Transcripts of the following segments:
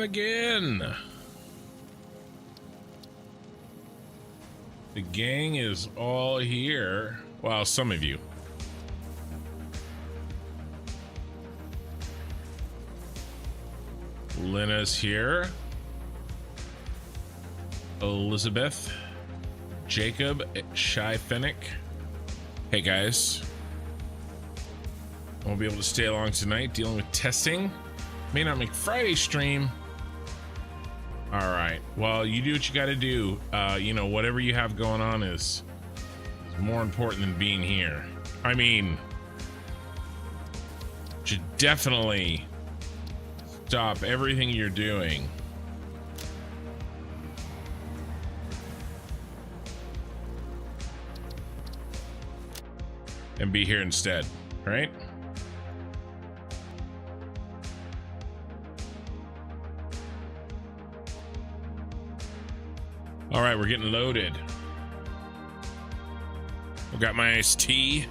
again. The gang is all here. Well, some of you. Lena's here. Elizabeth. Jacob. Shy Fennec. Hey guys. I won't be able to stay along tonight dealing with testing. May not make Friday stream. All right. Well, you do what you got to do. You know, whatever you have going on is more important than being here. I mean, should definitely stop everything you're doing. And be here instead, right? All right, we're getting loaded. I've got my iced tea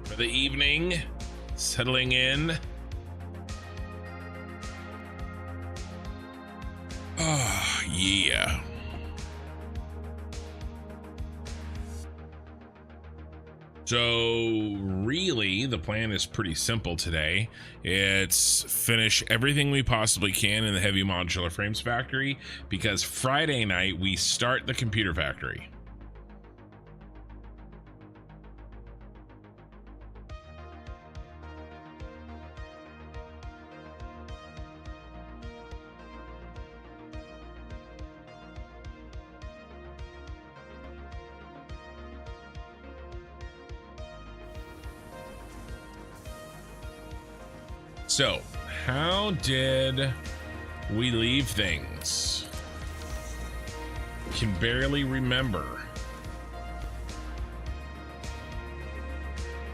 for the evening, settling in. Oh, yeah. So really, the plan is pretty simple today. It's finish everything we possibly can in the heavy modular frames factory, because Friday night we start the computer factory. So, how did we leave things? Can barely remember.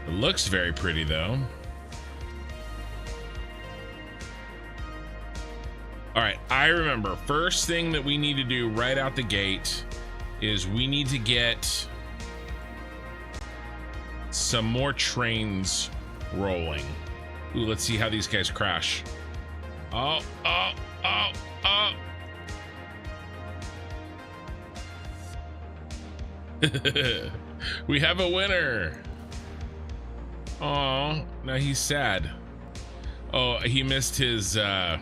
It looks very pretty though. All right, I remember. First thing that we need to do right out the gate is we need to get some more trains rolling. Ooh, let's see how these guys crash. Oh. We have a winner. Oh, now he's sad. Oh, he missed his, yeah,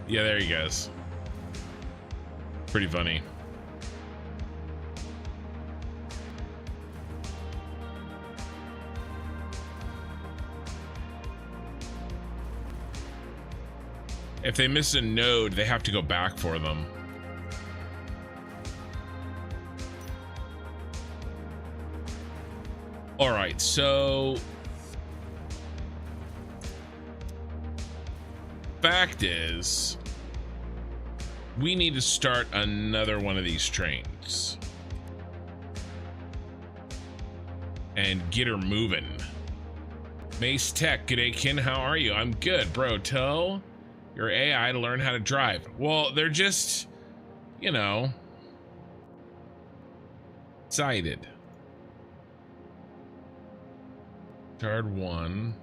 there he goes. Pretty funny. If they miss a node, they have to go back for them. All right, so fact is, we need to start another one of these trains and get her moving. Mace Tech, g'day Kin, how are you? I'm good, bro. Tell your AI to learn how to drive. Well, they're just, you know, excited. Shard 1,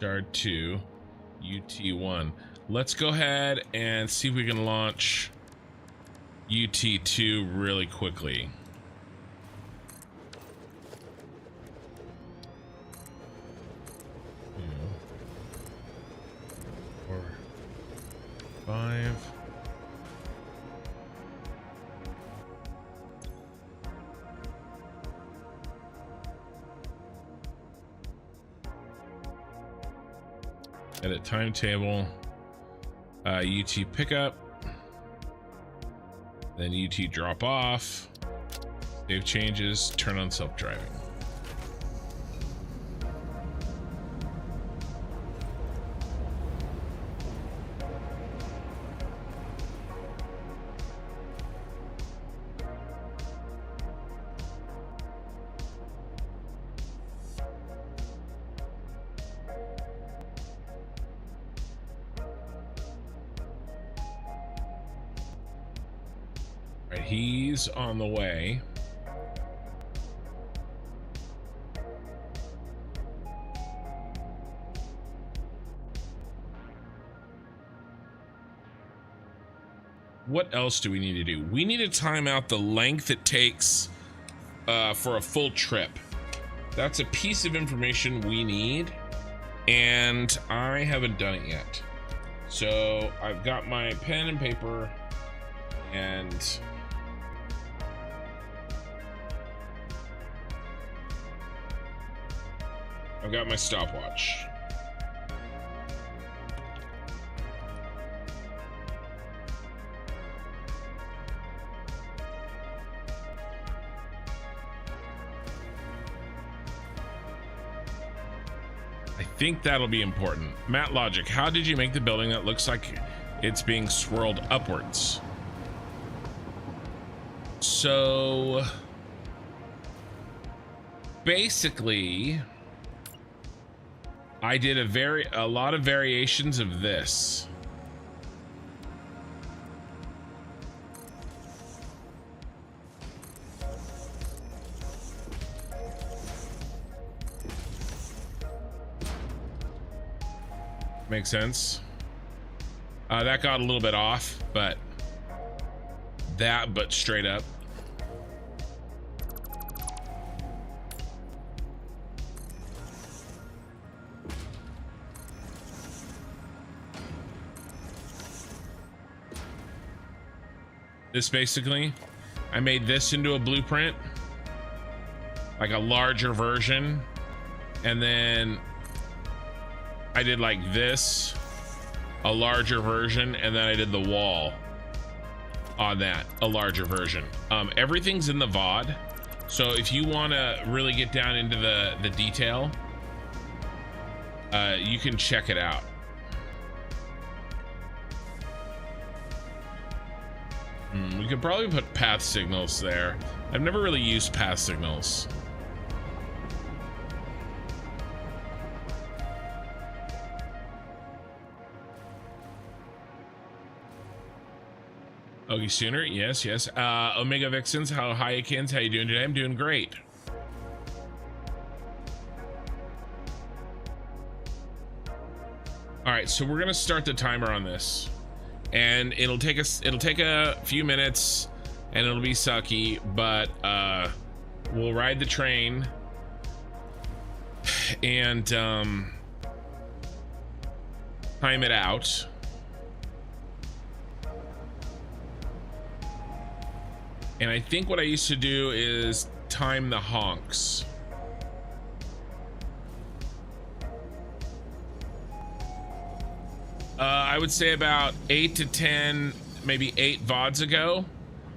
Shard 2, UT1. Let's go ahead and see if we can launch UT2 really quickly. Five. Edit timetable. UT pickup. Then UT drop off. Save changes. Turn on self-driving. He's on the way. what else do we need to do? We need to time out the length it takes for a full trip. That's a piece of information we need, and I haven't done it yet. So I've got my pen and paper, and I've got my stopwatch. I think that'll be important. Matt Logic, how did you make the building that looks like it's being swirled upwards? So basically, I did a lot of variations of this. Makes sense. That got a little bit off, but straight up. This basically, I made this into a blueprint, like a larger version, and then I did like this, a larger version, and then I did the wall on that, a larger version. Everything's in the VOD, so if you want to really get down into the detail, you can check it out. We could probably put path signals there. I've never really used path signals. Ogie Sooner, yes. Omega Vixens, how Hayekins, how you doing today? I'm doing great. All right, so we're gonna start the timer on this, and it'll take a few minutes, and it'll be sucky, but we'll ride the train, and time it out. And I think what I used to do is time the honks. I would say about 8 to 10, maybe 8 VODs ago.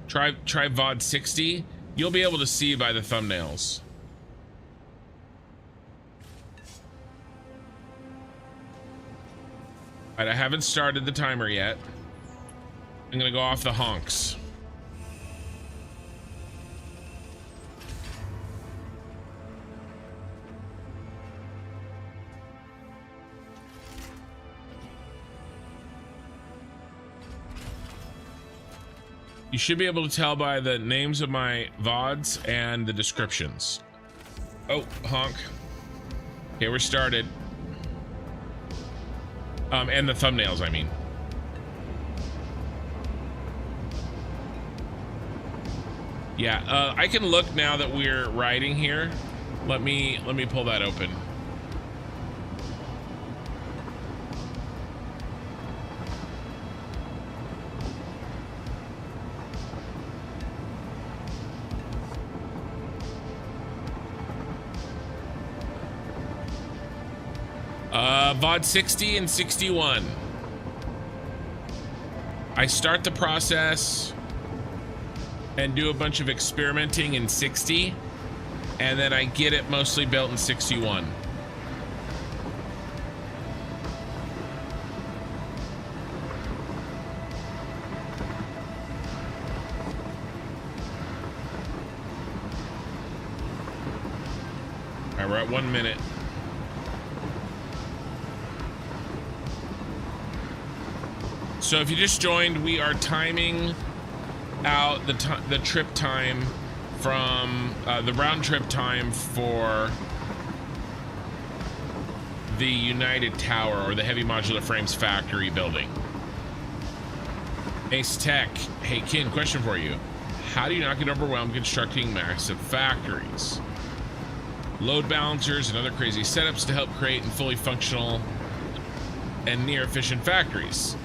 Try VOD 60. You'll be able to see by the thumbnails. All right, I haven't started the timer yet. I'm gonna go off the honks. You should be able to tell by the names of my VODs and the descriptions. Oh, honk. Okay, we're started. And the thumbnails, I mean. Yeah, I can look now that we're riding here. Let me pull that open. VOD 60 and 61. I start the process and do a bunch of experimenting in 60, and then I get it mostly built in 61. All right, we're at 1 minute. So if you just joined, we are timing out the trip time from the round trip time for the United Tower, or the Heavy Modular Frames factory building. Ace Tech, hey Ken, question for you. How do you not get overwhelmed constructing massive factories? Load balancers and other crazy setups to help create and fully functional and near efficient factories.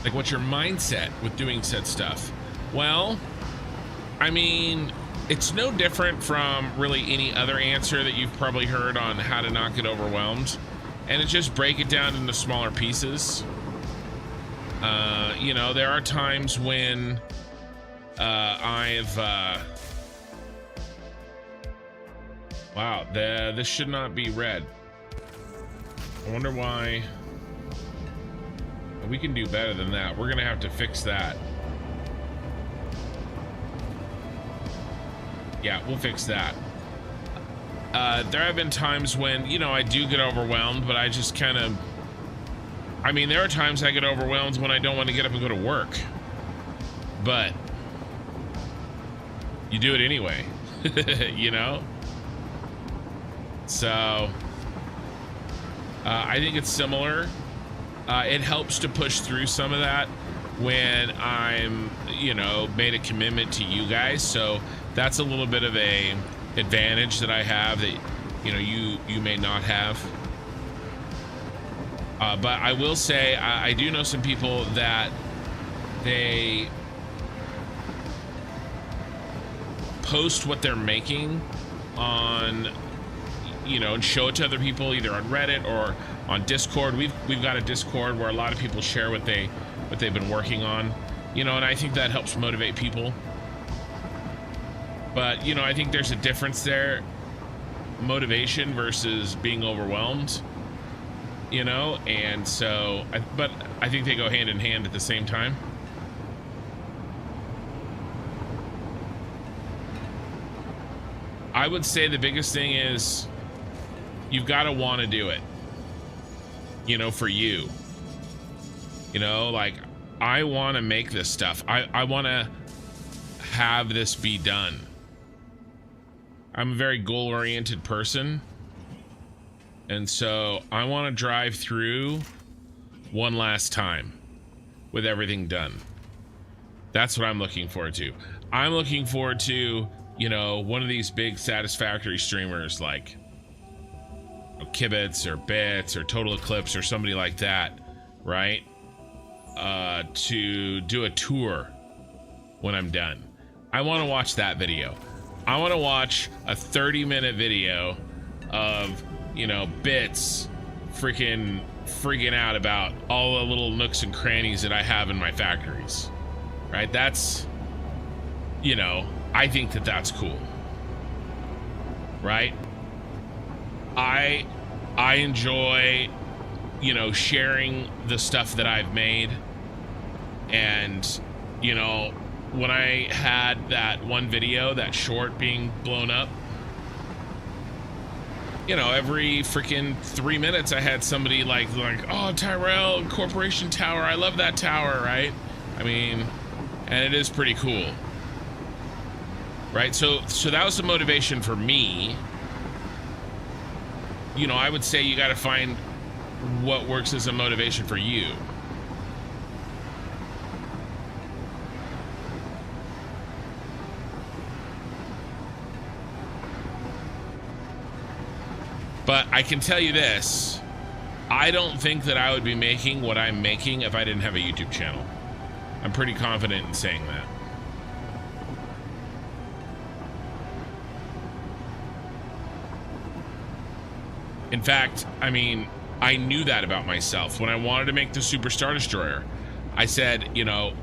Like, what's your mindset with doing said stuff? Well, I mean, it's no different from really any other answer that you've probably heard on how to not get overwhelmed. And it's just break it down into smaller pieces. You know, there are times when wow, this should not be red. I wonder why. We can do better than that. We're gonna have to fix that. Yeah, we'll fix that. There have been times when, you know, I do get overwhelmed, but I just kind of, I mean, there are times I get overwhelmed when I don't want to get up and go to work, but you do it anyway, you know? So, I think it's similar. It helps to push through some of that when I'm, you know, made a commitment to you guys. So that's a little bit of a advantage that I have that, you know, you may not have. But I will say, I do know some people that they post what they're making on, you know, and show it to other people either on Reddit or on Discord. We've got a Discord where a lot of people share what they've been working on, you know, and I think that helps motivate people. But, you know, I think there's a difference there, motivation versus being overwhelmed, you know, and so, but I think they go hand in hand at the same time. I would say the biggest thing is you've got to want to do it, you know, for you. You know, like, I want to make this stuff. I want to have this be done. I'm a very goal-oriented person. And so I want to drive through one last time with everything done. That's what I'm looking forward to. I'm looking forward to, you know, one of these big Satisfactory streamers like Kibitz or Bits or Total Eclipse or somebody like that, right? To do a tour when I'm done. I want to watch that video. I want to watch a 30-minute video of, you know, Bits freaking out about all the little nooks and crannies that I have in my factories, right? That's, you know, I think that that's cool, right? I enjoy, you know, sharing the stuff that I've made. And, you know, when I had that one video, that short being blown up, you know, every freaking 3 minutes I had somebody like, oh, Tyrell Corporation tower, I love that tower, right? I mean, and it is pretty cool, right? So that was the motivation for me. You know, I would say you got to find what works as a motivation for you. But I can tell you this, I don't think that I would be making what I'm making if I didn't have a YouTube channel. I'm pretty confident in saying that. In fact, I mean, I knew that about myself. When I wanted to make the Super Star Destroyer, I said, you know,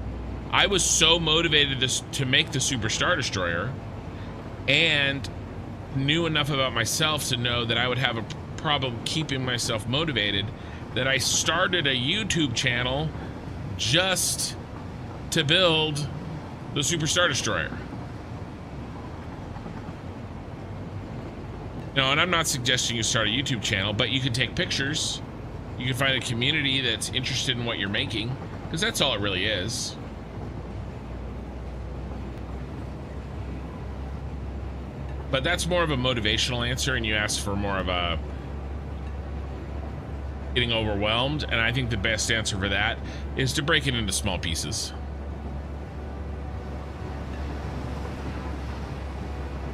I was so motivated to make the Super Star Destroyer and knew enough about myself to know that I would have a problem keeping myself motivated, that I started a YouTube channel just to build the Super Star Destroyer. No, and I'm not suggesting you start a YouTube channel, but you can take pictures. You can find a community that's interested in what you're making, because that's all it really is. But that's more of a motivational answer, and you asked for more of a, getting overwhelmed, and I think the best answer for that is to break it into small pieces.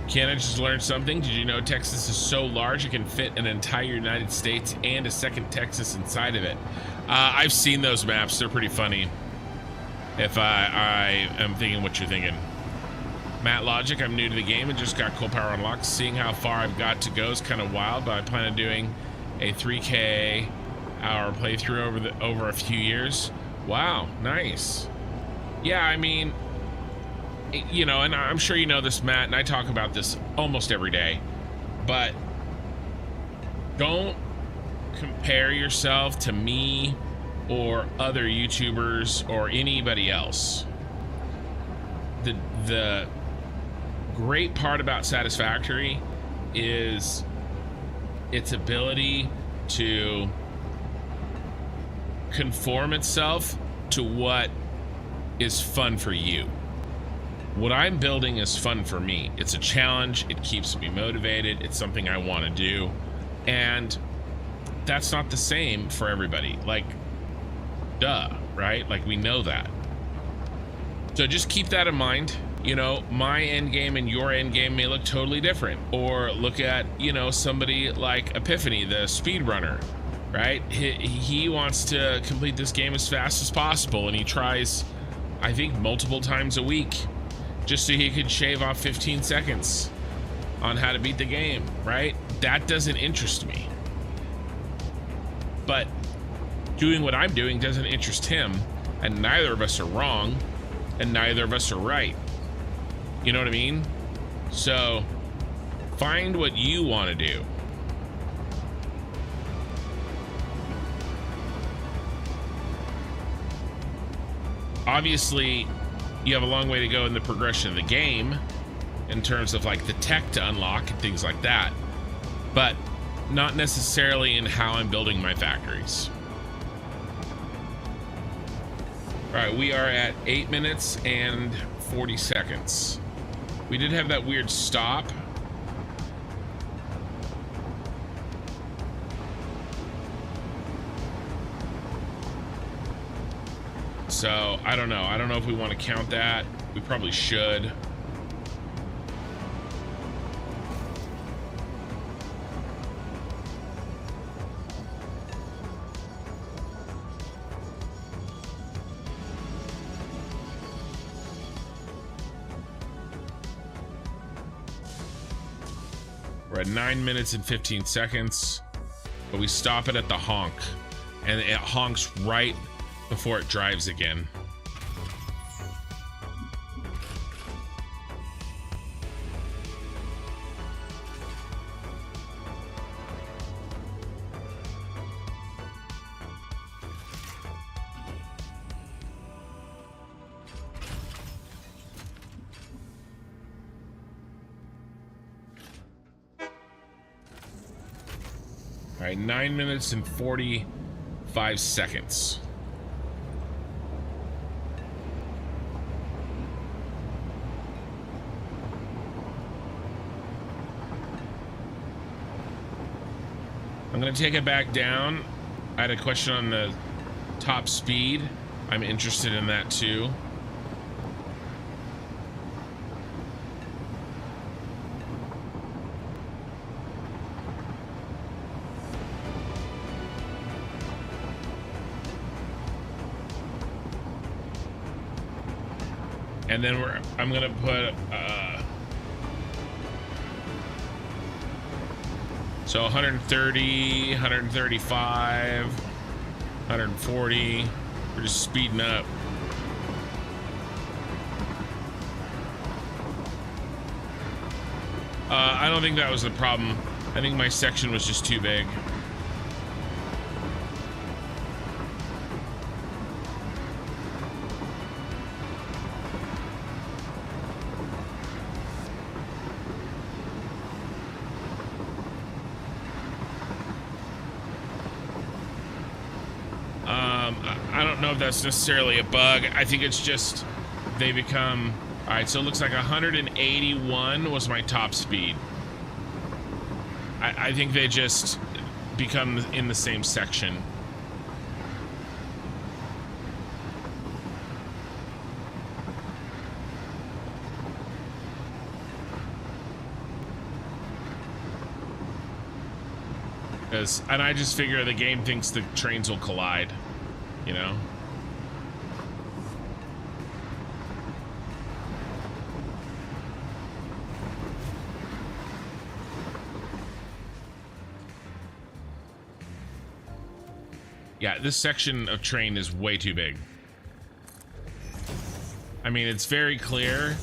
Can I just learn something? Did you know Texas is so large it can fit an entire United States and a second Texas inside of it? I've seen those maps. They're pretty funny. If I am thinking what you're thinking. Matt Logic, I'm new to the game and just got coal power unlocked. Seeing how far I've got to go is kind of wild, but I plan on doing a 3K hour playthrough over a few years. Wow, nice. Yeah, I mean, you know, and I'm sure you know this, Matt, and I talk about this almost every day, but don't compare yourself to me or other YouTubers or anybody else. The great part about Satisfactory is its ability to conform itself to what is fun for you. What I'm building is fun for me. It's a challenge. It keeps me motivated. It's something I want to do. And that's not the same for everybody. Like, duh, right? Like, we know that. So just keep that in mind. You know, my end game and your end game may look totally different. Or look at, you know, somebody like Epiphany, the speedrunner, right? He wants to complete this game as fast as possible, and he tries, I think, multiple times a week, just so he could shave off 15 seconds on how to beat the game, right? That doesn't interest me. But doing what I'm doing doesn't interest him, and neither of us are wrong, and neither of us are right. You know what I mean? So find what you want to do. Obviously, you have a long way to go in the progression of the game in terms of like the tech to unlock and things like that, but not necessarily in how I'm building my factories. All right, we are at 8 minutes and 40 seconds. We did have that weird stop. So I don't know. I don't know if we want to count that. We probably should. We're at 9 minutes and 15 seconds, but we stop it at the honk, and it honks right before it drives again. All right, 9 minutes and 45 seconds. I'm gonna take it back down. I had a question on the top speed. I'm interested in that too. And then I'm gonna put so 130, 135, 140. We're just speeding up. I don't think that was the problem. I think my section was just too big. I don't know if that's necessarily a bug. I think it's just they become... All right, so it looks like 181 was my top speed. I think they just become in the same section. And I just figure the game thinks the trains will collide, you know? Yeah, this section of train is way too big. I mean, it's very clear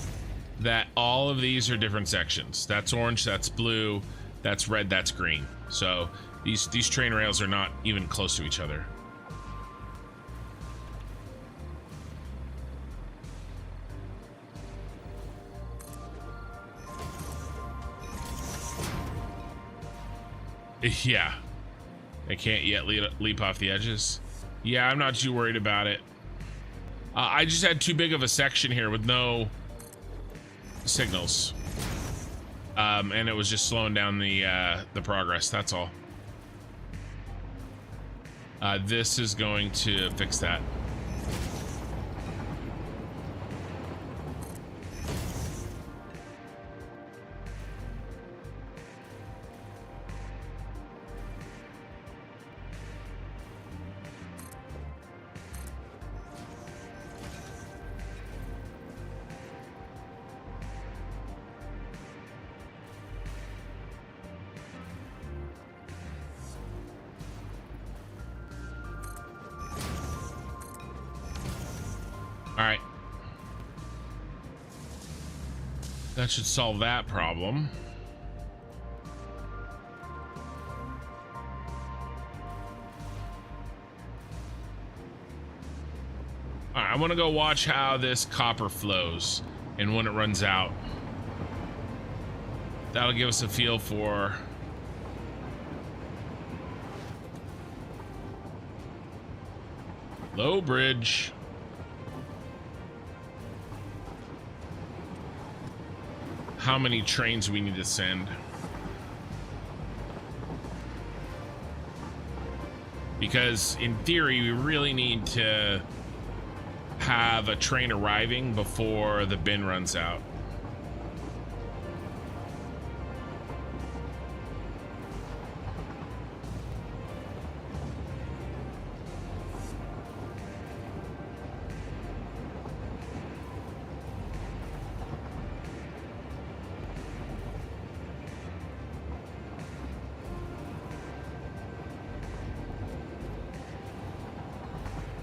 that all of these are different sections. That's orange, that's blue, that's red, that's green. So these train rails are not even close to each other. Yeah. They can't yet leap off the edges. Yeah, I'm not too worried about it. I just had too big of a section here with no signals. And it was just slowing down the progress, that's all. This is going to fix that. All right. That should solve that problem. All right, I want to go watch how this copper flows and when it runs out. That'll give us a feel for low bridge. How many trains we need to send. Because in theory, we really need to have a train arriving before the bin runs out.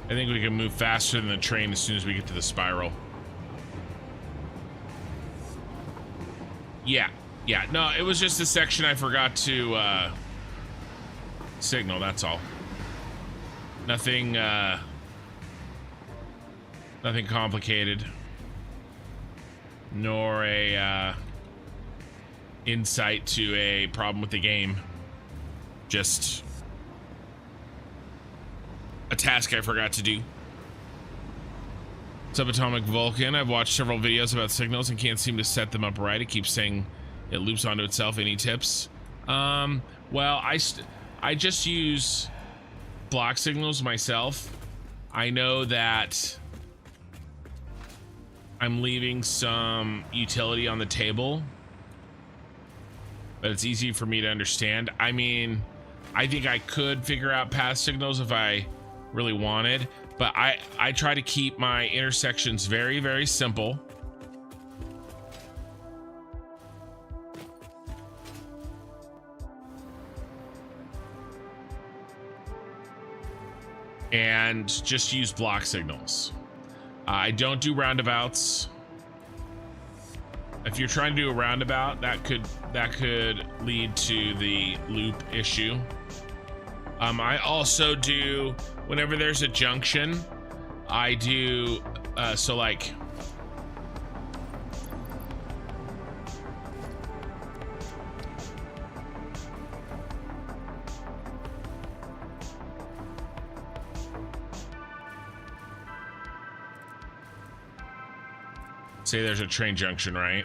I think we can move faster than the train as soon as we get to the spiral. Yeah, no, it was just a section I forgot to signal, that's all. Nothing nothing complicated. Nor a insight to a problem with the game. Just a task I forgot to do. Subatomic Vulcan. I've watched several videos about signals and can't seem to set them up right. It keeps saying it loops onto itself. Any tips? Well, I just use block signals myself. I know that I'm leaving some utility on the table, but it's easy for me to understand. I mean, I think I could figure out path signals if I really wanted, but I try to keep my intersections very, very simple. And just use block signals. I don't do roundabouts. If you're trying to do a roundabout, that could lead to the loop issue. I also do, whenever there's a junction, I do, so like, say there's a train junction, right?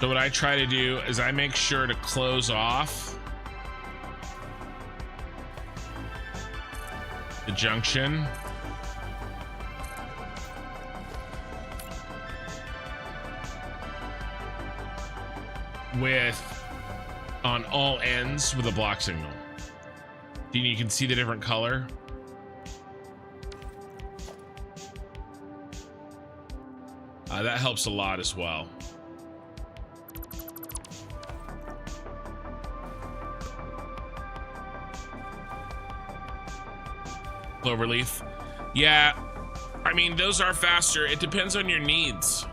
So what I try to do is I make sure to close off the junction on all ends with a block signal. You can see the different color. That helps a lot as well. Cloverleaf. Yeah, I mean, those are faster. It depends on your needs.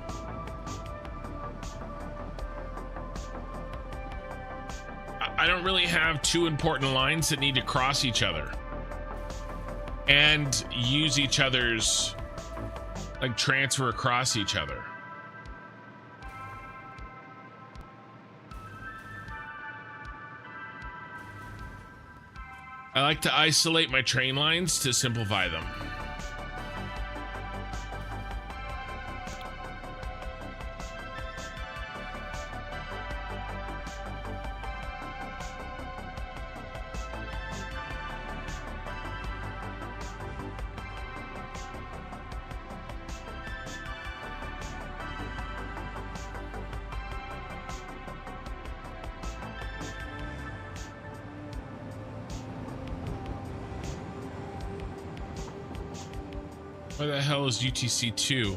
I don't really have two important lines that need to cross each other and use each other's, like, transfer across each other. I like to isolate my train lines to simplify them. Where the hell is UTC 2?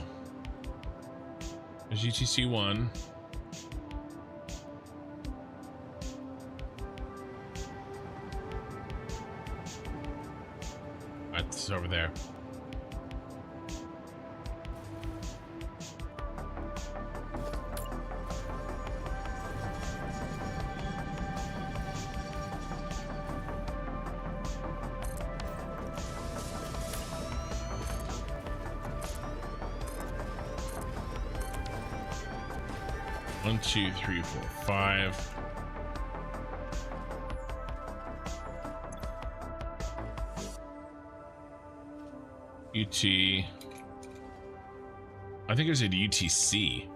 There's UTC 1. It's over there. One, two, three, four, five. UT. I think it was at UTC.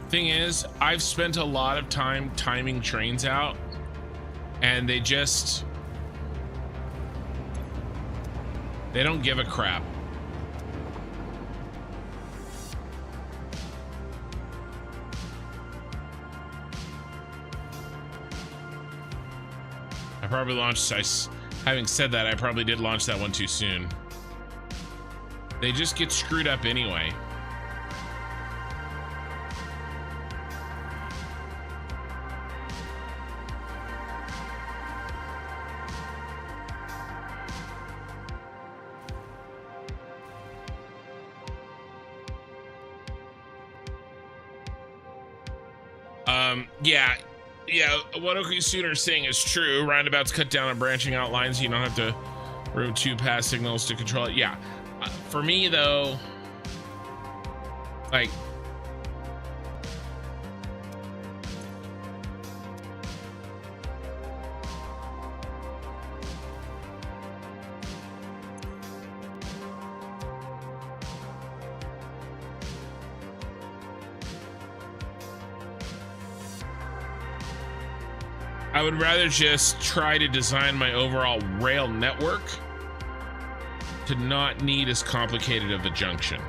Thing is, I've spent a lot of time timing trains out, and they don't give a crap. I probably launched, having said that, I probably did launch that one too soon. They just get screwed up anyway. Yeah, what Okusuna is saying is true. Roundabouts cut down on branching out lines. You don't have to route two pass signals to control it. Yeah, for me though, like, I would rather just try to design my overall rail network to not need as complicated of a junction.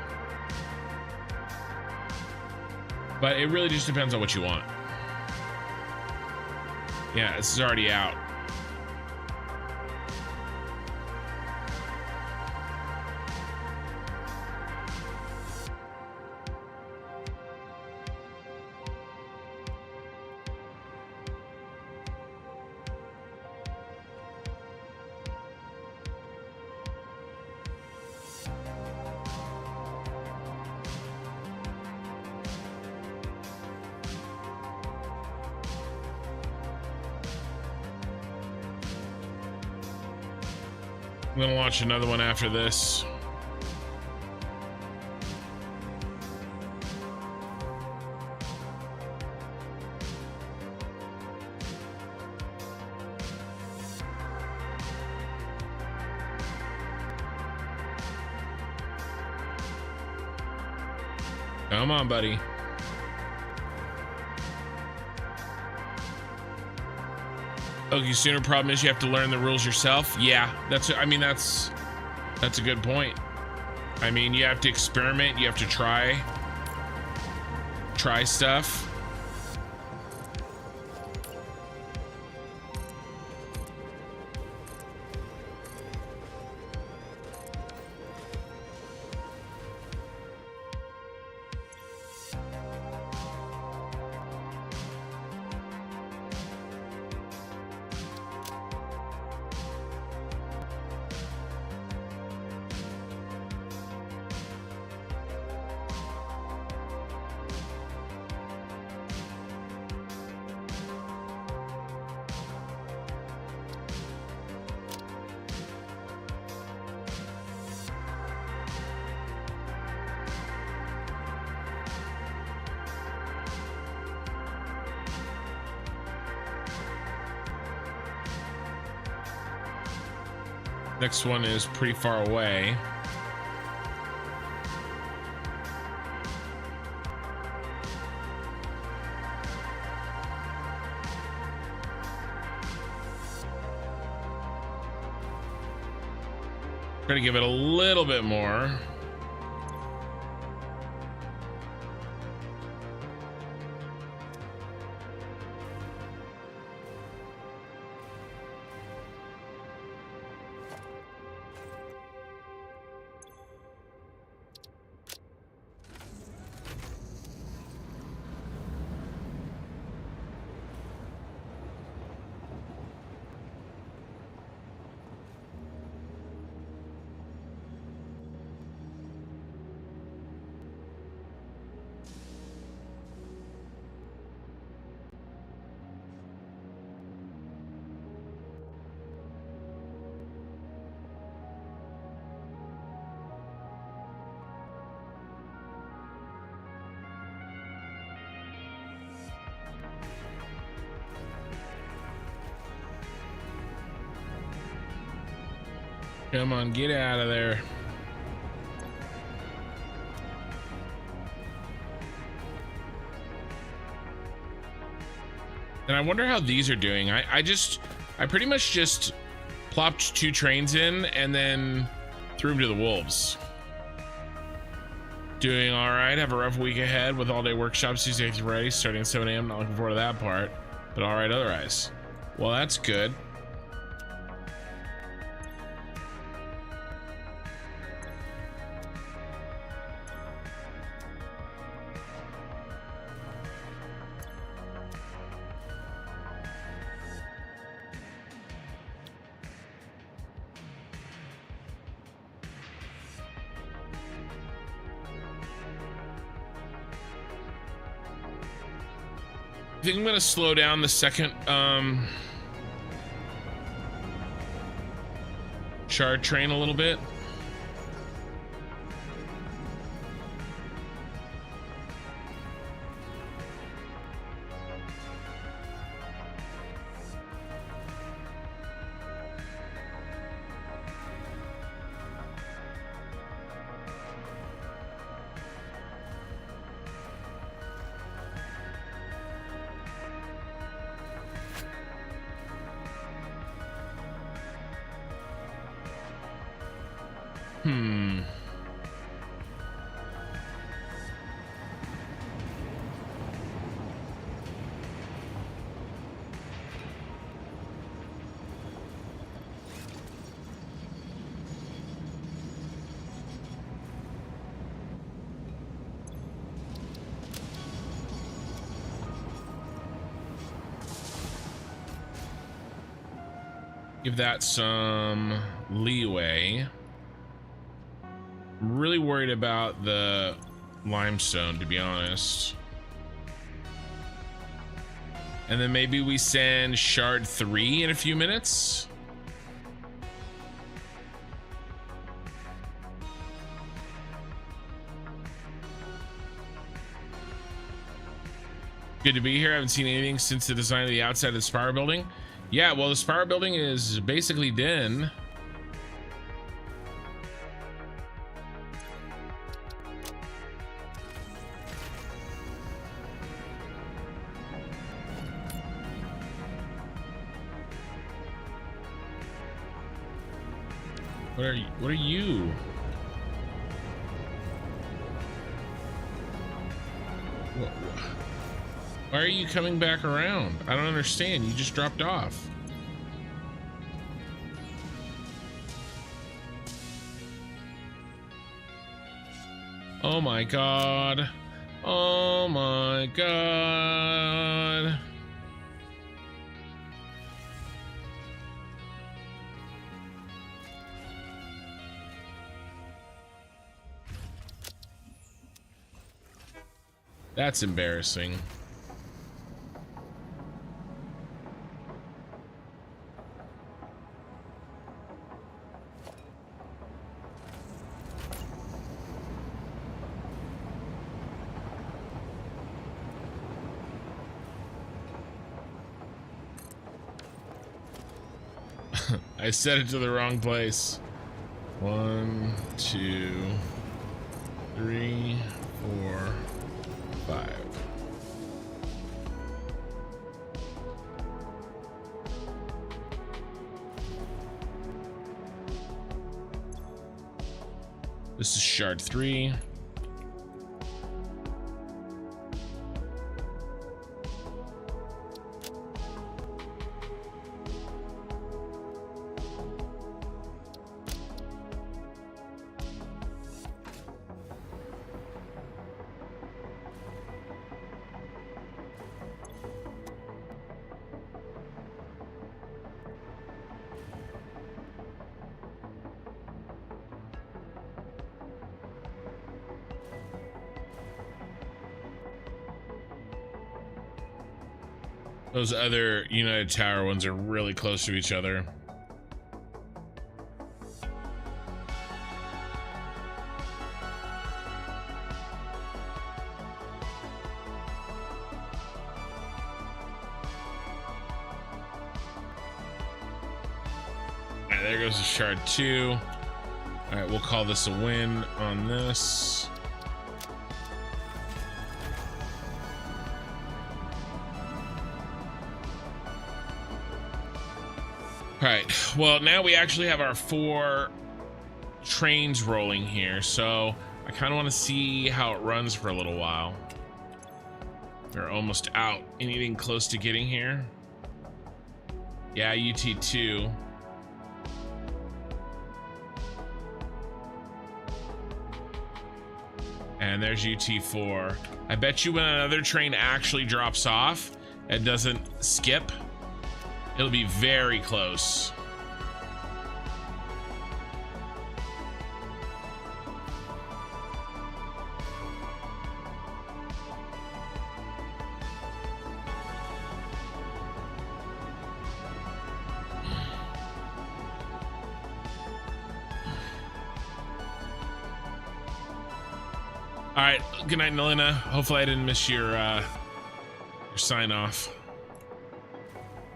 But it really just depends on what you want. Yeah, this is already out. I'm gonna launch another one after this. Come on, buddy. Okay, sooner problem is you have to learn the rules yourself. Yeah, that's a good point. I mean, you have to experiment, you have to try stuff. Next one is pretty far away. Try to give it a little bit more. Come on, get out of there. And I wonder how these are doing. I pretty much just plopped 2 trains in and then threw them to the wolves. Doing all right. Have a rough week ahead with all-day workshops. Tuesday through Friday, starting at 7 a.m. Not looking forward to that part, but all right otherwise. Well, that's good. I think I'm gonna slow down the second shard train a little bit. Give that some leeway. I'm really worried about the limestone, to be honest. And then maybe we send shard 3 in a few minutes. Good to be here. I haven't seen anything since the design of the outside of the Spire building. Yeah, well, the Spire building is basically done. What are you? What are you? Why are you coming back around? I don't understand. You just dropped off. Oh my god. Oh my god. That's embarrassing. I set it to the wrong place. 1, 2, 3, 4, 5. This is shard 3. Those other United Tower ones are really close to each other. Alright, there goes the shard 2. Alright, we'll call this a win on this. All right, well, now we actually have our 4 trains rolling here, so I kind of want to see how it runs for a little while. We're almost out. Anything close to getting here? Yeah, UT2. And there's UT4. I bet you when another train actually drops off, it doesn't skip. It'll be very close. All right, good night, Nalina. Hopefully I didn't miss your sign off.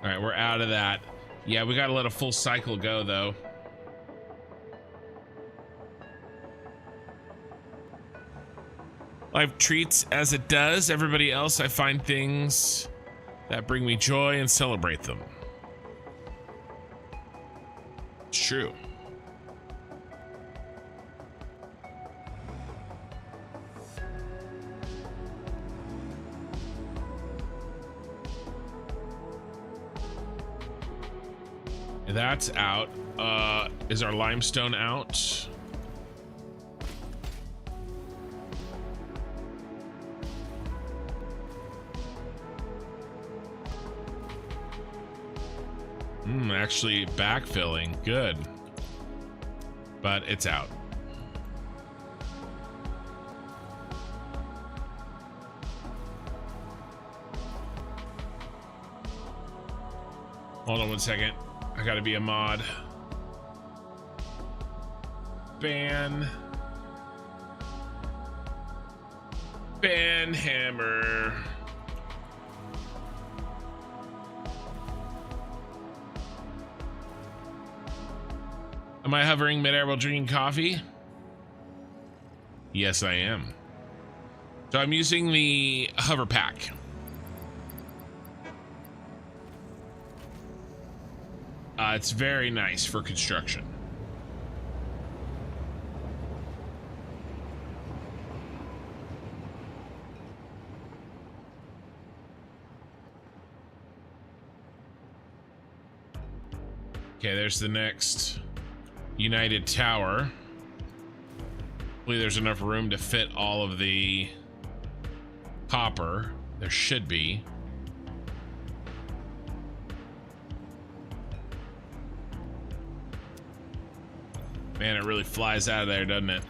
All right, we're out of that. Yeah, we gotta let a full cycle go though. Life treats as it does everybody else. I find things that bring me joy and celebrate them. It's true. That's out. Is our limestone out? Actually backfilling. Good. But it's out. Hold on 1 second. I gotta be a mod. Ban hammer. Am I hovering midair while drinking coffee? Yes, I am. So I'm using the hover pack. It's very nice for construction. Okay, there's the next United Tower. Hopefully there's enough room to fit all of the copper. There should be. Man, it really flies out of there, doesn't it?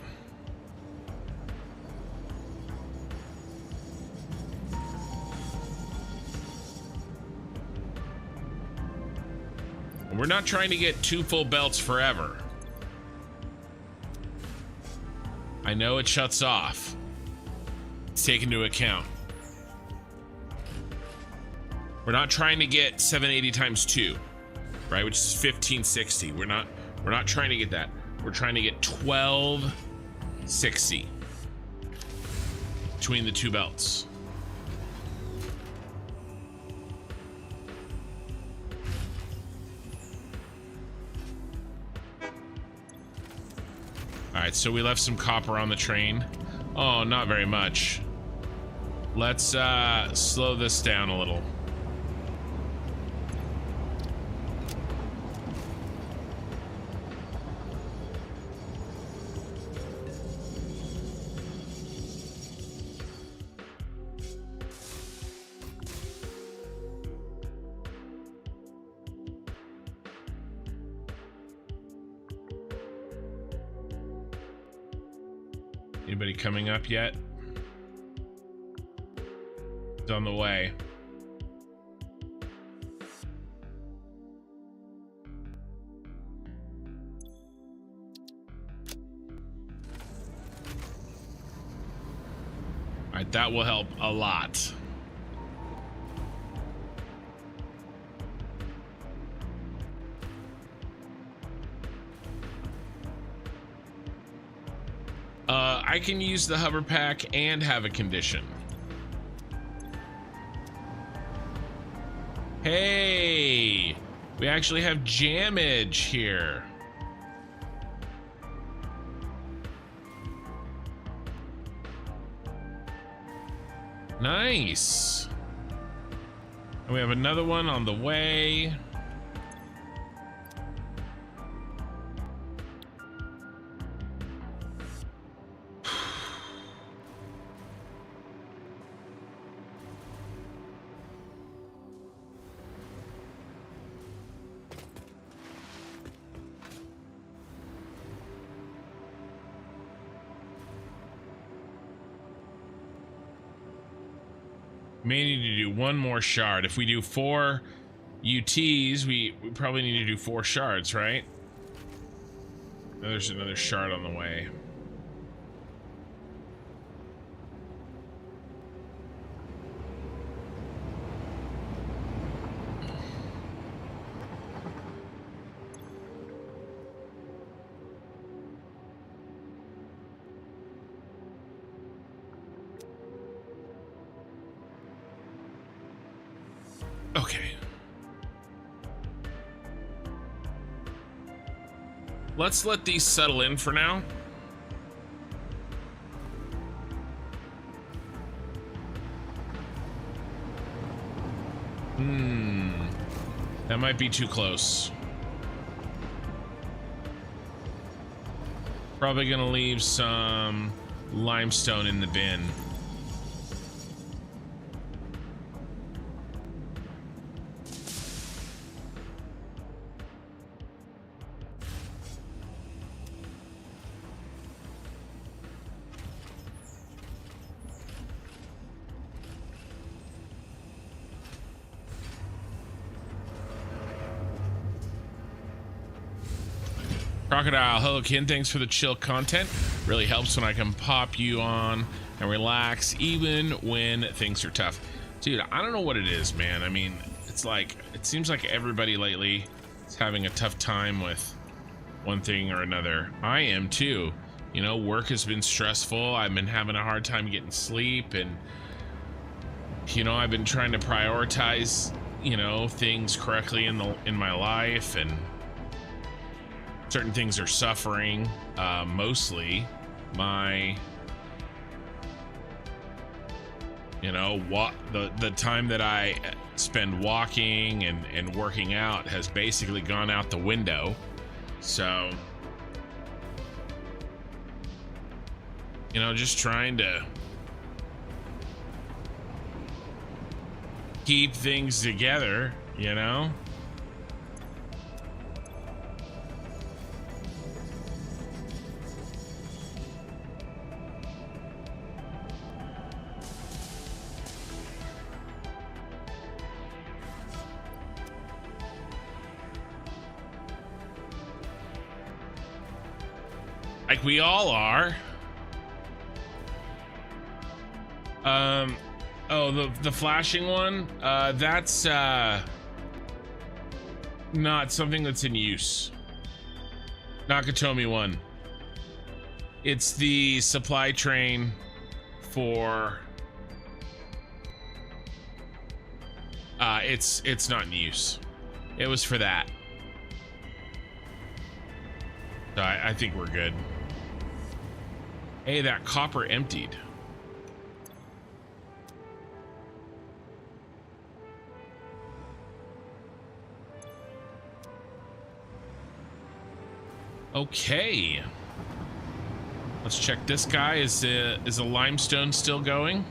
And we're not trying to get 2 full belts forever. I know it shuts off. It's taken into account. We're not trying to get 780 times 2, right? Which is 1560. We're not trying to get that. We're trying to get 1260 between the 2 belts. All right, so we left some copper on the train. Oh, not very much. Let's slow this down a little. Anybody coming up yet? It's on the way. All right, that will help a lot. I can use the hover pack and have a condition. Hey, we actually have jammage here. Nice. And we have another one on the way. May need to do 1 more shard. If we do 4 UTs, we probably need to do 4 shards, right? There's another shard on the way. Okay. Let's let these settle in for now. That might be too close. Probably gonna leave some limestone in the bin. Crocodile, hello Ken, thanks for the chill content. Really helps when I can pop you on and relax even when things are tough. Dude, I don't know what it is, man. I mean, it's like, it seems like everybody lately is having a tough time with one thing or another. I am too. You know, work has been stressful. I've been having a hard time getting sleep, and you know, I've been trying to prioritize, you know, things correctly in my life, and certain things are suffering. Mostly my, you know, what the time that I spend walking and working out has basically gone out the window. So, you know, just trying to keep things together, you know? Like we all are. Oh, the flashing one, that's not something that's in use. Nakatomi one. It's the supply train for it's not in use. It was for that. So I think we're good. Hey, that copper emptied. Okay. Let's check this guy. Is the limestone still going?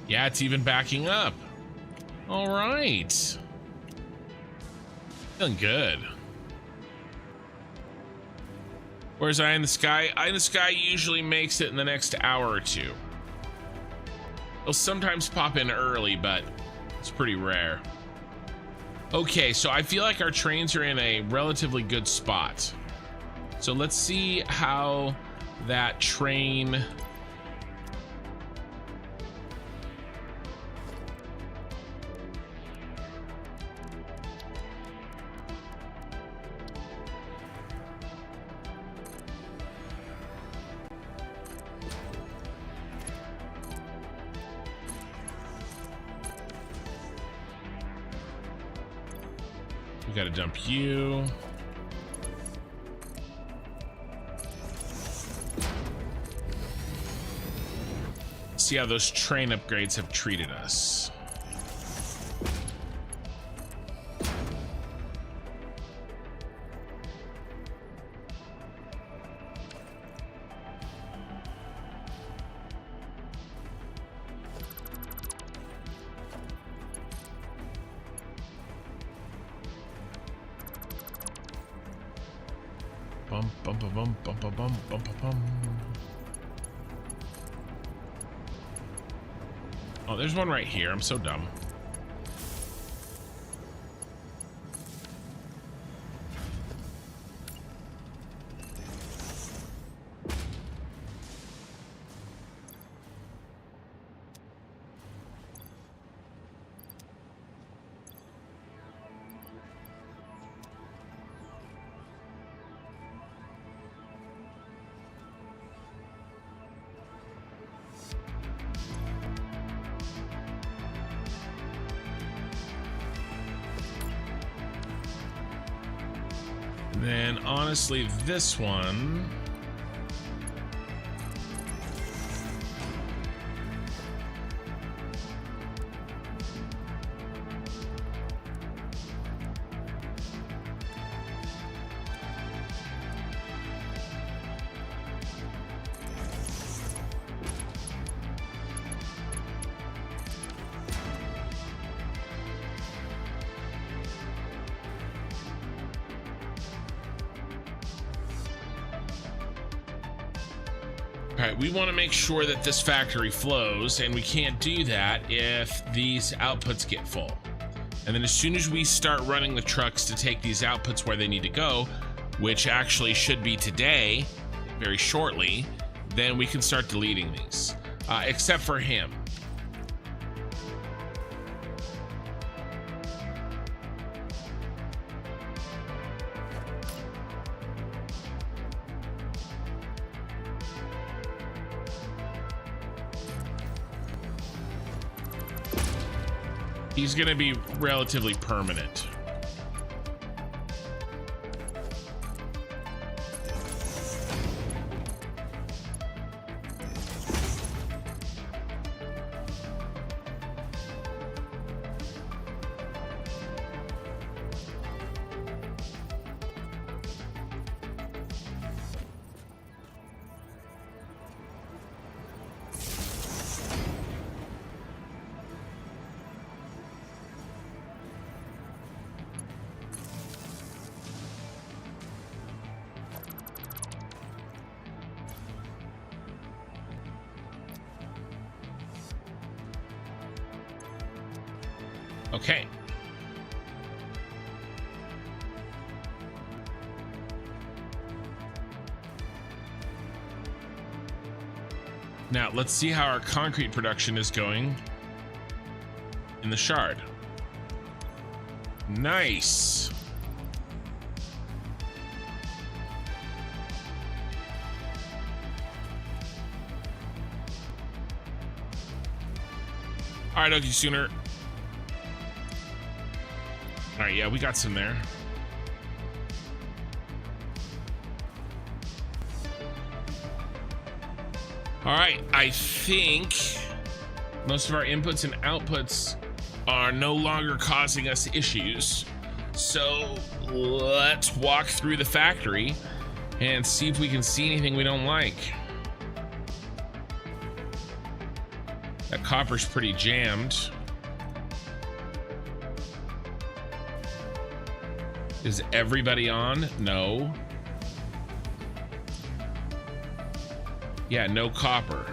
Yeah, it's even backing up. All right. Feeling good. Where's Eye in the Sky? Eye in the Sky usually makes it in the next hour or two. It'll sometimes pop in early, but it's pretty rare. Okay, so I feel like our trains are in a relatively good spot. So let's see how that train... We gotta dump you. See how those train upgrades have treated us. Oh, there's one right here. I'm so dumb. Then honestly, this one. All right, we want to make sure that this factory flows, and we can't do that if these outputs get full. And then as soon as we start running the trucks to take these outputs where they need to go, which actually should be today, very shortly, then we can start deleting these. Except for him. He's gonna be relatively permanent. Okay. Now let's see how our concrete production is going in the shard. Nice. All right, Okie Sooner. All right, yeah, we got some there. All right, I think most of our inputs and outputs are no longer causing us issues. So let's walk through the factory and see if we can see anything we don't like. That copper's pretty jammed. Is everybody on? No. Yeah, no copper.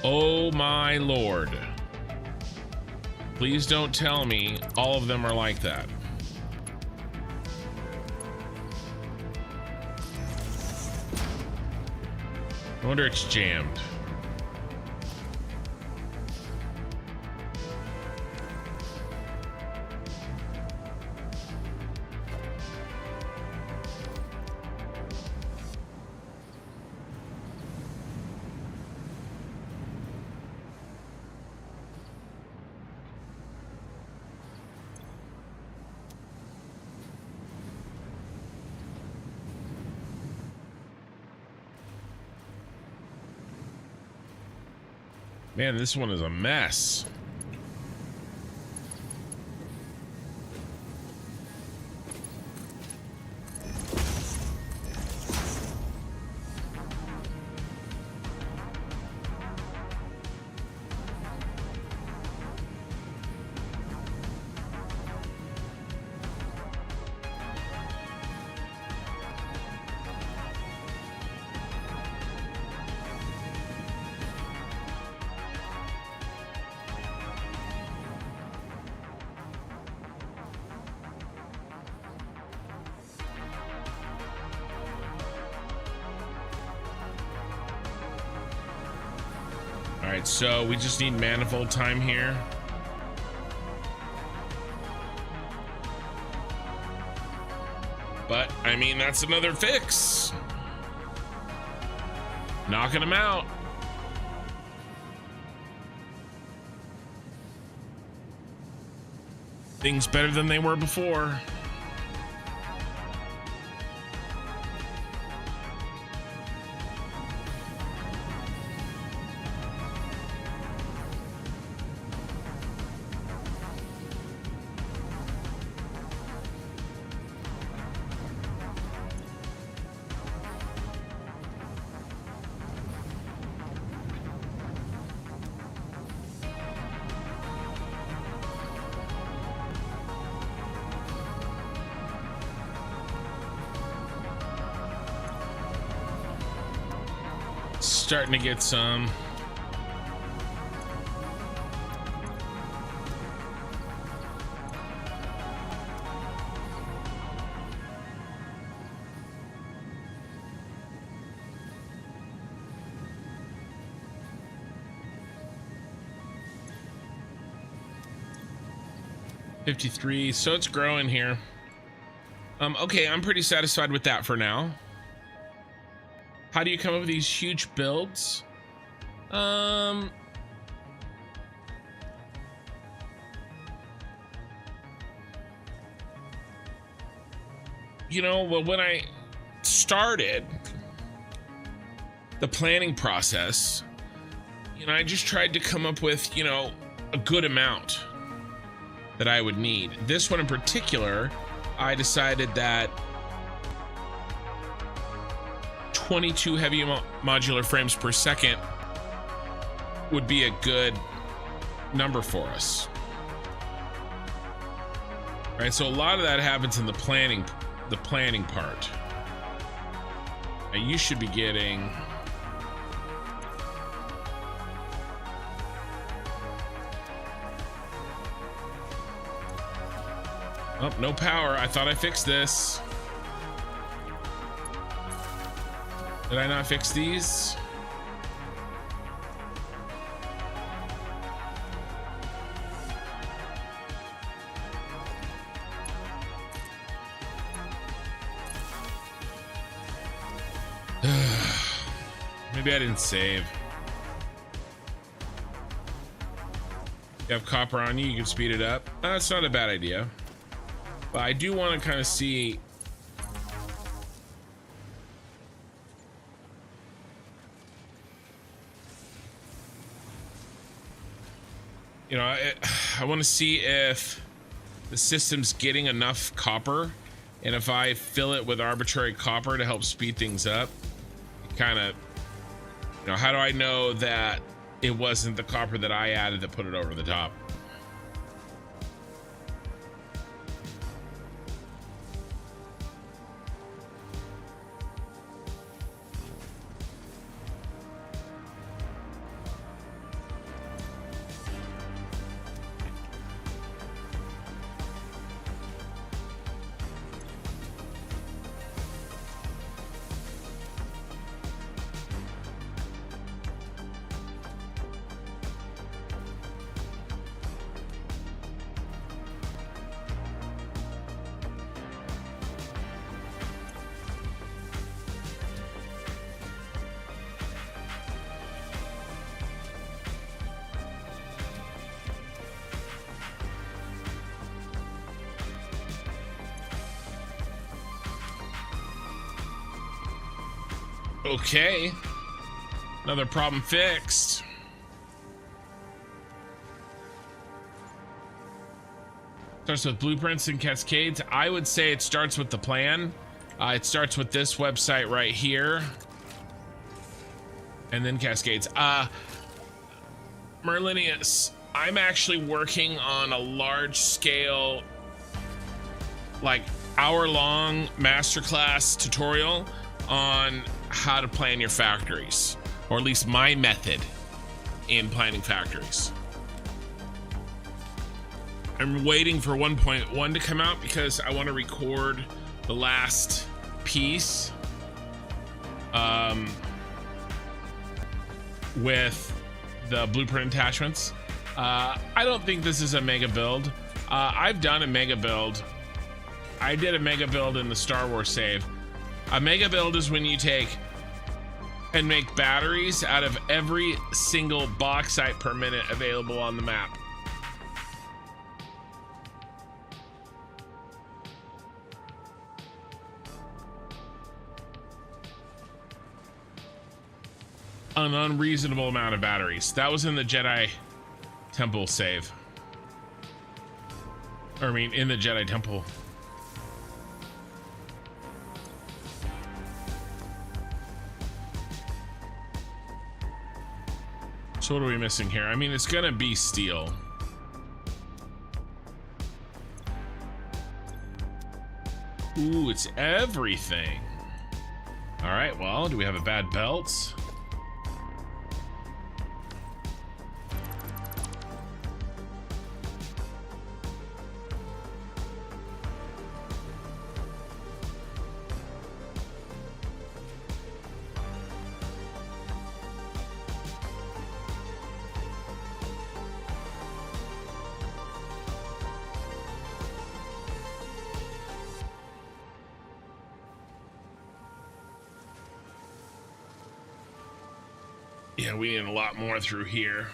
Oh my lord. Please don't tell me all of them are like that. I wonder it's jammed. Man, this one is a mess. All right, so we just need manifold time here. But, I mean, that's another fix. Knocking them out. Things better than they were before. Starting to get some. $53, so it's growing here. Okay, I'm pretty satisfied with that for now. How do you come up with these huge builds? you know, well, when I started the planning process, you know, I just tried to come up with, you know, a good amount that I would need. This one in particular, I decided that 22 heavy modular frames per second would be a good number for us. Right, so a lot of that happens in the planning part. Now you should be getting oh, no power. I thought I fixed this. Did I not fix these? Maybe I didn't save. You have copper on you, you can speed it up. That's not a bad idea. But I do want to kind of see. You know, I want to see if the system's getting enough copper, and if I fill it with arbitrary copper to help speed things up, kind of, you know, how do I know that it wasn't the copper that I added that put it over the top? Okay, another problem fixed. Starts with blueprints and cascades. I would say it starts with the plan. It starts with this website right here, and then cascades. Merlinius, I'm actually working on a large scale, like hour-long masterclass tutorial on how to plan your factories, or at least my method in planning factories. I'm waiting for 1.1 to come out because I want to record the last piece with the blueprint attachments. I don't think this is a mega build. I've done a mega build. I did a mega build in the Star Wars save. A mega build is when you take and make batteries out of every single bauxite per minute available on the map. An unreasonable amount of batteries. That was in the Jedi Temple save. Or I mean, in the Jedi Temple. So what are we missing here? I mean, it's gonna be steel. Ooh, it's everything. All right, well, do we have a bad belt? Yeah, we need a lot more through here.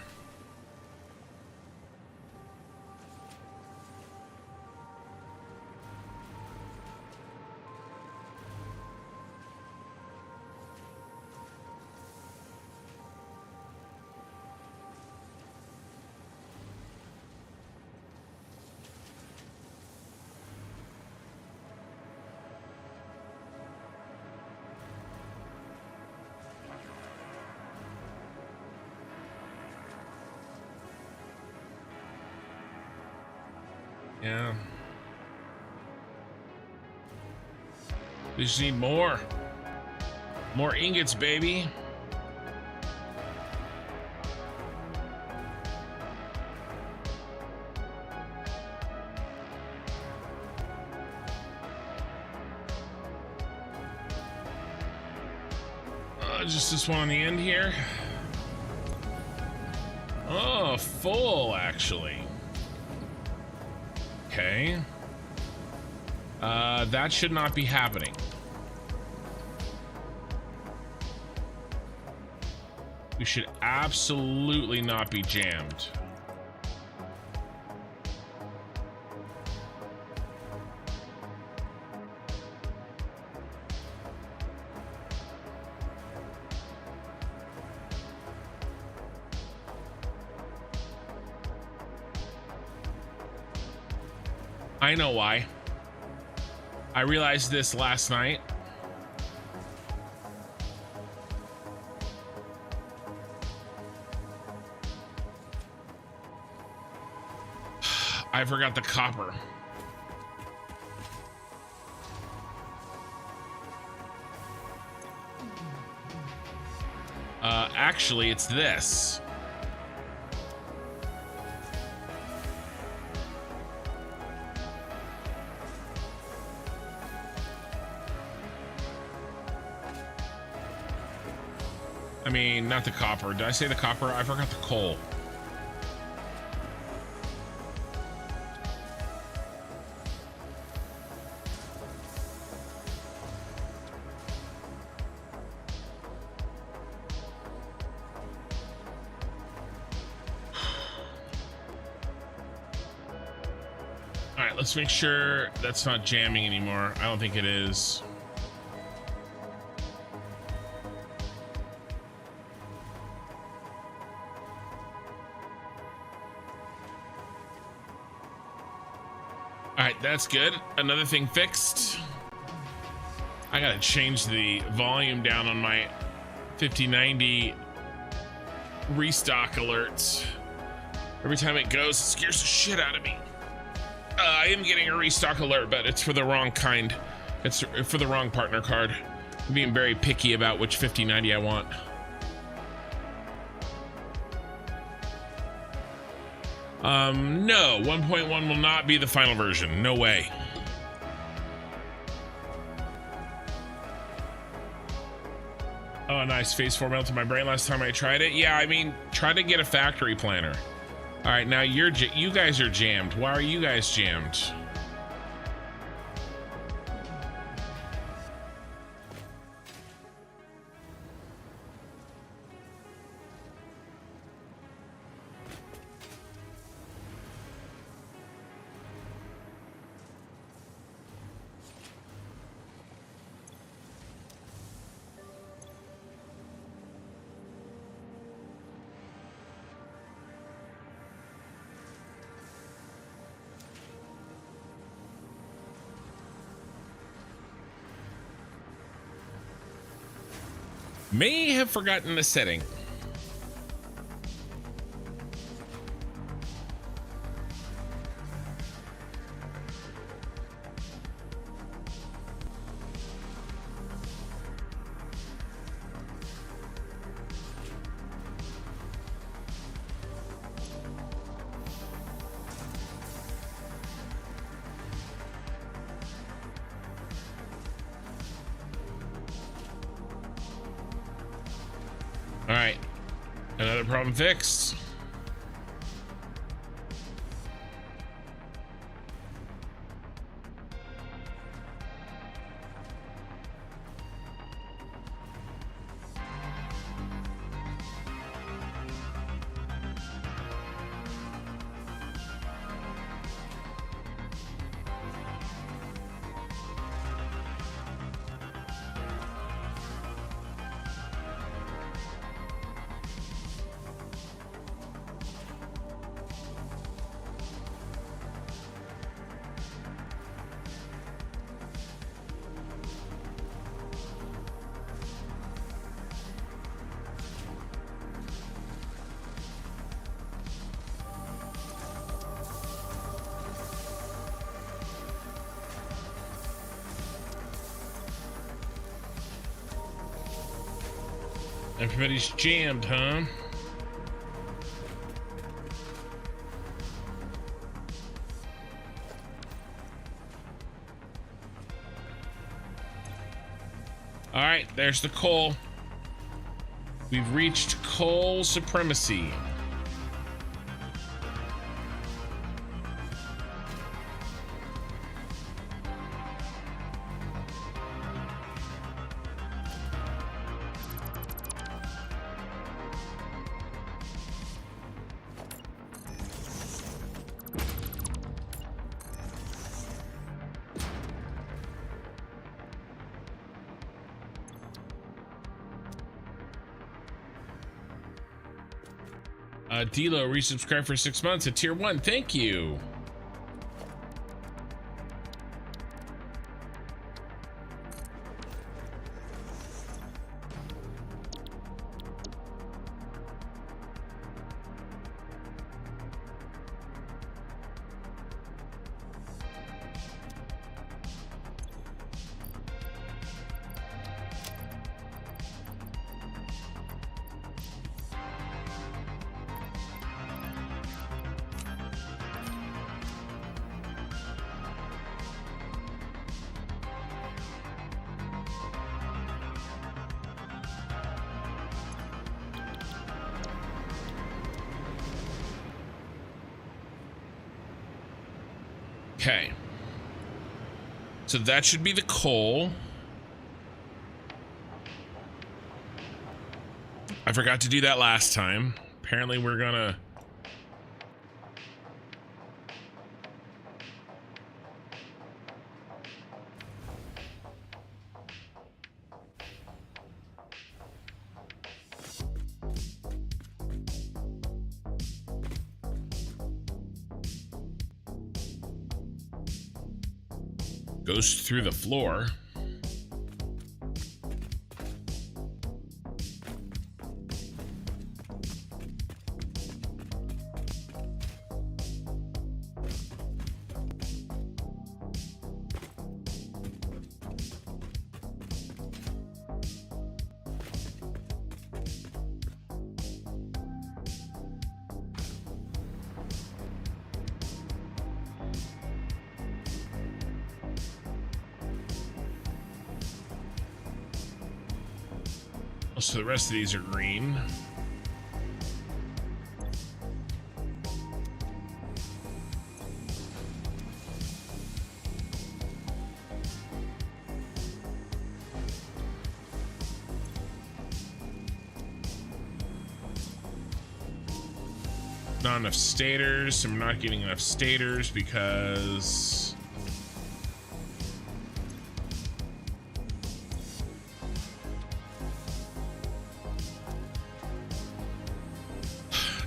Yeah. We just need more. More ingots, baby. Just this one on the end here. Oh, full actually. Okay. That should not be happening. We should absolutely not be jammed. I know why. I realized this last night. I forgot the copper. Actually, it's this. I mean, not the copper. Did I say the copper? I forgot the coal. All right, let's make sure that's not jamming anymore. I don't think it is. All right, that's good. Another thing fixed. I gotta change the volume down on my 5090 restock alerts. Every time it goes, it scares the shit out of me. I am getting a restock alert, but it's for the wrong kind. It's for the wrong partner card. I'm being very picky about which 5090 I want. No, 1.1 will not be the final version. No way. Oh, nice. Phase 4 melted my brain last time I tried it. Yeah, I mean, try to get a factory planner. All right, now you guys are jammed. Why are you guys jammed? May have forgotten the setting. All right, another problem fixed. Everybody's jammed, huh? All right, there's the coal. We've reached coal supremacy. Dilo resubscribed for 6 months at tier 1. Thank you. Okay. So that should be the coal. I forgot to do that last time. Apparently we're gonna... goes through the floor. So the rest of these are green. Not enough stators, so I'm not getting enough stators because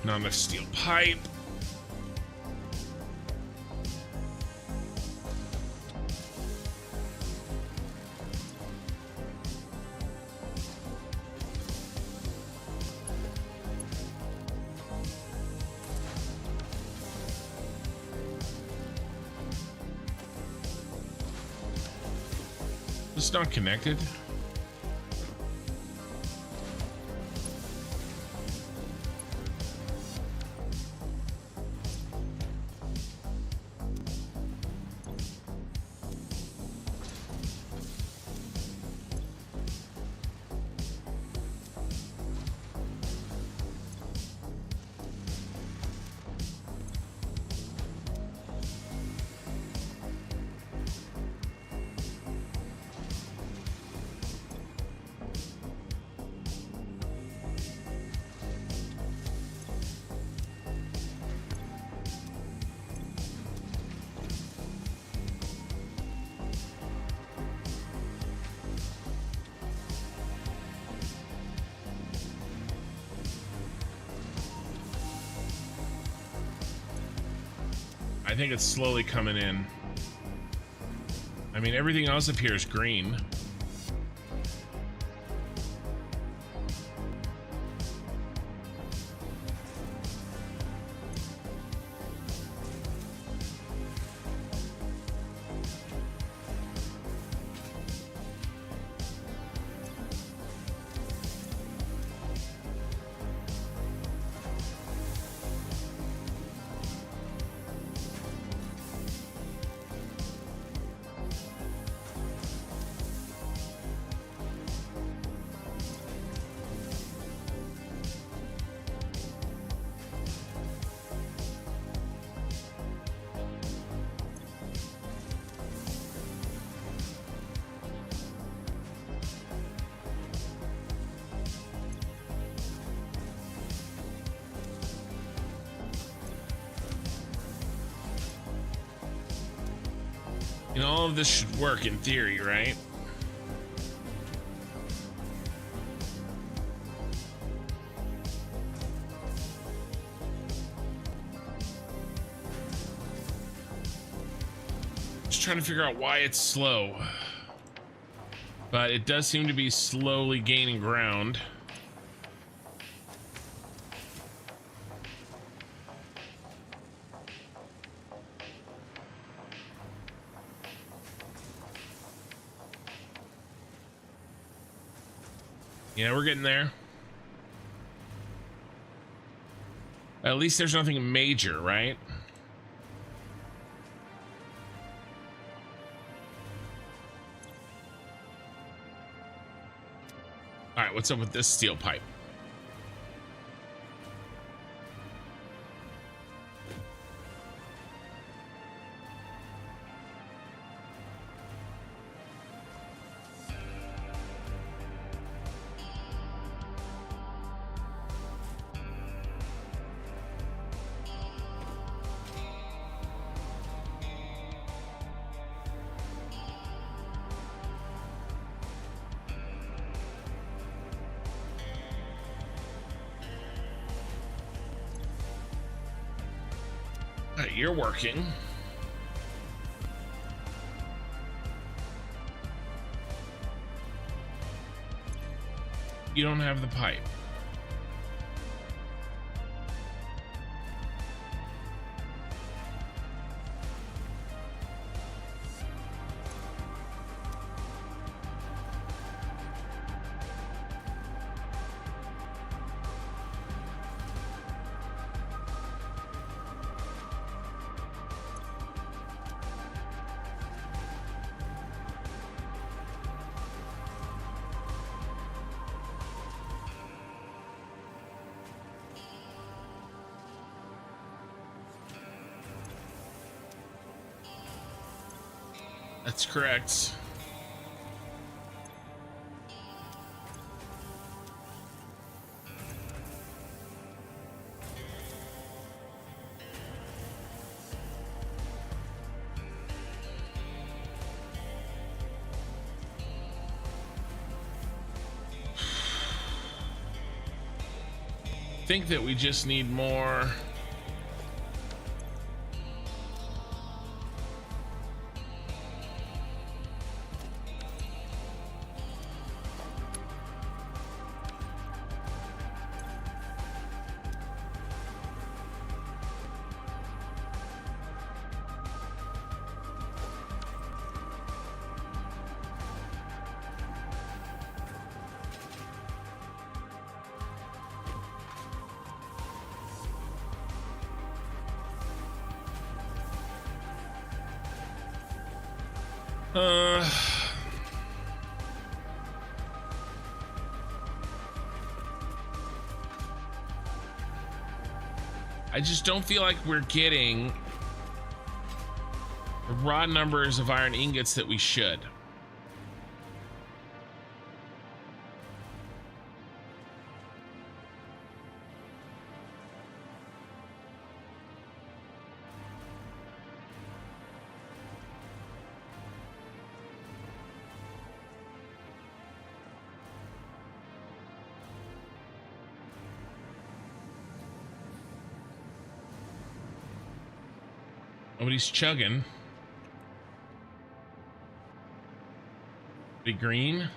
not enough steel pipe. It's not connected. I think it's slowly coming in. I mean, everything else up here is green. You know, all of this should work in theory, right? Just trying to figure out why it's slow. But it does seem to be slowly gaining ground. Yeah, we're getting there. At least there's nothing major, right? All right, what's up with this steel pipe? You're working. You don't have the pipe. That's correct. I think that we just need more. I just don't feel like we're getting the raw numbers of iron ingots that we should. Nobody's chugging. Be green.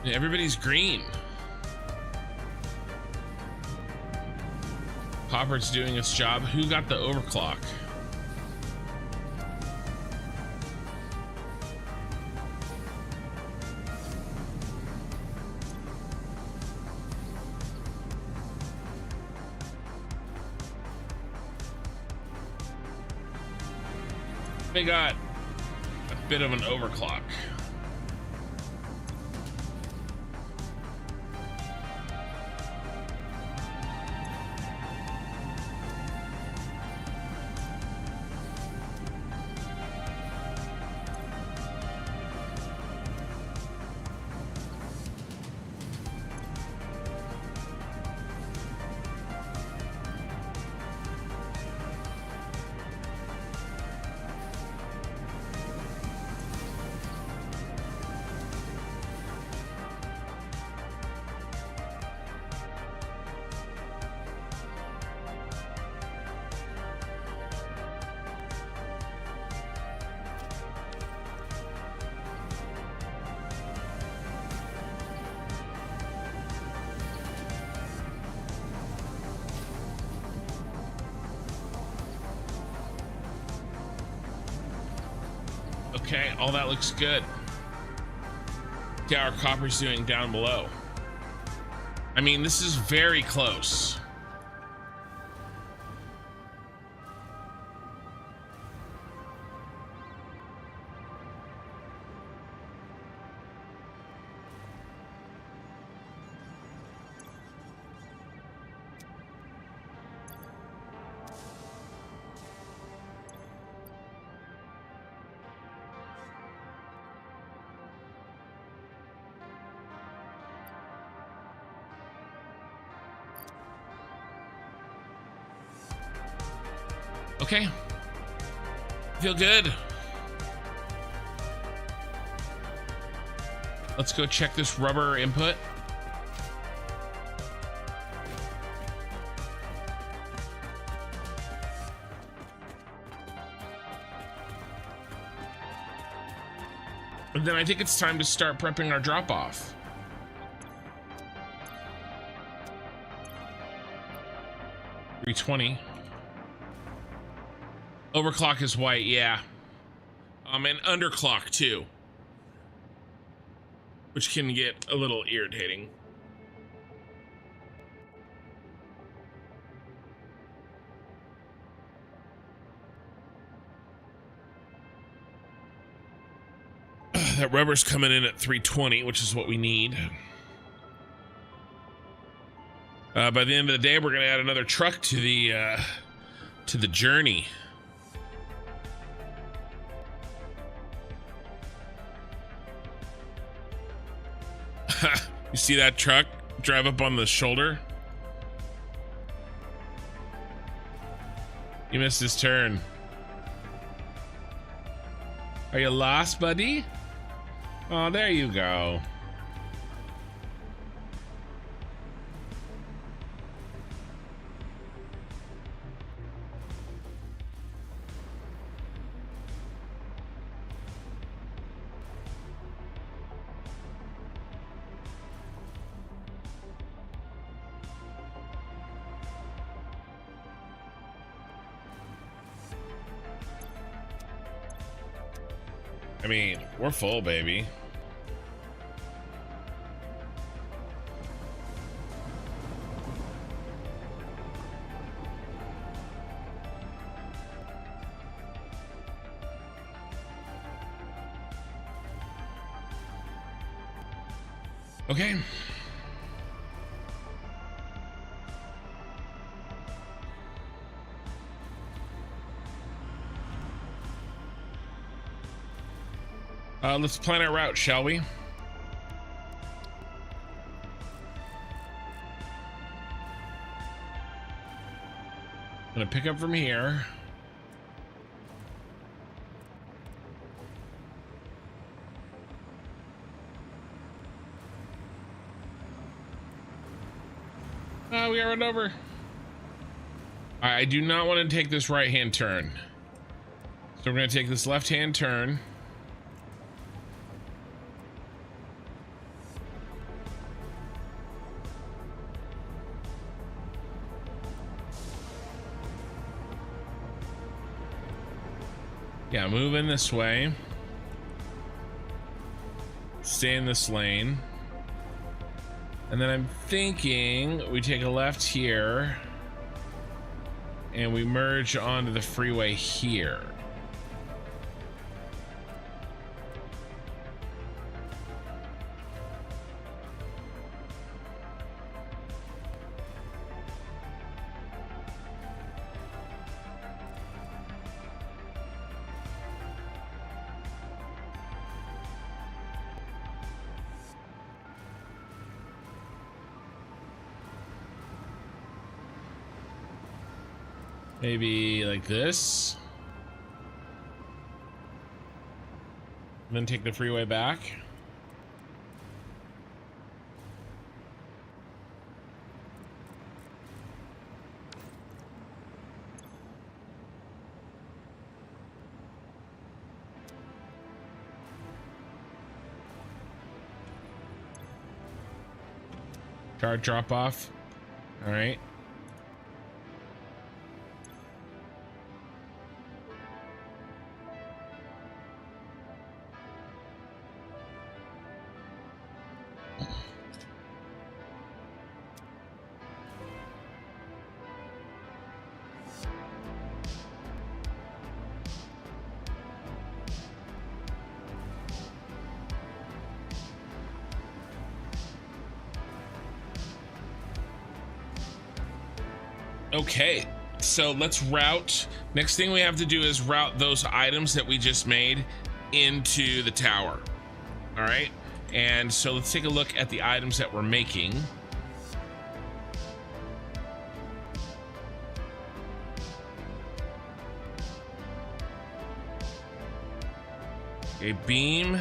Everybody's green. Popper's doing its job. Who got the overclock? They got a bit of an overclock. Okay, all that looks good. See how our copper's doing down below. I mean, this is very close. Okay. Feel good. Let's go check this rubber input. And then I think it's time to start prepping our drop off. $320. Overclock is white, yeah. And underclock too, which can get a little irritating. That rubber's coming in at 320, which is what we need. By the end of the day, we're gonna add another truck to the journey. You see that truck drive up on the shoulder? You missed his turn. Are you lost, buddy? Oh, there you go. I mean, we're full, baby. Okay. Let's plan our route, shall we? I'm gonna pick up from here. Oh, we got run over. I do not want to take this right-hand turn. So we're gonna take this left-hand turn. Yeah, move in this way. Stay in this lane. And then I'm thinking we take a left here and we merge onto the freeway here. Maybe like this. And then take the freeway back. Car drop off. All right. Okay, so let's route. Next thing we have to do is route those items that we just made into the tower. All right, and so let's take a look at the items that we're making. A beam,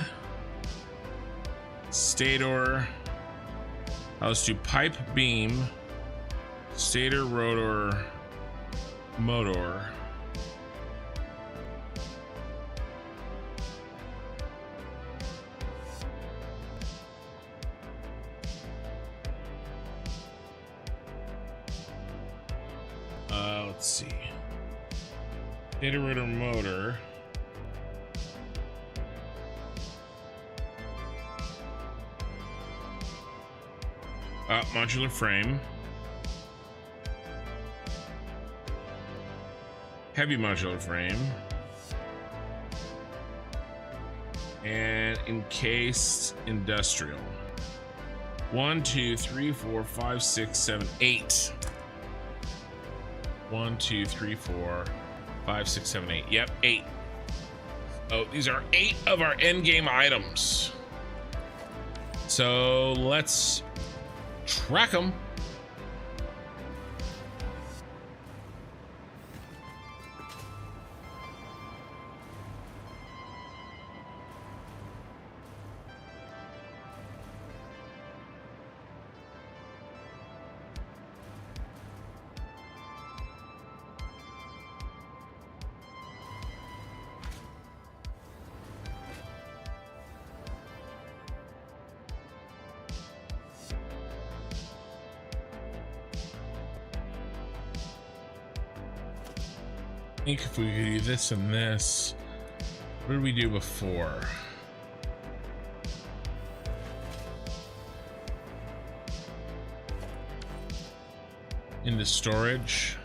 stator. Let's do pipe, beam, stator, rotor, motor. Let's see. Stator, rotor, motor. Modular frame. Heavy modular frame. And encased industrial. 1, 2, 3, 4, 5, 6, 7, 8. 1, 2, 3, 4, 5, 6, 7, 8. Yep, 8. Oh, these are 8 of our end game items. So let's track them. I think if we could do this and this, what did we do before? Into storage.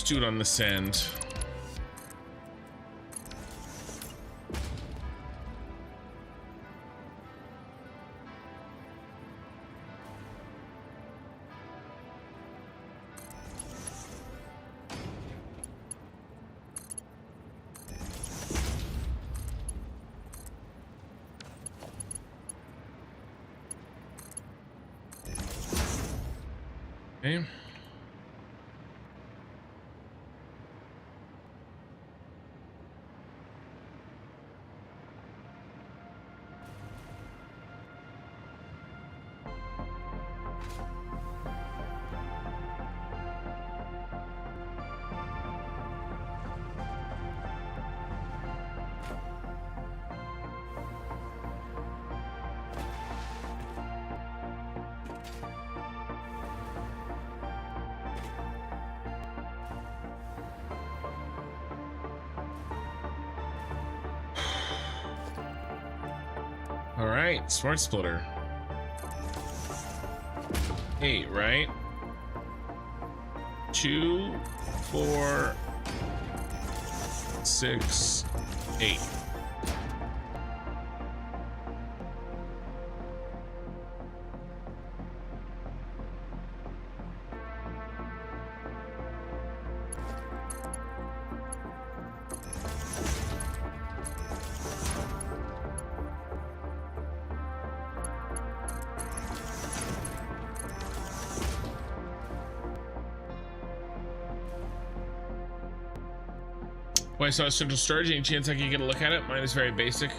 Do it on this end. Okay. All right, smart splitter. 8, right? 2, 4, 6, 8. Well, I saw central storage. Any chance I can get a look at it? Mine is very basic,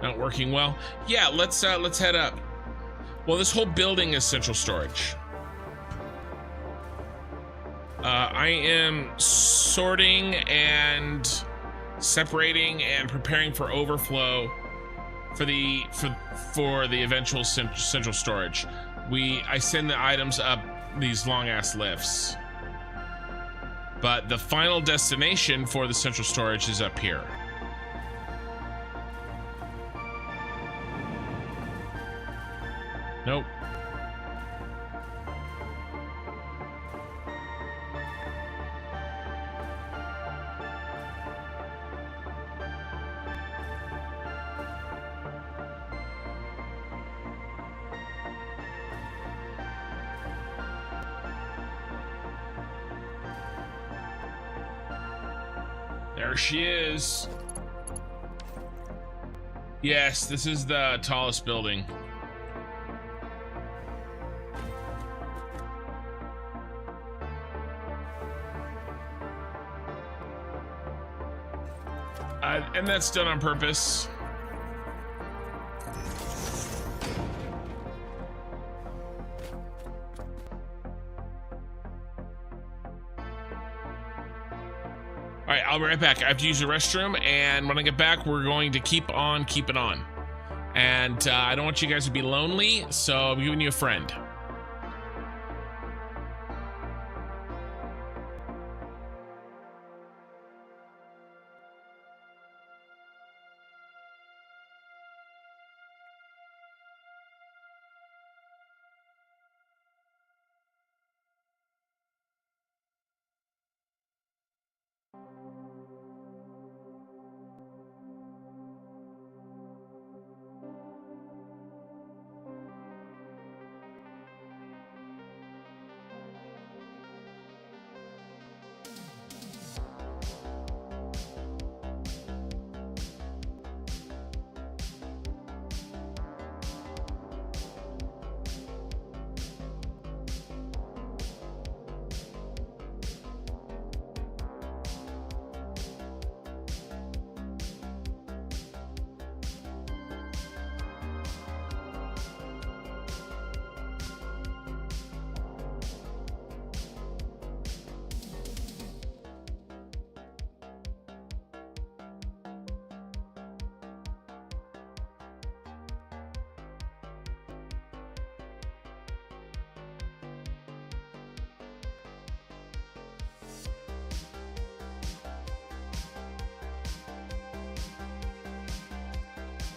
not working well. Yeah, let's head up. Well, this whole building is central storage. I am sorting and separating and preparing for overflow for the eventual central storage. I send the items up these long ass lifts. but the final destination for the central storage is up here. Nope. There she is. Yes, this is the tallest building. And that's done on purpose. All right, I'll be right back. I have to use the restroom, and when I get back, we're going to keep on keeping on. And I don't want you guys to be lonely, so I'm giving you a friend.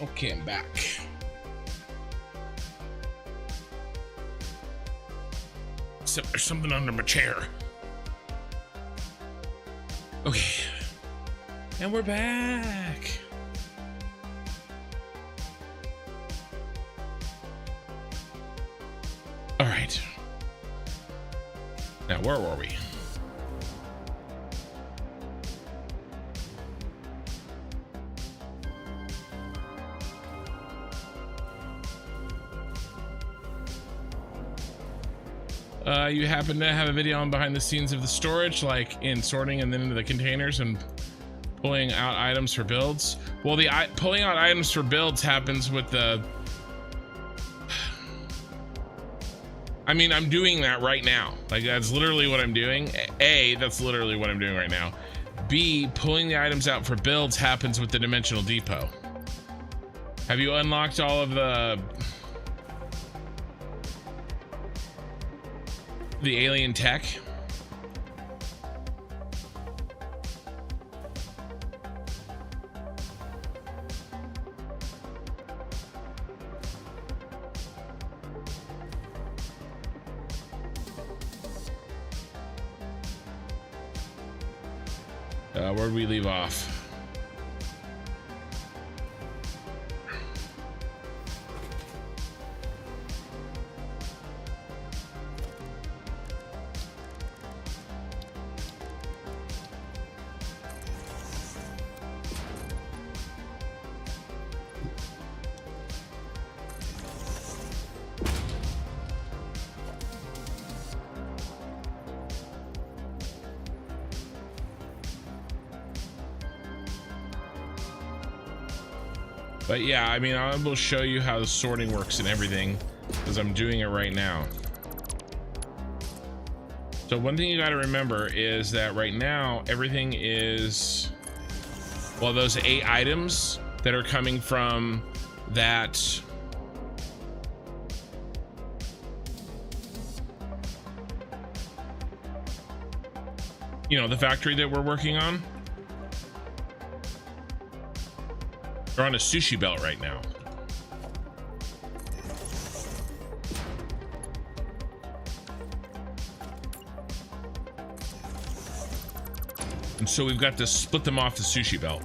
Okay, I'm back. Except there's something under my chair. Okay. And we're back. All right. Now, where were we? You happen to have a video on behind the scenes of the storage, like in sorting and then into the containers and pulling out items for builds. Well, the pulling out items for builds happens with the... I mean, I'm doing that right now. Like, that's literally what I'm doing. A, that's literally what I'm doing right now. B, pulling the items out for builds happens with the dimensional depot. Have you unlocked all of the alien tech? Where'd we leave off? But yeah, I mean, I will show you how the sorting works and everything, because I'm doing it right now. So one thing you got to remember is that right now, everything is, well, those 8 items that are coming from that You know, the factory that we're working on. They're on a sushi belt right now. And so we've got to split them off the sushi belt.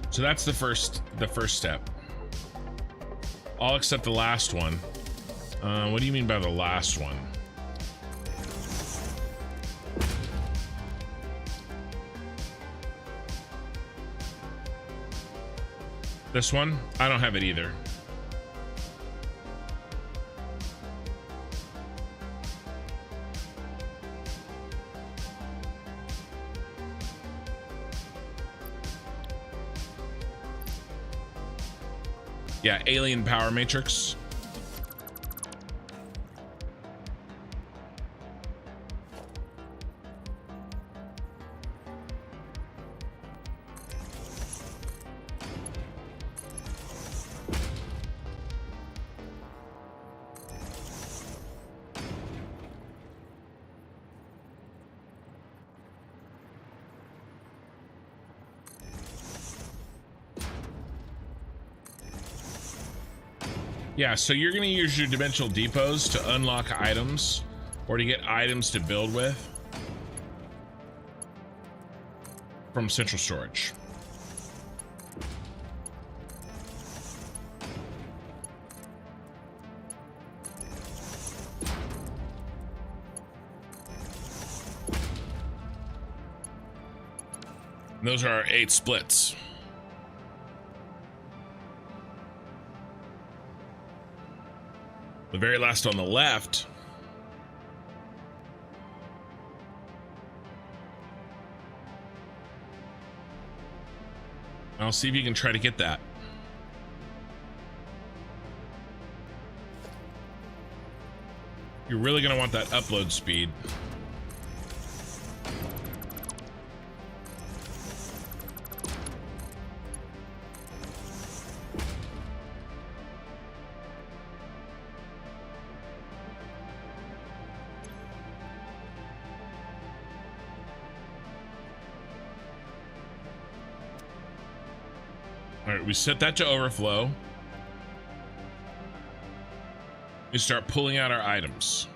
So that's the first step. All except the last one. What do you mean by the last one? This one? I don't have it either. Yeah, alien power matrix. Yeah, so you're going to use your dimensional depots to unlock items or to get items to build with from central storage. And those are our 8 splits. The very last on the left I'll see if you can try to get that. You're really going to want that upload speed. All right, we set that to overflow. We start pulling out our items.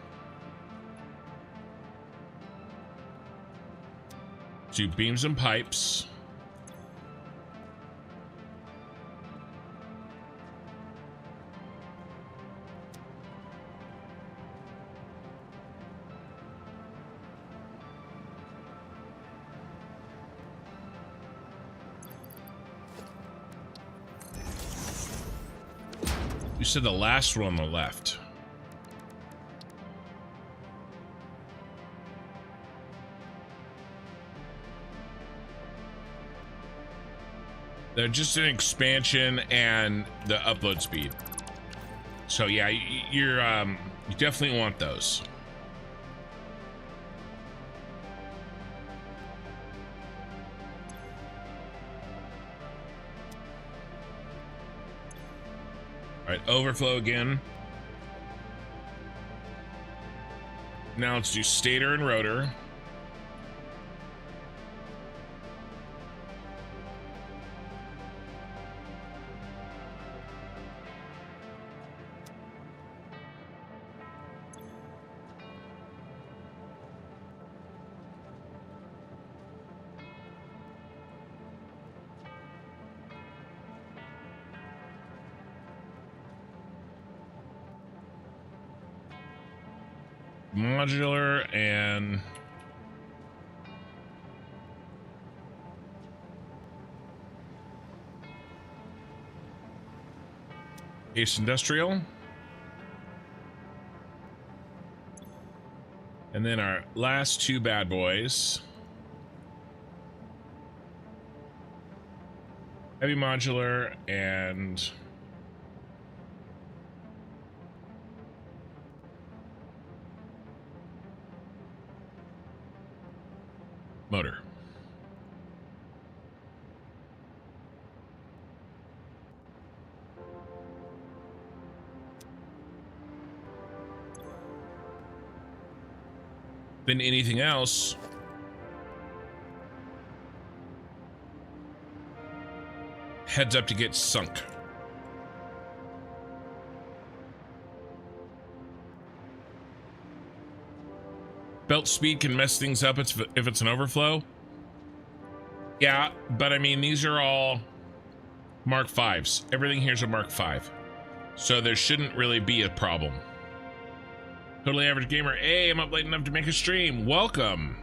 Do beams and pipes. You said the last one on the left. They're just an expansion and the upload speed. So yeah, you definitely want those. All right, overflow again. Now let's do stator and rotor. Modular and Ace Industrial. And then our last two bad boys. Heavy modular and motor. then anything else heads up to get sunk. Belt speed can mess things up if it's an overflow. Yeah, but I mean, these are all Mark 5s. Everything here's a Mark 5. So there shouldn't really be a problem. Totally average gamer. Hey, I'm up late enough to make a stream. Welcome.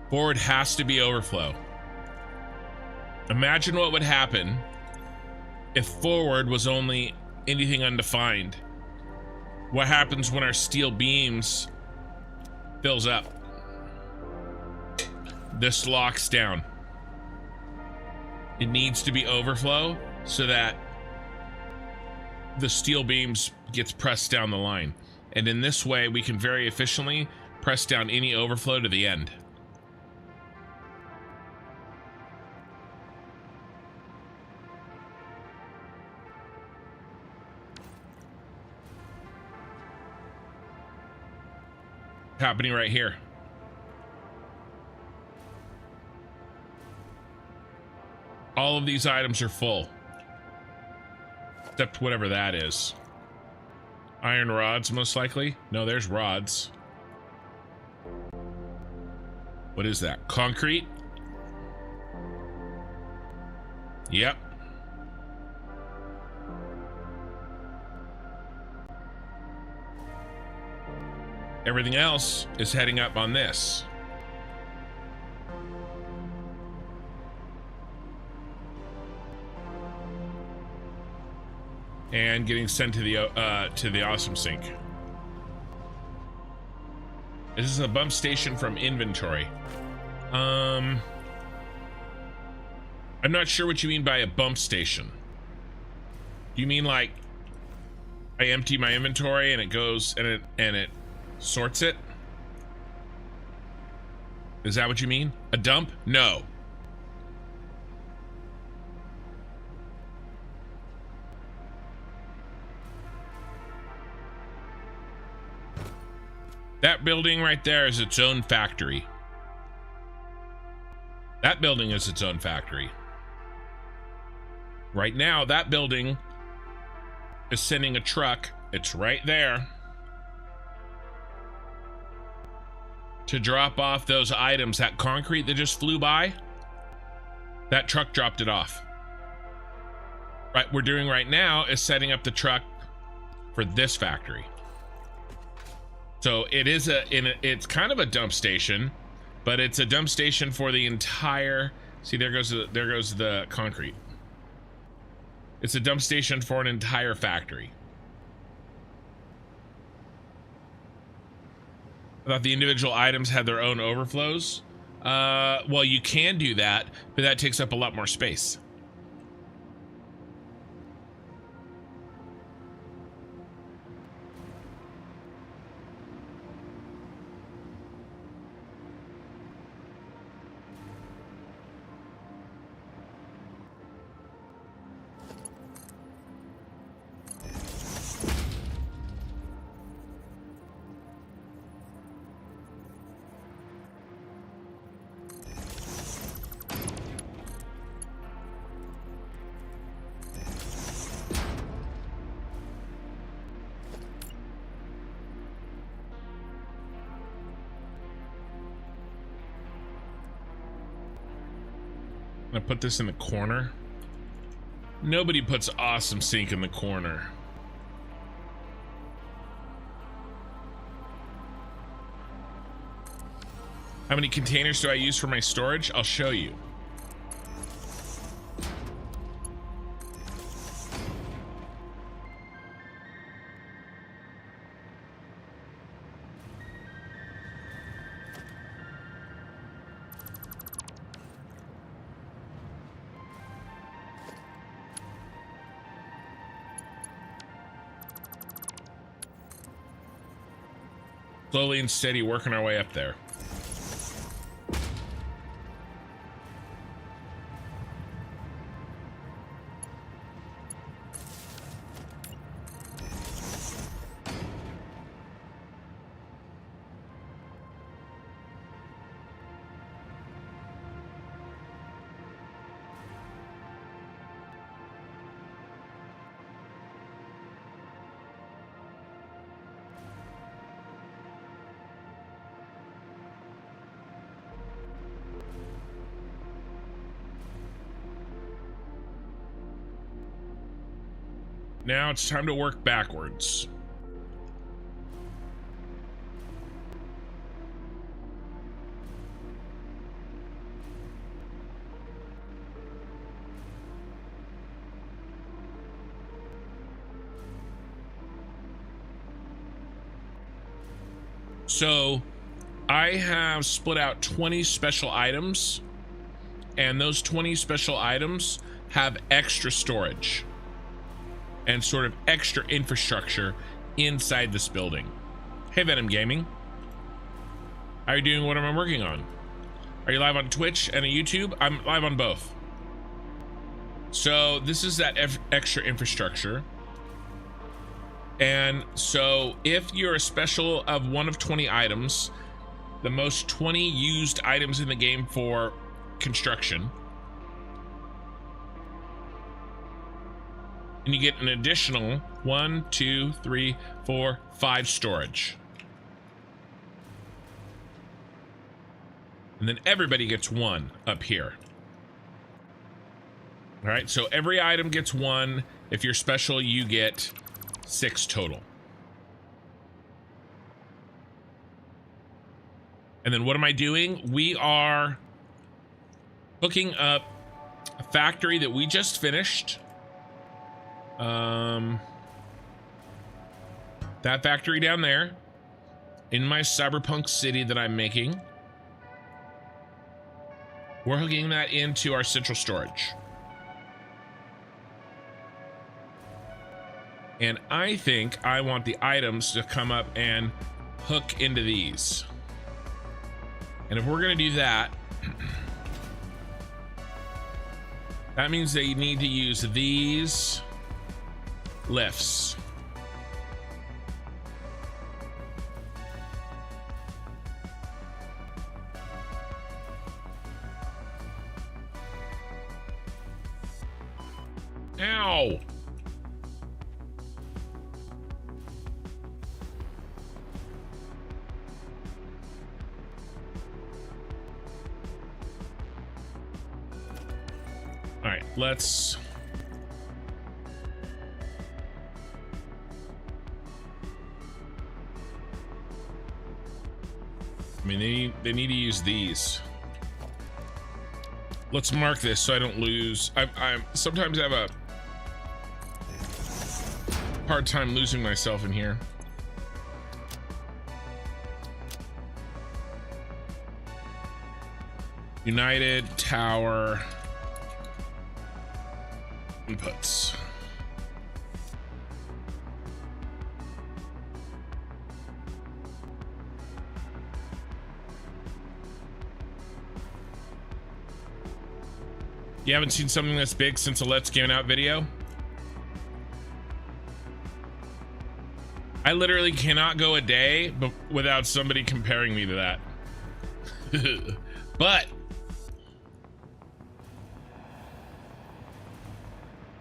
Forward has to be overflow. Imagine what would happen if forward was only anything undefined. What happens when our steel beams fills up? This locks down. It needs to be overflow so that the steel beams gets pressed down the line. And in this way, we can very efficiently press down any overflow to the end. Happening right here. All of these items are full. Except whatever that is. Iron rods, most likely. No, there's rods. What is that? Concrete? Yep. Everything else is heading up on this. And getting sent to the awesome sink. This is a bump station from inventory. I'm not sure what you mean by a bump station. Do you mean like I empty my inventory and it goes and it sorts it? Is that what you mean? A dump? No. That building right there is its own factory. That building is its own factory. Right now, that building is sending a truck. It's right there to drop off those items. That concrete that just flew by, that truck dropped it off. Right, we're doing right now is setting up the truck for this factory. So it is it's kind of a dump station, but it's a dump station for the entire. See, there goes the concrete. It's a dump station for an entire factory. I thought the individual items had their own overflows. Well, you can do that, but that takes up a lot more space. I put this in the corner. Nobody puts awesome sink in the corner. How many containers do I use for my storage? I'll show you. Slowly and steady working our way up there. Now it's time to work backwards. So I have split out 20 special items, and those 20 special items have extra storage and sort of extra infrastructure inside this building. Hey Venom Gaming, how are you doing? What am I working on? Are you live on Twitch and a YouTube? I'm live on both. So this is that extra infrastructure. And so if you're a special of one of 20 items, the most 20 used items in the game for construction, and you get an additional 1, 2, 3, 4, 5 storage. And then everybody gets 1 up here. All right, so every item gets 1. If you're special, you get 6 total. And then what am I doing? We are hooking up a factory that we just finished. That factory down there in my cyberpunk city that I'm making. We're hooking that into our central storage. And I think I want the items to come up and hook into these. And if we're gonna do that, that means that you need to use these lifts. Ow! All right, let's... I mean, they need to use these. Let's mark this so I don't lose. I sometimes have a hard time losing myself in here. United Tower inputs. You haven't seen something this big since a Let's Game It Out video? I literally cannot go a day without somebody comparing me to that. But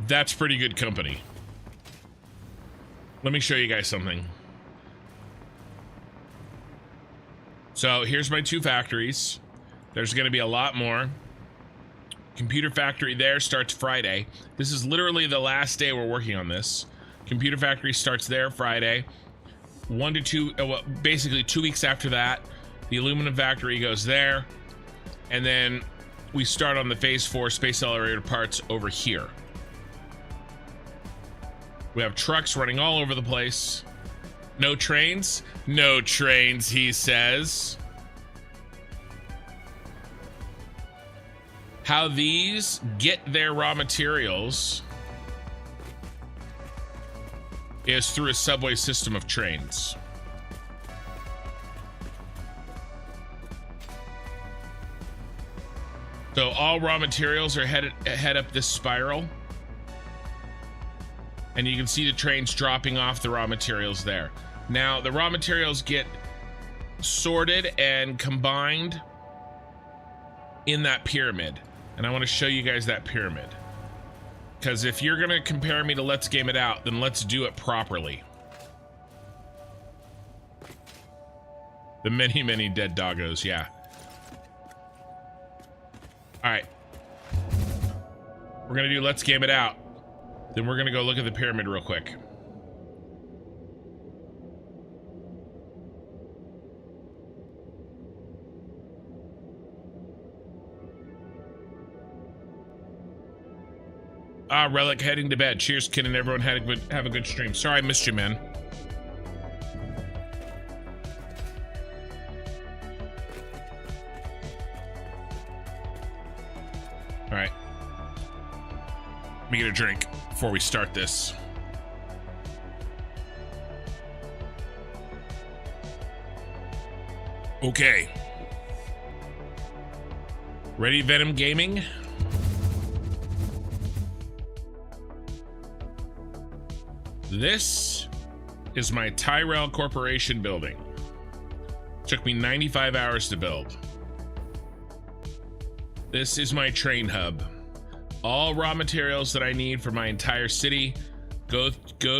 that's pretty good company. Let me show you guys something. So here's my 2 factories. There's going to be a lot more. Computer factory there starts Friday. This is literally the last day we're working on this. Computer factory starts there Friday. 1 to 2, well, basically 2 weeks after that, the aluminum factory goes there. And then we start on the phase 4 space elevator parts over here. We have trucks running all over the place. No trains? No trains, he says. How these get their raw materials is through a subway system of trains. So all raw materials are head up this spiral. And you can see the trains dropping off the raw materials there. Now, the raw materials get sorted and combined in that pyramid. And I want to show you guys that pyramid. Because if you're going to compare me to Let's Game It Out, then let's do it properly. The many, many dead doggos, yeah. All right. We're going to do Let's Game It Out. Then we're gonna go look at the pyramid real quick. Relic heading to bed. Cheers, kid, and everyone have a good stream. Sorry I missed you, man. All right. Let me get a drink before we start this. Okay. Ready, Venom Gaming? This is my Tyrell Corporation building. Took me 95 hours to build. This is my train hub. All raw materials that I need for my entire city go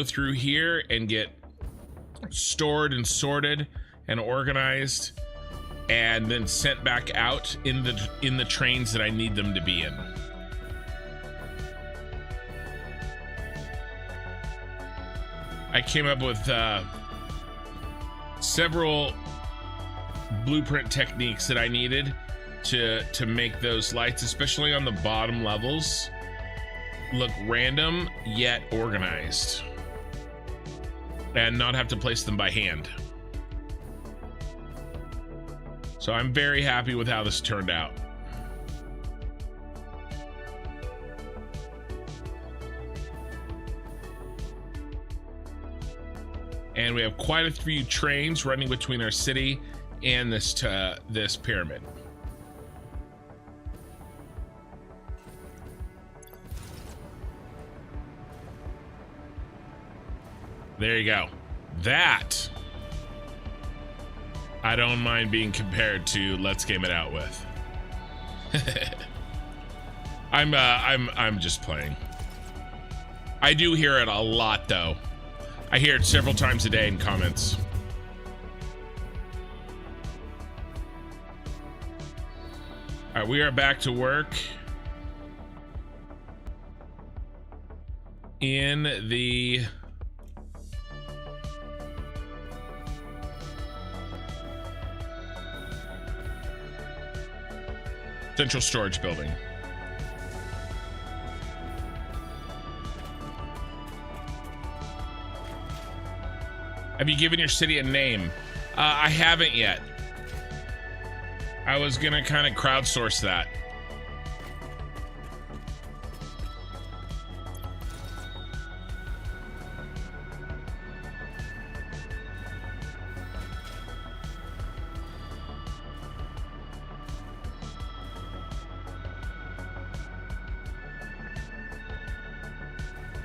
through here and get stored and sorted and organized, and then sent back out in the trains that I need them to be in. I came up with several blueprint techniques that I needed to make those lights, especially on the bottom levels, look random yet organized and not have to place them by hand. So I'm very happy with how this turned out. And we have quite a few trains running between our city and this pyramid. There you go. That I don't mind being compared to Let's Game It Out with. I'm just playing. I do hear it a lot though. I hear it several times a day in comments. All right, we are back to work in the central storage building. Have you given your city a name? I haven't yet. I was gonna kind of crowdsource that.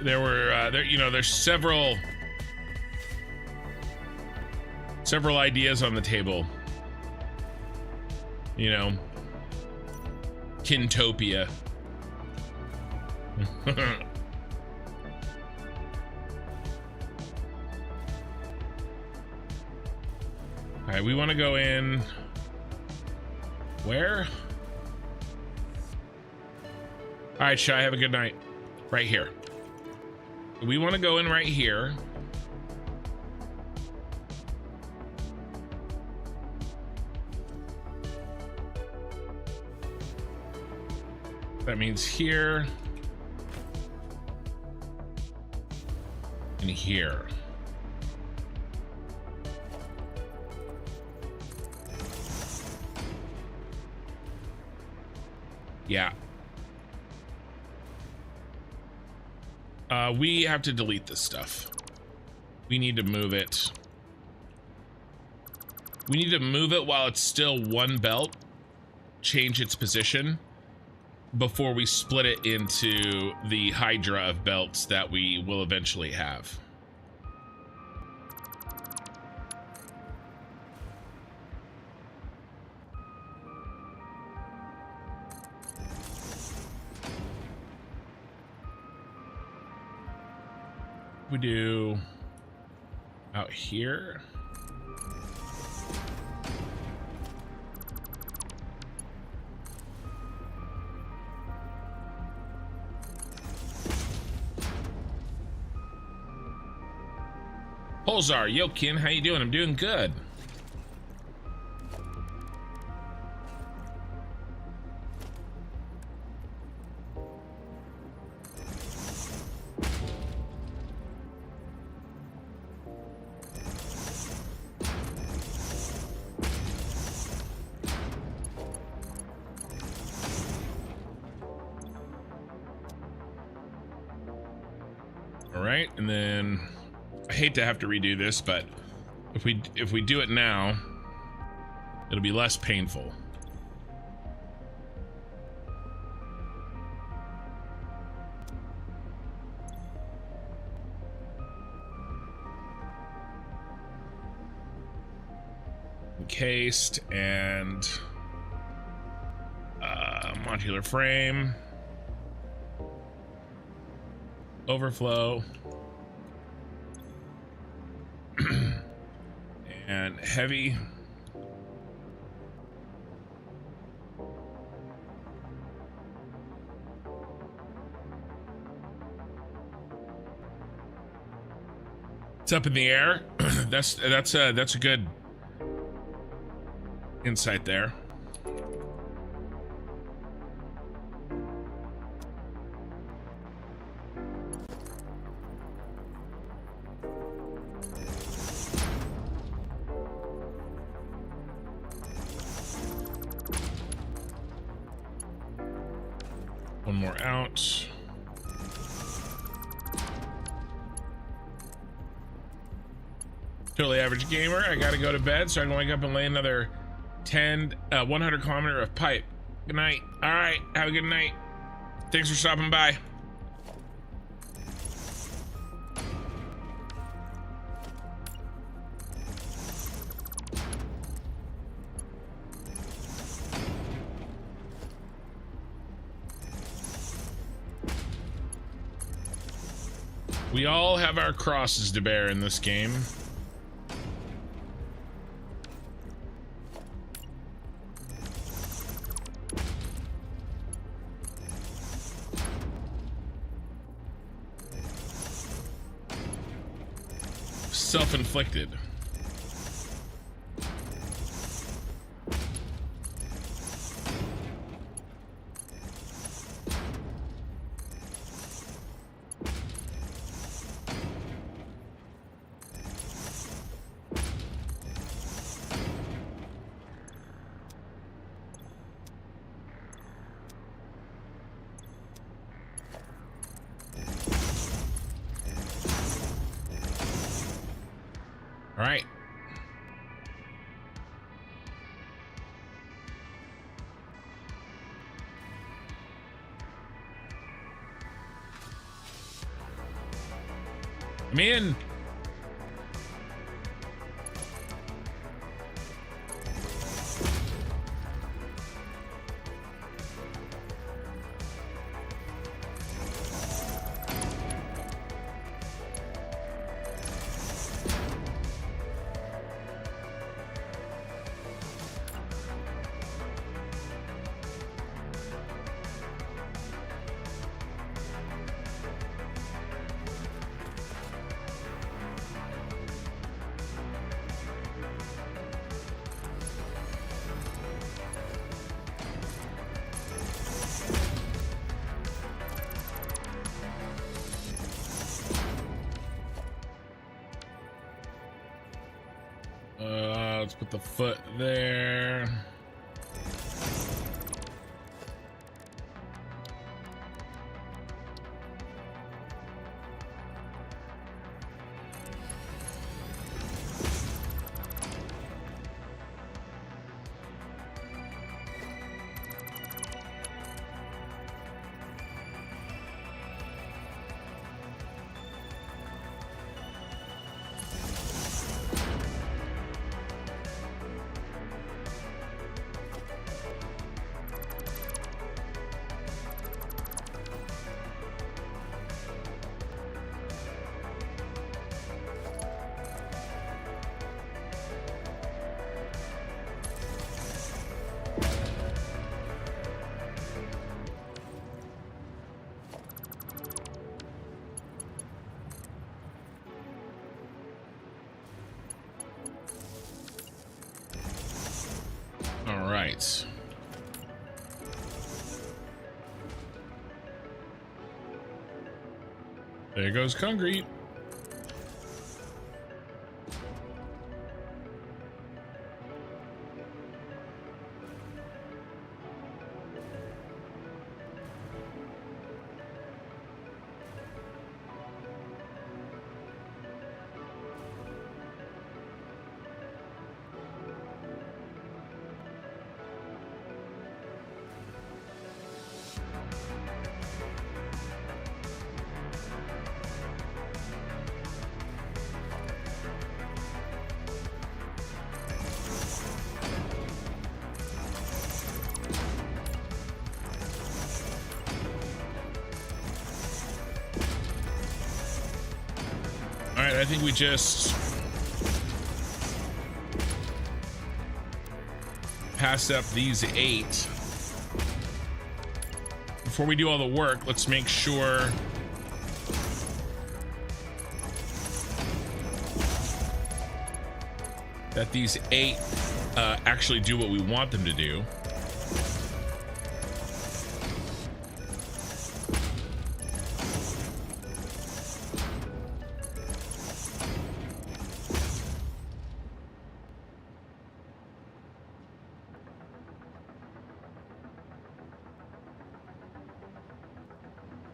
There were, there's several ideas on the table. You know, Kintopia. All right, we want to go in. Where? All right, Shy, have a good night. Right here. We want to go in right here. That means here and here. Yeah. We have to delete this stuff. We need to move it. We need to move it while it's still one belt, change its position before we split it into the hydra of belts that we will eventually have. We do out here. Holzar, yo Kin, how you doing? I'm doing good. All right, and then I hate to have to redo this, but if we do it now, it'll be less painful. Encased and modular frame. Overflow. And heavy. It's up in the air. That's a good insight there. One more out. Totally average gamer. I gotta go to bed so I can wake up and lay another 100 kilometer of pipe. Good night. All right, have a good night. Thanks for stopping by. We all have our crosses to bear in this game. Self-inflicted. All right. I'm in. Let's put the foot there. right. There goes concrete. All right, I think we just pass up these 8. Before we do all the work, let's make sure that these 8 actually do what we want them to do.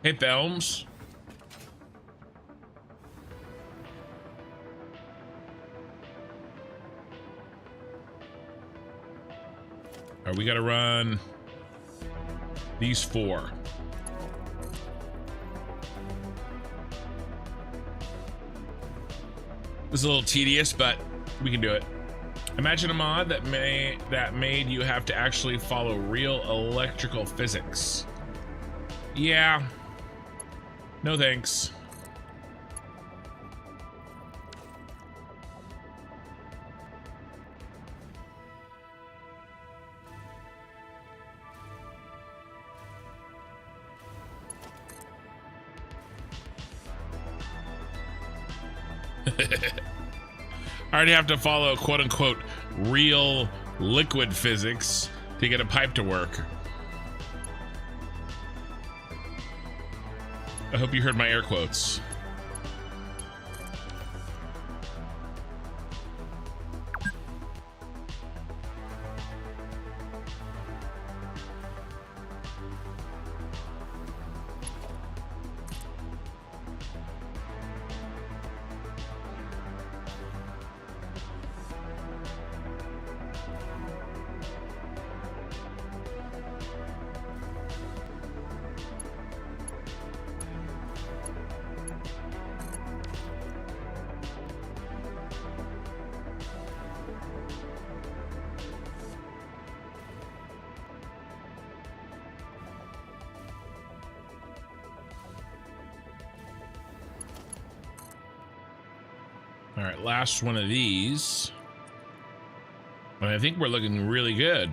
Hey, Thelms. All right, we got to run these 4. This is a little tedious, but we can do it. Imagine a mod that made you have to actually follow real electrical physics. Yeah. No thanks. I already have to follow quote unquote real liquid physics to get a pipe to work. I hope you heard my air quotes. All right, last one of these. But I think we're looking really good.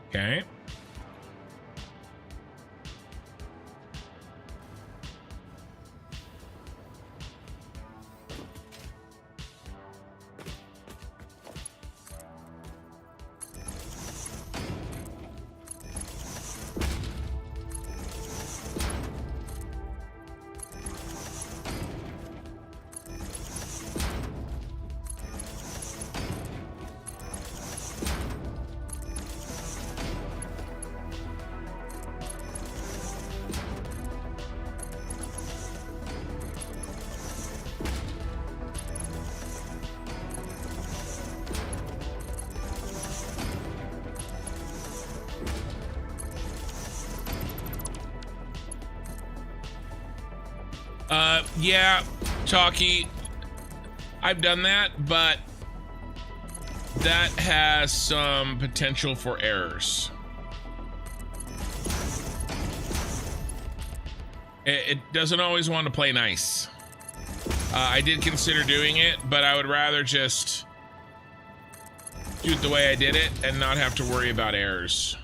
Okay. Yeah, Chalky, I've done that, but that has some potential for errors. It doesn't always want to play nice. I did consider doing it, but I would rather just do it the way I did it and not have to worry about errors.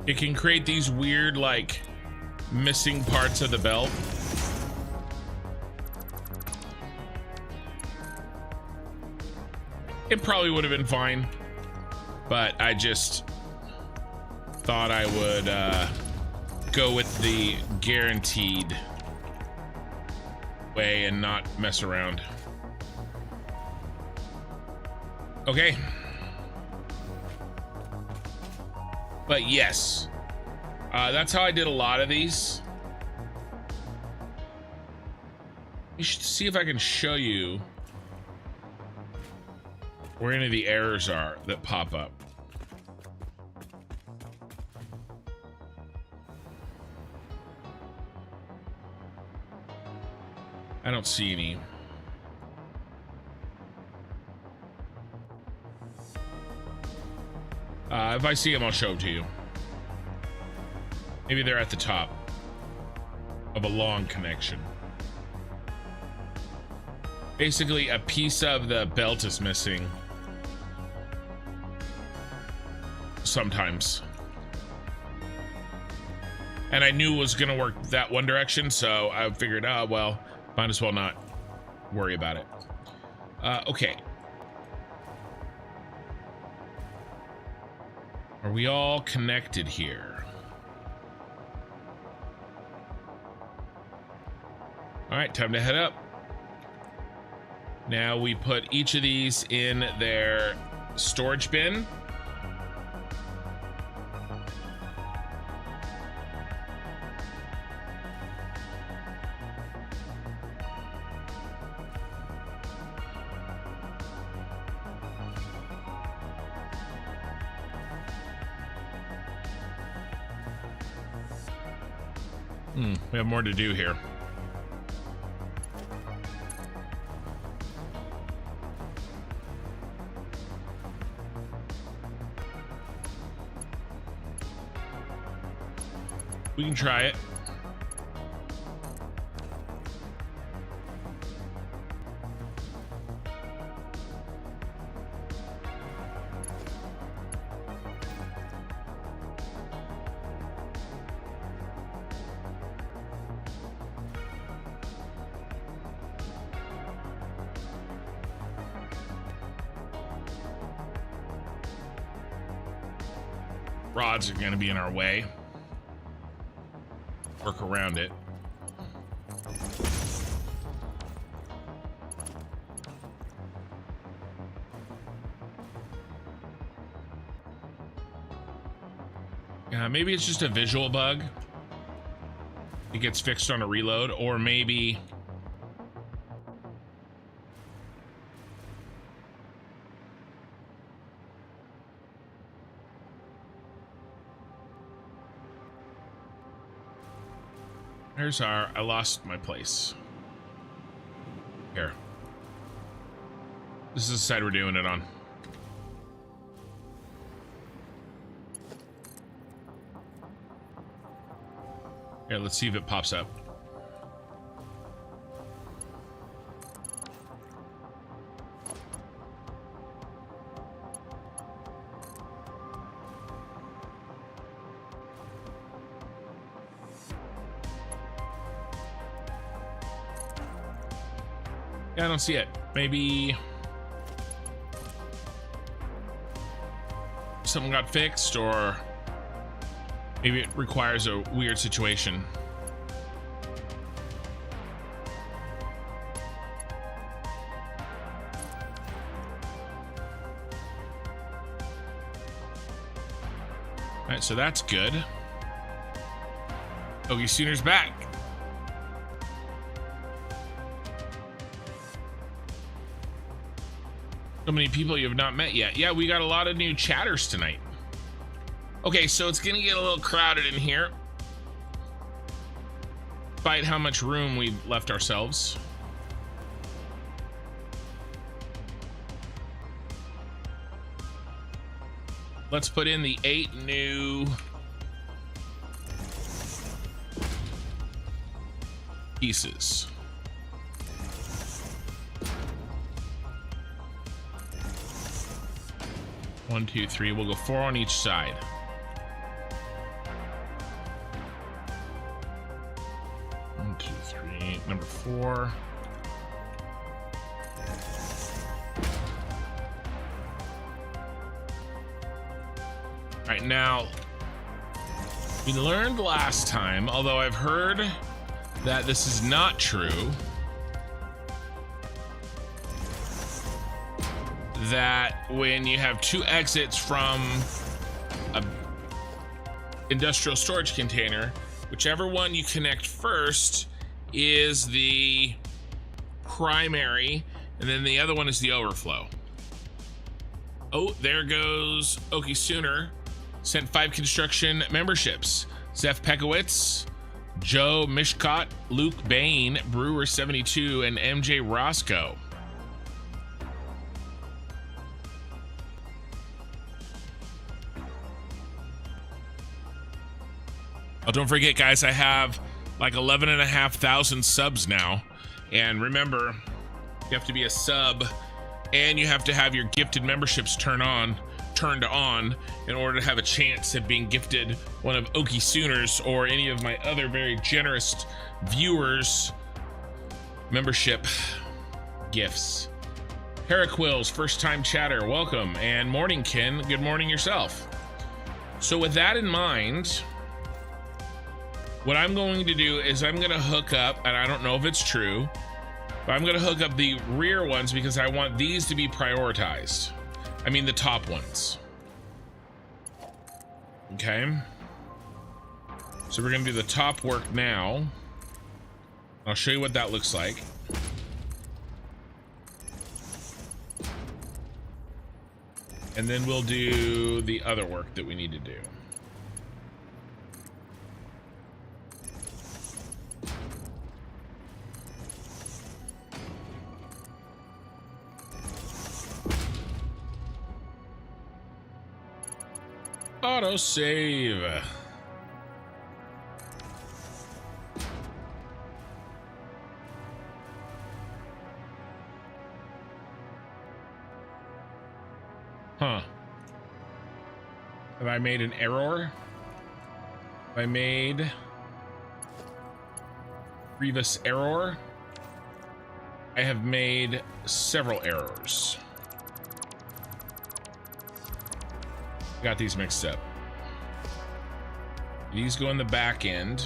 It can create these weird, like, missing parts of the belt. It probably would have been fine, but I just thought I would go with the guaranteed way and not mess around. Okay. But yes, that's how I did a lot of these. You should see if I can show you where any of the errors are that pop up. I don't see any. If I see them, I'll show them to you. Maybe they're at the top of a long connection. Basically, a piece of the belt is missing. Sometimes. And I knew it was gonna work that one direction, so I figured, oh, well, might as well not worry about it. Okay. Are we all connected here? All right, time to head up. Now we put each of these in their storage bin. We have more to do here. We can try it. Rods are going to be in our way. Work around it. Maybe it's just a visual bug. It gets fixed on a reload, or maybe here's our, I lost my place. Here. This is the side we're doing it on. Here, let's see if it pops up. Yeah, I don't see it. Maybe something got fixed, or maybe it requires a weird situation. All right, so that's good. Ogie Sooner's back. So many people you have not met yet. Yeah, we got a lot of new chatters tonight. Okay, so it's gonna get a little crowded in here, despite how much room we've left ourselves. Let's put in the 8 new pieces. One, two, three. We'll go 4 on each side. One, two, three. Number 4. All right, now we learned last time, although I've heard that this is not true, that when you have 2 exits from a industrial storage container, whichever one you connect first is the primary, and then the other one is the overflow. Oh, there goes Okie Sooner. Sent 5 construction memberships. Zeph Pekowitz, Joe Mishkot, Luke Bain, Brewer 72, and MJ Roscoe. Oh, don't forget, guys, I have like 11,500 subs now. And remember, you have to be a sub and you have to have your gifted memberships turned on in order to have a chance of being gifted one of Okie Sooners or any of my other very generous viewers membership gifts. Heraquills, first time chatter, welcome. And morning, Ken, good morning yourself. So with that in mind, what I'm going to do is I'm going to hook up, and I don't know if it's true, but I'm going to hook up the rear ones because I want these to be prioritized. I mean the top ones. Okay. So we're gonna do the top work now. I'll show you what that looks like. And then we'll do the other work that we need to do. Auto save. Huh. Have I made an error? Have I made grievous error? I have made several errors. Got these mixed up. These go in the back end.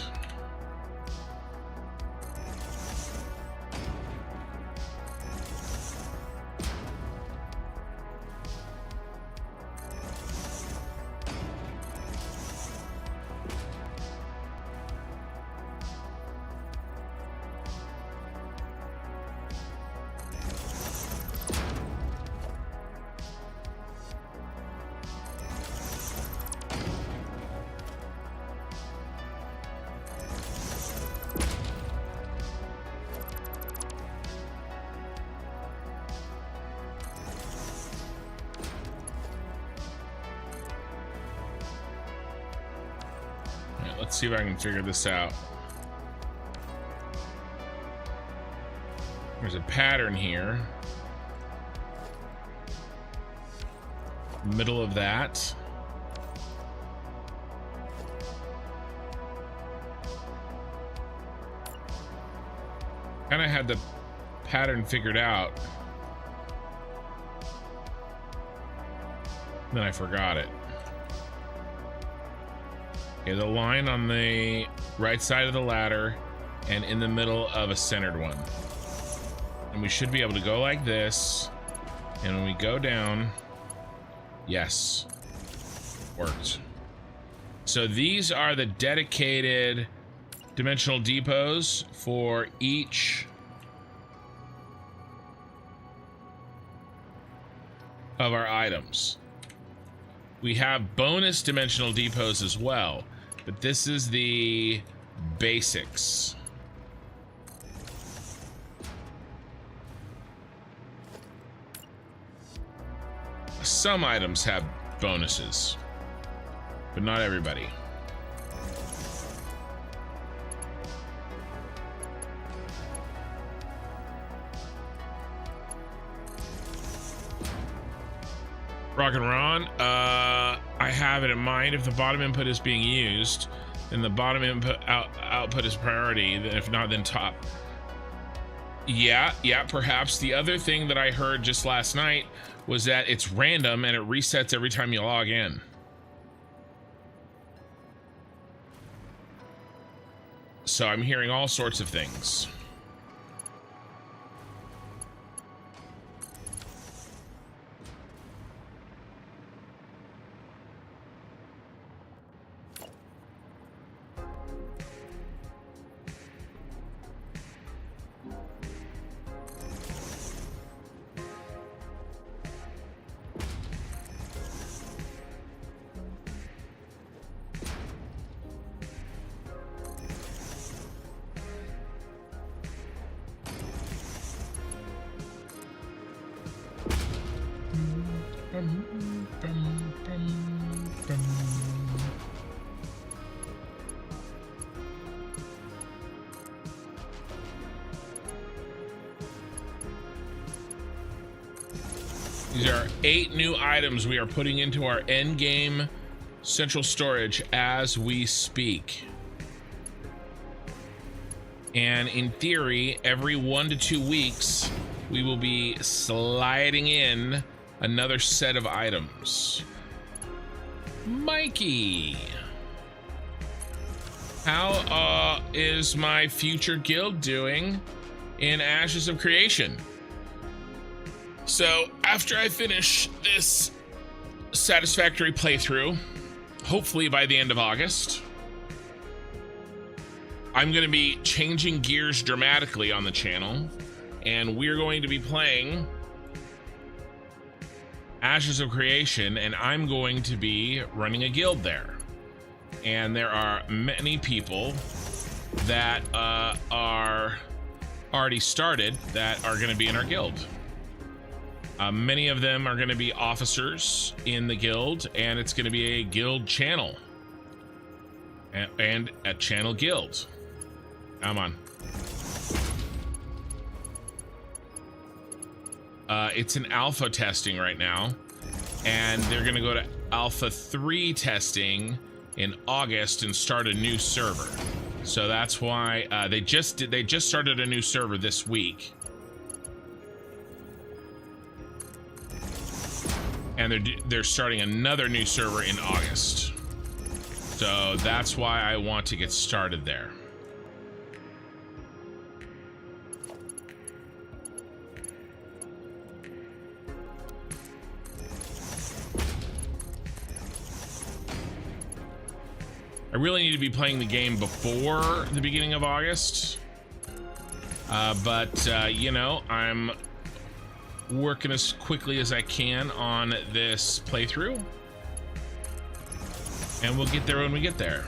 Let's see if I can figure this out. There's a pattern here. Middle of that. Kind of had the pattern figured out. Then I forgot it. Okay, the line on the right side of the ladder and in the middle of a centered one. And we should be able to go like this. And when we go down, yes, worked. So these are the dedicated dimensional depots for each of our items. We have bonus dimensional depots as well, but this is the basics. Some items have bonuses, but not everybody. Rock and Ron, I have it in mind. If the bottom input is being used, then the bottom input output is priority. If not, then top. Yeah, perhaps. The other thing that I heard just last night was that it's random and it resets every time you log in. So I'm hearing all sorts of things. These are 8 new items we are putting into our end game central storage as we speak. And in theory, every 1 to 2 weeks, we will be sliding in another set of items. Mikey, how is my future guild doing in Ashes of Creation? So after I finish this Satisfactory playthrough, hopefully by the end of August, I'm going to be changing gears dramatically on the channel, and we're going to be playing Ashes of Creation, and I'm going to be running a guild there. And there are many people that are already started that are going to be in our guild. Many of them are going to be officers in the guild, and it's going to be a guild channel and a channel guild. Come on. It's in alpha testing right now, and they're going to go to alpha 3 testing in August and start a new server. So that's why they just started a new server this week. And they're starting another new server in August. So that's why I want to get started there. I really need to be playing the game before the beginning of August. But you know, I'm working as quickly as I can on this playthrough, and we'll get there when we get there.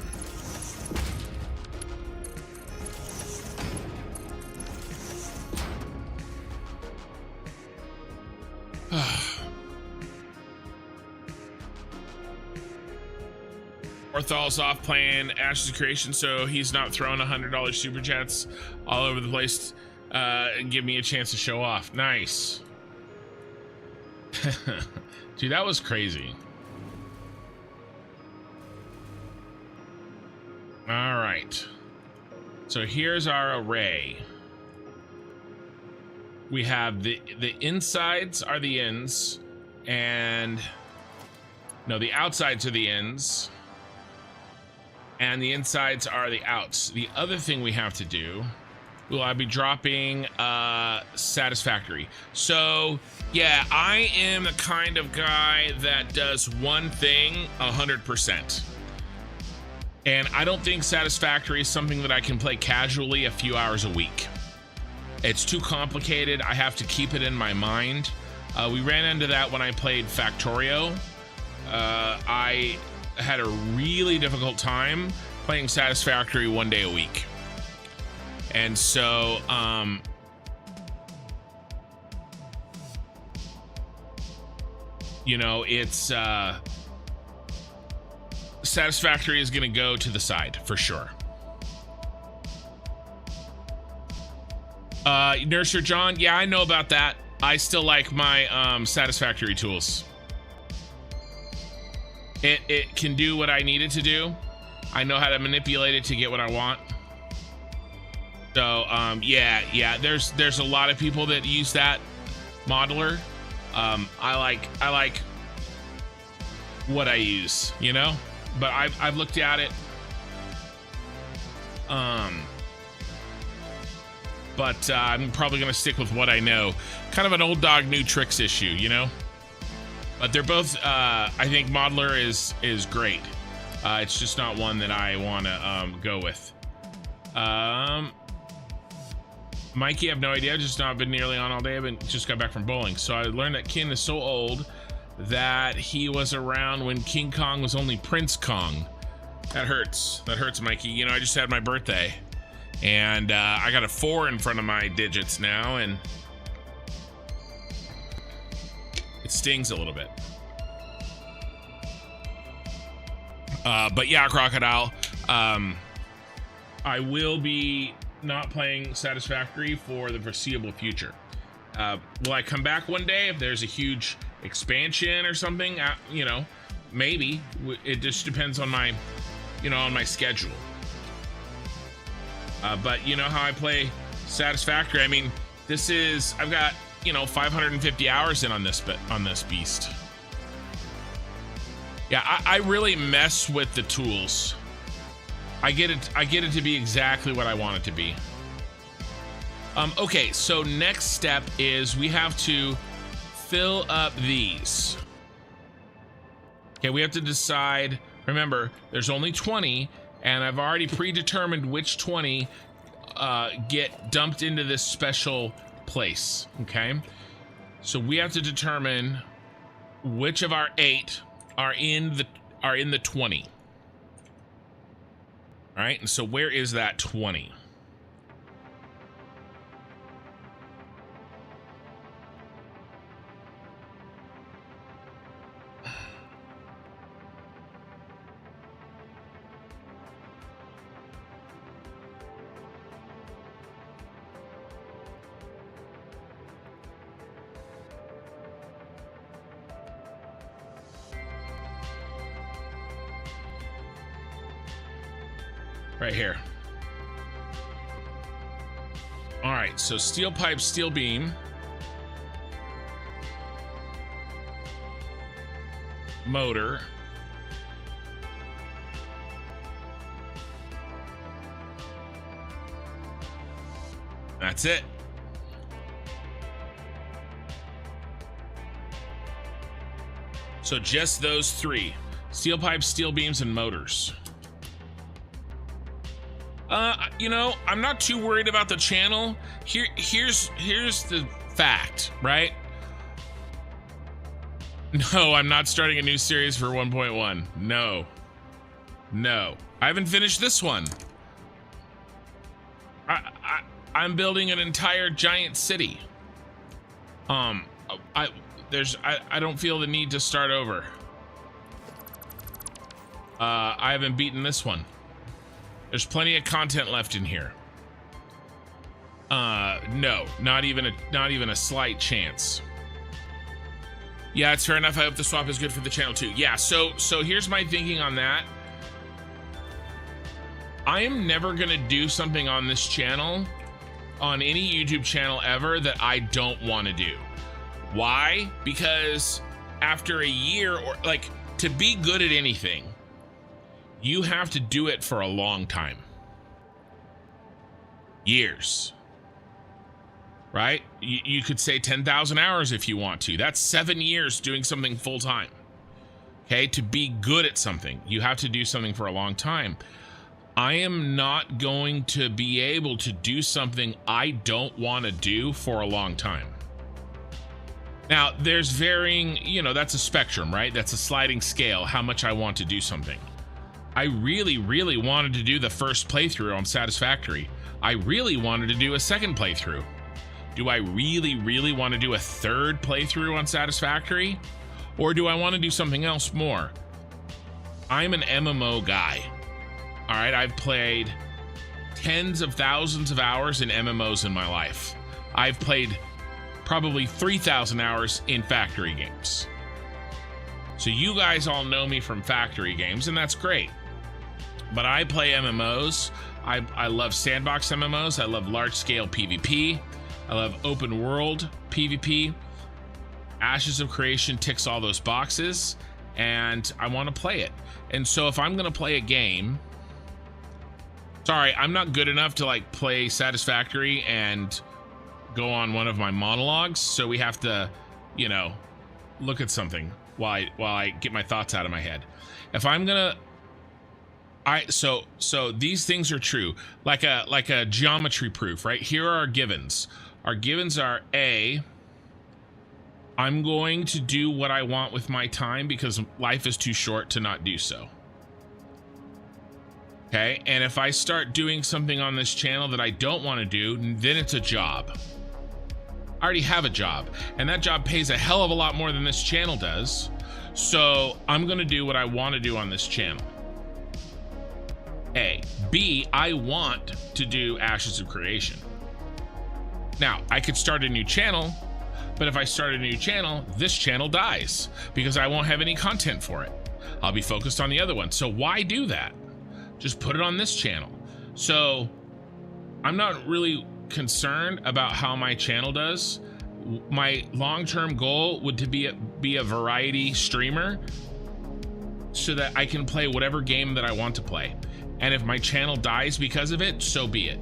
Orthal's off playing Ashes of Creation, so he's not throwing $100 super chats all over the place and give me a chance to show off. Nice. Dude, that was crazy. All right. So here's our array. We have the insides are the ins, and no, the outsides are the ins, and the insides are the outs. The other thing we have to do, well, I'll be dropping Satisfactory. So yeah, I am the kind of guy that does one thing 100%. And I don't think Satisfactory is something that I can play casually a few hours a week. It's too complicated. I have to keep it in my mind. We ran into that when I played Factorio. I had a really difficult time playing Satisfactory 1 day a week. And so, you know, it's, Satisfactory is going to go to the side for sure. Nurser John, yeah, I know about that. I still like my Satisfactory tools. It can do what I need it to do. I know how to manipulate it to get what I want. So yeah, there's a lot of people that use that modeler. I like what I use, you know, but I've looked at it. But I'm probably gonna stick with what I know. Kind of an old dog, new tricks issue, you know. But they're both. I think modeler is great. It's just not one that I want to go with. Mikey, I have no idea. I've just not been nearly on all day. Just got back from bowling. So I learned that Kin is so old that he was around when King Kong was only Prince Kong. That hurts. That hurts, Mikey. You know, I just had my birthday. And I got a 4 in front of my digits now, and it stings a little bit. But yeah, Crocodile, I will be not playing Satisfactory for the foreseeable future. Will I come back one day if there's a huge expansion or something? You know, maybe. It just depends on my, you know, on my schedule. But you know how I play Satisfactory. I mean, I've got, you know, 550 hours in on this beast. Yeah, I really mess with the tools. I get it to be exactly what I want it to be. Okay, so next step is we have to fill up these. Okay, we have to decide. Remember, there's only 20, and I've already predetermined which 20 get dumped into this special place. Okay, so we have to determine which of our 8 are in the 20. All right, and so where is that 20? Right here. All right, so steel pipe, steel beam. Motor. That's it. So just those 3. Steel pipes, steel beams, and motors. You know, I'm not too worried about the channel. Here's the fact, right? No, I'm not starting a new series for 1.1. No. I haven't finished this one. I'm building an entire giant city. I don't feel the need to start over. I haven't beaten this one. There's plenty of content left in here. No, not even a slight chance. Yeah, it's fair enough. I hope the swap is good for the channel too. Yeah, so here's my thinking on that. I am never gonna do something on this channel, on any YouTube channel ever, that I don't want to do. Why? Because after a year, or like, to be good at anything, you have to do it for a long time. Years. Right? You could say 10,000 hours if you want to. That's 7 years doing something full time. Okay? To be good at something, you have to do something for a long time. I am not going to be able to do something I don't want to do for a long time. Now, there's varying, you know, that's a spectrum, right? That's a sliding scale, how much I want to do something. I really, really wanted to do the first playthrough on Satisfactory. I really wanted to do a second playthrough. Do I really, really want to do a third playthrough on Satisfactory? Or do I want to do something else more? I'm an MMO guy. All right, I've played tens of thousands of hours in MMOs in my life. I've played probably 3,000 hours in factory games. So you guys all know me from factory games, and that's great. But I play MMOs. I love sandbox MMOs. I love large-scale PvP. I love open world PvP. Ashes of Creation ticks all those boxes, and I want to play it. And so if I'm going to play a game, sorry, I'm not good enough to like play Satisfactory and go on one of my monologues, so we have to, you know, look at something while I get my thoughts out of my head. If I'm gonna, so these things are true, like a geometry proof, right? Here are our givens. Our givens are A, I'm going to do what I want with my time because life is too short to not do so. Okay, and if I start doing something on this channel that I don't want to do, then it's a job. I already have a job, and that job pays a hell of a lot more than this channel does. So I'm gonna do what I want to do on this channel. A. B, I want to do Ashes of Creation. Now, I could start a new channel, but if I start a new channel, this channel dies because I won't have any content for it. I'll be focused on the other one. So why do that? Just put it on this channel. So I'm not really concerned about how my channel does. My long-term goal would to be a variety streamer so that I can play whatever game that I want to play. And if my channel dies because of it, so be it.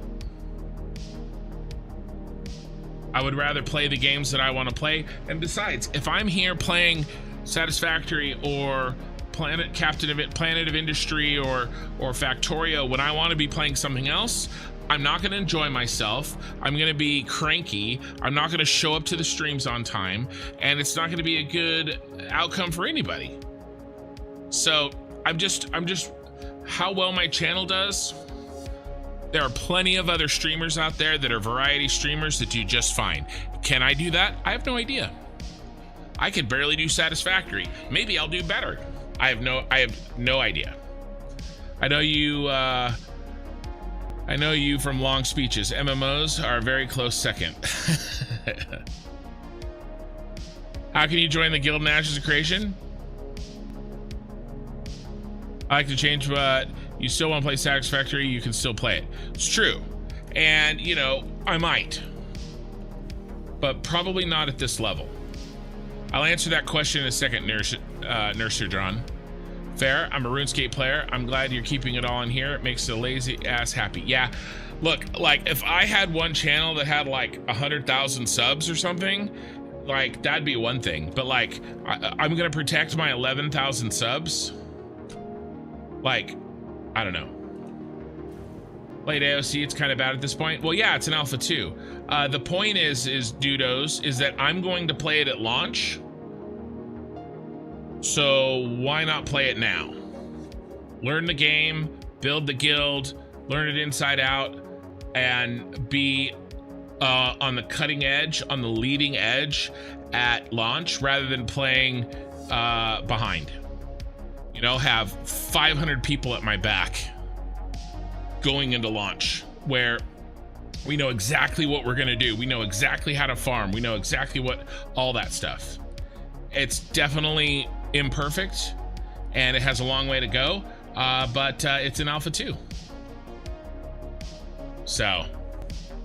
I would rather play the games that I want to play. And besides, if I'm here playing Satisfactory or Planet of Industry or Factorio when I want to be playing something else, I'm not going to enjoy myself. I'm going to be cranky. I'm not going to show up to the streams on time, and it's not going to be a good outcome for anybody. So I'm just how well my channel does. There are plenty of other streamers out there that are variety streamers that do just fine. Can I do that? I have no idea. I can barely do Satisfactory. Maybe I'll do better. I have no idea. I know you from long speeches. MMOs are a very close second. How can you join the Guild in Ashes of Creation? I like to change, but you still want to play Satisfactory, you can still play it. It's true. And, you know, I might. But probably not at this level. I'll answer that question in a second, Nurser John. Fair, I'm a RuneScape player. I'm glad you're keeping it all in here. It makes the lazy ass happy. Yeah, look, like if I had one channel that had like 100,000 subs or something, like that'd be one thing. But like, I'm gonna protect my 11,000 subs. Like, I don't know. Late AOC, it's kind of bad at this point. Well, yeah, it's an alpha too. The point is Dudos, is that I'm going to play it at launch. So why not play it now? Learn the game, build the guild, learn it inside out, and be on the cutting edge, on the leading edge at launch rather than playing behind. You know, have 500 people at my back going into launch where we know exactly what we're gonna do. We know exactly how to farm. We know exactly what, all that stuff. It's definitely imperfect and it has a long way to go, but it's an alpha 2. So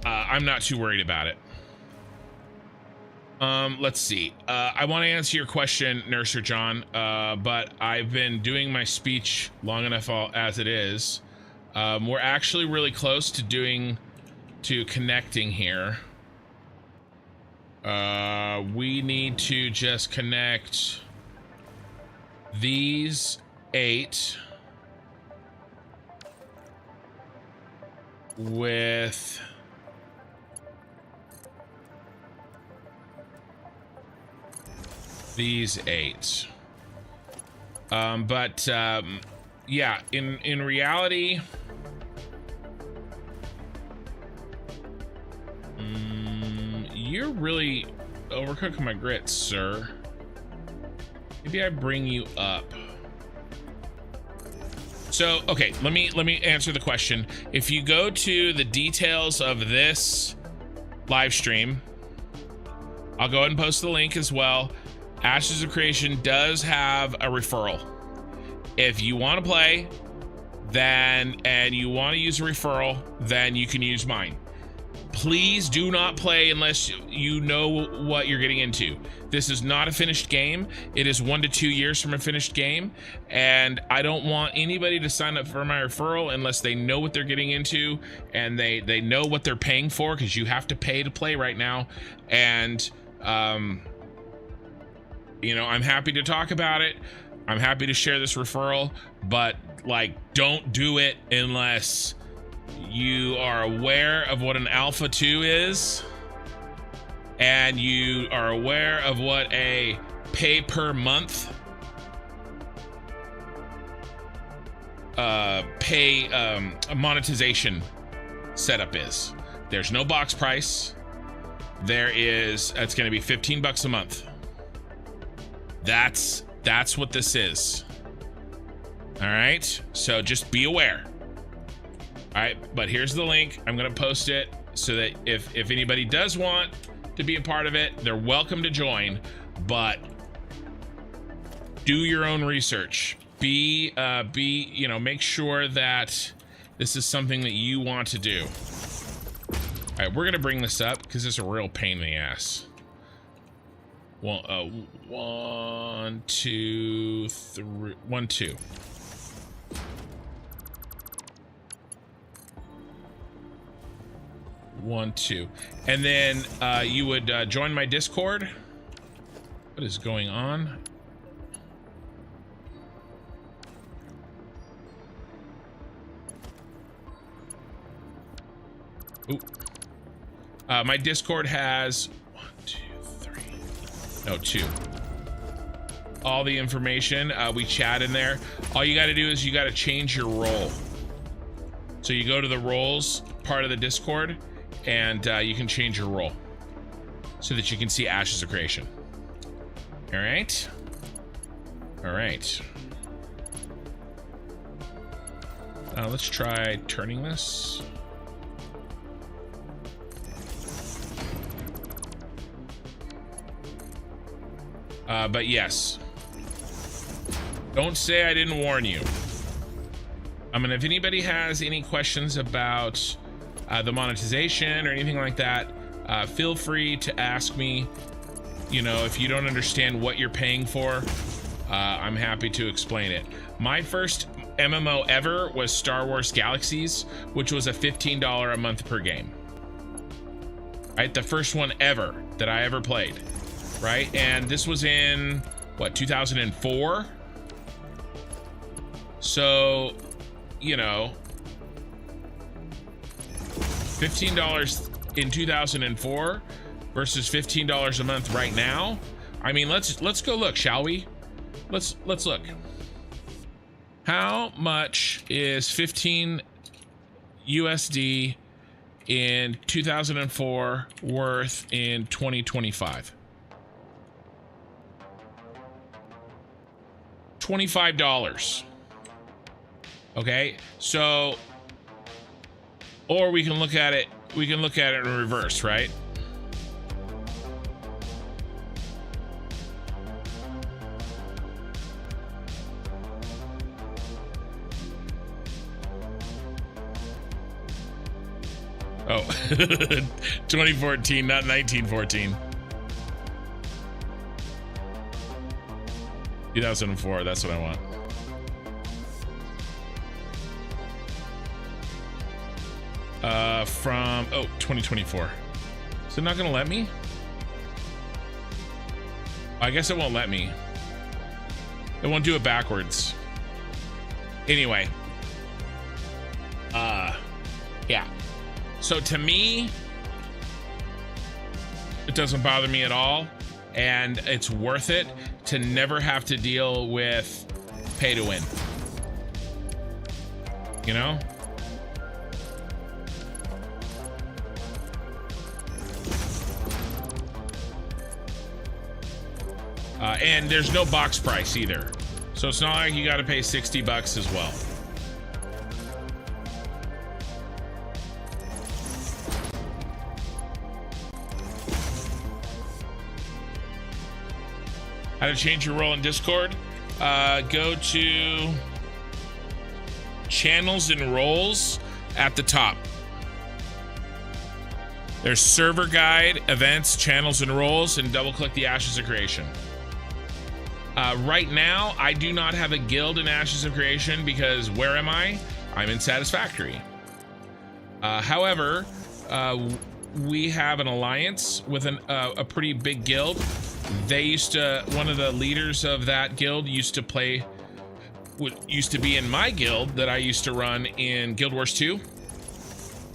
I'm not too worried about it. Let's see. I want to answer your question, Nurser John, but I've been doing my speech long enough as it is. We're actually really close to connecting here. We need to just connect these 8 with These 8. Yeah, in reality, you're really overcooking my grits, sir. Maybe I bring you up. So, okay, let me answer the question. If you go to the details of this live stream, I'll go ahead and post the link as well. Ashes of Creation does have a referral. If you want to play, then, and you want to use a referral, then you can use mine. Please do not play unless you know what you're getting into. This is not a finished game. It is 1 to 2 years from a finished game, and I don't want anybody to sign up for my referral unless they know what they're getting into and they know what they're paying for, because you have to pay to play right now. And you know, I'm happy to talk about it. I'm happy to share this referral, but like, don't do it unless you are aware of what an Alpha 2 is, and you are aware of what a pay per month monetization setup is. There's no box price. It's going to be $15 a month. That's what this is. All right, so just be aware. All right, but here's the link. I'm going to post it so that if anybody does want to be a part of it, they're welcome to join, but do your own research. You know, make sure that this is something that you want to do. All right, we're going to bring this up because it's a real pain in the ass. Well, 1, 2, 3, 1, 2. One, two, and then you would join my Discord. What is going on? Ooh. My Discord has 1, 2, 3. No, 2. All the information. We chat in there. All you got to do is you got to change your role. So you go to the roles part of the Discord, and you can change your role so that you can see Ashes of Creation. All right. All right. Let's try turning this. But yes, don't say I didn't warn you. I mean, if anybody has any questions about the monetization or anything like that, feel free to ask me. You know, if you don't understand what you're paying for, I'm happy to explain it. My first MMO ever was Star Wars Galaxies, which was a $15 a month per game. Right, the first one ever that I ever played. Right, and this was in what, 2004? So, you know, $15 in 2004 versus $15 a month right now. I mean, let's go look, shall we? Let's look. How much is 15 USD in 2004 worth in 2025? $25. Okay, so, or we can look at it in reverse, right? Oh, 2014, not 1914. 2004, that's what I want. From 2024. Is it not gonna let me? I guess it won't let me. It won't do it backwards. Anyway. Yeah. So to me, it doesn't bother me at all. and it's worth it to never have to deal with pay to win. You know? And there's no box price either. So it's not like you got to pay 60 bucks as well. How to change your role in Discord? Go to channels and roles at the top. There's server guide, events, channels and roles, and double click the Ashes of Creation. Right now, I do not have a guild in Ashes of Creation because where am I? I'm in Satisfactory. However, we have an alliance with a pretty big guild. They used to, one of the leaders of that guild used to be in my guild that I used to run in Guild Wars 2.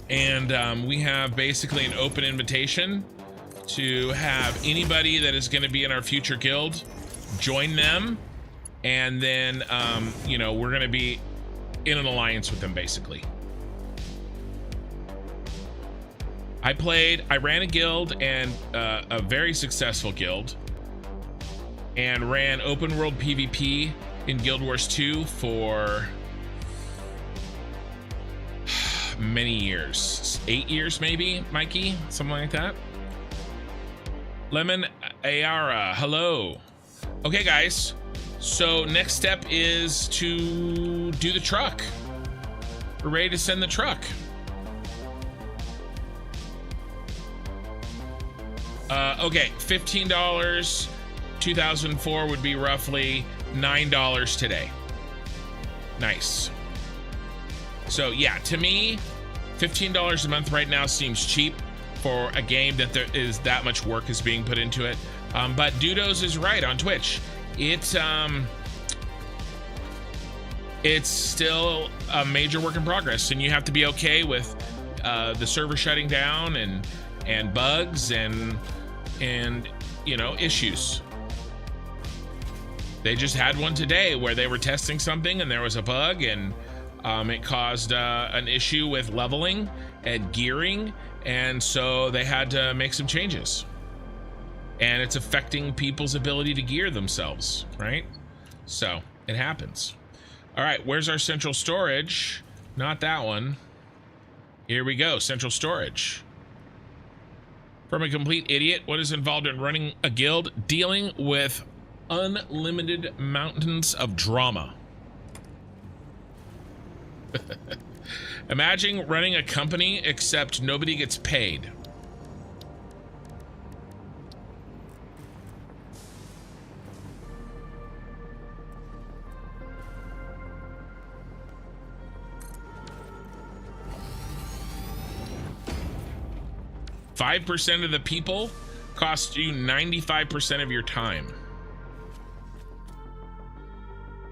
And we have basically an open invitation to have anybody that is going to be in our future guild join them, and then you know, we're going to be in an alliance with them basically. I ran a guild, and a very successful guild, and ran open world PvP in Guild Wars 2 for many years, 8 years maybe, Mikey, something like that. Lemon Ayara, hello. Okay guys, so next step is to do the truck. We're ready to send the truck. Okay, $15 2004 would be roughly $9 today. Nice. So yeah, to me, $15 a month right now seems cheap for a game that there is that much work is being put into it. But Dudos is right on Twitch. It's still a major work in progress, and you have to be okay with the server shutting down and bugs and you know, issues. They just had one today where they were testing something and there was a bug, and it caused an issue with leveling and gearing, and so they had to make some changes. And it's affecting people's ability to gear themselves, right? So it happens. All right, where's our central storage? Not that one. Here we go, central storage. From a complete idiot, what is involved in running a guild? Dealing with unlimited mountains of drama. Imagine running a company except nobody gets paid. 5% of the people cost you 95% of your time.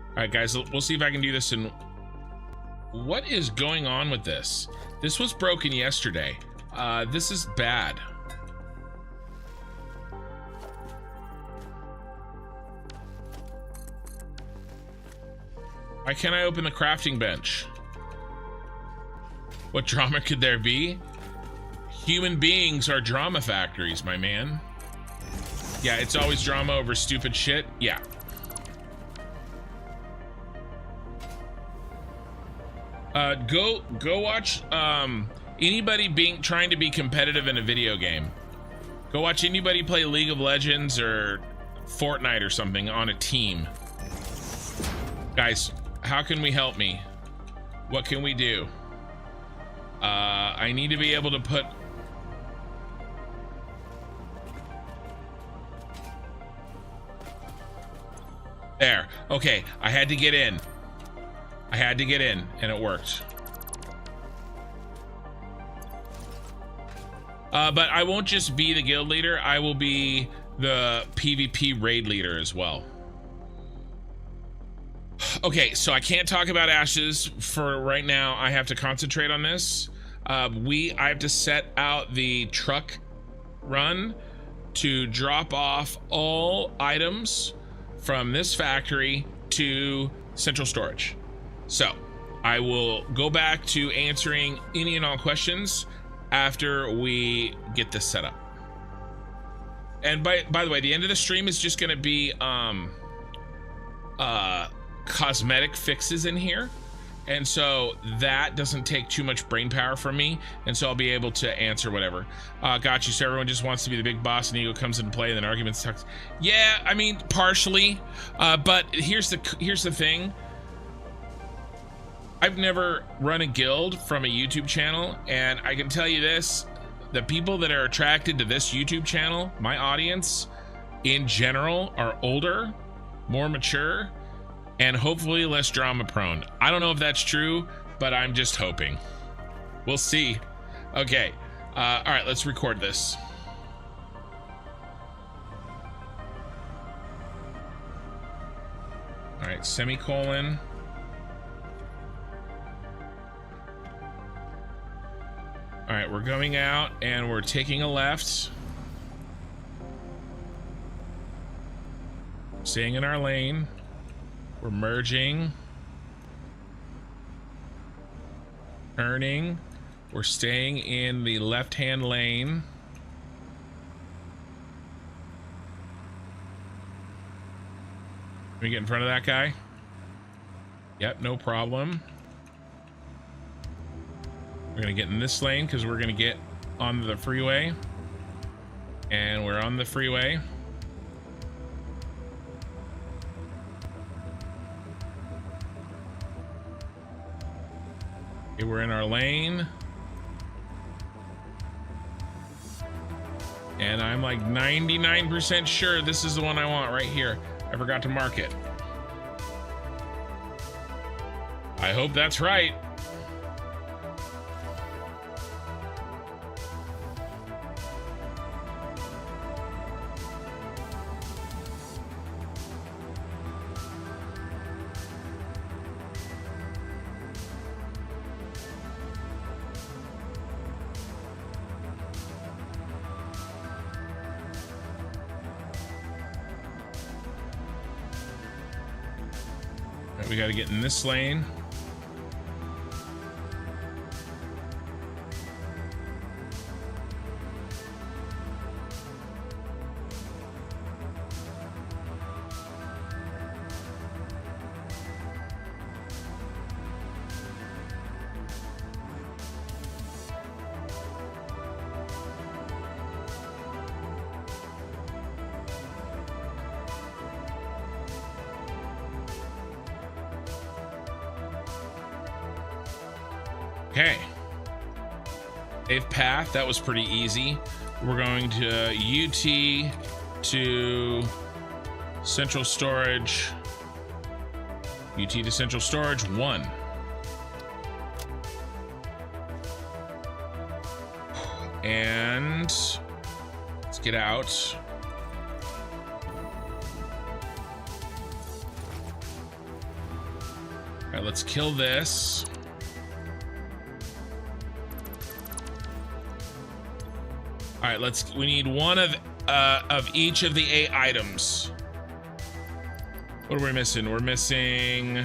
All right, guys, we'll see if I can do this in... What is going on with this? This was broken yesterday. This is bad. Why can't I open the crafting bench? What drama could there be? Human beings are drama factories, my man. Yeah, it's always drama over stupid shit. Yeah. Go watch anybody trying to be competitive in a video game. Go watch anybody play League of Legends or Fortnite or something on a team. Guys, how can we help me? What can we do? I need to be able to put... There. Okay, I had to get in. I had to get in, and it worked. But I won't just be the guild leader. I will be the PvP raid leader as well. Okay, so I can't talk about Ashes for right now. I have to concentrate on this. I have to set out the truck run to drop off all items from this factory to central storage. So I will go back to answering any and all questions after we get this set up. And by the way, the end of the stream is just going to be cosmetic fixes in here, and so that doesn't take too much brain power from me, and so I'll be able to answer whatever. Got you. So everyone just wants to be the big boss, and ego comes into play, and then arguments talks. Yeah, I mean, partially, but here's the thing. I've never run a guild from a YouTube channel, and I can tell you this: the people that are attracted to this YouTube channel, my audience in general, are older, more mature, and hopefully less drama prone. I don't know if that's true, but I'm just hoping. We'll see. Okay. All right, let's record this. All right, semicolon. All right, we're going out and we're taking a left. Staying in our lane. We're merging. Turning. We're staying in the left-hand lane. Can we get in front of that guy? Yep, no problem. We're gonna get in this lane because we're gonna get on the freeway. And we're on the freeway. Okay, we're in our lane. And I'm like 99% sure this is the one I want right here. I forgot to mark it. I hope that's right. We got to get in this lane. Okay. Safe path. That was pretty easy. We're going to UT to central storage. UT to central storage 1. And let's get out. All right, let's kill this. All right, we need one of each of the 8 items. What are we missing? We're missing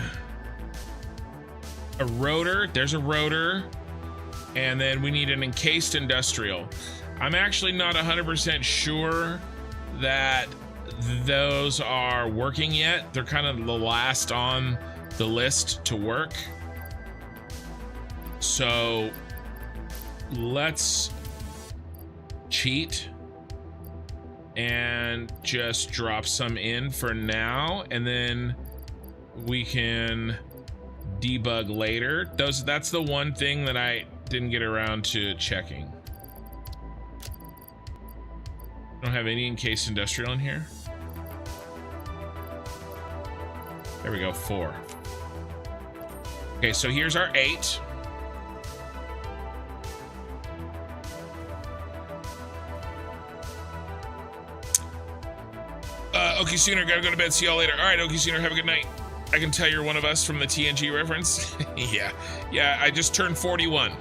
a rotor. There's a rotor. And then we need an encased industrial. I'm actually not 100% sure that those are working yet. They're kind of the last on the list to work. So let's cheat and just drop some in for now, and then we can debug later. That's the one thing that I didn't get around to checking. Don't have any encased industrial in here. There we go, 4. Okay, so here's our 8. Okie Sooner, gotta go to bed. See y'all later. All right, Okie Sooner, have a good night. I can tell you're one of us from the TNG reference. Yeah, I just turned 41.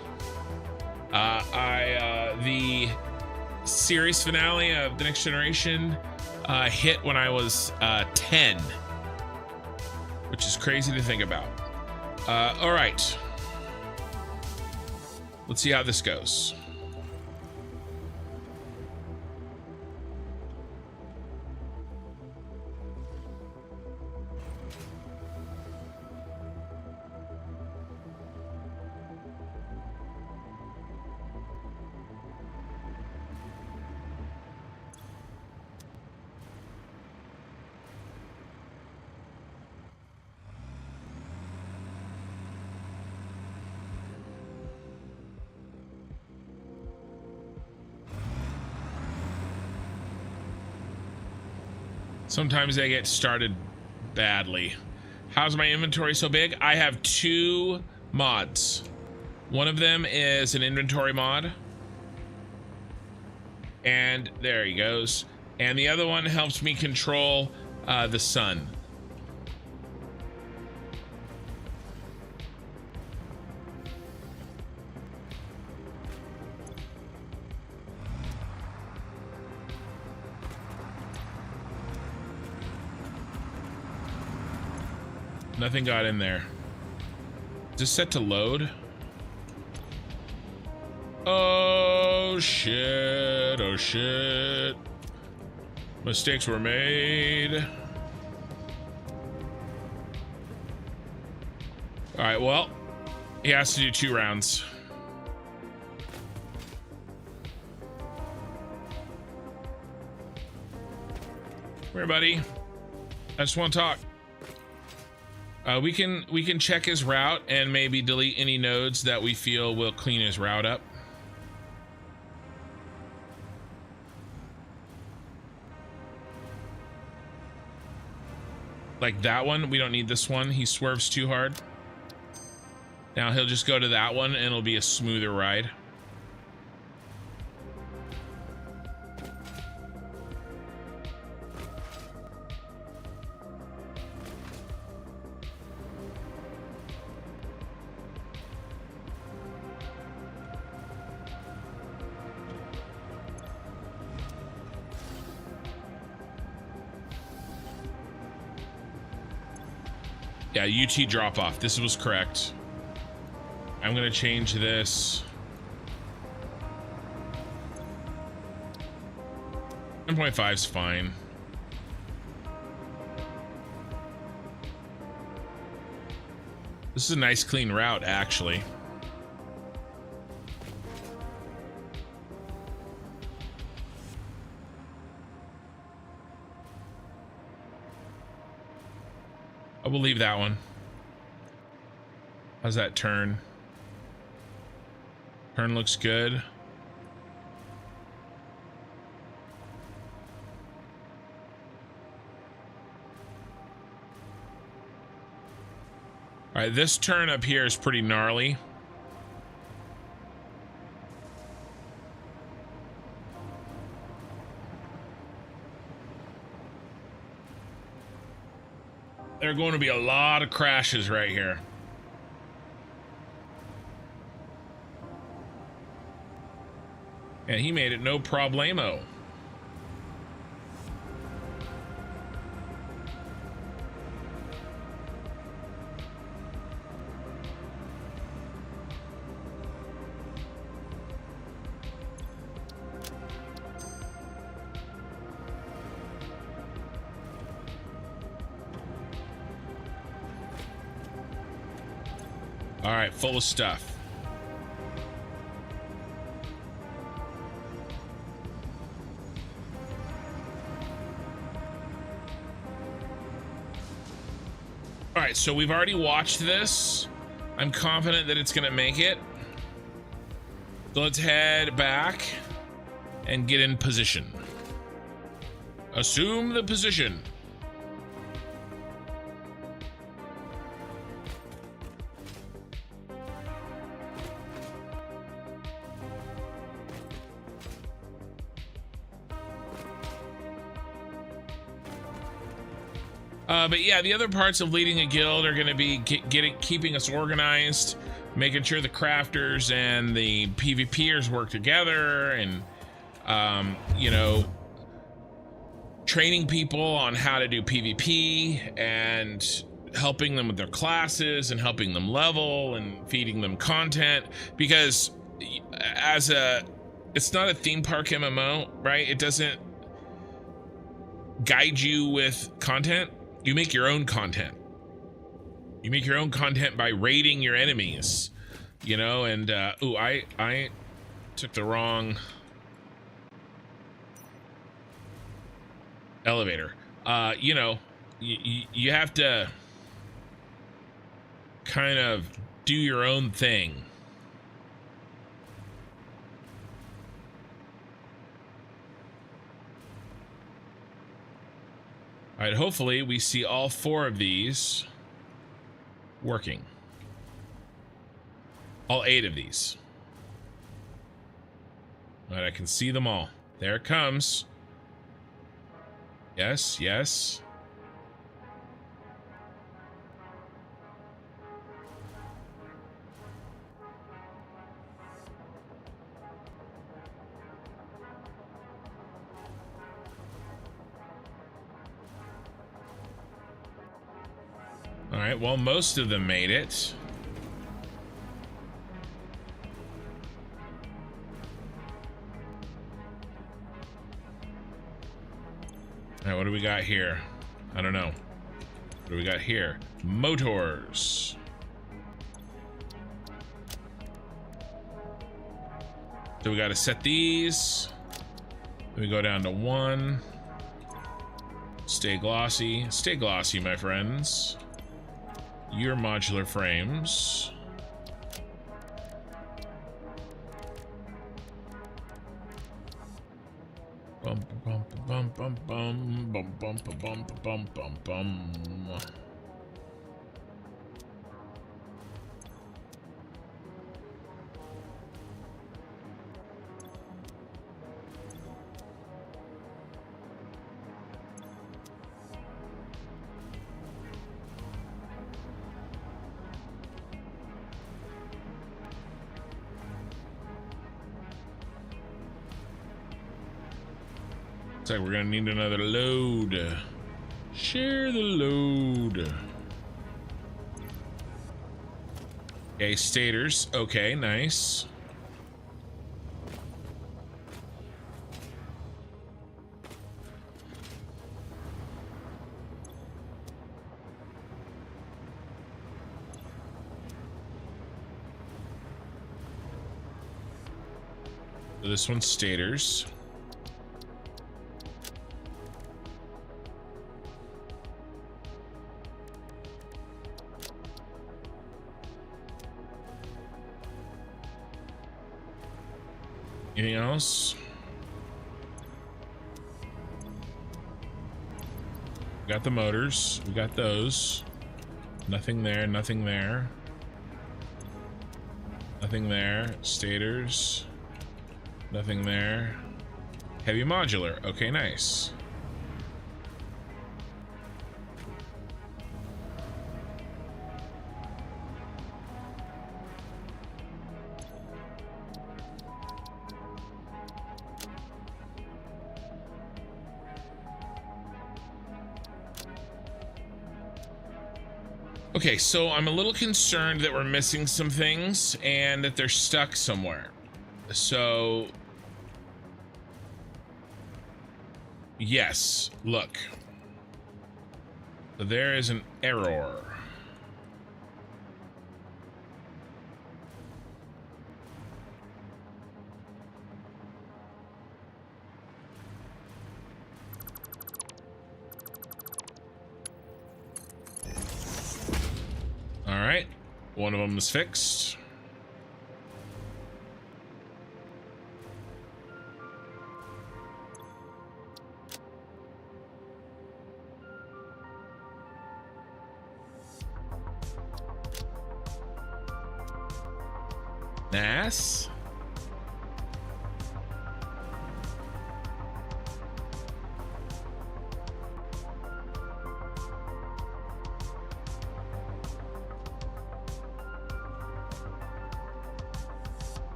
series finale of the Next Generation hit when I was 10, which is crazy to think about. All right, let's see how this goes. Sometimes I get started badly. How's my inventory so big? I have 2 mods. One of them is an inventory mod. And there he goes. And the other one helps me control the sun. Nothing got in there. Is this set to load? Oh shit, oh shit. Mistakes were made. All right, well, he has to do 2 rounds. Come here, buddy. I just want to talk. We can check his route and maybe delete any nodes that we feel will clean his route up. Like that one, we don't need this one. He swerves too hard. Now he'll just go to that one and it'll be a smoother ride. Yeah, UT drop off. This was correct. I'm gonna change this. 10.5 is fine. This is a nice clean route, actually. I will leave that one. How's that turn? Turn looks good. All right, this turn up here is pretty gnarly. There are going to be a lot of crashes right here. And he made it no problemo. All right, full of stuff. All right, so we've already watched this. I'm confident that it's gonna make it. So let's head back and get in position. Assume the position. But yeah, the other parts of leading a guild are going to be keeping us organized, making sure the crafters and the PvPers work together, and You know, training people on how to do PvP and helping them with their classes and helping them level and feeding them content, because it's not a theme park MMO, right? It doesn't guide you with content. You make your own content. You make your own content by raiding your enemies, you know. And ooh, I took the wrong elevator. You know, you have to kind of do your own thing. All right, hopefully we see all 4 of these working. All 8 of these. All right, I can see them all. There it comes. Yes, yes. All right, well, most of them made it. All right, what do we got here? I don't know. What do we got here? Motors. So we got to set these. Then we go down to 1. Stay glossy. Stay glossy, my friends. Your modular frames. Bum bum bum bum bum bum bum bum bum bum bum. Looks like we're gonna need another load. Share the load. Okay, stators. Okay, nice. So this one's stators. Anything else? We got the motors. We got those. Nothing there. Nothing there. Nothing there. Stators. Nothing there. Heavy modular. Okay, nice. Okay, so I'm a little concerned that we're missing some things and that they're stuck somewhere. So, yes, look. There is an error. All right, one of them is fixed. Nice.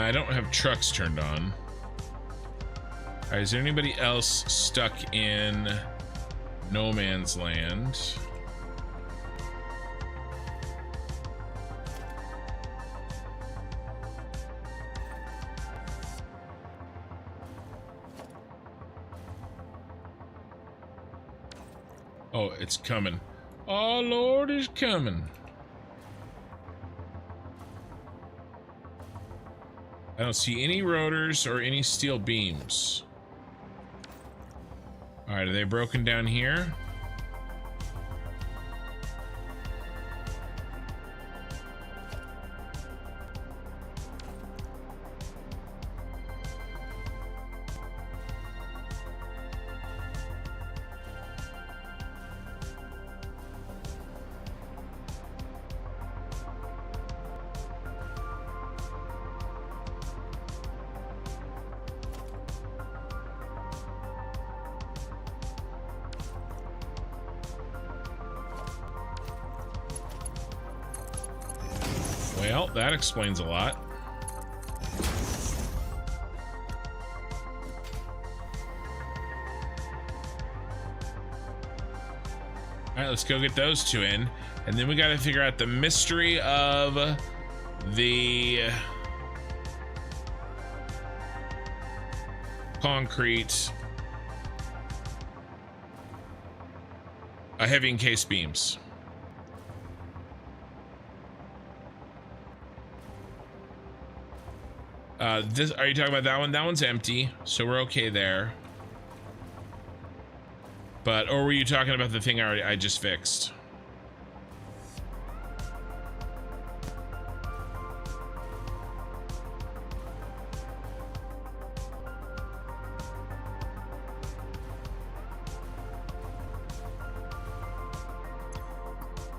I don't have trucks turned on. All right, is there anybody else stuck in no man's land? Oh, it's coming. Oh, Lord is coming. I don't see any rotors or any steel beams. All right, are they broken down here? Well, that explains a lot. All right, let's go get those two in. And then we got to figure out the mystery of the concrete heavy encased beams. This, are you talking about that one? That one's empty, so we're okay there. But, or were you talking about the thing I just fixed?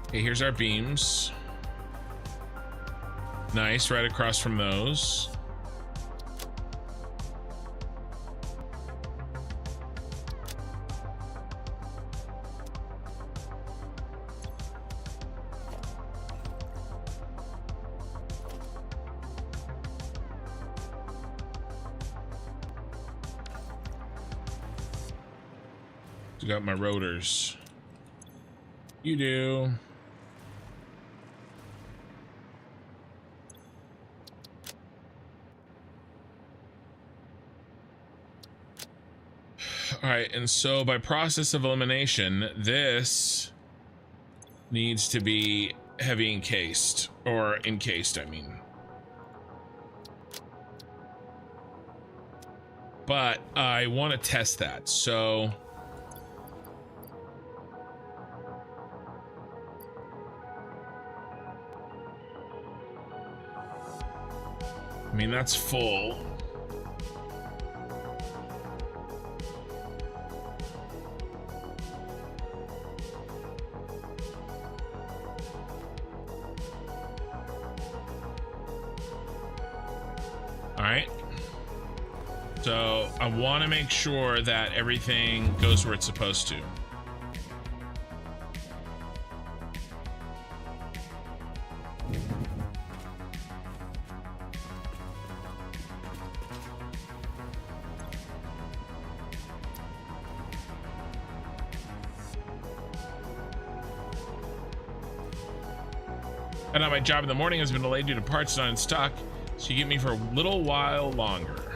Okay, here's our beams. Nice, right across from those. Got my rotors. You do. All right, and so by process of elimination, this needs to be heavy encased, or encased, I mean. But I want to test that, so I mean, that's full. All right. So I want to make sure that everything goes where it's supposed to. And my job in the morning has been delayed due to parts not in stock, so you get me for a little while longer.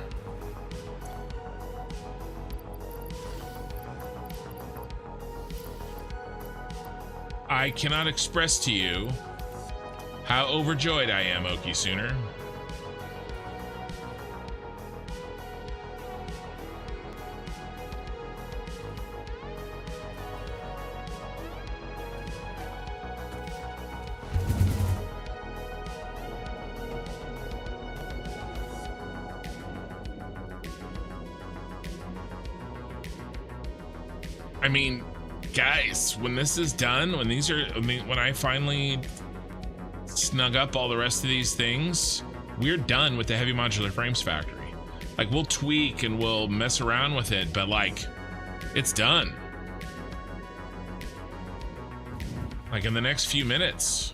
I cannot express to you how overjoyed I am, Okie Sooner. I mean, guys, when this is done, when these are, I mean, when I finally snug up all the rest of these things, we're done with the heavy modular frames factory. Like, we'll tweak and we'll mess around with it, but like, it's done. Like in the next few minutes.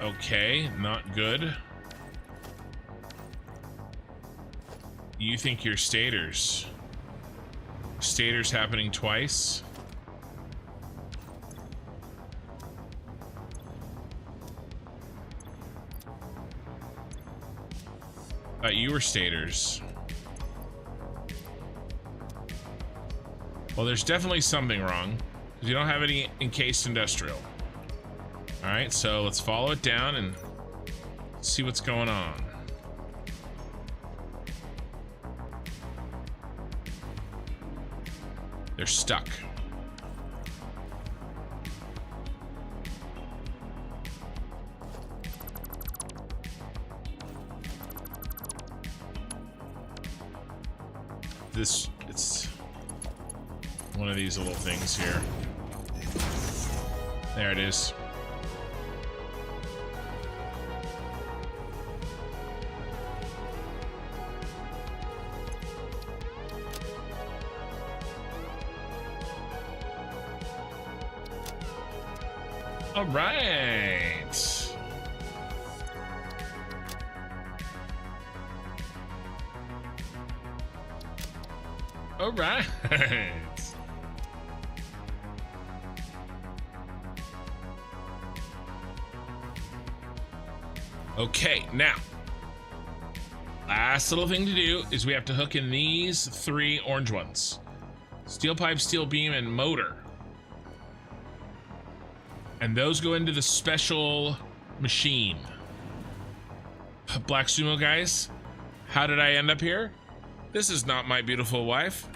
Okay, not good. You think you're stators. Stators happening twice. Thought you were stators. Well, there's definitely something wrong, because you don't have any encased industrial. All right, so let's follow it down and see what's going on. They're stuck. It's one of these little things here. There it is. All right. All right. Okay, now, last little thing to do is we have to hook in these 3 orange ones. Steel pipe, steel beam, and motor. And those go into the special machine. Black Sumo guys, how did I end up here? This is not my beautiful wife.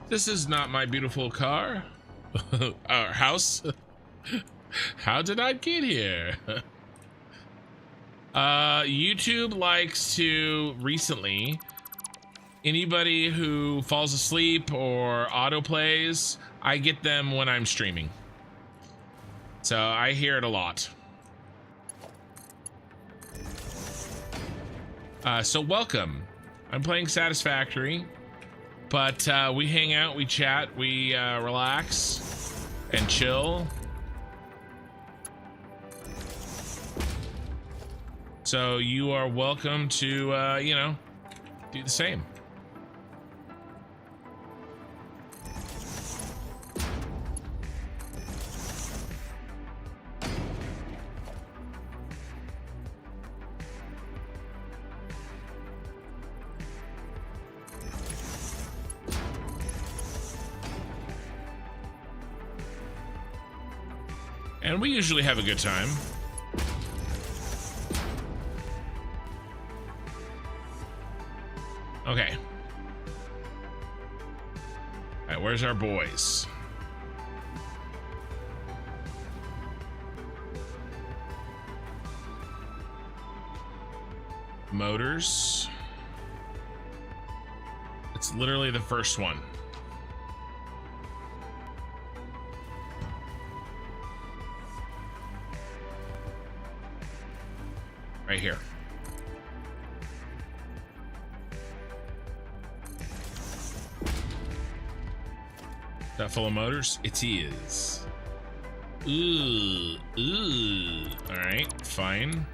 This is not my beautiful car. Our house. How did I get here? YouTube likes to recently, anybody who falls asleep or autoplays, I get them when I'm streaming. So I hear it a lot. So welcome. I'm playing Satisfactory, but we hang out, we chat, we relax and chill. So you are welcome to, you know, do the same. And we usually have a good time. Okay. All right, where's our boys? Motors. It's literally the first one. Right here. That full of motors? It is. Ooh, ooh. All right, fine.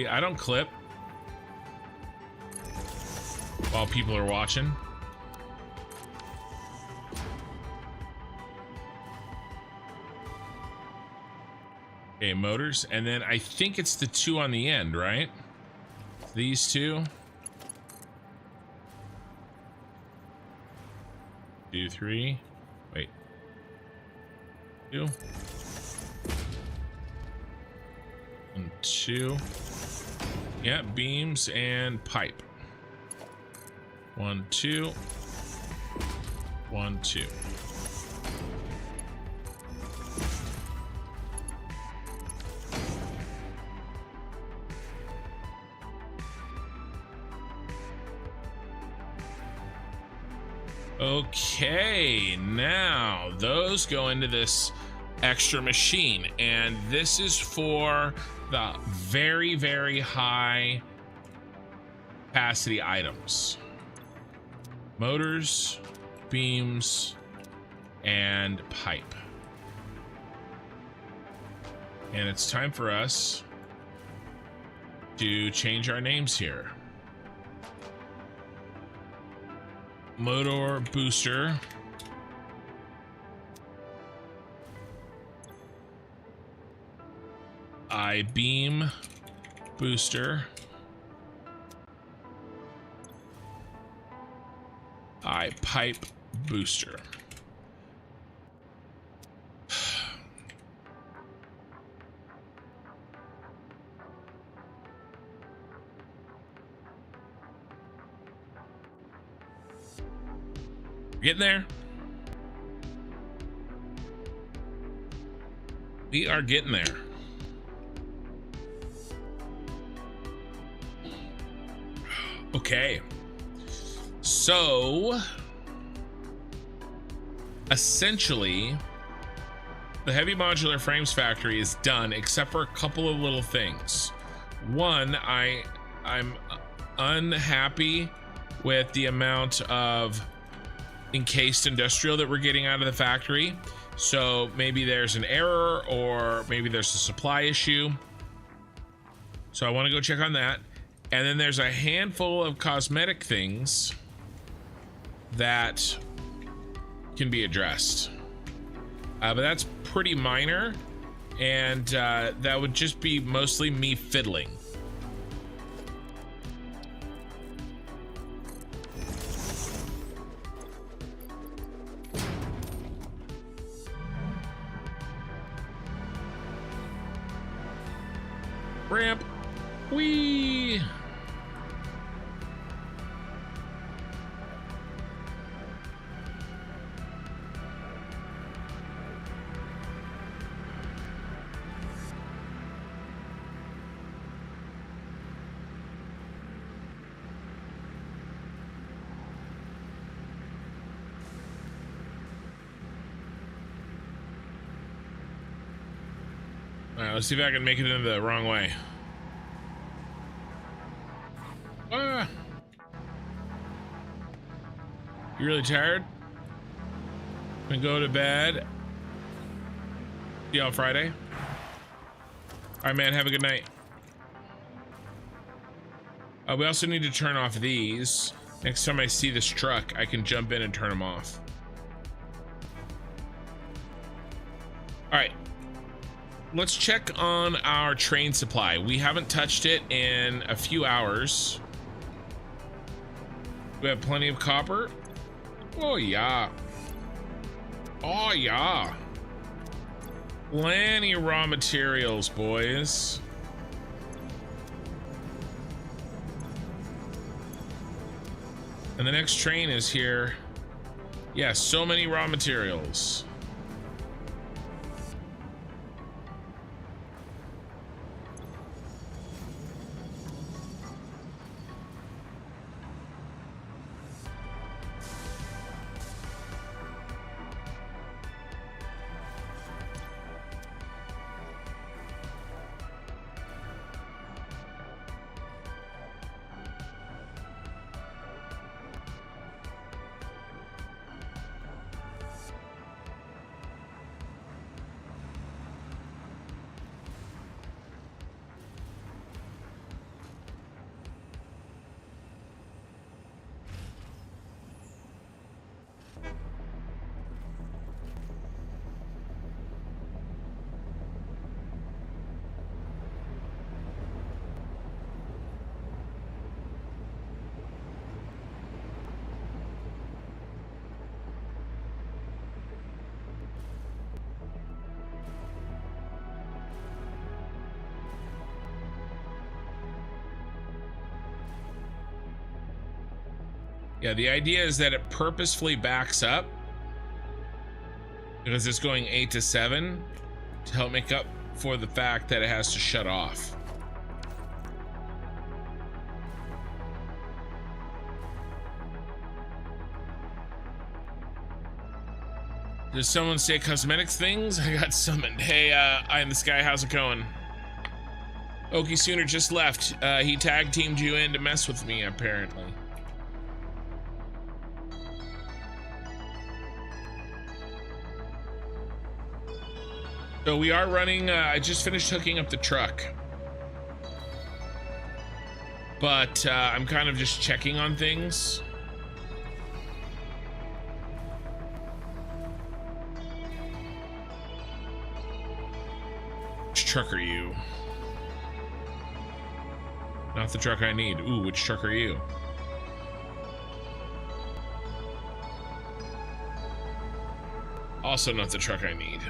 I don't clip while people are watching. Okay, motors, and then I think it's the 2 on the end, right? These 2. 2, 3. Wait. 2. 1, 2. Yeah, beams and pipe. 1, 2. 1, 2. Okay, now those go into this extra machine, and this is for the very, very high capacity items. Motors, beams, and pipe. And it's time for us to change our names here. Motor booster. I-beam booster. I-pipe booster. Getting there. We are getting there. Okay. So, essentially, the heavy modular frames factory is done, except for a couple of little things. One, I'm unhappy with the amount of encased industrial that we're getting out of the factory. So maybe there's an error, or maybe there's a supply issue. So I want to go check on that. And then there's a handful of cosmetic things that can be addressed. But that's pretty minor, and that would just be mostly me fiddling. Ramp. Whee! All right, let's see if I can make it into the wrong way. Ah. You really tired? Gonna go to bed. See you on Friday. All right, man, have a good night. We also need to turn off these. Next time I see this truck, I can jump in and turn them off. All right. Let's check on our train supply. We haven't touched it in a few hours. We have plenty of copper. Oh yeah. Oh yeah. Plenty of raw materials, boys. And the next train is here. Yeah, so many raw materials. Yeah, the idea is that it purposefully backs up because it's going 8 to 7 to help make up for the fact that it has to shut off. Does someone say cosmetics things? I got summoned. Hey, I am this guy. How's it going? Okie Sooner just left. He tag teamed you in to mess with me, apparently. So we are running, I just finished hooking up the truck. But I'm kind of just checking on things. Which truck are you? Not the truck I need. Ooh, which truck are you? Also not the truck I need.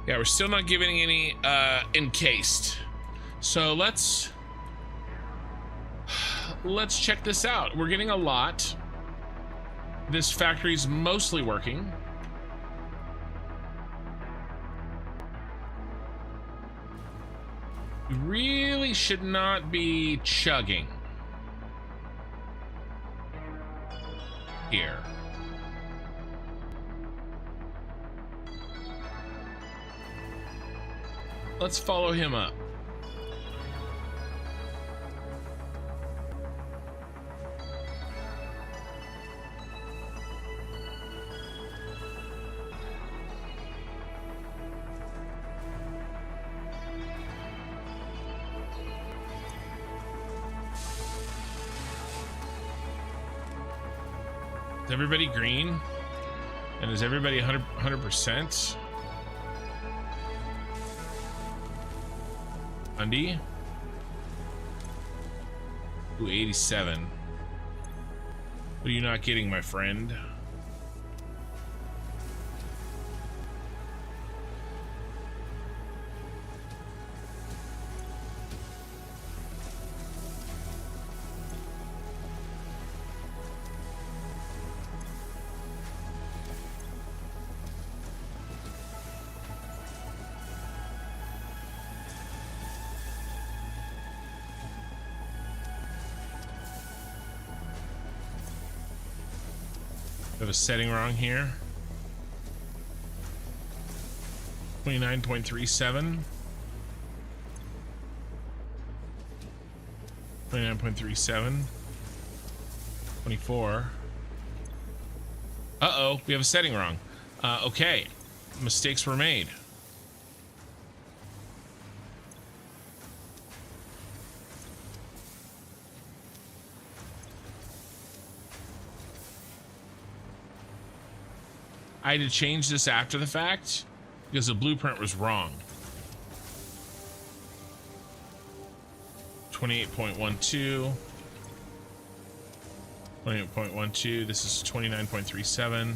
Yeah, we're still not giving any encased. So let's check this out. We're getting a lot. This factory's mostly working. We really should not be chugging here. Let's follow him up. Is everybody green? And is everybody 100%? Undy? Ooh, 87. What are you not getting, my friend? I have a setting wrong here. 29.37. 29.37. 24. Uh-oh, we have a setting wrong. Okay, mistakes were made. I had to change this after the fact because the blueprint was wrong. 28.12. 28.12. This is 29.37.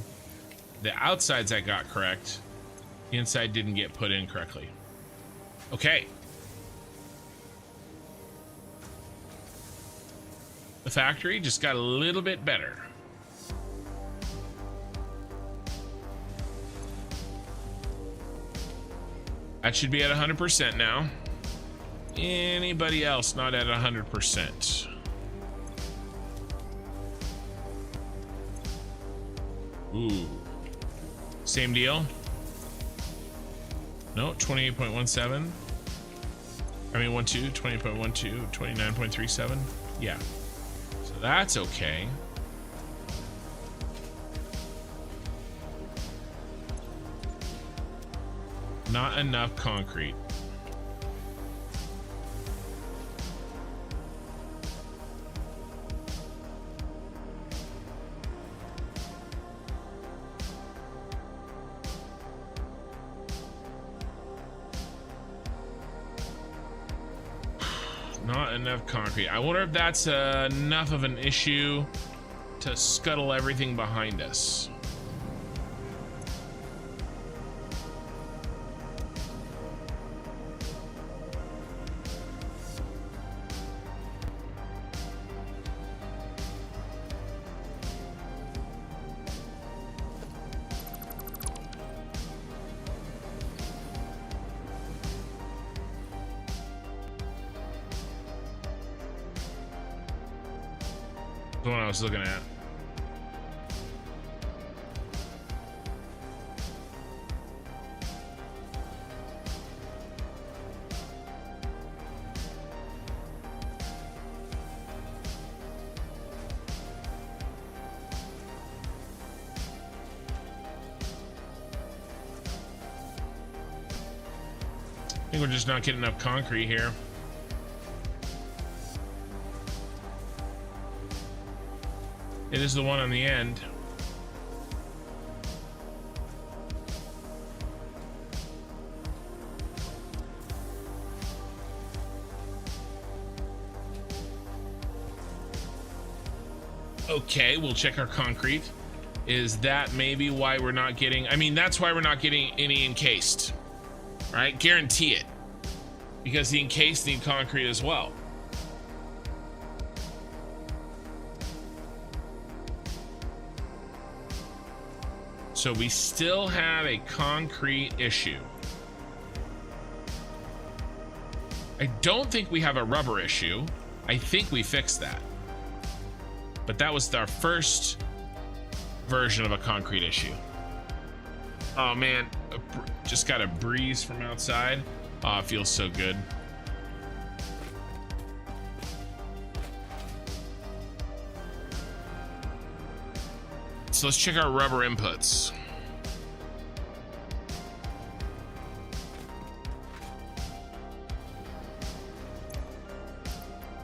The outsides I got correct. The inside didn't get put in correctly. Okay. The factory just got a little bit better. That should be at 100% now. Anybody else not at 100%? Ooh. Same deal? No, 28.17. I mean, 12, 20.12, 29.37. Yeah. So that's okay. Not enough concrete. Not enough concrete. I wonder if that's enough of an issue to scuttle everything behind us. The one I was looking at. I think we're just not getting enough concrete here. It is the one on the end. Okay, we'll check our concrete. Is that maybe why we're not getting... I mean, that's why we're not getting any encased. Right? Guarantee it. Because the encased need concrete as well. So we still have a concrete issue. I don't think we have a rubber issue. I think we fixed that. But that was our first version of a concrete issue. Oh man, just got a breeze from outside. Oh, it feels so good. So let's check our rubber inputs.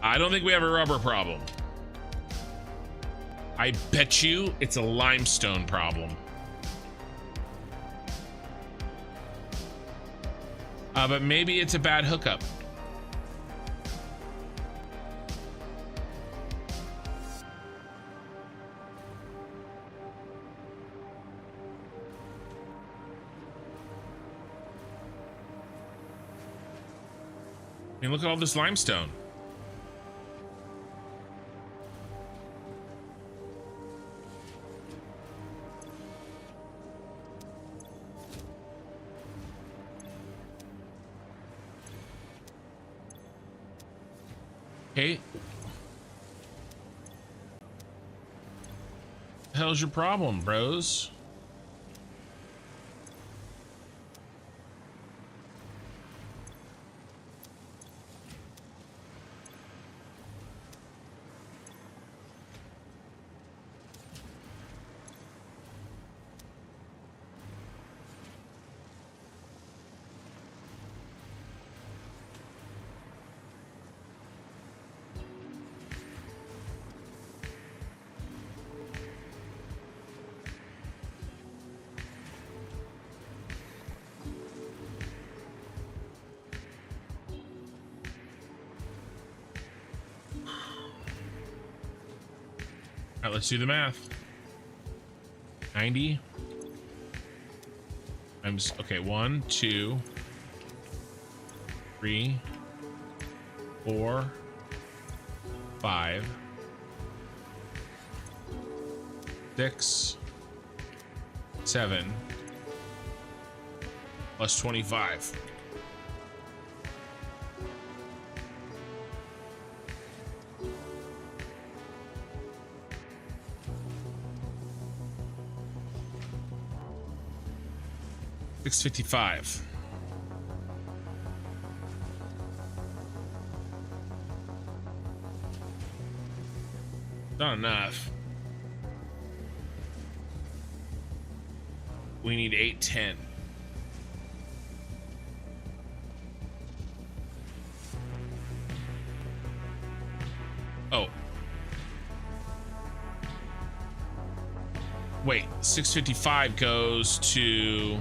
I don't think we have a rubber problem. I bet you it's a limestone problem. But maybe it's a bad hookup. I mean, look at all this limestone. Okay. What the hell's your problem, bros? All right, let's do the math. 90 times, okay, 1, 2, 3, 4, 5, 6, 7, plus 25. $655. Not enough. We need 810. Oh. Wait, 655 goes to...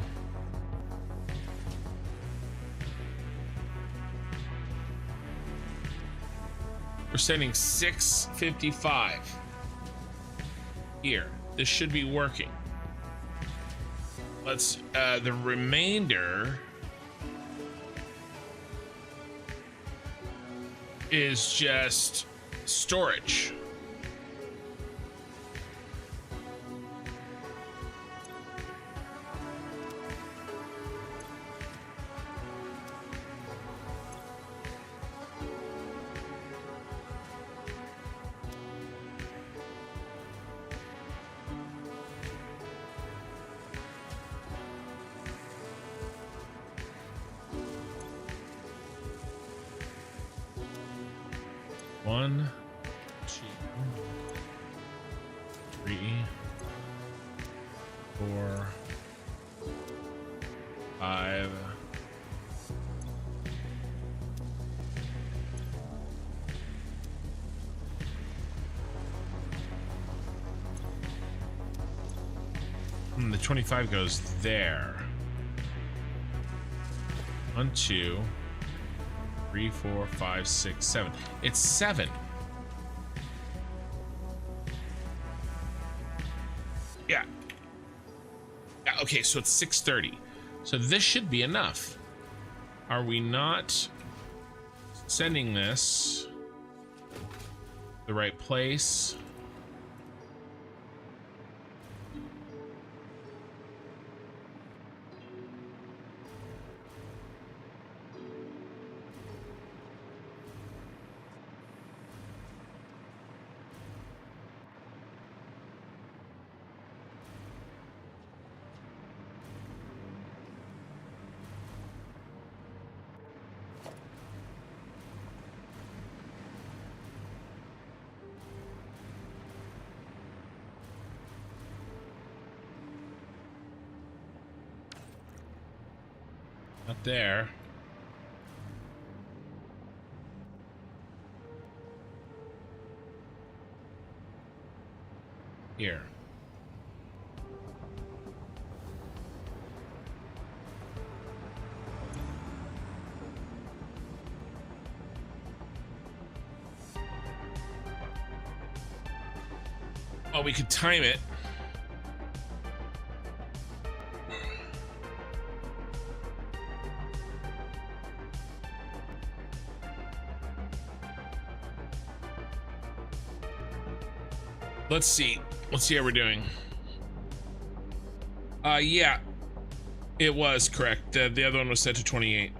We're sending 655 here. This should be working. Let's the remainder is just storage. 1, 2, 3, 4, 5. And the 25 goes there. 1, 2, 3, 4, 5, 6, 7. It's 7. Yeah. Yeah, okay, so it's 6:30. So this should be enough. Are we not sending this the right place? Not there. Here. Oh, we could time it. Let's see. Let's see how we're doing. Yeah, it was correct. The other one was set to 28.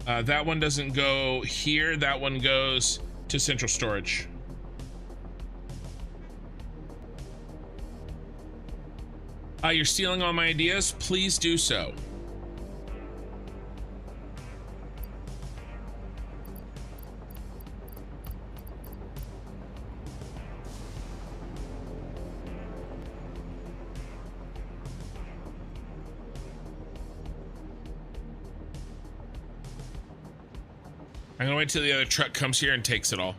That one doesn't go here. That one goes to central storage. You're stealing all my ideas? Please do so. I'm gonna wait till the other truck comes here and takes it all.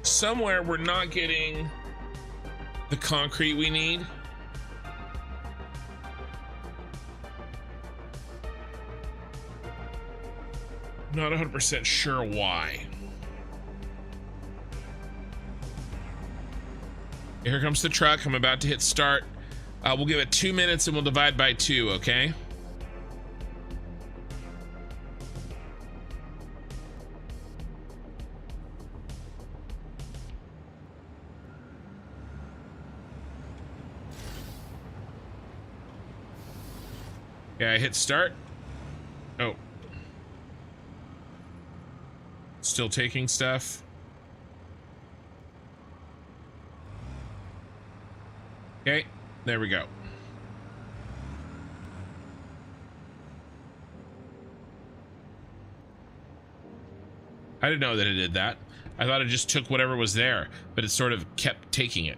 Somewhere we're not getting the concrete we need. Not 100% sure why. Here comes the truck. I'm about to hit start. We'll give it 2 minutes and we'll divide by 2, okay? Yeah, I hit start. Oh. Still taking stuff. Okay, there we go. I didn't know that it did that. I thought it just took whatever was there, but it sort of kept taking it.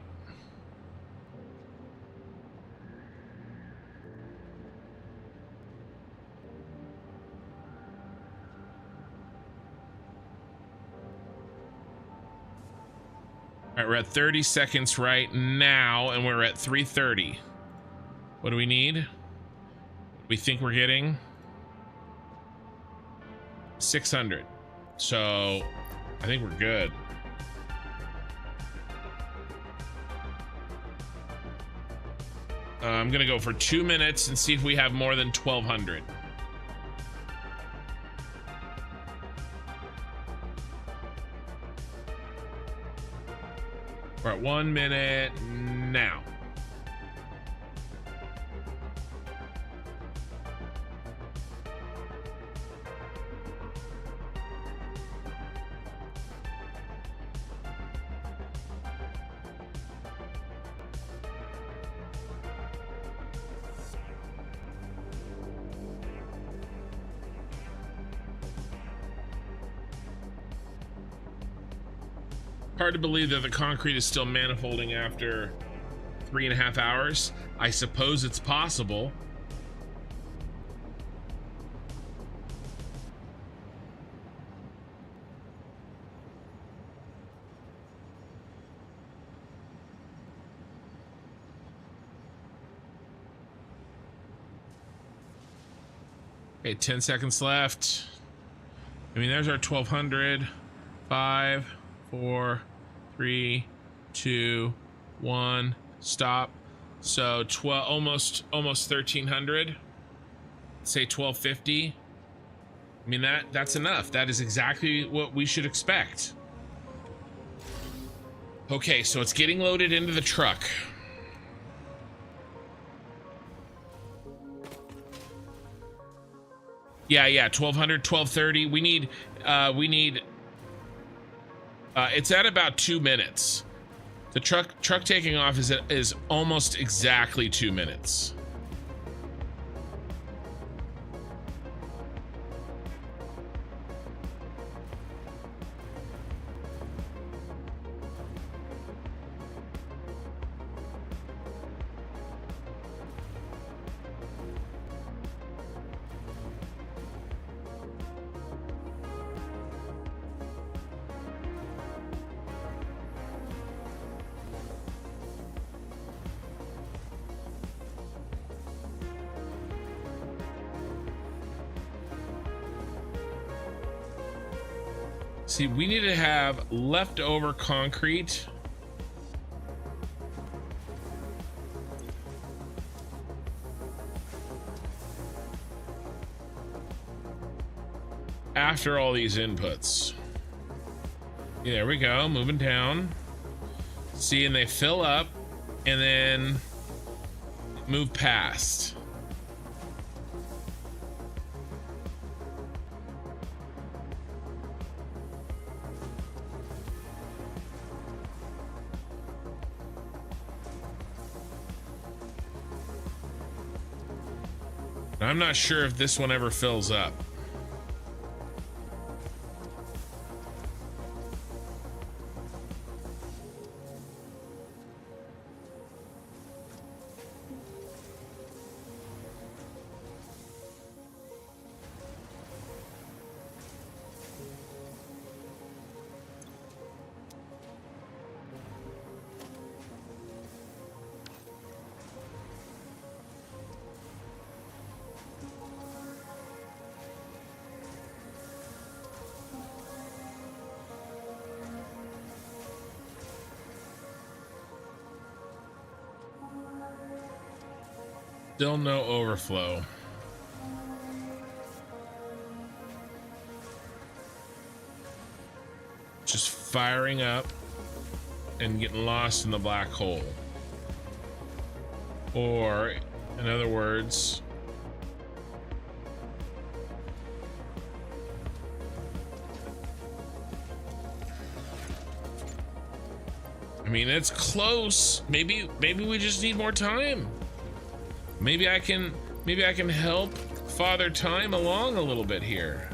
All right, we're at 30 seconds right now, and we're at 3:30. What do we need? We think we're getting 600. So I think we're good. I'm gonna go for 2 minutes and see if we have more than 1,200. We're at 1 minute now. Hard to believe that the concrete is still manifolding after 3.5 hours. I suppose it's possible. Okay, 10 seconds left. I mean, there's our 1200. 5, 4, 3, 2, 1, stop. So 12, almost 1300. Say 1250. I mean, that's enough. That is exactly what we should expect. Okay, so it's getting loaded into the truck. Yeah, 1200, 1230. We need it's at about 2 minutes. The truck taking off is almost exactly 2 minutes. See, we need to have leftover concrete. After all these inputs. Yeah, there we go, moving down. See, and they fill up and then move past. I'm not sure if this one ever fills up. Still no overflow. Just firing up and getting lost in the black hole. Or, in other words, I mean, it's close. Maybe we just need more time. Maybe I can help Father Time along a little bit here.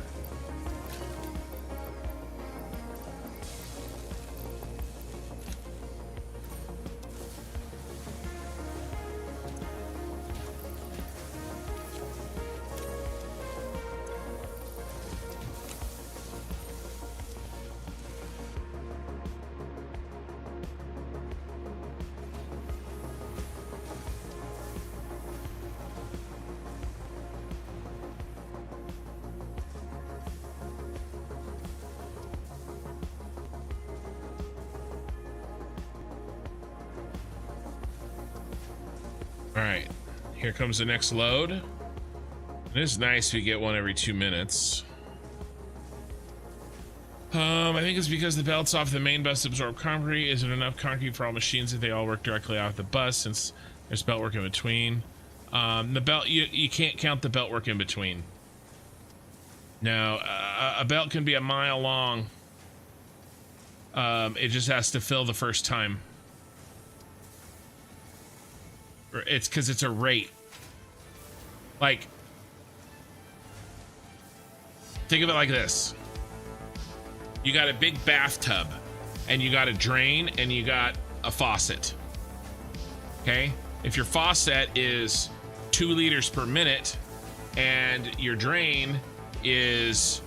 All right, here comes the next load. It is nice we get one every 2 minutes. I think it's because the belts off the main bus absorb concrete. Isn't enough concrete for all machines if they all work directly off the bus, since there's belt work in between. The belt, you can't count the belt work in between. No, a belt can be a mile long. It just has to fill the first time. It's because it's a rate. Like, think of it like this. You got a big bathtub, and you got a drain and you got a faucet. Okay, if your faucet is 2 liters per minute and your drain is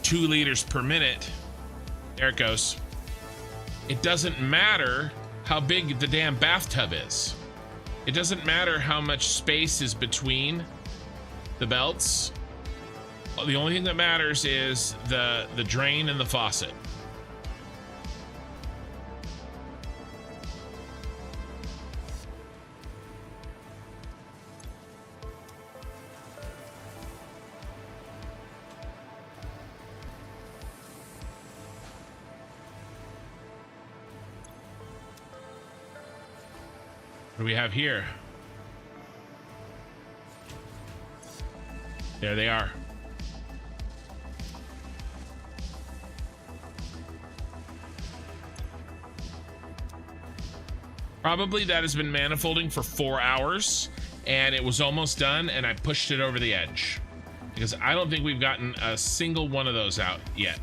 2 liters per minute, there it goes. It doesn't matter how big the damn bathtub is. It doesn't matter how much space is between the belts. The only thing that matters is the drain and the faucet. What do we have here? There they are. Probably that has been manifolding for 4 hours and it was almost done and I pushed it over the edge because I don't think we've gotten a single one of those out yet.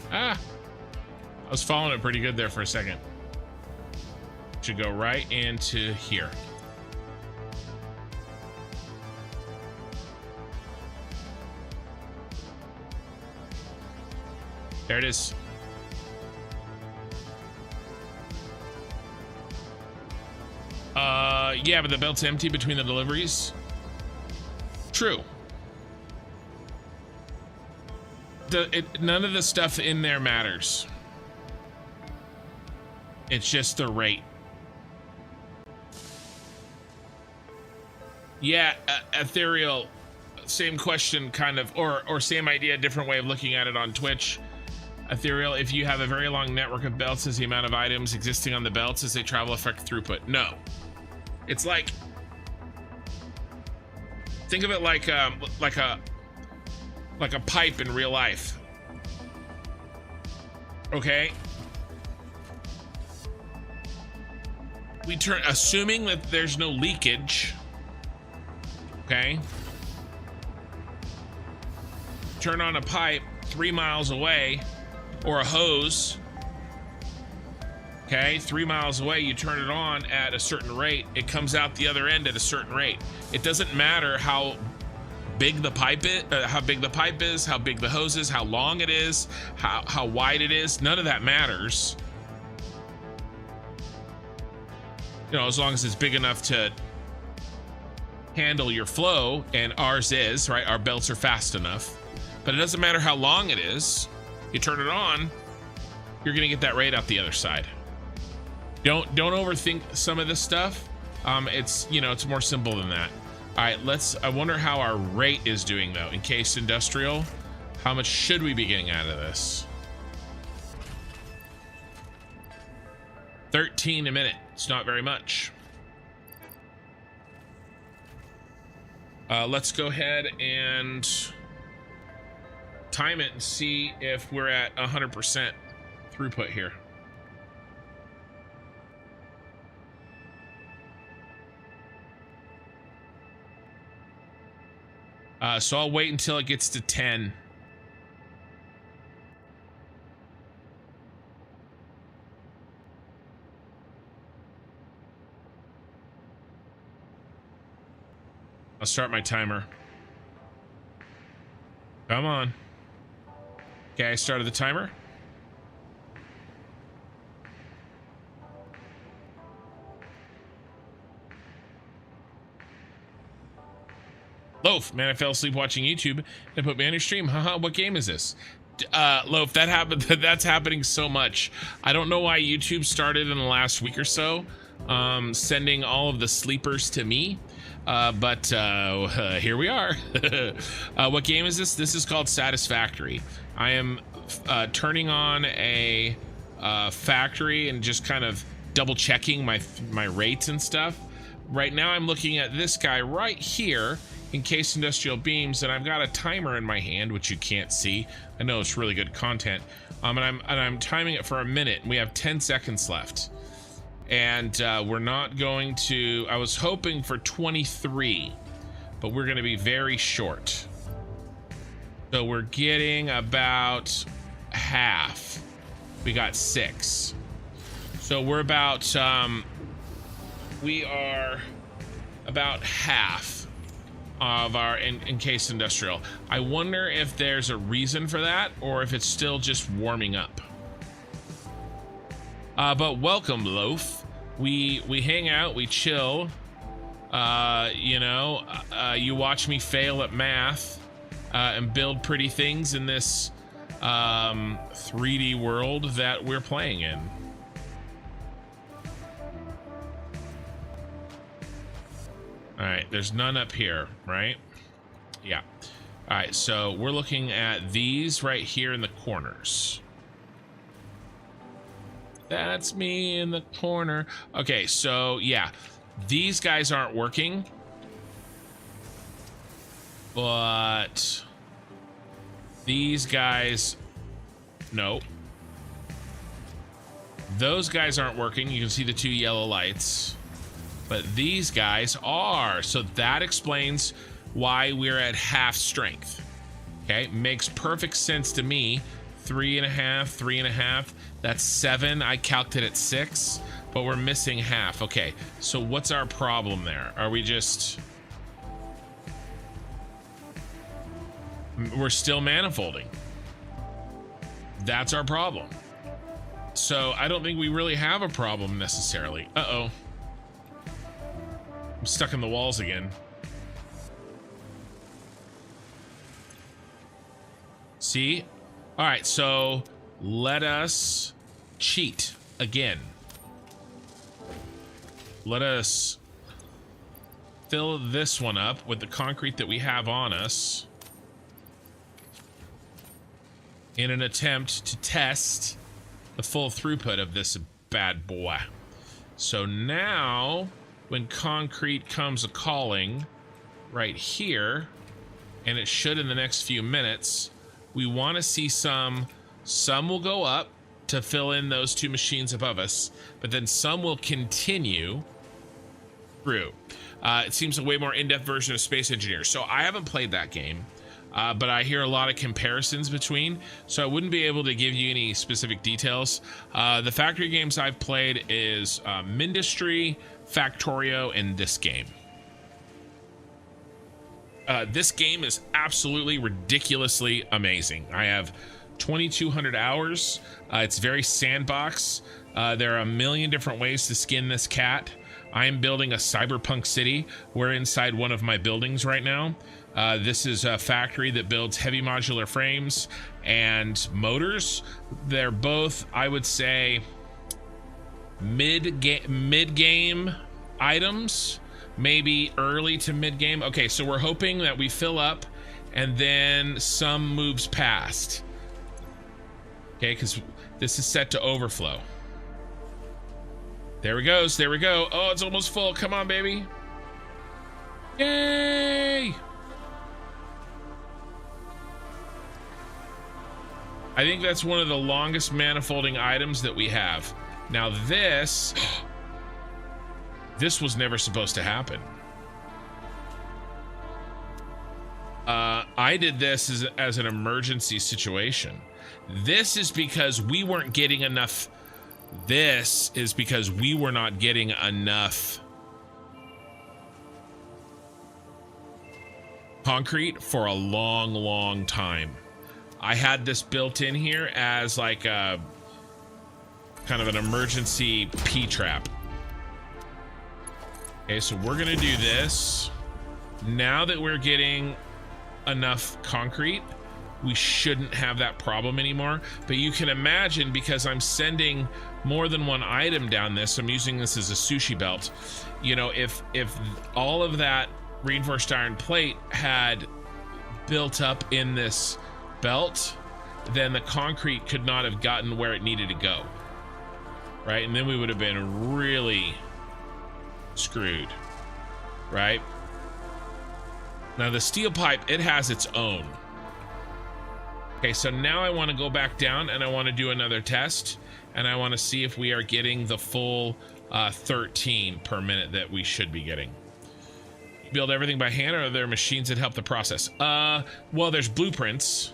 Ah, I was following it pretty good there for a second. Should go right into here. There it is. Yeah, but the belt's empty between the deliveries. True. None of the stuff in there matters. It's just the rate. Yeah, Ethereal, same question kind of, or same idea, different way of looking at it on Twitch. Ethereal, if you have a very long network of belts, is the amount of items existing on the belts as they travel affect throughput? No. It's like, think of it like a pipe in real life. Okay, we turn, assuming that there's no leakage, okay, turn on a pipe 3 miles away, or a hose, okay, 3 miles away, you turn it on at a certain rate, it comes out the other end at a certain rate. It doesn't matter how big the pipe is, how big the hose is, how long it is, how wide it is. None of that matters. You know, as long as it's big enough to handle your flow, and ours is, right? Our belts are fast enough. But it doesn't matter how long it is. You turn it on, you're gonna get that rate out the other side. Don't overthink some of this stuff. It's, you know, it's more simple than that. All right, I wonder how our rate is doing though. In case industrial, how much should we be getting out of this? 13 a minute, it's not very much. Let's go ahead and time it and see if we're at 100% throughput here. So I'll wait until it gets to 10. I'll start my timer. Come on. Okay, I started the timer. Loaf, man, I fell asleep watching YouTube and put me on your stream. Haha, what game is this? Loaf, that's happening so much. I don't know why YouTube started in the last week or so, sending all of the sleepers to me. But here we are. What game is this? This is called Satisfactory. I am turning on a factory and just kind of double checking my rates and stuff. Right now I'm looking at this guy right here, Encased Industrial Beams, and I've got a timer in my hand, which you can't see. I know it's really good content. And I'm timing it for a minute. We have 10 seconds left. And we're not going to, I was hoping for 23, but we're going to be very short. So we're getting about half. We got 6. So we're about, we are about half of our encased industrial. I wonder if there's a reason for that or if it's still just warming up. But welcome, Loaf. We hang out, we chill. You know, you watch me fail at math and build pretty things in this 3D world that we're playing in. All right, there's none up here, right? Yeah. All right, so we're looking at these right here in the corners. That's me in the corner. Okay, so yeah, these guys aren't working, but these guys, no. Those guys aren't working. You can see the 2 yellow lights. But these guys are, so that explains why we're at half strength. Okay, makes perfect sense to me. 3.5, 3.5, that's 7. I calculated at 6, but we're missing half. Okay, so what's our problem there? Are we just, we're still manifolding. That's our problem. So I don't think we really have a problem necessarily. Uh-oh. I'm stuck in the walls again. See? All right, so let us cheat again. Let us fill this one up with the concrete that we have on us in an attempt to test the full throughput of this bad boy. So now, when concrete comes a-calling right here, and it should in the next few minutes, we want to see some will go up to fill in those 2 machines above us, but then some will continue through. It seems a way more in-depth version of Space Engineer. So I haven't played that game, but I hear a lot of comparisons between, so I wouldn't be able to give you any specific details. The factory games I've played is Mindustry, Factorio, and this game. This game is absolutely ridiculously amazing. I have 2,200 hours. It's very sandbox. There are a million different ways to skin this cat. I am building a cyberpunk city. We're inside one of my buildings right now. This is a factory that builds heavy modular frames and motors. They're both, I would say, mid-game items, maybe early to mid-game. Okay, so we're hoping that we fill up and then some moves past. Okay, because this is set to overflow. There we goes. There we go. Oh, it's almost full. Come on, baby. Yay! I think that's one of the longest manifolding items that we have. Now this was never supposed to happen. I did this as an emergency situation. This is because we weren't getting enough. This is because we were not getting enough concrete for a long, long time. I had this built in here as like a kind of an emergency P-trap. Okay, so we're gonna do this. Now that we're getting enough concrete, we shouldn't have that problem anymore. But you can imagine, because I'm sending more than one item down this, I'm using this as a sushi belt. You know, if all of that reinforced iron plate had built up in this belt, then the concrete could not have gotten where it needed to go, right? And then we would have been really screwed, right? Now the steel pipe, it has its own. Okay, so now I want to go back down and I want to do another test, and I want to see if we are getting the full 13 per minute that we should be getting. You build everything by hand, or are there machines that help the process? Well, there's blueprints.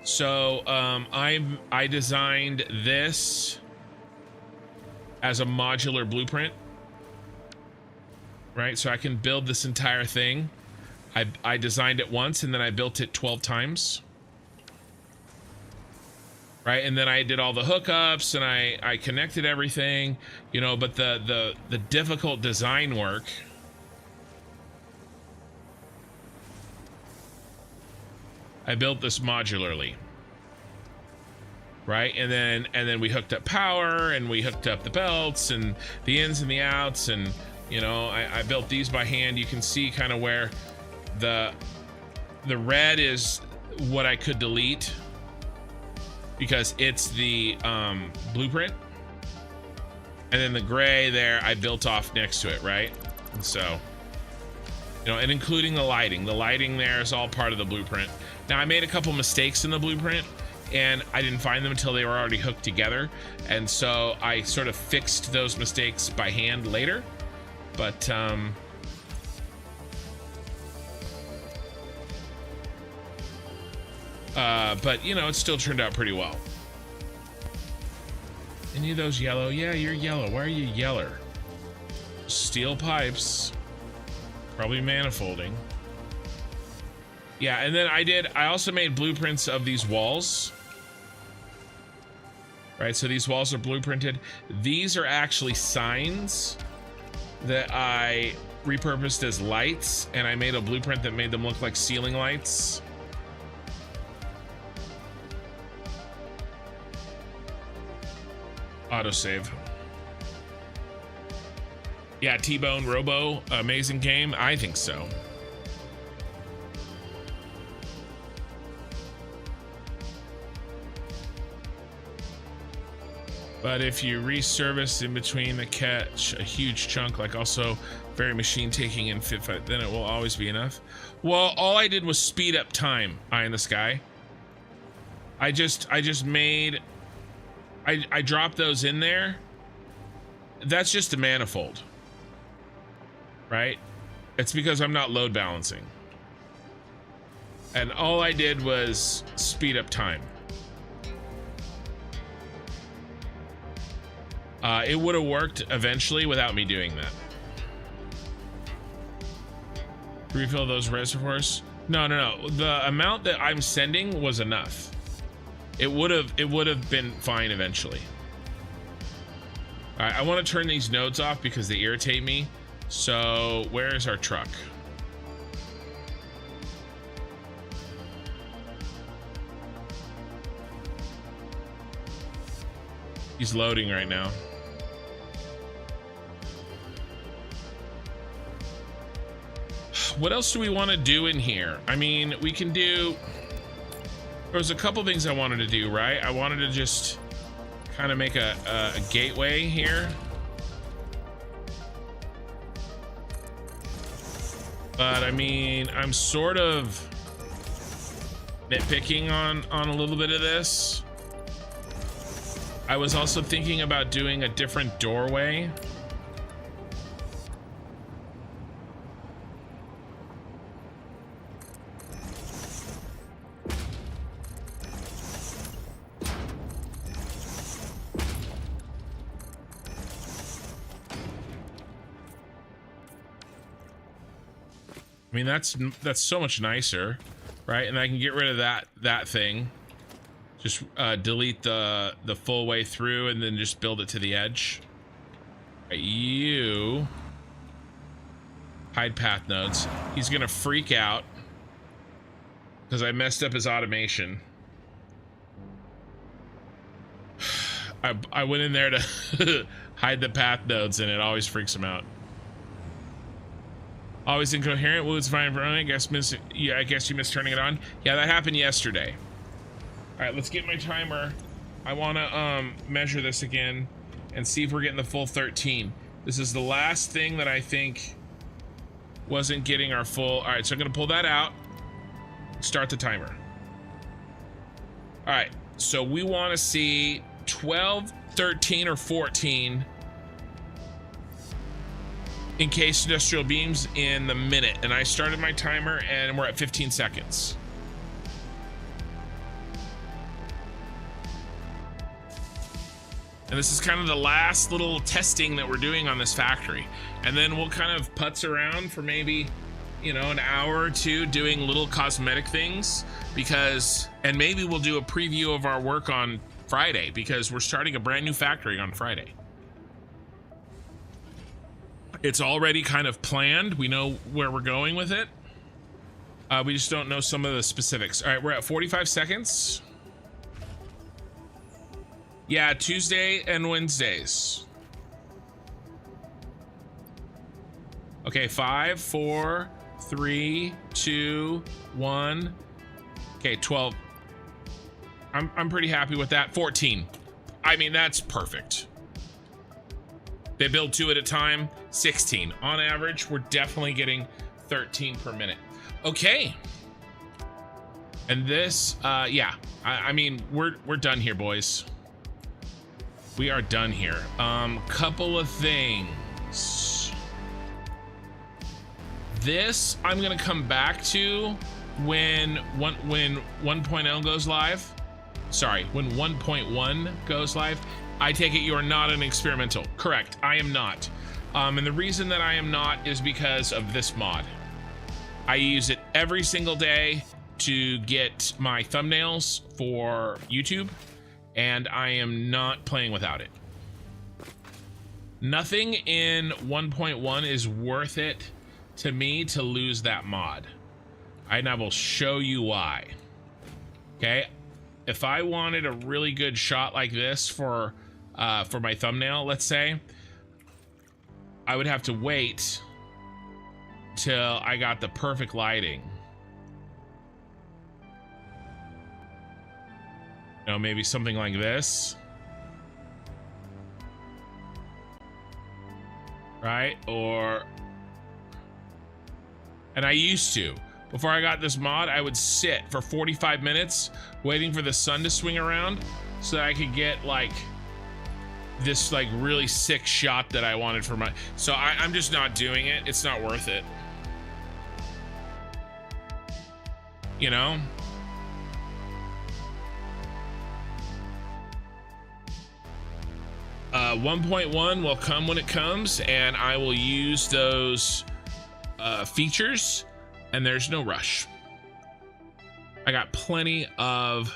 So I designed this as a modular blueprint, right? So I can build this entire thing. I designed it once and then I built it 12 times. Right, and then I did all the hookups and I connected everything, you know, but the difficult design work, I built this modularly. Right, and then we hooked up power and we hooked up the belts and the ins and the outs, and you know, I built these by hand. You can see kind of where the red is what I could delete, because it's the blueprint, and then the gray there I built off next to it, right? And so, you know, and including the lighting there is all part of the blueprint. Now I made a couple mistakes in the blueprint and I didn't find them until they were already hooked together, and so I sort of fixed those mistakes by hand later, but you know, it still turned out pretty well. Any of those yellow? Yeah, you're yellow. Why are you yeller? Steel pipes. Probably manifolding. Yeah, and then I also made blueprints of these walls. Right, so these walls are blueprinted. These are actually signs that I repurposed as lights, and I made a blueprint that made them look like ceiling lights. Autosave. Yeah, T-Bone Robo, amazing game. I think so. But if you reservice in between the catch a huge chunk, like also very machine taking and fit, then it will always be enough. Well, all I did was speed up time. Eye in the sky. I just made. I dropped those in there. That's just a manifold, right? It's because I'm not load balancing. And all I did was speed up time. It would have worked eventually without me doing that. Refill those reservoirs? No. The amount that I'm sending was enough. It would have been fine eventually. All right, I want to turn these nodes off because they irritate me. So where is our truck? He's loading right now. What else do we want to do in here? I mean, we can do... There was a couple things I wanted to do, right? I wanted to just kind of make a gateway here. But I mean, I'm sort of nitpicking on a little bit of this. I was also thinking about doing a different doorway. I mean, that's so much nicer, right? And I can get rid of that thing. Just delete the full way through and then just build it to the edge. Right, you hide path nodes. He's gonna freak out because I messed up his automation. I went in there to hide the path nodes and it always freaks him out. Always incoherent. Well, it's fine for me. I guess you missed turning it on. Yeah, that happened yesterday. All right, let's get my timer. I want to measure this again and see if we're getting the full 13. This is the last thing that I think wasn't getting our full. All right, so I'm gonna pull that out. Start the timer. All right, so we want to see 12, 13, or 14 encased industrial beams in the minute. And I started my timer and we're at 15 seconds. And this is kind of the last little testing that we're doing on this factory. And then we'll kind of putz around for maybe, you know, an hour or two doing little cosmetic things and maybe we'll do a preview of our work on Friday because we're starting a brand new factory on Friday. It's already kind of planned. We know where we're going with it. We just don't know some of the specifics. All right, we're at 45 seconds. Yeah, Tuesday and Wednesdays. Okay, 5, 4, 3, 2, 1. Okay, 12. I'm pretty happy with that. 14. I mean, that's perfect. They build 2 at a time. 16. On average, we're definitely getting 13 per minute. Okay. And this, yeah. I mean, we're done here, boys. We are done here. Couple of things. This I'm gonna come back to when 1.0 goes live. Sorry, when 1.1 goes live. I take it you are not an experimental. Correct, I am not. And the reason that I am not is because of this mod. I use it every single day to get my thumbnails for YouTube, and I am not playing without it. Nothing in 1.1 is worth it to me to lose that mod. And I will show you why. Okay, if I wanted a really good shot like this for my thumbnail, let's say, I would have to wait till I got the perfect lighting. You know, maybe something like this. Right? And I used to. Before I got this mod, I would sit for 45 minutes waiting for the sun to swing around so that I could get like this like really sick shot that I wanted for my, so I'm just not doing it. It's not worth it. You know? Uh, 1.1 will come when it comes, and I will use those features, and there's no rush. I've got plenty of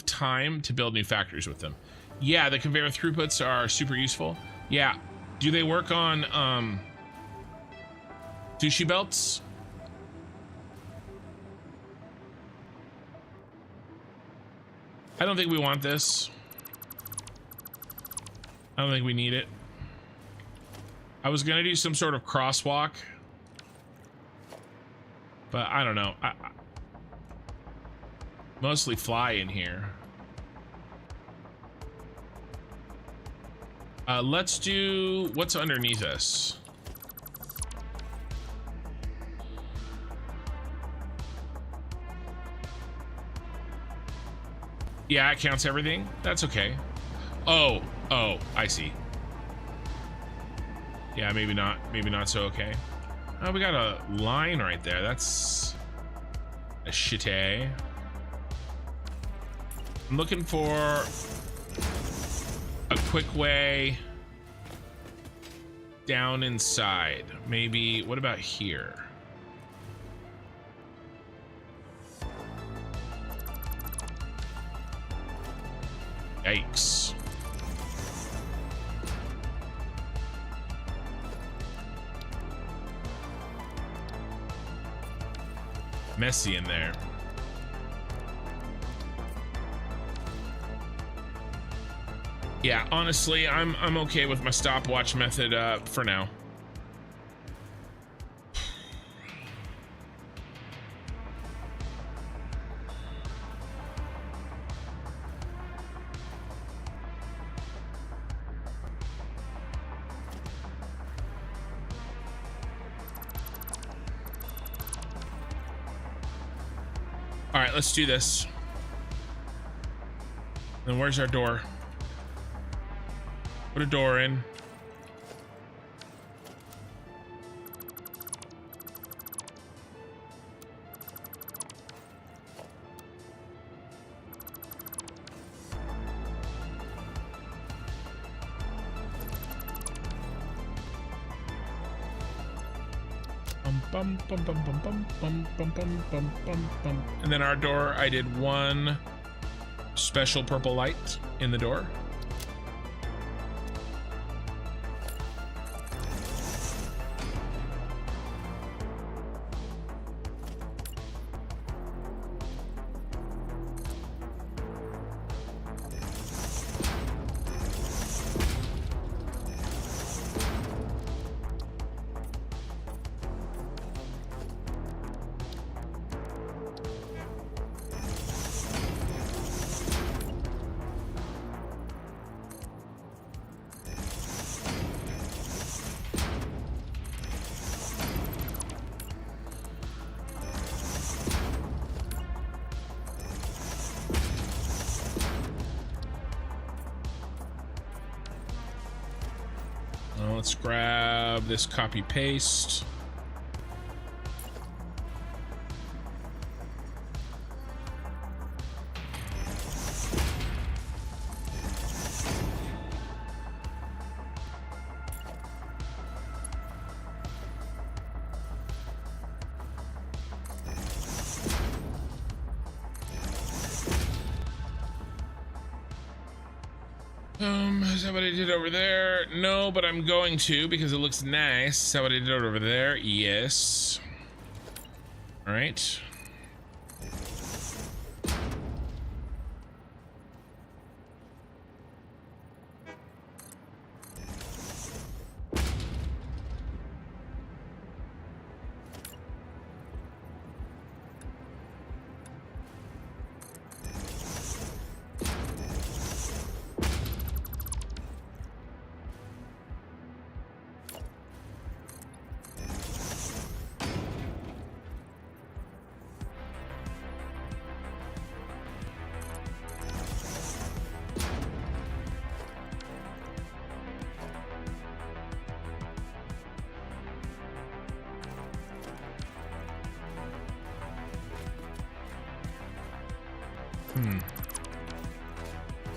time to build new factories with them. Yeah, the conveyor throughputs are super useful. Yeah. Do they work on sushi belts? I don't think we want this. I don't think we need it. I was gonna do some sort of crosswalk, but I don't know. I mostly fly in here. Let's do what's underneath us. Yeah, it counts everything. That's okay. Oh, I see. Yeah, maybe not so okay. Oh, we got a line right there. That's a shitty. I'm looking for a quick way down inside. Maybe, what about here? Yikes. Messy in there. Yeah, honestly, I'm okay with my stopwatch method for now. All right, let's do this. Then where's our door? Put a door in. Bum, bum, bum, bum, bum, bum, bum, bum, bum, bum, bum. And then our door, I did one special purple light in the door. Let's grab this copy paste. Is that what I did over there? No, but I'm going to because it looks nice. Is that what I did over there? Yes. All right.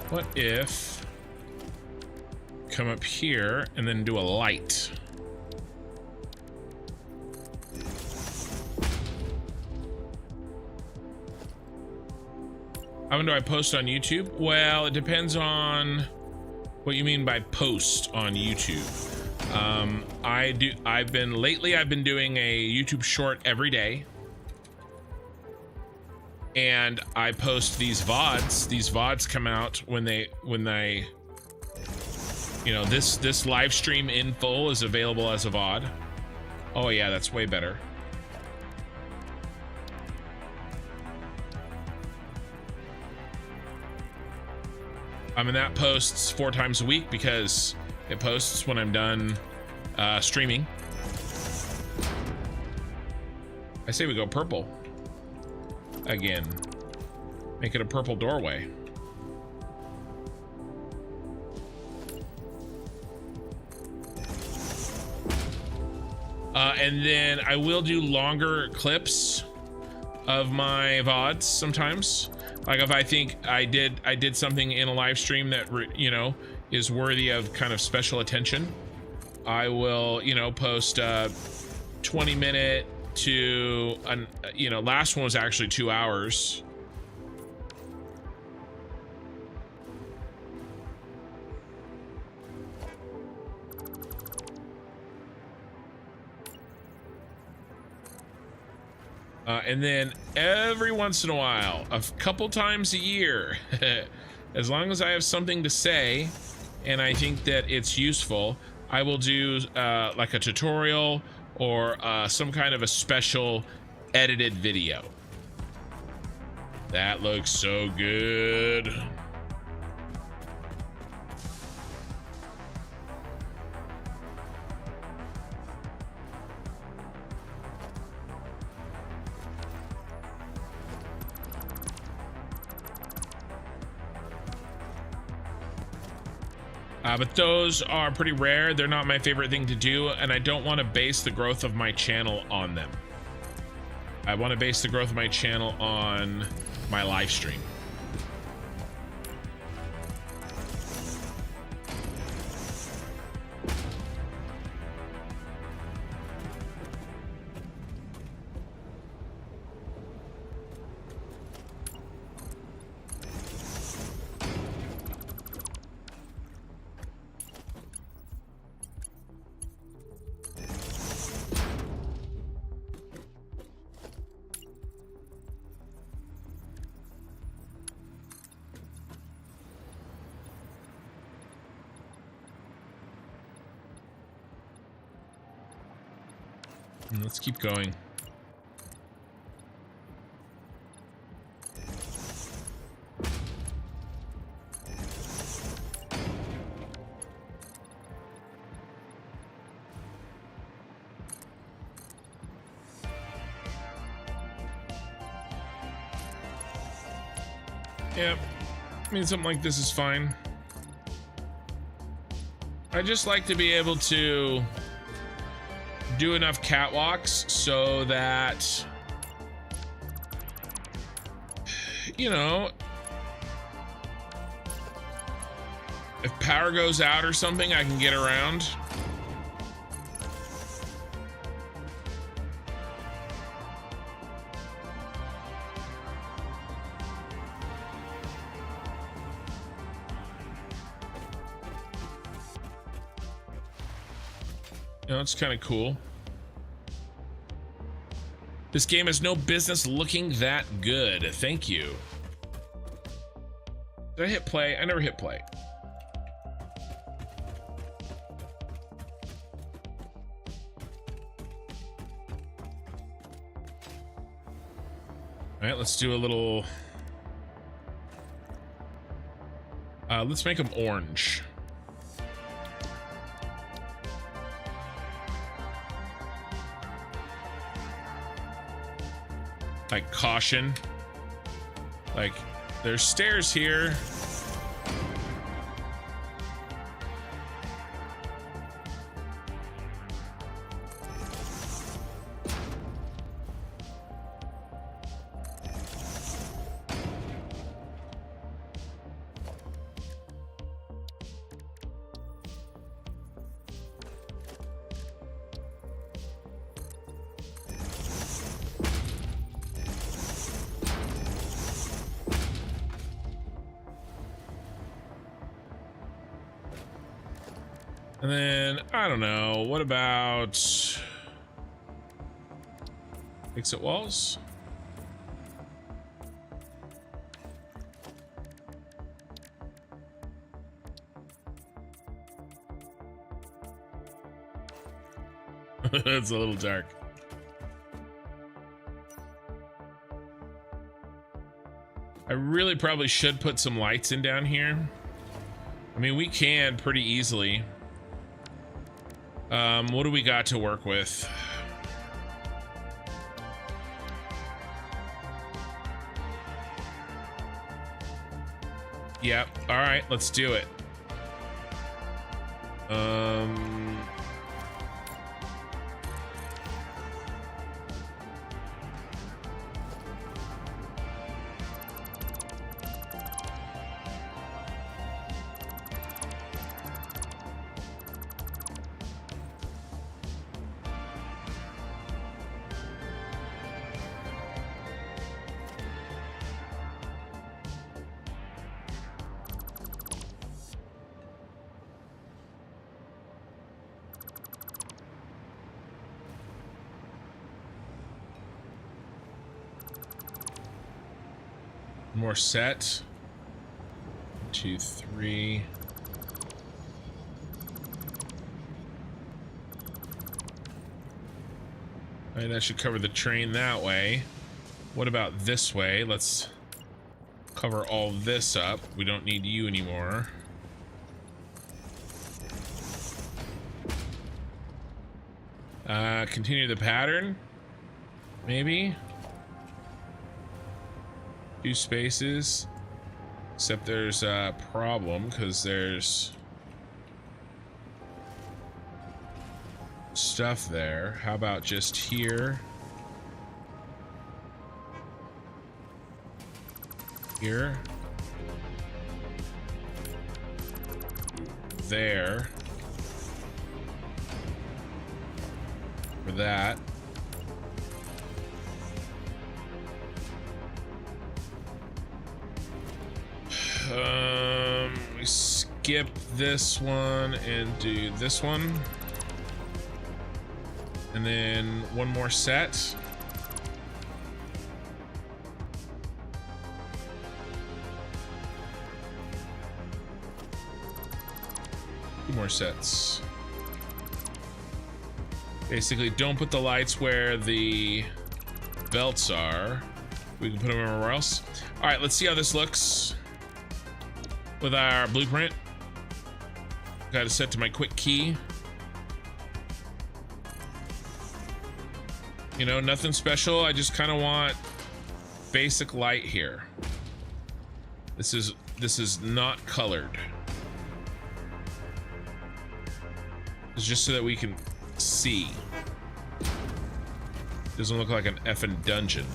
What if come up here and then do a light? How often do I post on YouTube? Well, it depends on what you mean by post on YouTube. I've been doing a YouTube short every day. And I post these VODs. These VODs come out when they, you know, this live stream in full is available as a VOD. Oh yeah, that's way better. I mean, that posts 4 times a week because it posts when I'm done streaming. I say we go purple. Again, make it a purple doorway. And then I will do longer clips of my VODs sometimes. Like if I think I did something in a live stream that, you know, is worthy of kind of special attention, I will, you know, post 20-minute to an, you know, last one was actually 2 hours. And then every once in a while, a couple times a year, as long as I have something to say and I think that it's useful, I will do like a tutorial or some kind of a special edited video. That looks so good. But those are pretty rare. They're not my favorite thing to do, and I don't want to base the growth of my channel on them. I want to base the growth of my channel on my live stream. Let's keep going. Yep. I mean, something like this is fine. I just like to be able to do enough catwalks so that, you know, if power goes out or something, I can get around. You know, it's kind of cool. This game has no business looking that good. Thank you. Did I hit play? I never hit play. All right, let's do a little. Let's make them orange. Like caution. Like there's stairs here. And then, I don't know, what about exit walls? It's a little dark. I really probably should put some lights in down here. I mean, we can pretty easily. What do we got to work with? Yep. All right, let's do it. More set. 1, 2, 3. All right, that should cover the train that way. What about this way? Let's cover all this up. We don't need you anymore. Continue the pattern. Maybe. 2 spaces, except there's a problem because there's stuff there. How about just here? Here. There. For that. We skip this one and do this one. And then one more set. Two more sets. Basically, don't put the lights where the belts are. We can put them everywhere else. All right, let's see how this looks with our blueprint. Got it set to my quick key. You know, nothing special. I just kind of want basic light here. This is not colored. It's just so that we can see. Doesn't look like an effing dungeon.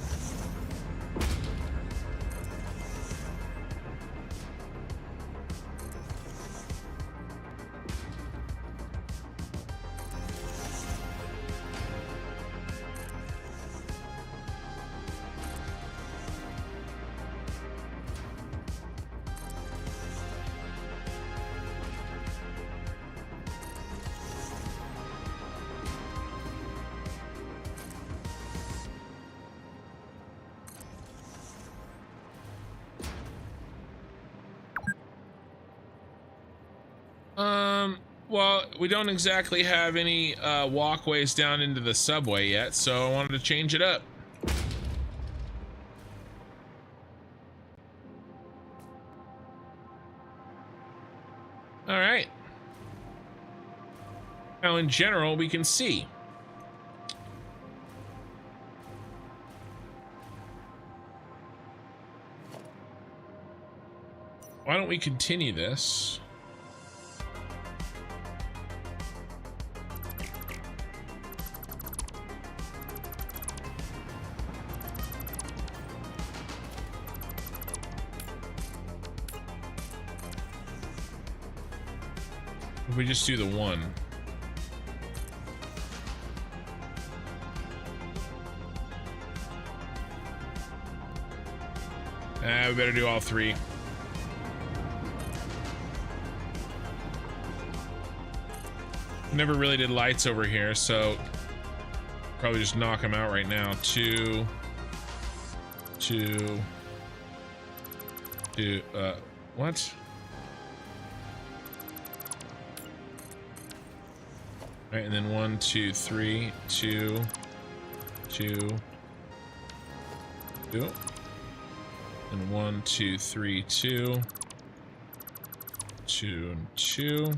Well, we don't exactly have any walkways down into the subway yet, so I wanted to change it up. All right. Now, in general, we can see. Why don't we continue this? If we just do the one. We better do all three. Never really did lights over here, so probably just knock them out right now. Two, what? All right, and then 1, 2, 3, 2, 2, 2, and 1, 2, 3, 2, 2, and 2.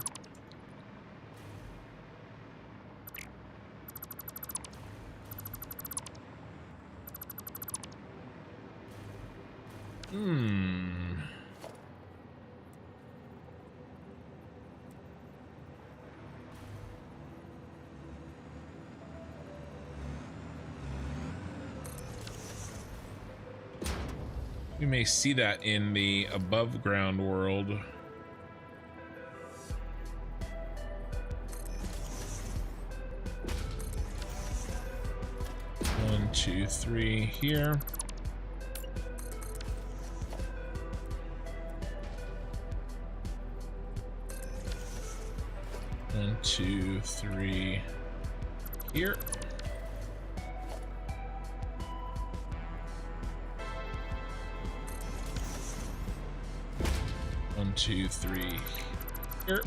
You may see that in the above ground world. 1, 2, 3 here. One, 2, 3 here. One, 2, 3 here.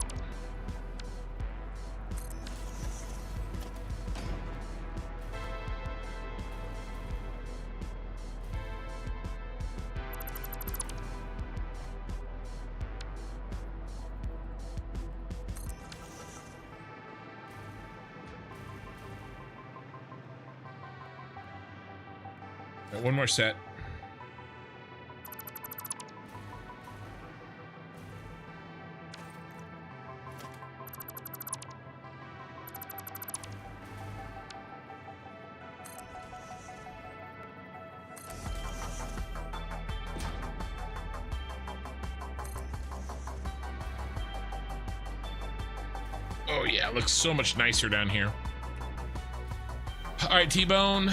Right, one more set. Oh yeah, it looks so much nicer down here. All right, T-Bone.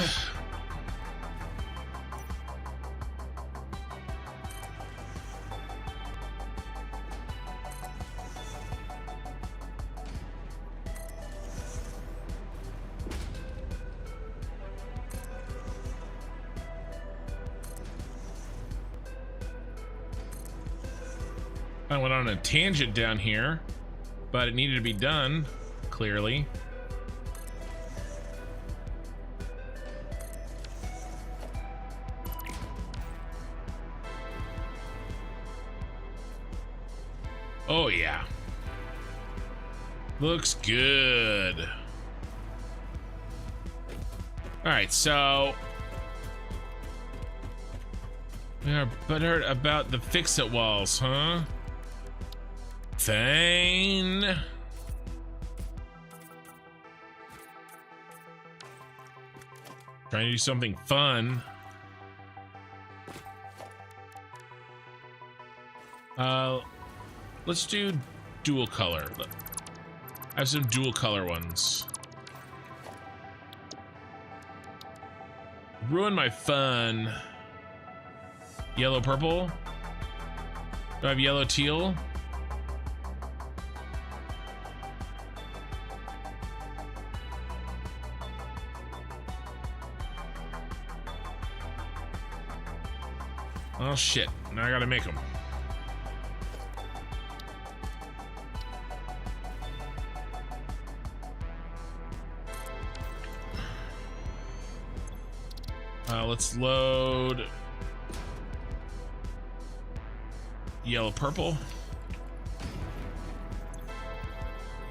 I went on a tangent down here, but it needed to be done, clearly. Oh yeah. Looks good. All right, so we are butthurt about the fix-it walls, huh? Fine. Trying to do something fun. Let's do dual color. I have some dual color ones. Ruin my fun. Yellow purple. Do I have yellow teal? Oh shit, now I gotta make them. Let's load yellow purple.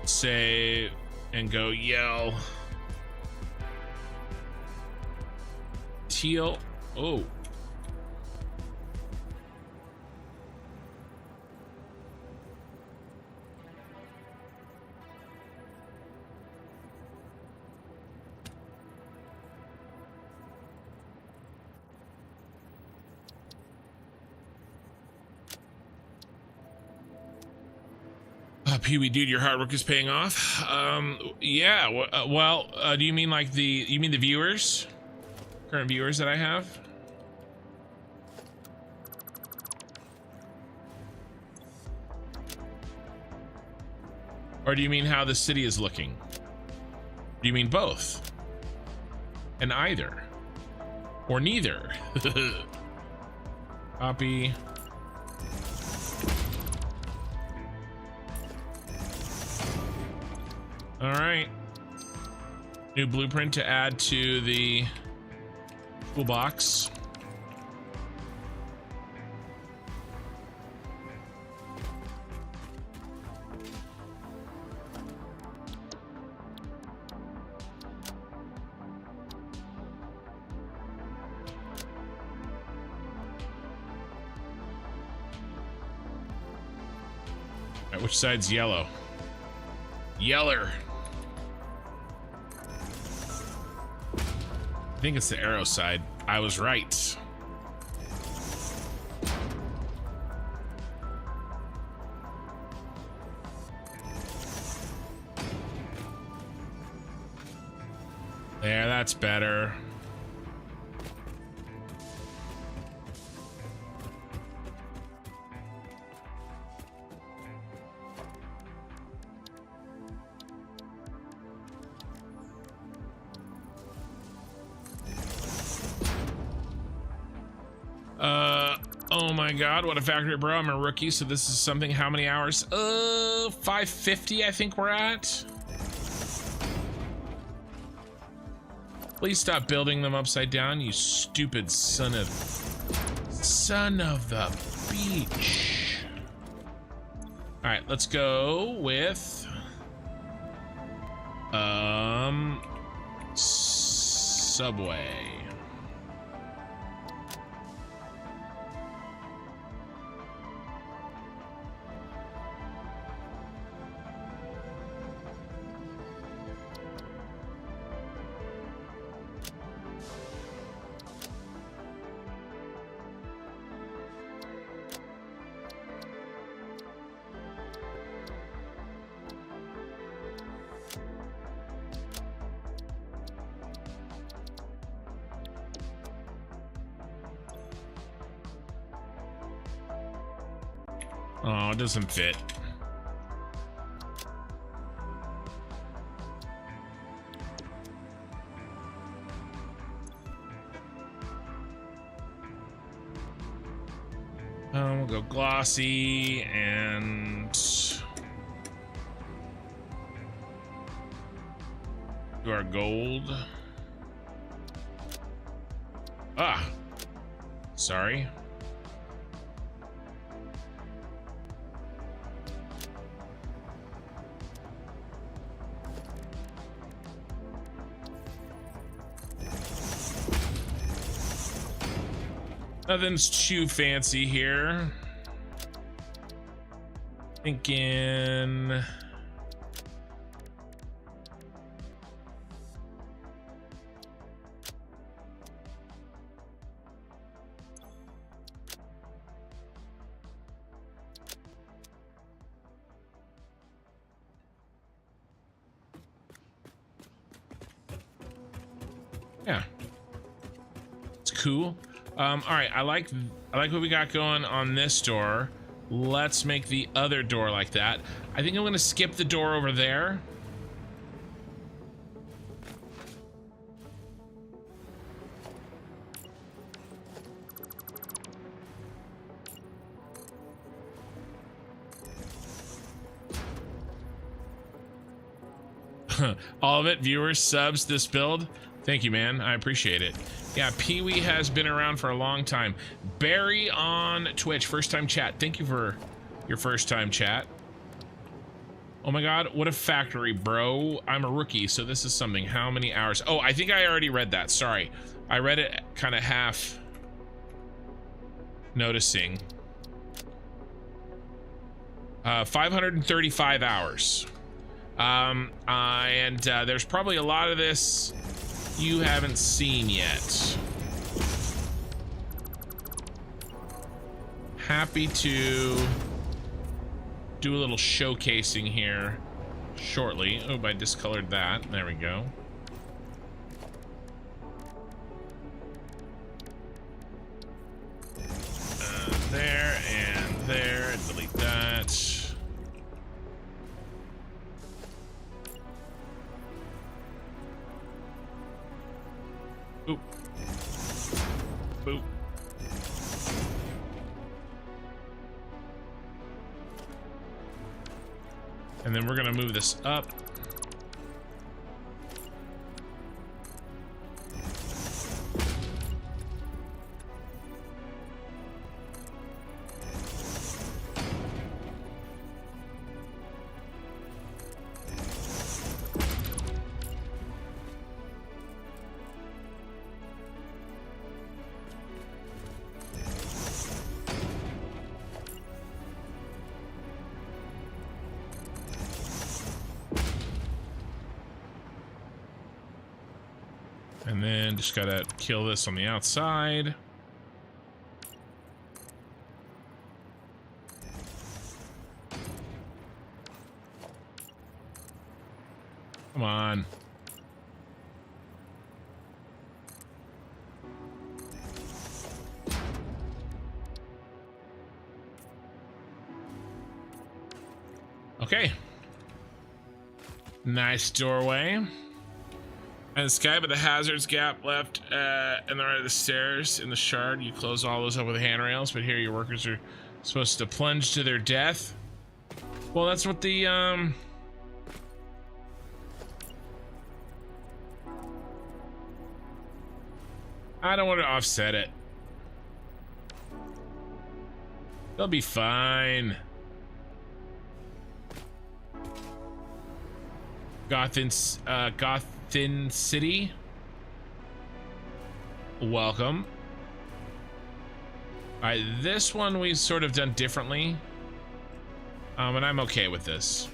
Save and go yell. Teal. Oh. Pee-wee, dude, your hard work is paying off. Yeah. Well, do you mean like you mean the viewers, current viewers that I have? Or do you mean how the city is looking? Do you mean both? And either? Or neither? Copy. All right. New blueprint to add to the toolbox. All right, which side's yellow? Yeller. I think it's the arrow side. I was right. There, that's better. Oh my god, what a factory, bro. I'm a rookie, so this is something. How many hours? 550 I think we're at. Please stop building them upside down, you stupid son of the beach. All right, let's go with subway. Oh, it doesn't fit. We'll go glossy and do our gold. Ah, sorry. Nothing's too fancy here. Thinking yeah, it's cool. All right, I like what we got going on this door. Let's make the other door like that. I think I'm gonna skip the door over there. All of it, viewers, subs, this build. Thank you, man. I appreciate it. Yeah, Pee-wee has been around for a long time. Barry on Twitch, first time chat. Thank you for your first time chat. Oh my God, what a factory, bro. I'm a rookie, so this is something. How many hours? Oh, I think I already read that. Sorry. I read it kind of half noticing. 535 hours. And there's probably a lot of this you haven't seen yet. Happy to do a little showcasing here shortly. Oh, I discolored that. There we go. There and there. Delete that. Boop. Boop. And then we're gonna move this up. And then just gotta kill this on the outside. Come on. Okay. Nice doorway. And the sky, but the hazards gap left and the right of the stairs in the shard. You close all those up with handrails, but here your workers are supposed to plunge to their death. Well, that's what the I don't want to offset it. They'll be fine. Gotham City, welcome. All right, this one we've sort of done differently, and I'm okay with this.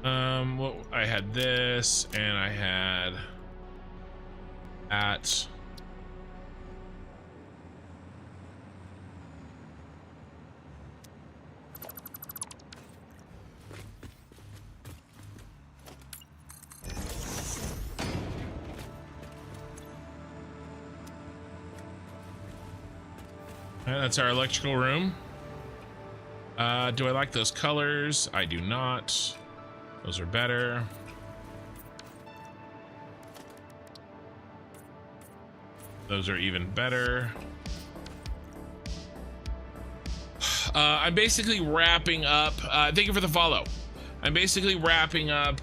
Well, I had this, and I had at. That's our electrical room. Do I like those colors? I do not. Those are better. Those are even better. I'm basically wrapping up. Thank you for the follow. I'm basically wrapping up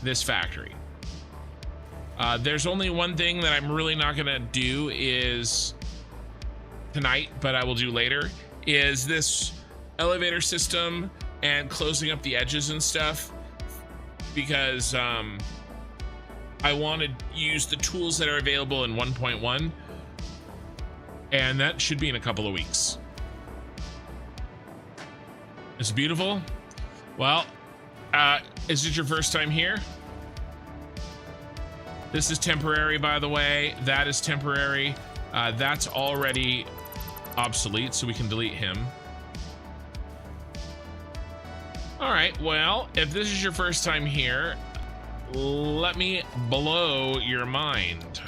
this factory. There's only one thing that I'm really not gonna do is tonight, but I will do later, is this elevator system and closing up the edges and stuff, because I want to use the tools that are available in 1.1, and that should be in a couple of weeks. It's beautiful. Well, is it your first time here? This is temporary, by the way. That is temporary. That's already obsolete, so we can delete him. All right, well, if this is your first time here, let me blow your mind.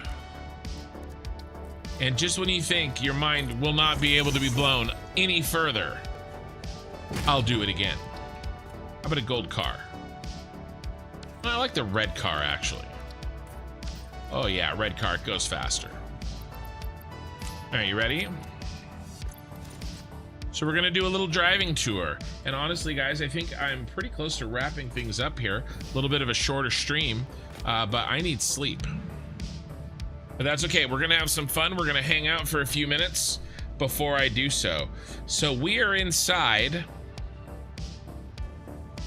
And just when you think your mind will not be able to be blown any further, I'll do it again. How about a gold car? I like the red car, actually. Oh yeah, red car goes faster. All right, you ready? So we're gonna do a little driving tour. And honestly, guys, I think I'm pretty close to wrapping things up here. A little bit of a shorter stream, but I need sleep. But that's okay, we're gonna have some fun. We're gonna hang out for a few minutes before I do so. So we are inside.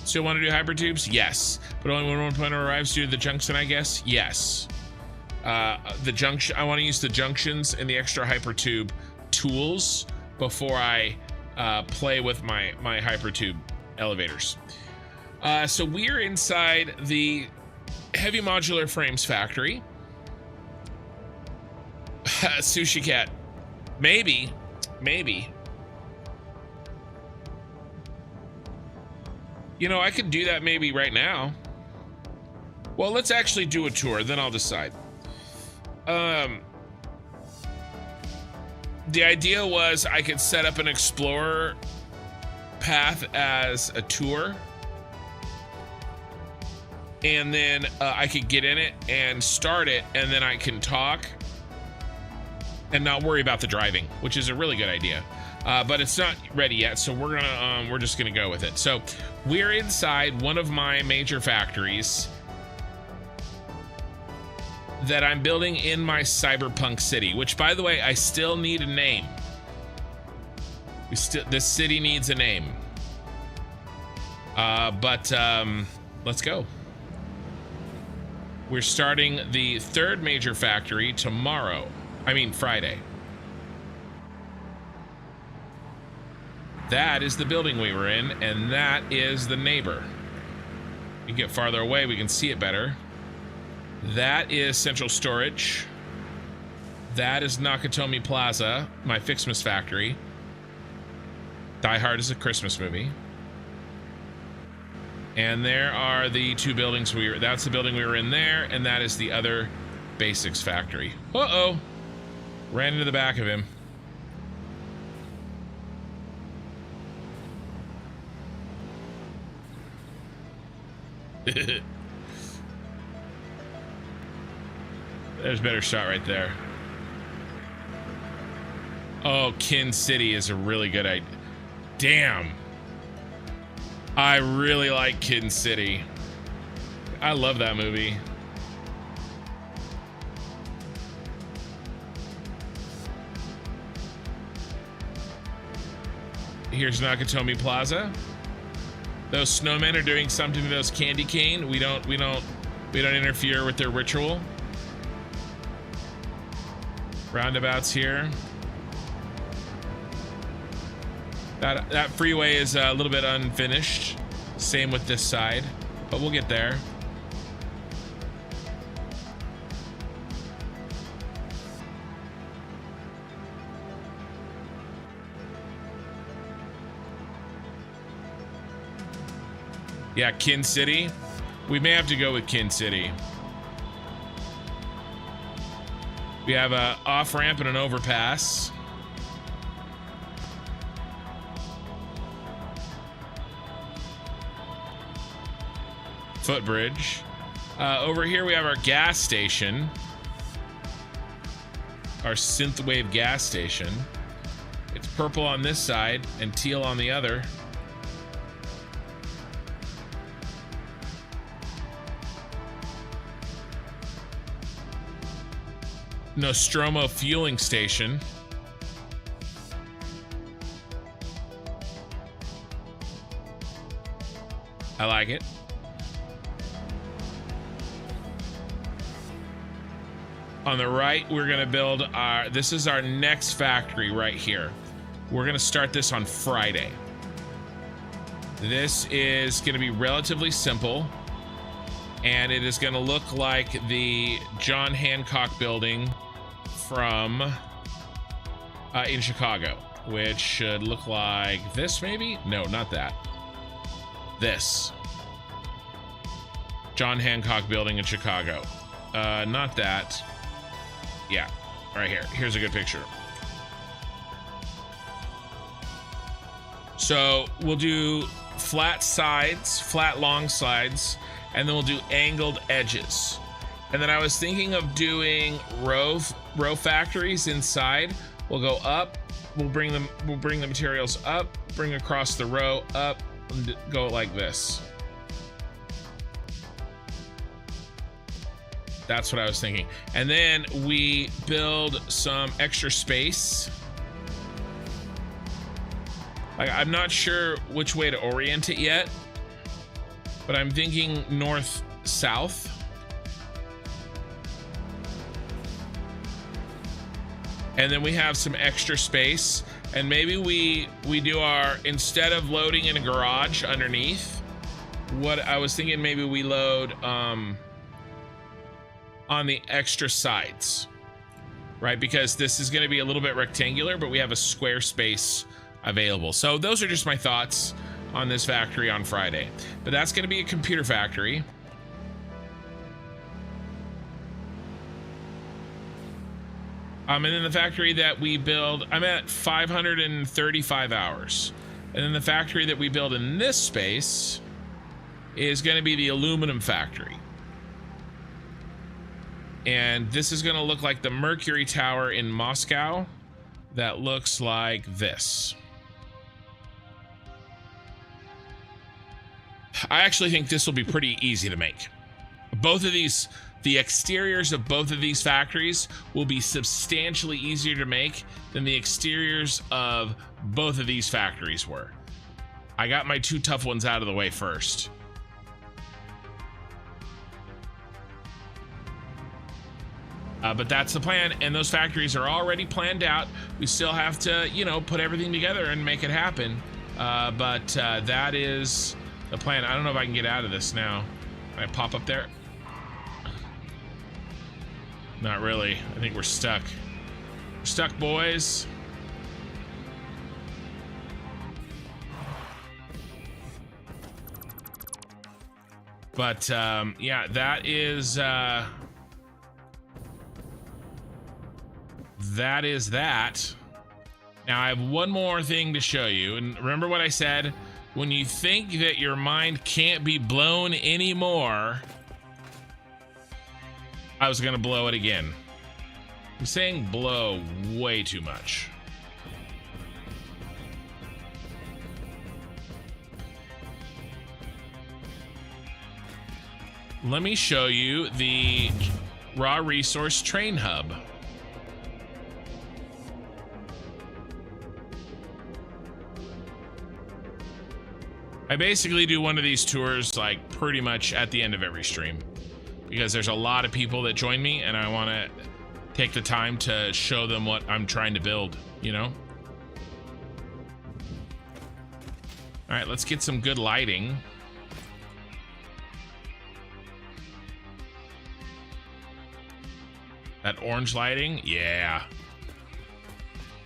Still wanna do hypertubes? Yes. But only when 1.0 arrives due to the junction, I guess? Yes. The junction, I wanna use the junctions and the extra hypertube tools before I play with my hypertube elevators. So we're inside the heavy modular frames factory. Sushi cat, maybe. You know, I could do that maybe right now. Well, let's actually do a tour, then I'll decide. The idea was I could set up an explorer path as a tour, and then I could get in it and start it, and then I can talk and not worry about the driving, which is a really good idea. But it's not ready yet, so we're just gonna go with it. So we're inside one of my major factories that I'm building in my cyberpunk city, which, by the way, I still need a name. This city needs a name. But let's go. We're starting the third major factory tomorrow. I mean, Friday. That is the building we were in, and that is the neighbor. We can get farther away, we can see it better. That is Central Storage. That is Nakatomi Plaza, my Fixmas factory. Die Hard is a Christmas movie. And there are the two buildings that's the building we were in there, and that is the other Basics factory. Uh-oh. Ran into the back of him. There's a better shot right there. Oh, Kin City is a really good idea. Damn. I really like Kin City. I love that movie. Here's Nakatomi Plaza. Those snowmen are doing something to those candy cane. We don't interfere with their ritual. Roundabouts here. That freeway is a little bit unfinished. Same with this side. but we'll get there. Yeah, Kin City. We may have to go with Kin City. We have a off-ramp and an overpass. Footbridge. Over here we have our gas station. Our synthwave gas station. It's purple on this side and teal on the other. Nostromo fueling station. I like it. On the right, we're gonna build our, this is our next factory right here. We're gonna start this on Friday. This is gonna be relatively simple, and it is gonna look like the John Hancock building from in Chicago, which should look like this maybe? No, not that. This. John Hancock building in Chicago. Not that. Yeah, right here. Here's a good picture. So we'll do flat sides, flat long sides, and then we'll do angled edges. And then I was thinking of doing row factories inside. We'll go up, we'll bring the materials up, bring across the row, up, and go like this. That's what I was thinking. And then we build some extra space. I'm not sure which way to orient it yet, but I'm thinking north-south. And then we have some extra space, and maybe we do our, instead of loading in a garage underneath, what I was thinking, maybe we load on the extra sides, right? Because this is going to be a little bit rectangular, but we have a square space available. So those are just my thoughts on this factory on Friday. But that's going to be a computer factory. And then the factory that we build, I'm at 535 hours. And then the factory that we build in this space is going to be the aluminum factory. And this is going to look like the Mercury Tower in Moscow. That looks like this. I actually think this will be pretty easy to make. Both of these, the exteriors of both of these factories will be substantially easier to make than the exteriors of both of these factories were. I got my two tough ones out of the way first. But that's the plan, and those factories are already planned out. We still have to, you know, put everything together and make it happen. But that is the plan. I don't know if I can get out of this now. Can I pop up there? Not really. I think we're stuck. We're stuck, boys. But yeah, that is that. Now I have one more thing to show you, and remember what I said, when you think that your mind can't be blown anymore, I was gonna blow it again. I'm saying blow way too much. Let me show you the raw resource train hub. I basically do one of these tours like pretty much at the end of every stream, because there's a lot of people that join me and I want to take the time to show them what I'm trying to build, you know? All right, let's get some good lighting. That orange lighting, yeah.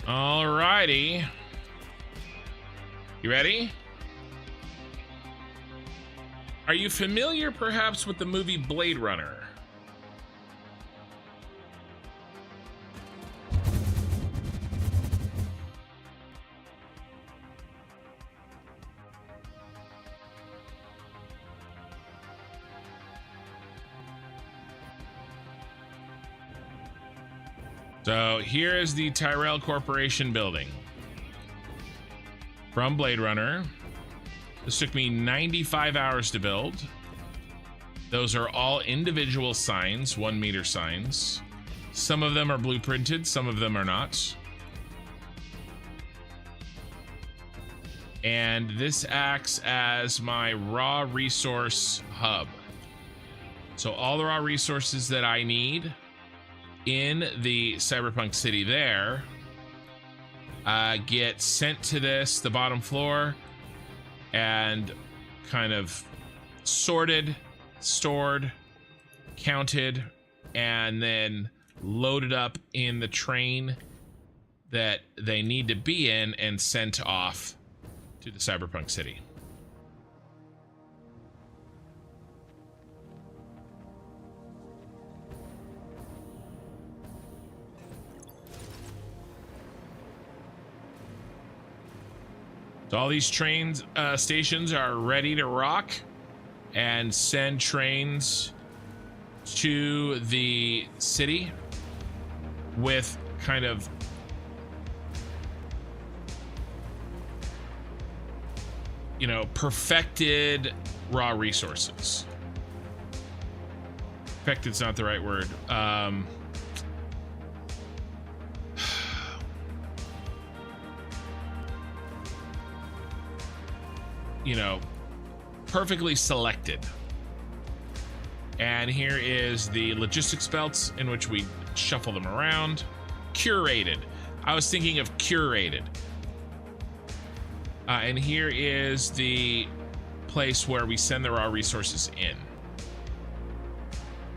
Alrighty. You ready? Are you familiar perhaps with the movie Blade Runner? So here is the Tyrell Corporation building from Blade Runner. This took me 95 hours to build. Those are all individual signs, 1 meter signs. Some of them are blueprinted, some of them are not. And this acts as my raw resource hub. So all the raw resources that I need in the cyberpunk city there get sent to the bottom floor, and kind of sorted, stored, counted, and then loaded up in the train that they need to be in and sent off to the cyberpunk city. So all these trains stations are ready to rock and send trains to the city with kind of perfected raw resources. Perfected's not the right word. Perfectly selected. And here is the logistics belts in which we shuffle them around. Curated. I was thinking of curated. And here is the place where we send the raw resources in.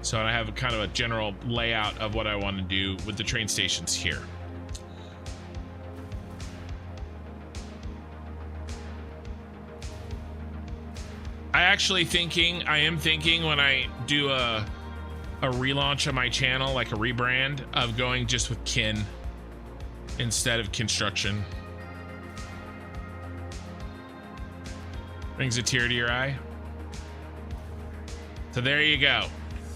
So I have kind of a general layout of what I want to do with the train stations here. I am thinking when I do a relaunch of my channel, like a rebrand, of going just with kin instead of construction. Brings a tear to your eye. So there you go.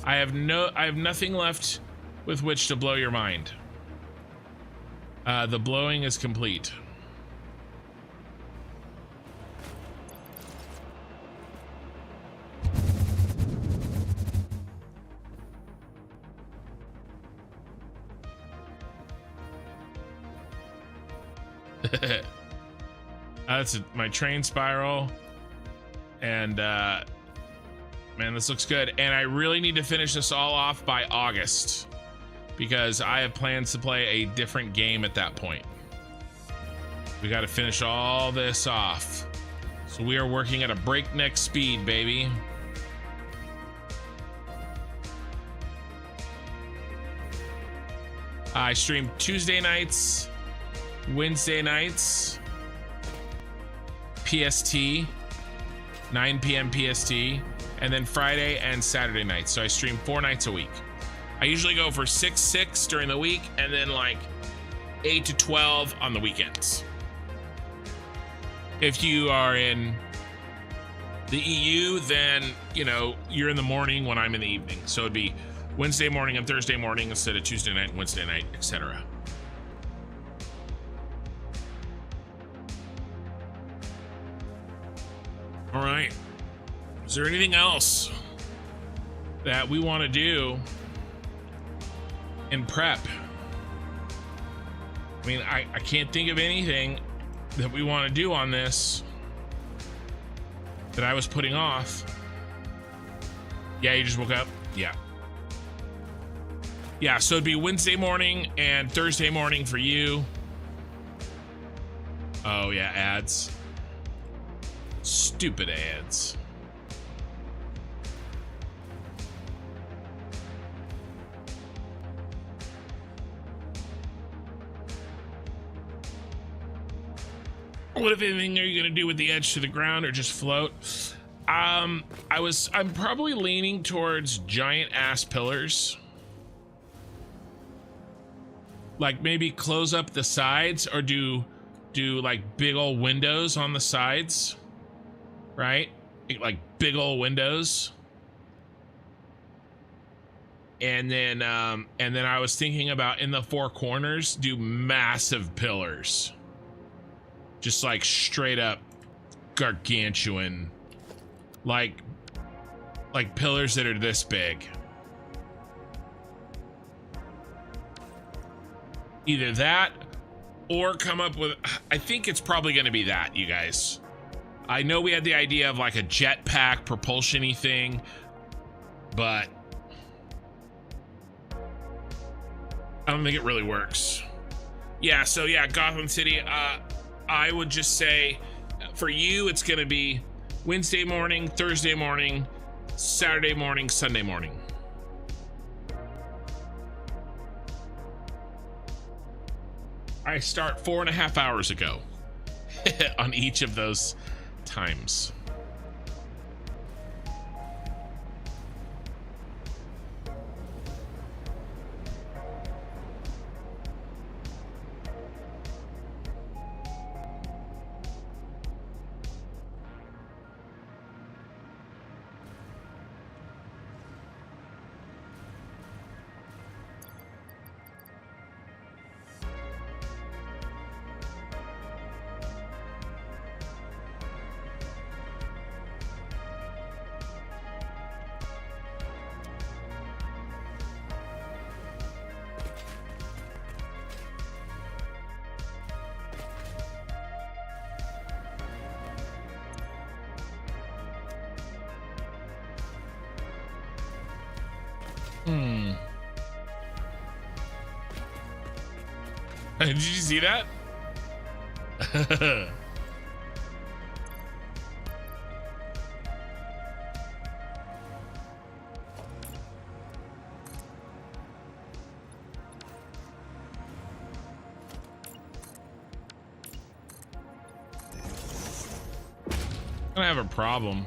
I have nothing left with which to blow your mind. The blowing is complete. That's my train spiral, and man, this looks good. And I really need to finish this all off by August, because I have plans to play a different game at that point. We got to finish all this off, so we are working at a breakneck speed, baby. I stream Tuesday nights, Wednesday nights, PST, 9 p.m. PST, and then Friday and Saturday nights. So I stream 4 nights a week. I usually go for 6 during the week, and then like 8 to 12 on the weekends. If you are in the EU, then you're in the morning when I'm in the evening. So it'd be Wednesday morning and Thursday morning instead of Tuesday night and Wednesday night, etc. All right. Is there anything else that we want to do in prep? I mean, I can't think of anything that we want to do on this that I was putting off. Yeah, you just woke up? Yeah. Yeah, so it'd be Wednesday morning and Thursday morning for you. Oh, yeah, ads. Stupid ads. What, if anything, are you gonna do with the edge to the ground, or just float? I'm probably leaning towards giant ass pillars. Like maybe close up the sides, or do like big old windows on the sides, right? Like big old windows. And then I was thinking about, in the four corners, do massive pillars. Just like straight up gargantuan, like pillars that are this big. Either that, or come up with, I think it's probably going to be that, you guys. I know we had the idea of like a jetpack propulsion-y thing, but I don't think it really works. Yeah, so yeah, Gotham City, I would just say for you, it's going to be Wednesday morning, Thursday morning, Saturday morning, Sunday morning. I start 4.5 hours ago on each of those times. Did you see that? I have a problem.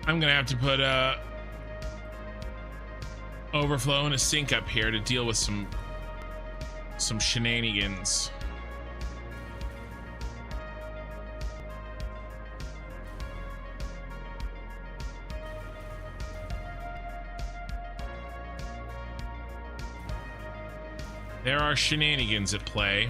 I'm gonna have to put a overflow and a sink up here to deal with some shenanigans. There are shenanigans at play.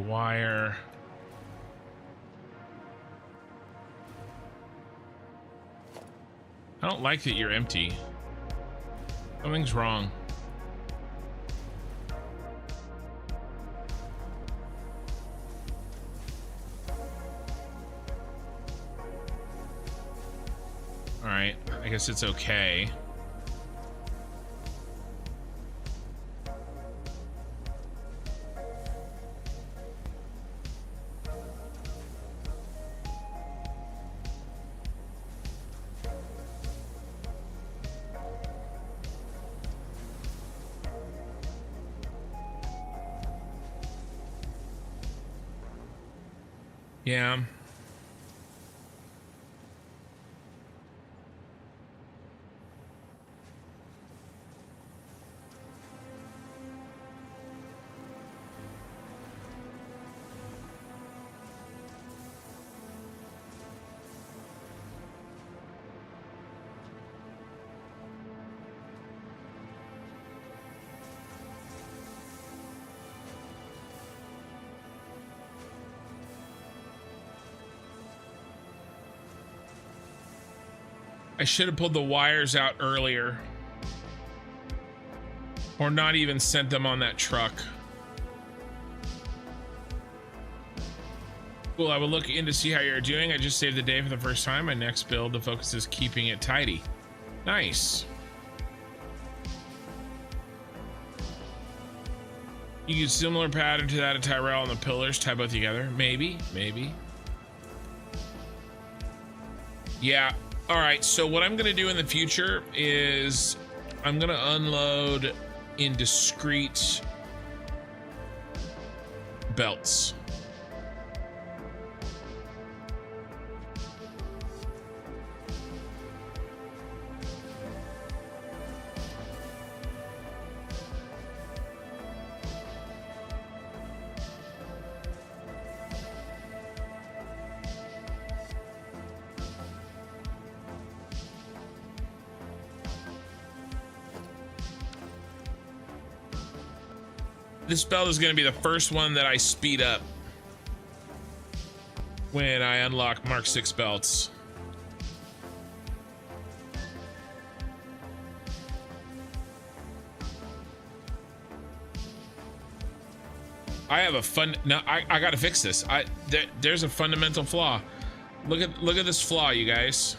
Wire. I don't like that you're empty. Something's wrong. All right, I guess it's okay. Yeah. I should have pulled the wires out earlier. Or not even sent them on that truck. Cool, I will look in to see how you're doing. I just saved the day for the first time. My next build, the focus is keeping it tidy. Nice. You use similar pattern to that of Tyrell on the pillars, tie both together. Maybe, maybe. Yeah. All right, so what I'm gonna do in the future is I'm gonna unload in discrete belts. This belt is going to be the first one that I speed up when I unlock Mark 6 belts. I have a fun. No, I got to fix this. There's a fundamental flaw. Look at this flaw, you guys.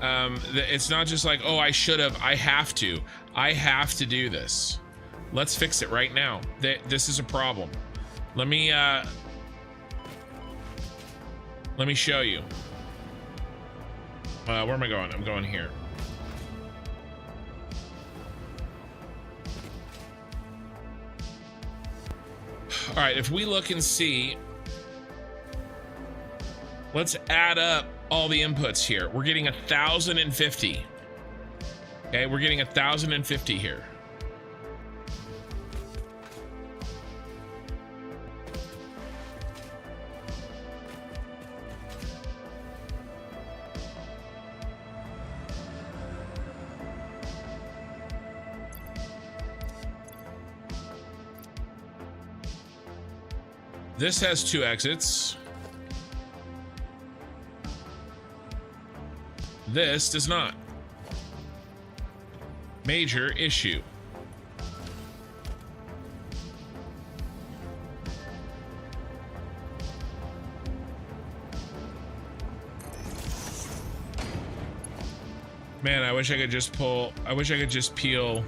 It's not just like, oh, I should have. I have to. I have to do this. Let's fix it right now. This is a problem. Let me show you. Where am I going? I'm going here. All right, if we look and see, let's add up all the inputs here. We're getting 1,050. Okay, we're getting 1,050 here. This has 2 exits. This does not. Major issue. Man, I wish I could just pull. I wish I could just peel.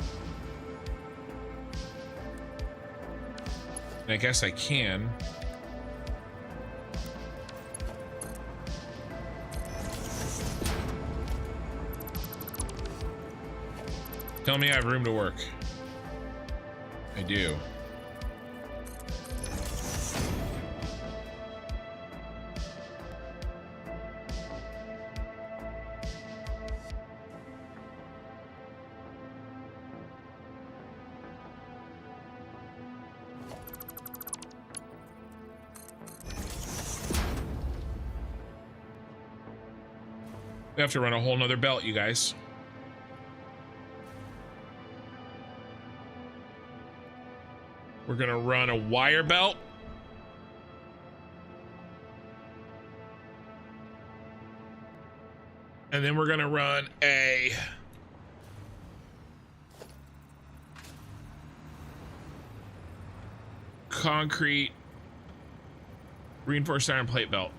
I guess I can. Tell me I have room to work. I do. We have to run a whole nother belt, you guys. We're gonna run a wire belt. And then we're gonna run a concrete reinforced iron plate belt.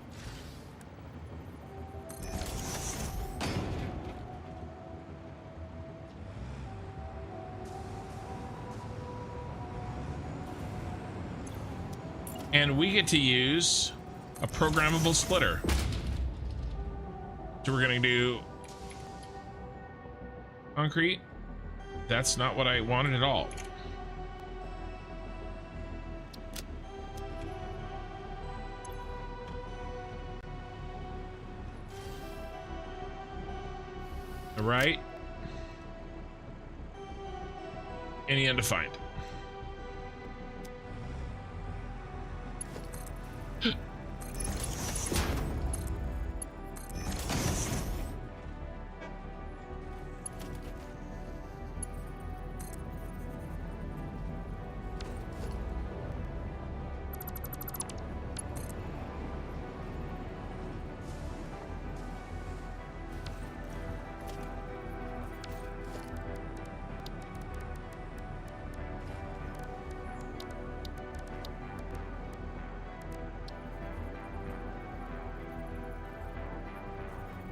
And we get to use a programmable splitter. So we're gonna do concrete. That's not what I wanted at all. All right. Any undefined.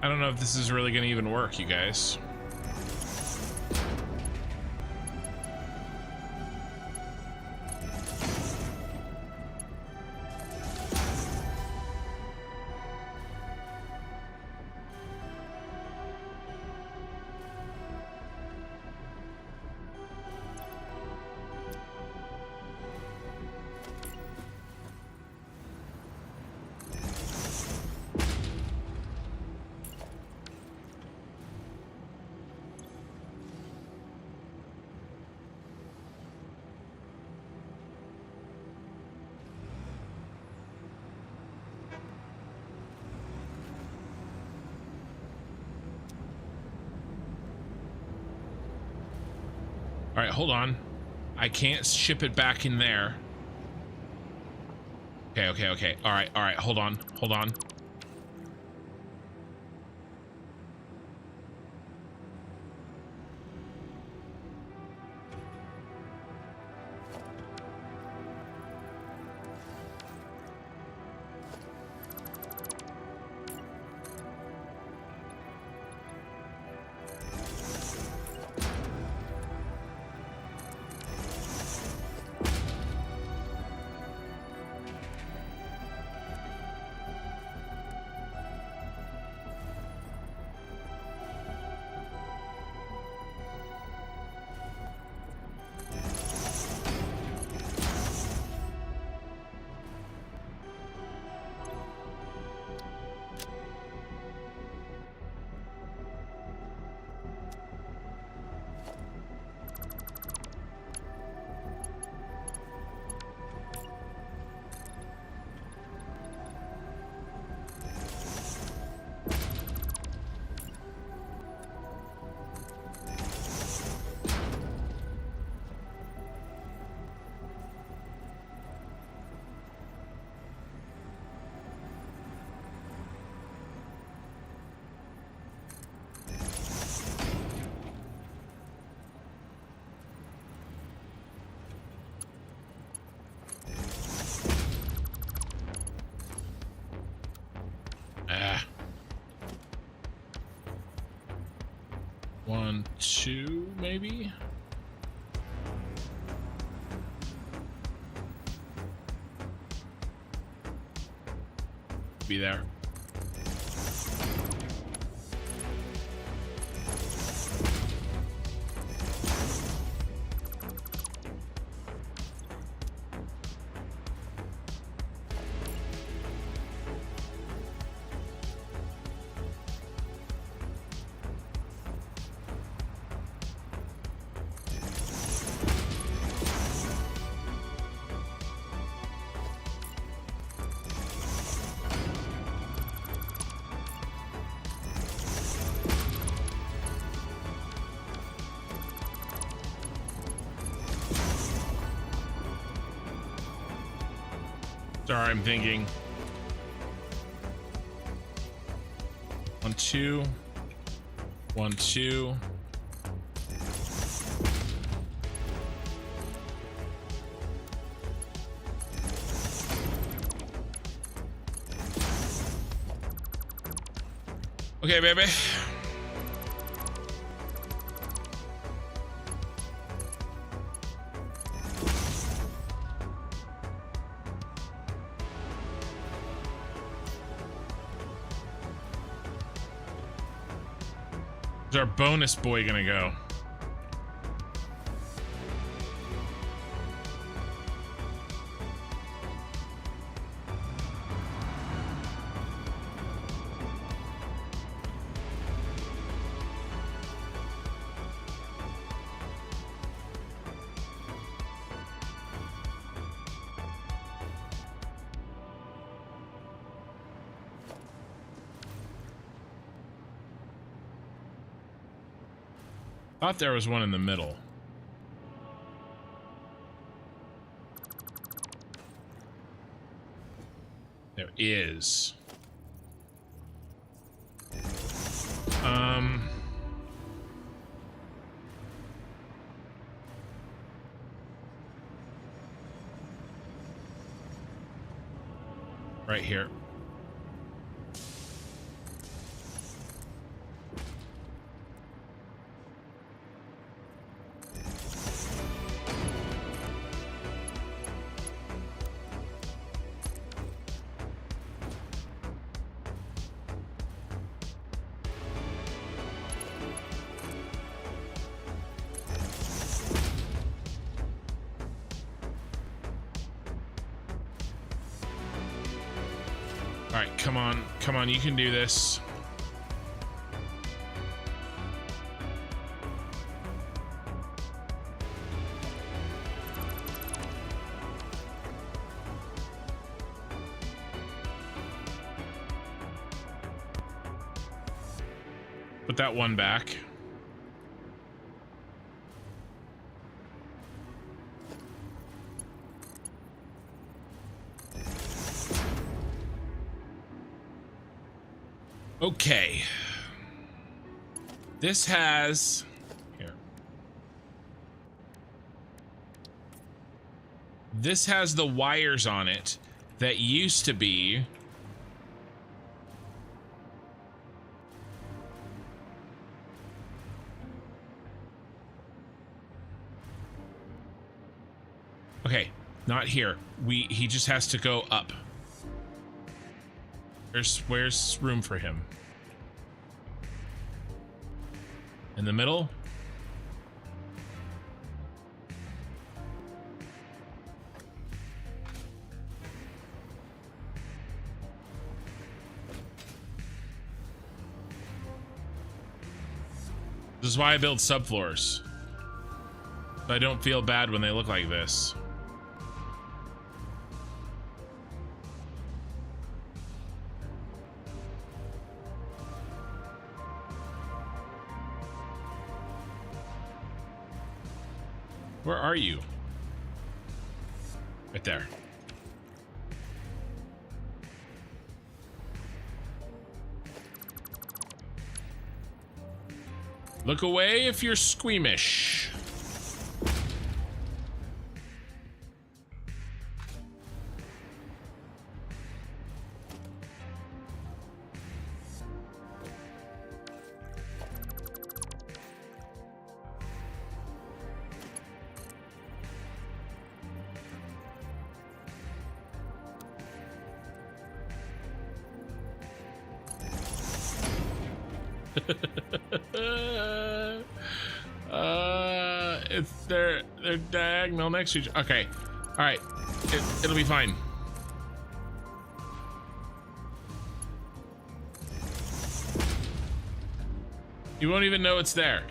I don't know if this is really going to even work, you guys. All right, hold on. I can't ship it back in there. Okay. All right. Hold on. One, two, maybe? Be there. Sorry, I'm thinking. 1, 2. 1, 2. Okay, baby. Where's our bonus boy gonna go? Thought there was one in the middle. There is. Right here. All right, come on, come on, you can do this. Put that one back. Okay. This has here. This has the wires on it that used to be okay, not here. He just has to go up. Where's room for him? In the middle? This is why I build subfloors. So I don't feel bad when they look like this. Where are you? Right there. Look away if you're squeamish. They're diagonal next to each. Okay, all right, it'll be fine. You won't even know it's there.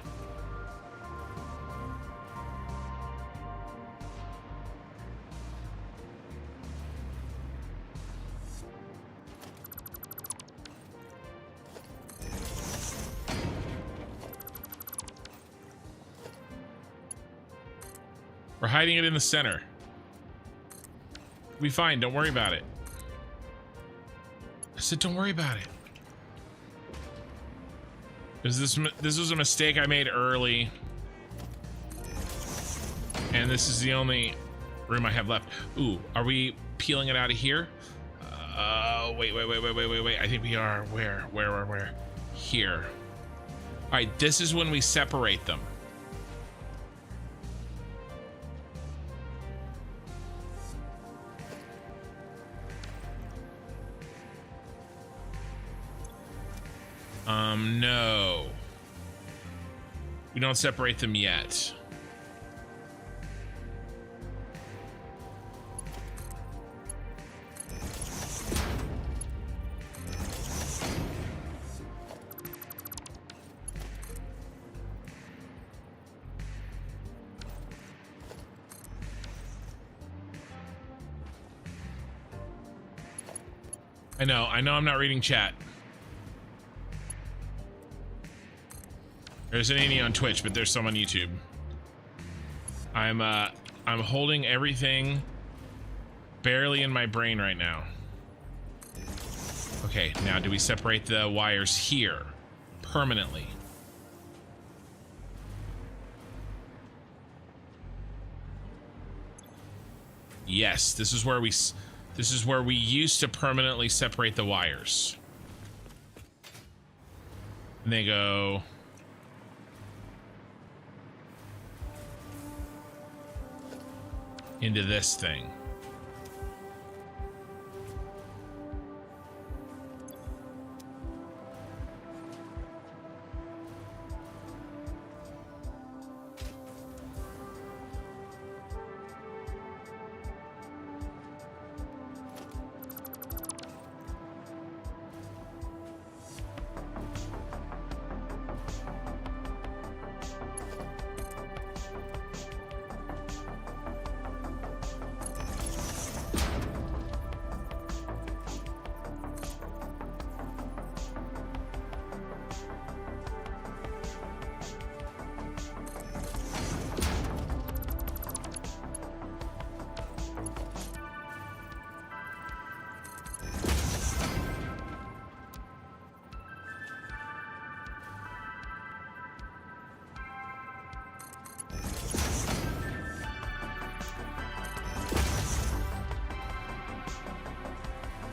We're hiding it in the center. We'll be fine. Don't worry about it. I said, don't worry about it. This was a mistake I made early, and this is the only room I have left. Ooh, are we peeling it out of here? Wait. I think we are. Where? Here. All right. This is when we separate them. No. We don't separate them yet. I know I'm not reading chat. There isn't any on Twitch, but there's some on YouTube. I'm holding everything barely in my brain right now. Okay, now do we separate the wires here permanently? Yes, this is where we used to permanently separate the wires. And they go into this thing.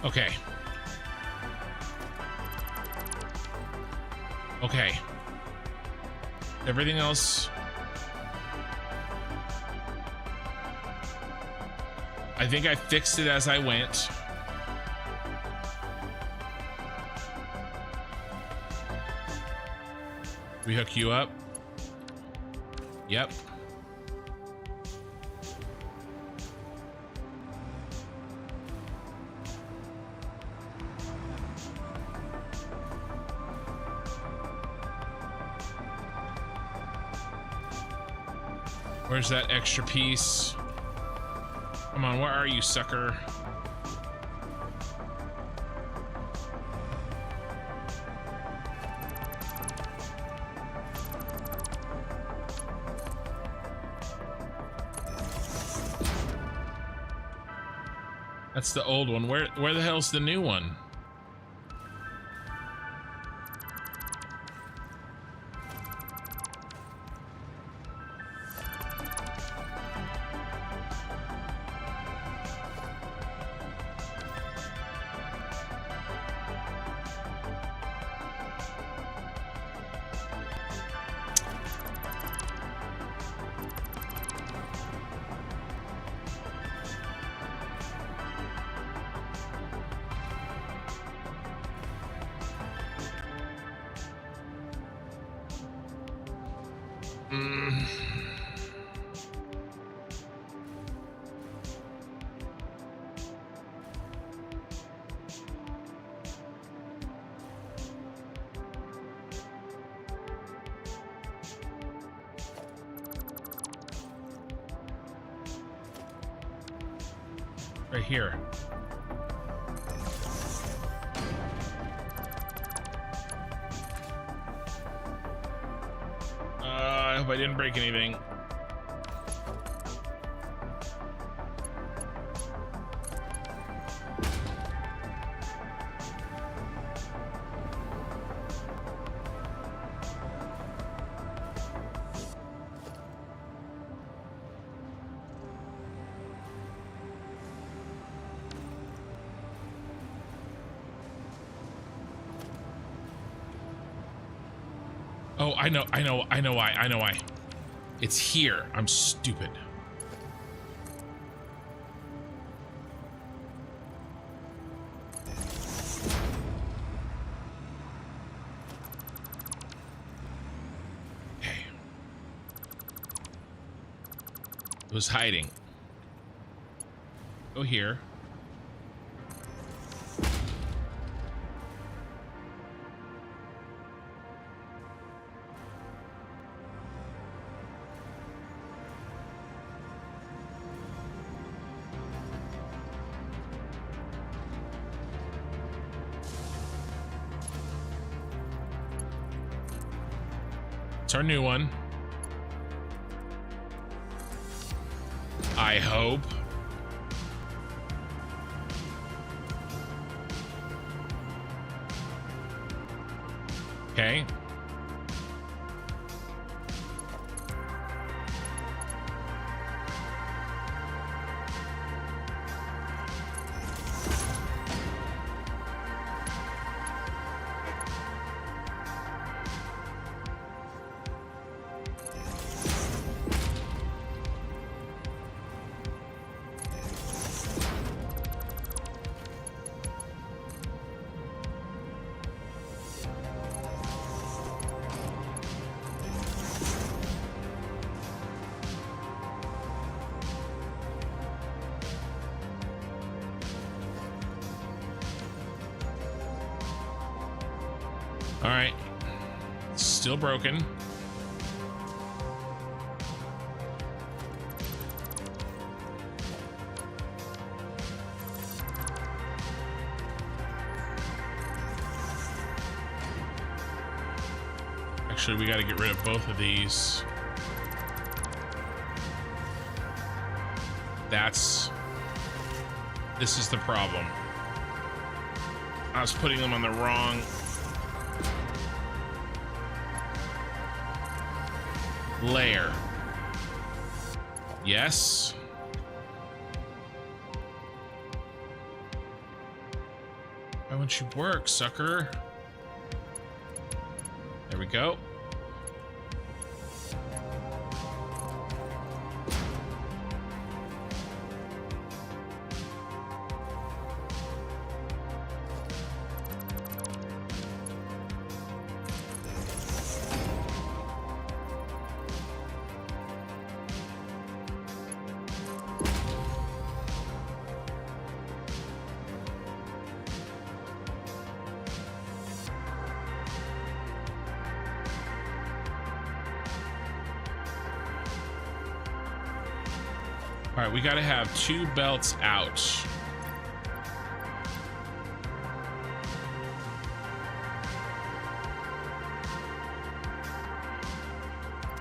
Okay. Okay. Everything else. I think I fixed it as I went. We hook you up. Yep. Where's that extra piece? Come on, where are you, sucker? That's the old one. Where the hell's the new one? Right here. I hope I didn't break anything. Oh, I know why. It's here. I'm stupid. Okay. It was hiding. Go here. It's our new one. I hope. Okay. All right. Still broken. Actually, we got to get rid of both of these. This is the problem. I was putting them on the wrong layer. Yes. don't you work, sucker? There we go. All right, we got to have 2 belts out.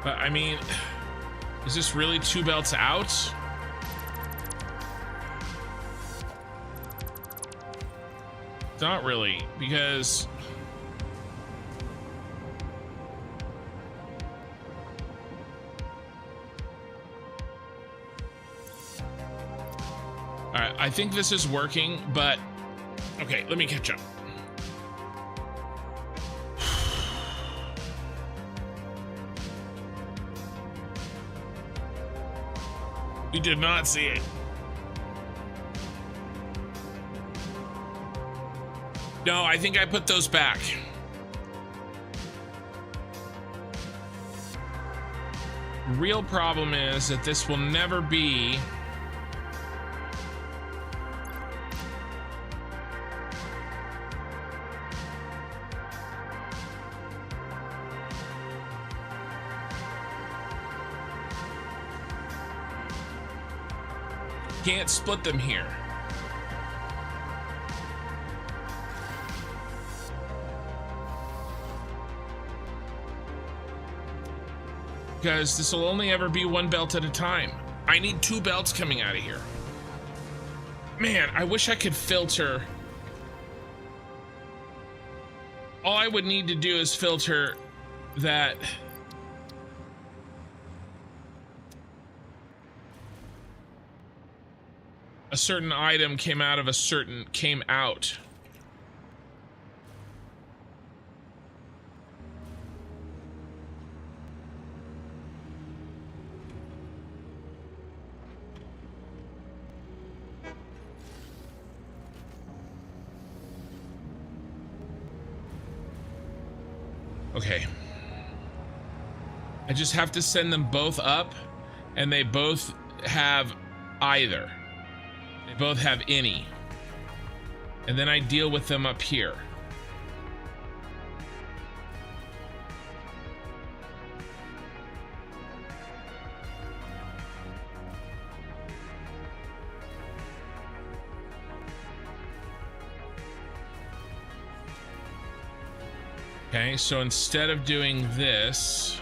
But I mean, is this really 2 belts out? Not really, because I think this is working, but okay, let me catch up. We did not see it. No, I think I put those back. Real problem is that this will never be can't split them here. Because this will only ever be 1 belt at a time. I need 2 belts coming out of here. Man, I wish I could filter. All I would need to do is filter that a certain item came out. Okay. I just have to send them both up, and they both have either. They both have any. And then I deal with them up here. Okay, so instead of doing this,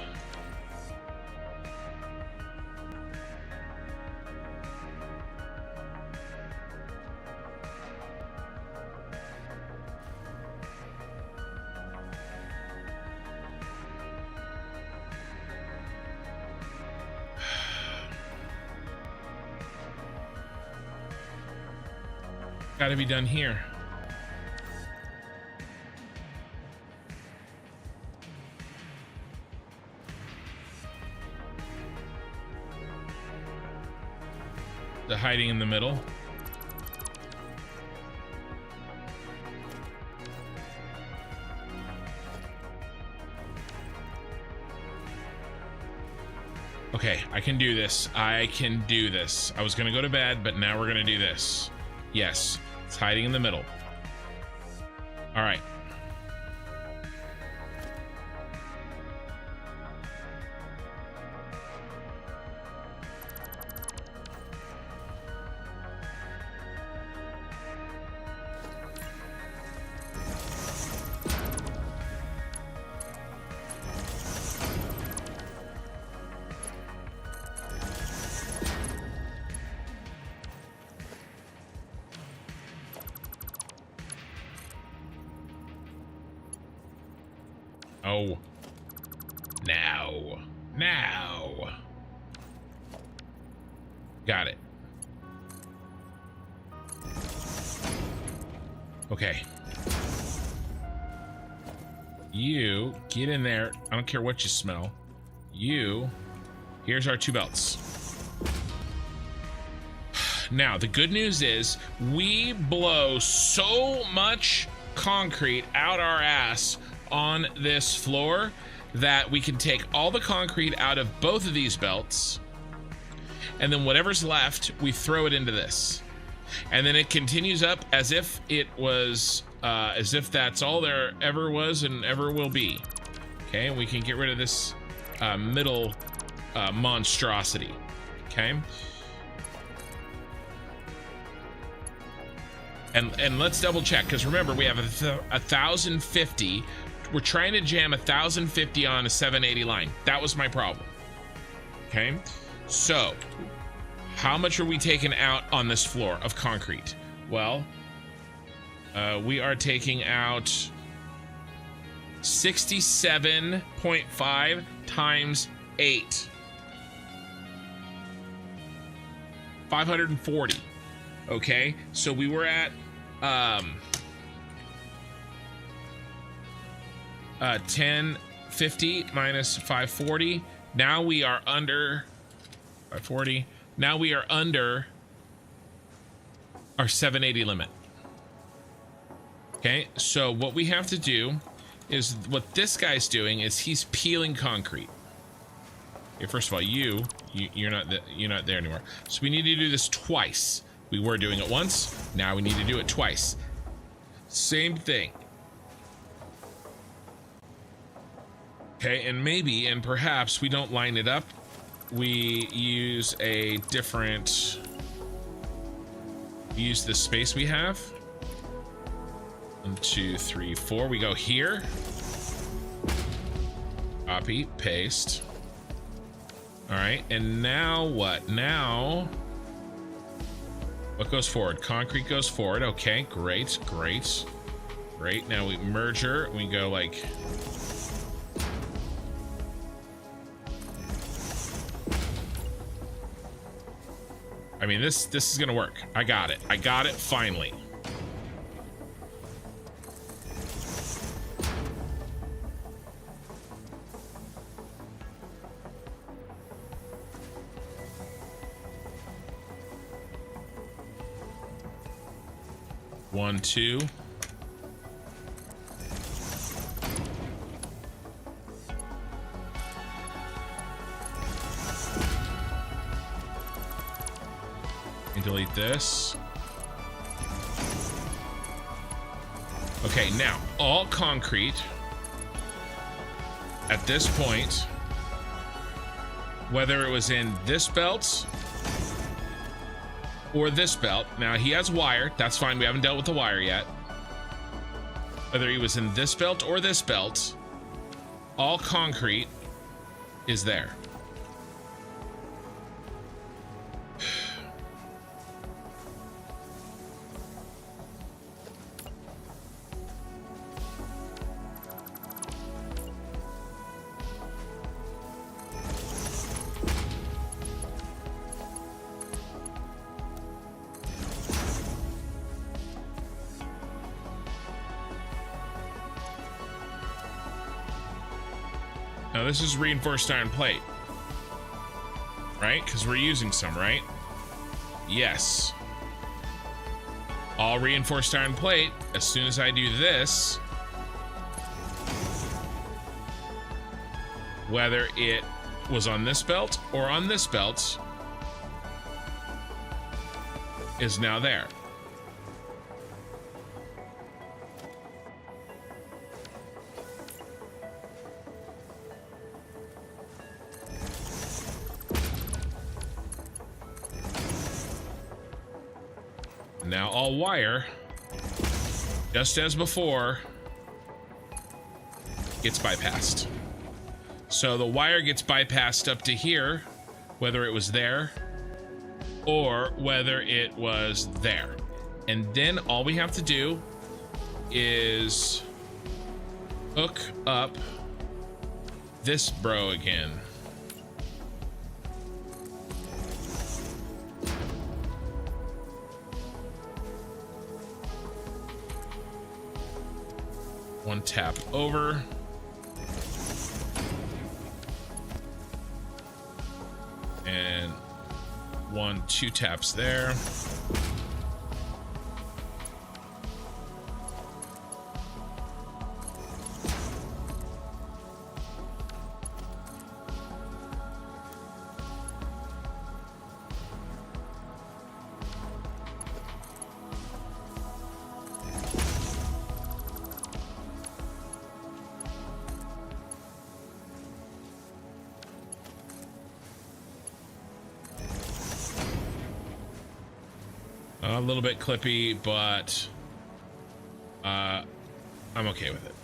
gotta be done here. The hiding in the middle. Okay, I can do this. I can do this. I was gonna go to bed, but now we're gonna do this. Yes, it's hiding in the middle. All right. Oh, now. Got it. Okay. You get in there. I don't care what you smell. Here's our 2 belts. Now, the good news is we blow so much concrete out our ass on this floor that we can take all the concrete out of both of these belts, and then whatever's left, we throw it into this. And then it continues up as if it was, as if that's all there ever was and ever will be. Okay, we can get rid of this middle monstrosity. Okay. And let's double check, because remember, we have 1,050. We're trying to jam 1,050 on a 780 line. That was my problem. Okay, so how much are we taking out on this floor of concrete? Well, we are taking out 67.5 times 8. 540. Okay, so we were at 1050 minus 540. Now we are under 540. Now we are under our 780 limit. Okay, so what we have to do is what this guy's doing is he's peeling concrete. Okay, first of all, you're not there anymore. So we need to do this twice. We were doing it once. Now we need to do it twice. Same thing. Okay, and maybe and perhaps we don't line it up. We use a different. Use the space we have. 1, 2, 3, 4. We go here. Copy, paste. All right, and now what? Now, what goes forward? Concrete goes forward. Okay, great, great, great. Now we merger. We go like. I mean, this is gonna work. I got it. I got it finally. One, two. And delete this. Okay, now all concrete at this point, whether it was in this belt or this belt. Now he has wire, that's fine, we haven't dealt with the wire yet. Whether he was in this belt or this belt, all concrete is there. Now this is reinforced iron plate, right? Because we're using some, right? Yes. All reinforced iron plate. As soon as I do this, whether it was on this belt or on this belt, is now there. Now all wire, just as before, gets bypassed. So the wire gets bypassed up to here, whether it was there or whether it was there. And then all we have to do is hook up this bro again. One tap over. And 1, 2 taps there. A little bit clippy, but I'm okay with it.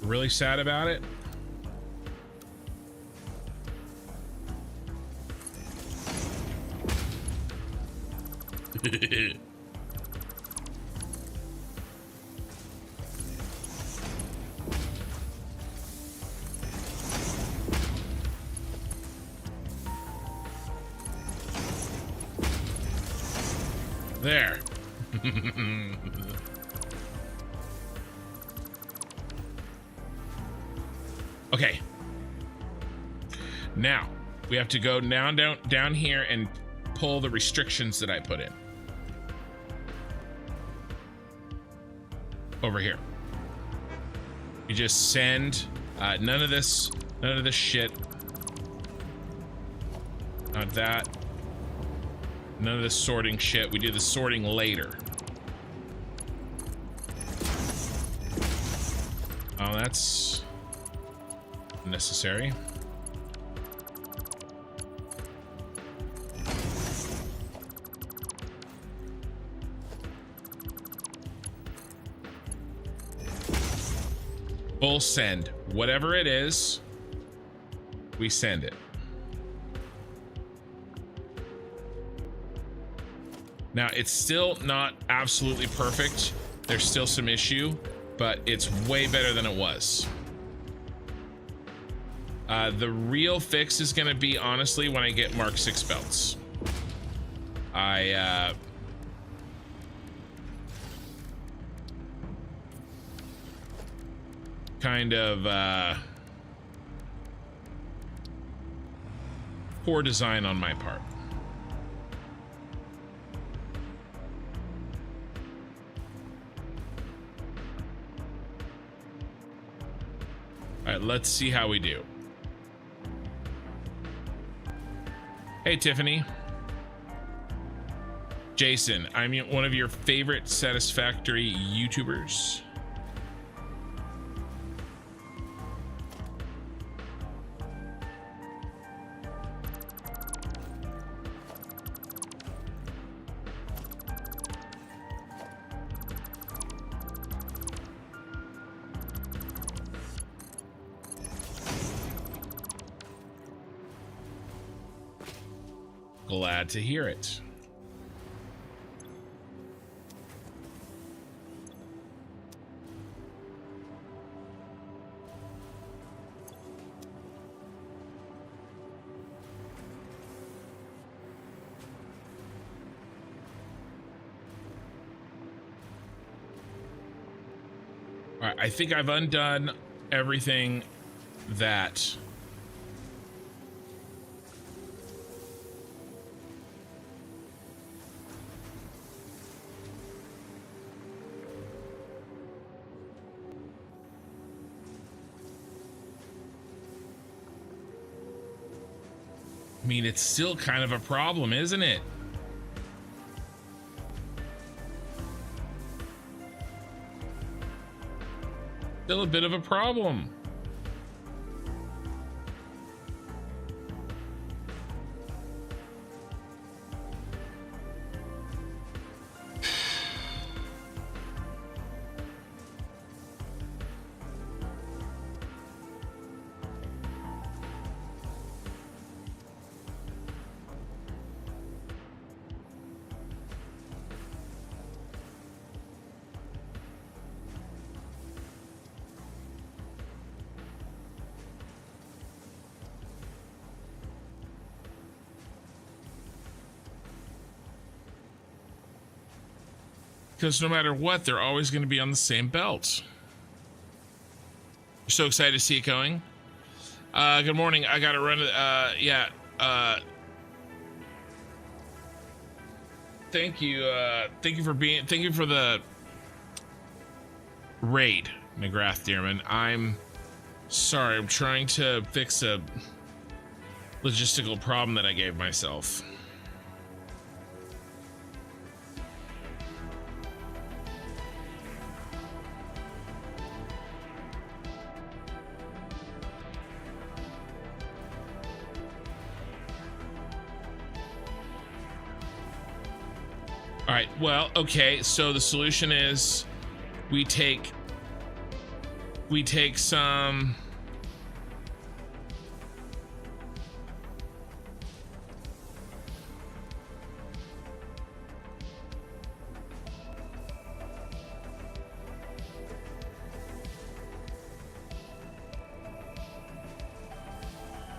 Really sad about it. There. Okay. Now we have to go down here and pull the restrictions that I put in. Over here. You just send none of this shit. Not that. None of this sorting shit. We do the sorting later. Oh, that's necessary. Full send. Whatever it is, we send it. Now, it's still not absolutely perfect. There's still some issue, but it's way better than it was. The real fix is going to be, honestly, when I get Mark 6 belts. I kind of poor design on my part. All right, let's see how we do. Hey, Tiffany. Jason, I'm one of your favorite Satisfactory YouTubers. Glad to hear it. All right, I think I've undone everything that I mean, it's still kind of a problem, isn't it? Still a bit of a problem. Because no matter what, they're always going to be on the same belt. You're so excited to see it going. Good morning. I got to run it. Thank you. Thank you for the raid, McGrath Dearman. I'm sorry. I'm trying to fix a logistical problem that I gave myself. All right, well, okay, so the solution is we take some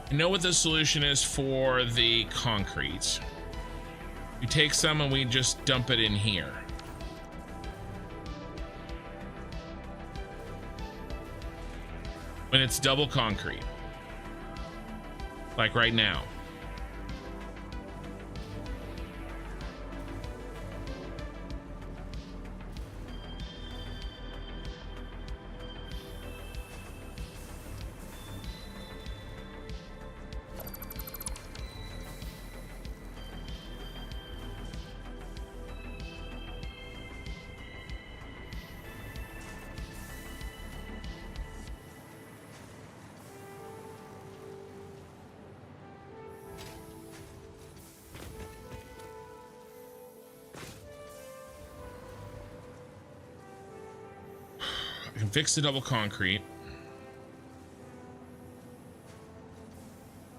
I know what the solution is for the concrete. We take some and we just dump it in here. When it's double concrete. Like right now. Fix the double concrete.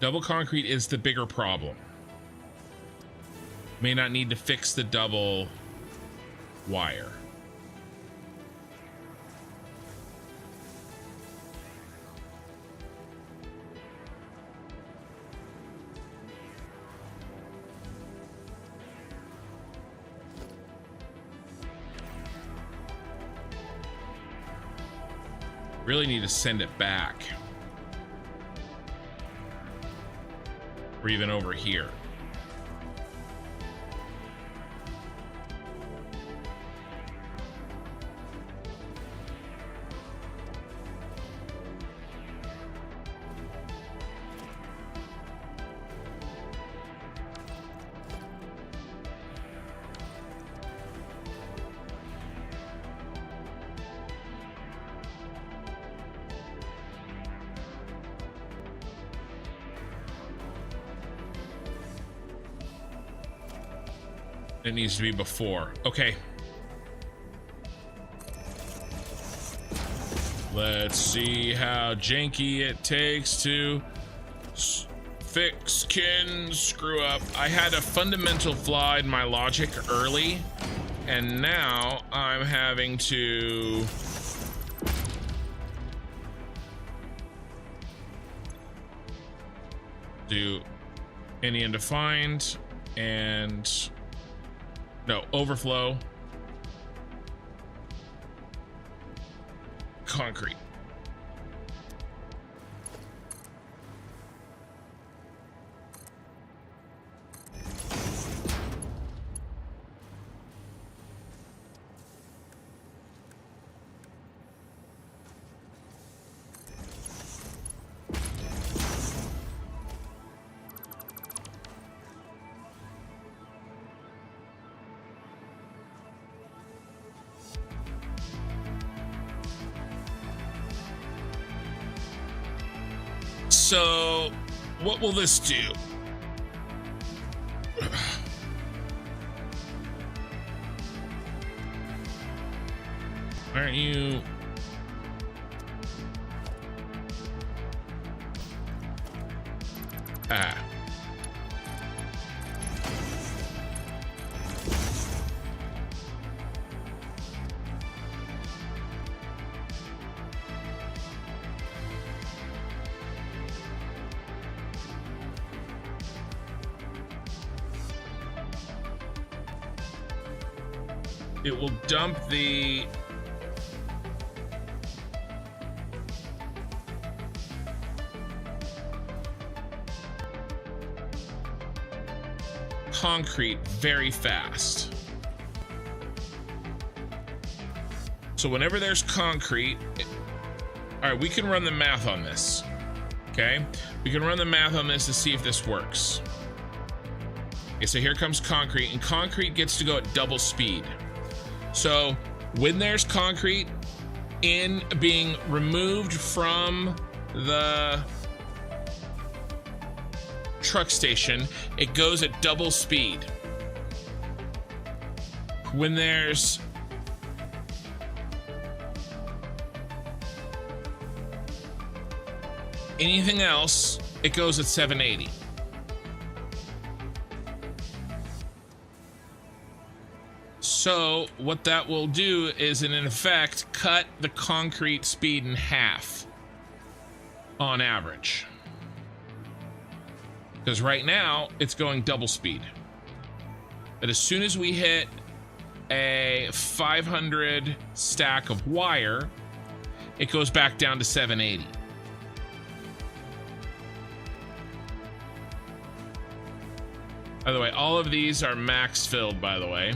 Double concrete is the bigger problem. May not need to fix the double wire. Really need to send it back. Or even over here. It needs to be before. Okay. Let's see how janky it takes to fix kin screw up. I had a fundamental flaw in my logic early, and now I'm having to do any undefined and no, overflow. Concrete. So, what will this do? Aren't you? Ah. it will dump the concrete very fast. So whenever there's concrete, all right, we can run the math on this. Okay, we can run the math on this to see if this works. Okay, so here comes concrete, and concrete gets to go at double speed. So when there's concrete in being removed from the truck station, it goes at double speed. When there's anything else, it goes at 780. So what that will do is, in effect, cut the concrete speed in half on average. Because right now it's going double speed. But as soon as we hit a 500 stack of wire, it goes back down to 780. By the way, all of these are max filled, by the way.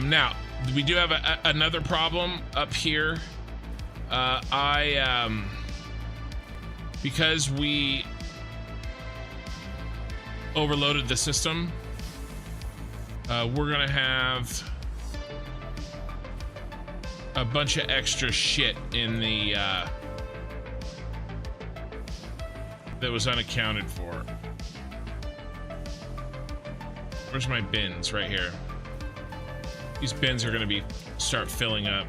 Now, we do have another problem up here. Because we overloaded the system, we're gonna have a bunch of extra shit in the that was unaccounted for. Where's my bins? Right here. These bins are gonna start filling up.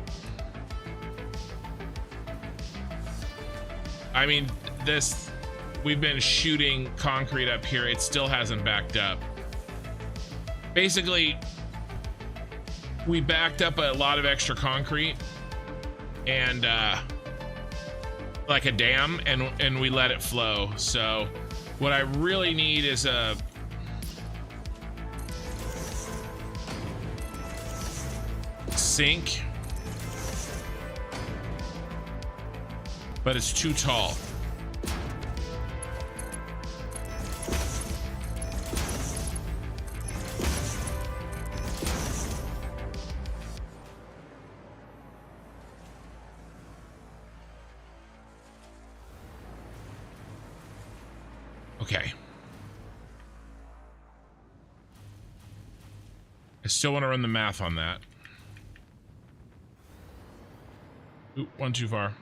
I mean, we've been shooting concrete up here. It still hasn't backed up. Basically, we backed up a lot of extra concrete and like a dam, and we let it flow. So what I really need is a sink, but it's too tall. Okay. I still want to run the math on that. Oop, one too far.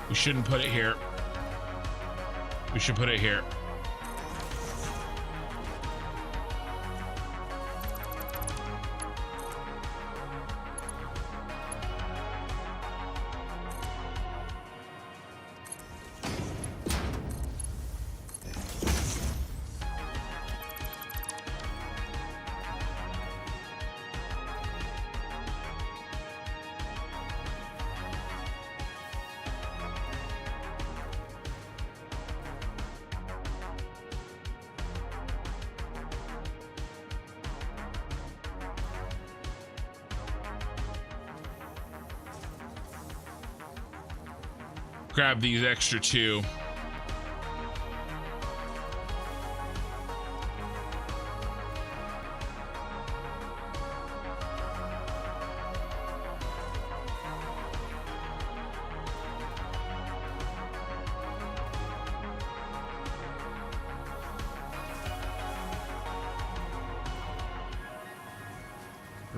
We shouldn't put it here. We should put it here. Grab these extra two.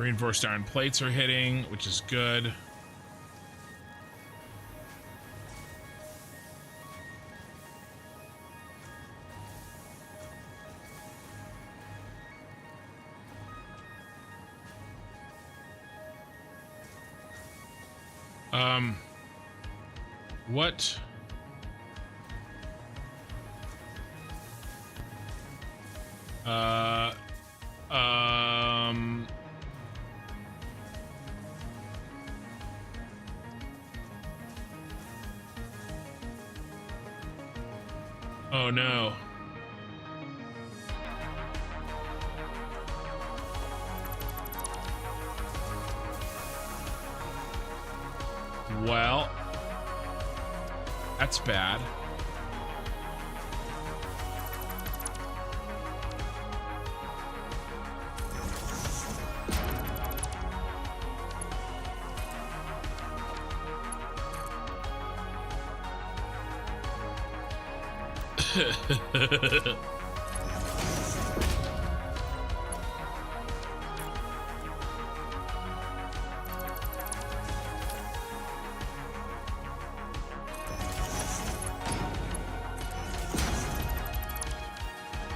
Reinforced iron plates are hitting, which is good. What? Oh no. Well, that's bad.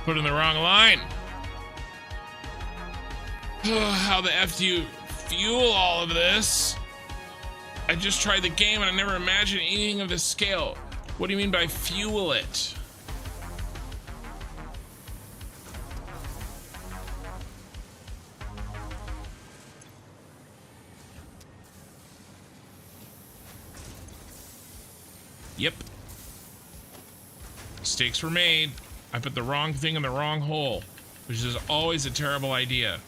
Put in the wrong line. How the F do you fuel all of this? I just tried the game and I never imagined anything of this scale. What do you mean by fuel it? Yep. Mistakes were made. I put the wrong thing in the wrong hole, which is always a terrible idea.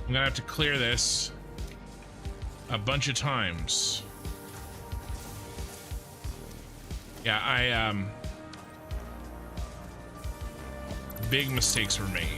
I'm gonna have to clear this a bunch of times. Yeah, big mistakes were made.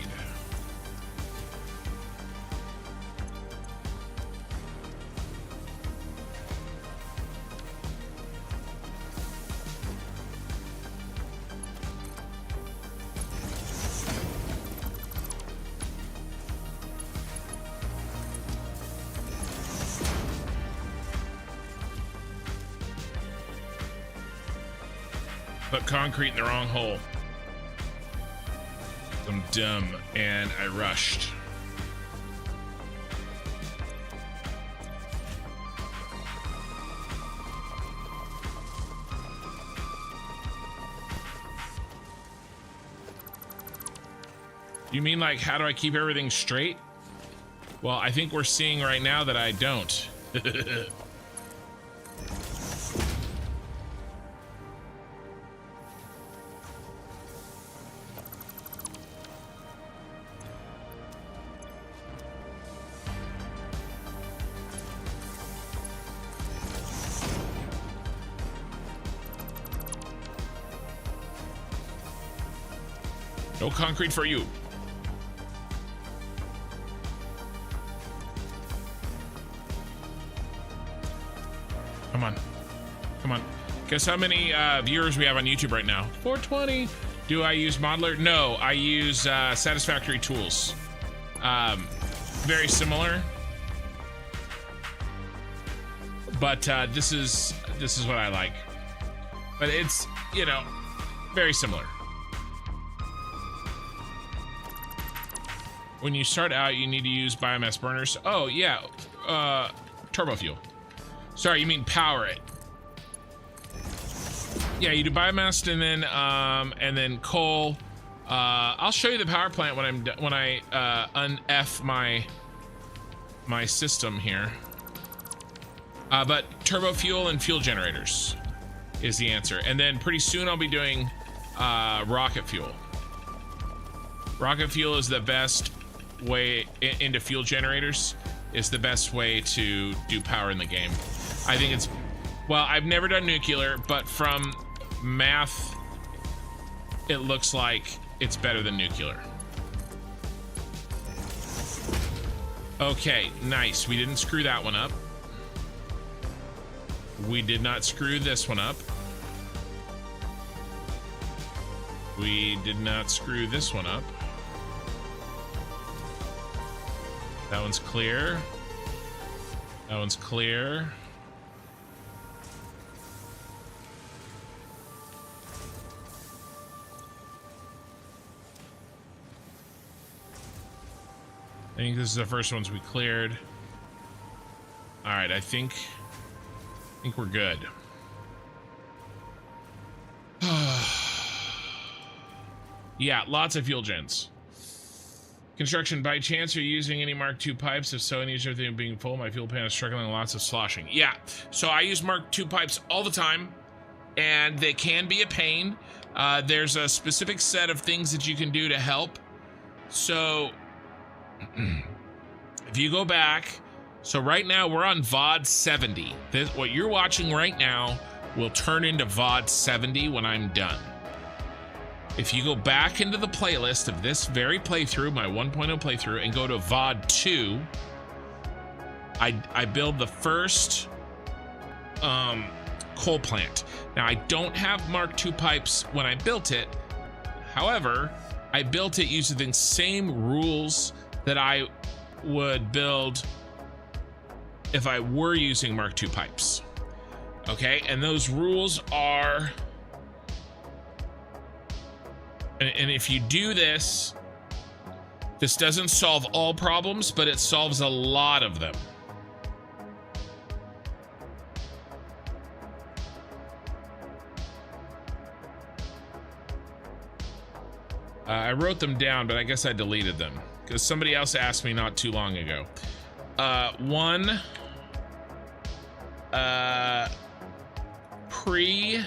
Put concrete in the wrong hole. I'm dumb and I rushed. You mean like, how do I keep everything straight? Well, I think we're seeing right now that I don't. No concrete for you. Come on. Come on. Guess how many viewers we have on YouTube right now? 420. Do I use Modeler? No, I use Satisfactory tools. Very similar. But this is what I like. But it's, you know, very similar. When you start out, you need to use biomass burners. Oh, yeah. Turbo fuel. Sorry, you mean power it. Yeah, you do biomass and then coal. I'll show you the power plant when I un-F my system here. But turbo fuel and fuel generators is the answer. And then pretty soon I'll be doing rocket fuel. Rocket fuel is the best way into fuel generators. Is the best way to do power in the game. I think it's, well, I've never done nuclear, but from math, it looks like it's better than nuclear. Okay, nice. We didn't screw that one up. We did not screw this one up. We did not screw this one up. That one's clear. That one's clear. I think this is the first ones we cleared. All right, I think we're good. Yeah, lots of fuel gens. Construction, by chance, are you using any Mark II pipes? If so, I need everything being full. My fuel pan is struggling, lots of sloshing. Yeah, so I use Mark II pipes all the time, and they can be a pain. There's a specific set of things that you can do to help. So if you go back, so right now we're on VOD 70. What you're watching right now will turn into VOD 70 when I'm done. If you go back into the playlist of this very playthrough, my 1.0 playthrough, and go to VOD 2, I build the first coal plant. Now, I don't have Mark II pipes when I built it. However, I built it using the same rules that I would build if I were using Mark II pipes. Okay, and those rules are, and if you do this, this doesn't solve all problems, but it solves a lot of them. I wrote them down, but I guess I deleted them because somebody else asked me not too long ago. One, pre-pump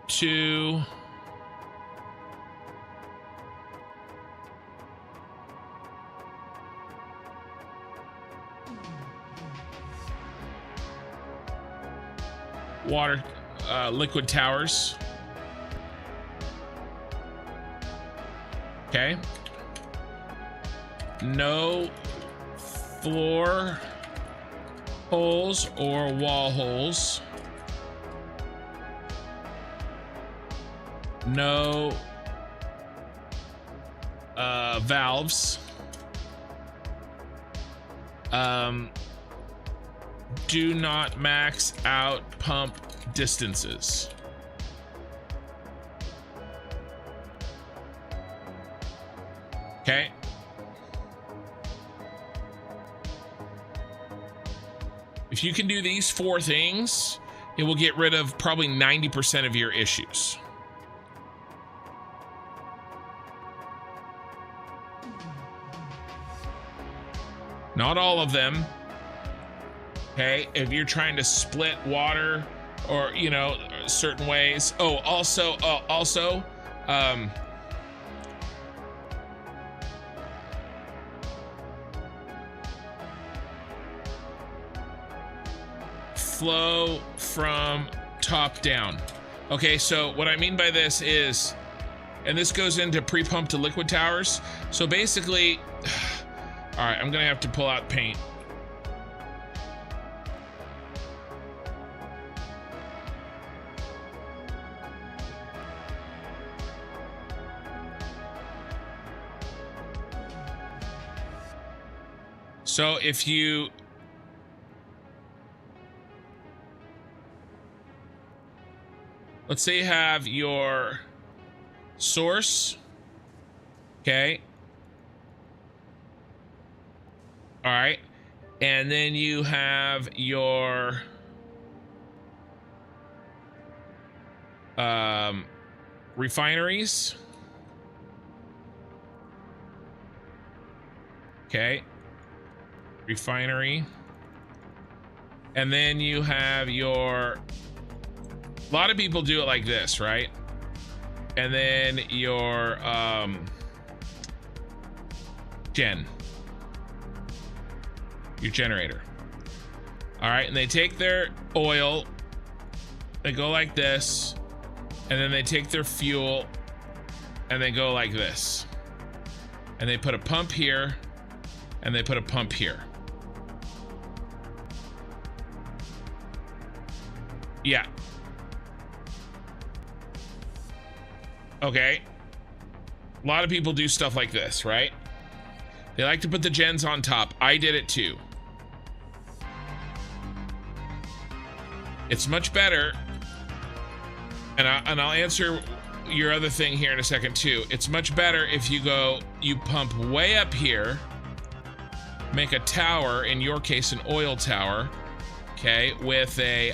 to water, liquid towers. Okay. No floor holes or wall holes. No valves. Do not max out pump distances. Okay. If you can do these 4 things, it will get rid of probably 90% of your issues. Not all of them. Okay, if you're trying to split water or, you know, certain ways. Oh, also, flow from top down. Okay, so what I mean by this is, and this goes into pre-pump to liquid towers. So basically, all right, I'm gonna have to pull out paint. So if you let's say you have your source, okay, all right, and then you have your refineries, okay, refinery, and then you have your, a lot of people do it like this, right? And then your your generator. All right, and they take their oil, they go like this, and then they take their fuel and they go like this. And they put a pump here, and they put a pump here. Yeah. Okay. A lot of people do stuff like this, right? They like to put the gens on top. I did it too. It's much better. And I'll answer your other thing here in a second too. It's much better if you pump way up here, make a tower, in your case an oil tower, okay, with a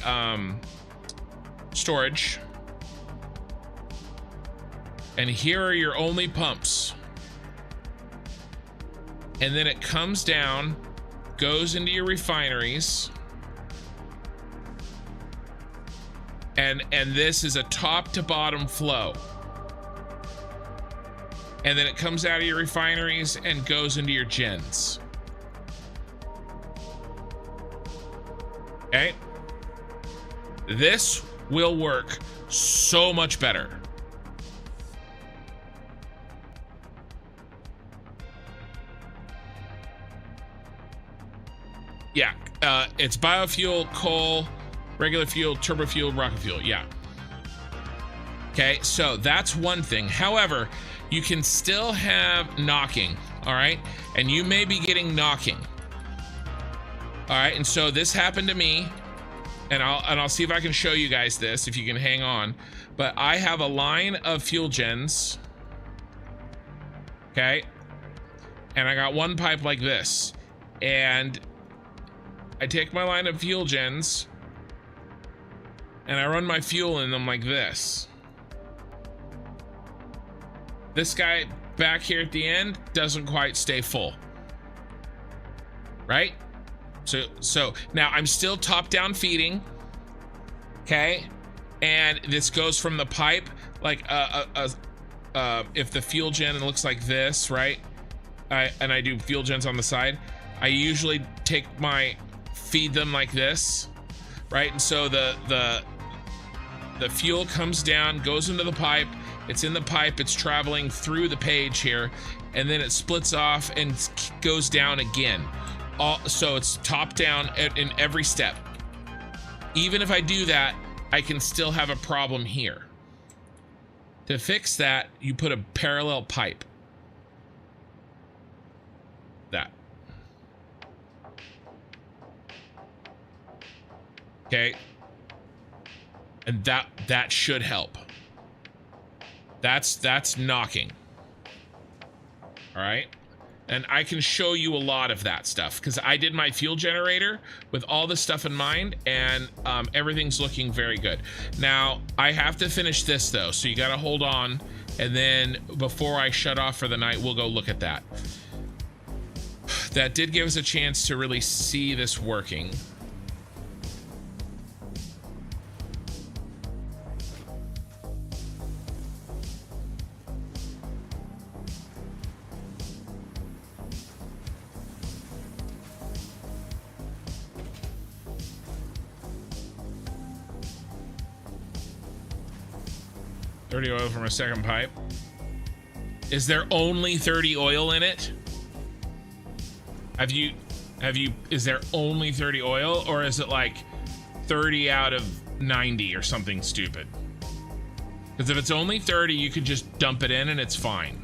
storage. And here are your only pumps. And then it comes down, goes into your refineries. And this is a top to bottom flow. And then it comes out of your refineries and goes into your gens. Okay? This will work so much better. Yeah, it's biofuel, coal, regular fuel, turbo fuel, rocket fuel. Yeah. Okay, so that's one thing. However, you can still have knocking, all right? And you may be getting knocking. All right, and so this happened to me, and I'll see if I can show you guys this, if you can hang on. But I have a line of fuel gens. Okay? And I got one pipe like this. And I take my line of fuel gens and I run my fuel in them like this. This guy back here at the end doesn't quite stay full, right? So now I'm still top down feeding, okay? And this goes from the pipe, like if the fuel gen looks like this, right? And I do fuel gens on the side, I usually feed them like this, right? And so the fuel comes down, goes into the pipe, it's in the pipe, it's traveling through the page here, and then it splits off and goes down again. So it's top down in every step. Even if I do that, I can still have a problem here. To fix that, you put a parallel pipe. That. Okay. And that should help. That's knocking. All right. And I can show you a lot of that stuff because I did my fuel generator with all this stuff in mind, and everything's looking very good. Now I have to finish this though, so you got to hold on, and then before I shut off for the night, we'll go look at that. That did give us a chance to really see this working. Oil from a second pipe. Is there only 30 oil in it? Is there only 30 oil, or is it like 30 out of 90 or something stupid? Because if it's only 30, you could just dump it in and it's fine.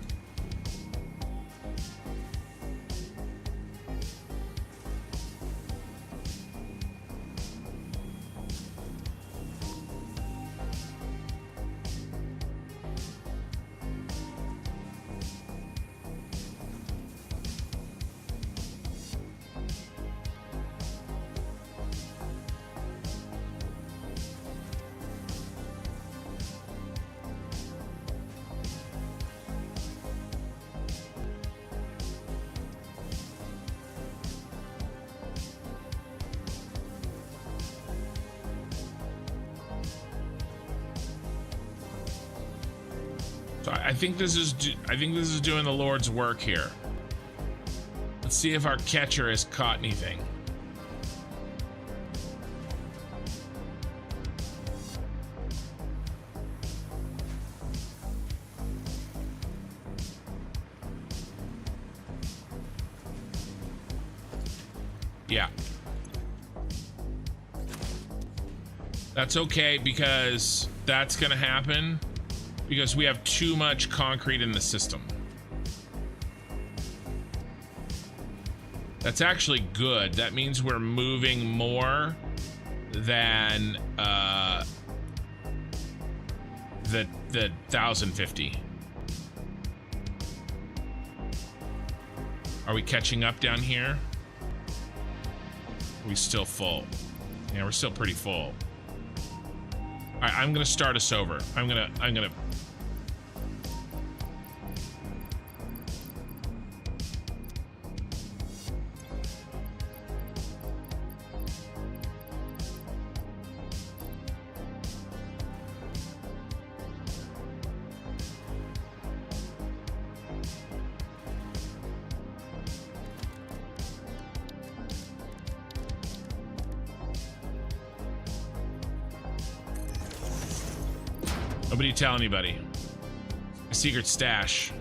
I think this is doing the Lord's work here. Let's see if our catcher has caught anything. Yeah. That's okay, because that's gonna happen because we have too much concrete in the system. That's actually good. That means we're moving more than the 1,050. Are we catching up down here? Are we still full? Yeah, we're still pretty full. All right, I'm gonna start us over. I'm gonna Nobody tell anybody. A secret stash.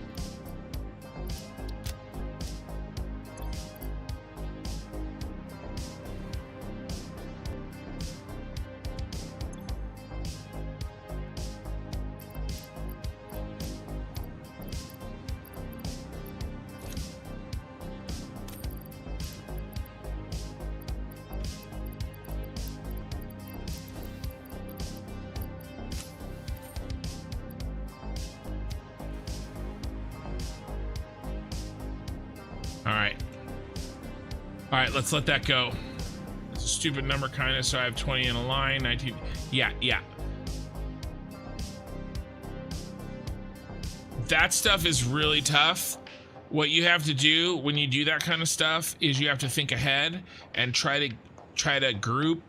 All right, let's let that go. It's a stupid number, kind of, so I have 20 in a line, 19. Yeah. That stuff is really tough. What you have to do when you do that kind of stuff is you have to think ahead and try to group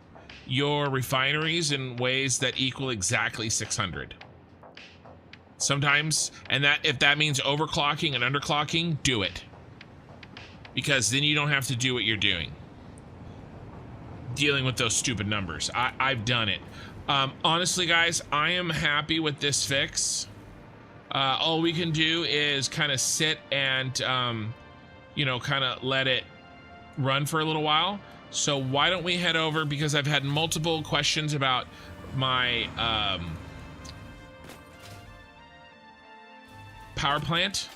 your refineries in ways that equal exactly 600. Sometimes, and that if that means overclocking and underclocking, do it. Because then you don't have to do what you're doing. Dealing with those stupid numbers. I've done it. Honestly, guys, I am happy with this fix. All we can do is kind of sit and, you know, kind of let it run for a little while. So why don't we head over, because I've had multiple questions about my power plant.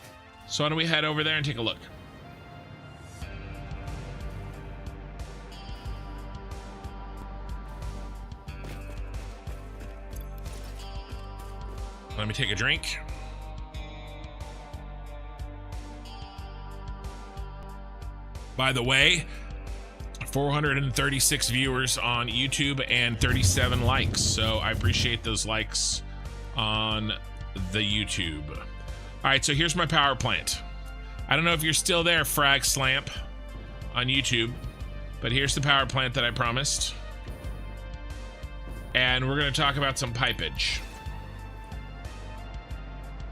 So why don't we head over there and take a look. Let me take a drink. By the way, 436 viewers on YouTube and 37 likes. So I appreciate those likes on the YouTube. All right, so here's my power plant. I don't know if you're still there, Frag Slamp, on YouTube, but here's the power plant that I promised. And we're gonna talk about some pipage.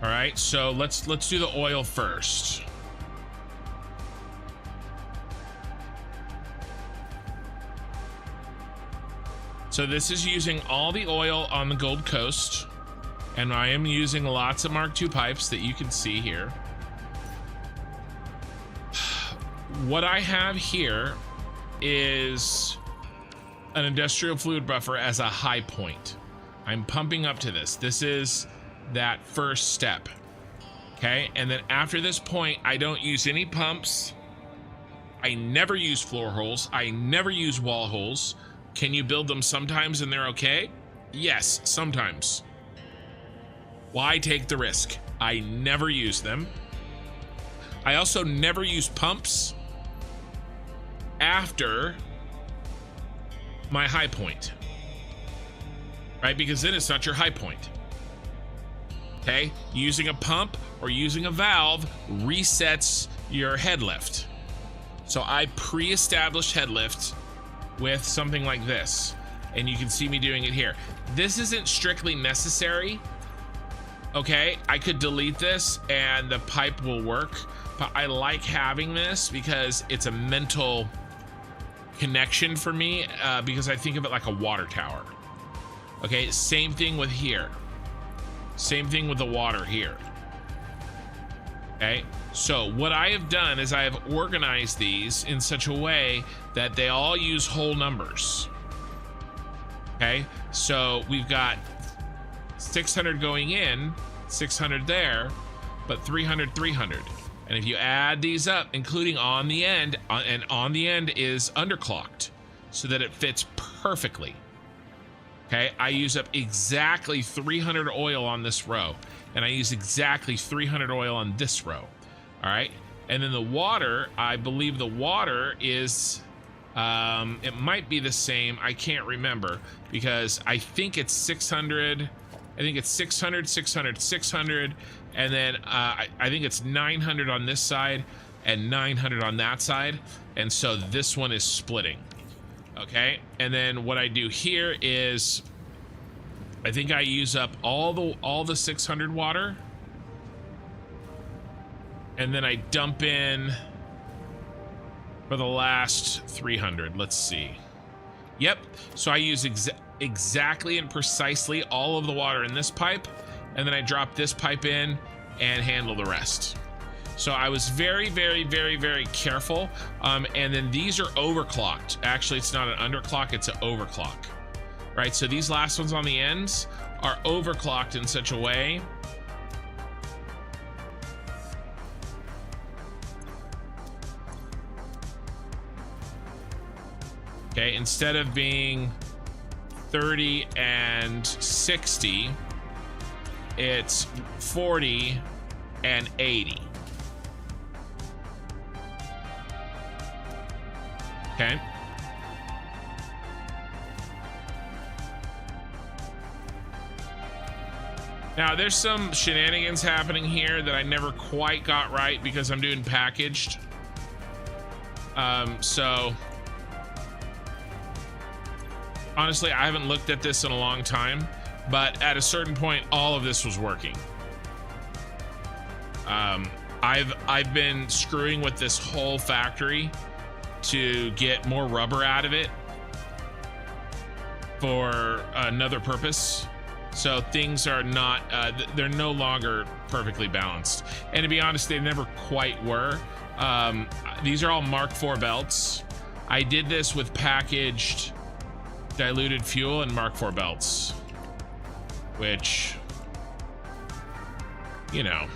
All right, so let's do the oil first. So this is using all the oil on the Gold Coast, and I am using lots of Mark II pipes that you can see here. What I have here is an industrial fluid buffer as a high point. I'm pumping up to this. This is that first step. Okay, and then after this point, I don't use any pumps. I never use floor holes. I never use wall holes. Can you build them sometimes and they're okay? Yes, sometimes. Why take the risk? I never use them. I also never use pumps after my high point, right? Because then it's not your high point. Okay, using a pump or using a valve resets your head lift. So I pre-established head lift with something like this, and you can see me doing it here. This isn't strictly necessary. Okay, I could delete this and the pipe will work, but I like having this because it's a mental connection for me, because I think of it like a water tower. Okay, same thing with here. Same thing with the water here. Okay, so what I have done is I have organized these in such a way that they all use whole numbers. Okay, so we've got 600 going in, 600 there, but 300, 300. And if you add these up, including on the end, and on the end is underclocked so that it fits perfectly. Okay, I use up exactly 300 oil on this row, and I use exactly 300 oil on this row. All right, and then the water, I believe the water is, it might be the same. I can't remember because I think it's 600. I think it's 600, 600, 600, and then I think it's 900 on this side and 900 on that side, and so this one is splitting. Okay, and then what I do here is I think I use up all the 600 water, and then I dump in for the last 300. Let's see. Yep, so I use exactly and precisely all of the water in this pipe, and then I drop this pipe in and handle the rest. So I was very, very, very, very careful. And then these are overclocked. Actually, it's not an underclock, it's an overclock. Right, so these last ones on the ends are overclocked in such a way okay, instead of being 30 and 60, it's 40 and 80. Okay. Now there's some shenanigans happening here that I never quite got right because I'm doing packaged. So honestly, I haven't looked at this in a long time, but at a certain point, all of this was working. I've been screwing with this whole factory to get more rubber out of it for another purpose. So things are not, they're no longer perfectly balanced. And to be honest, they never quite were. These are all Mark IV belts. I did this with packaged diluted fuel and Mark IV belts, which, you know,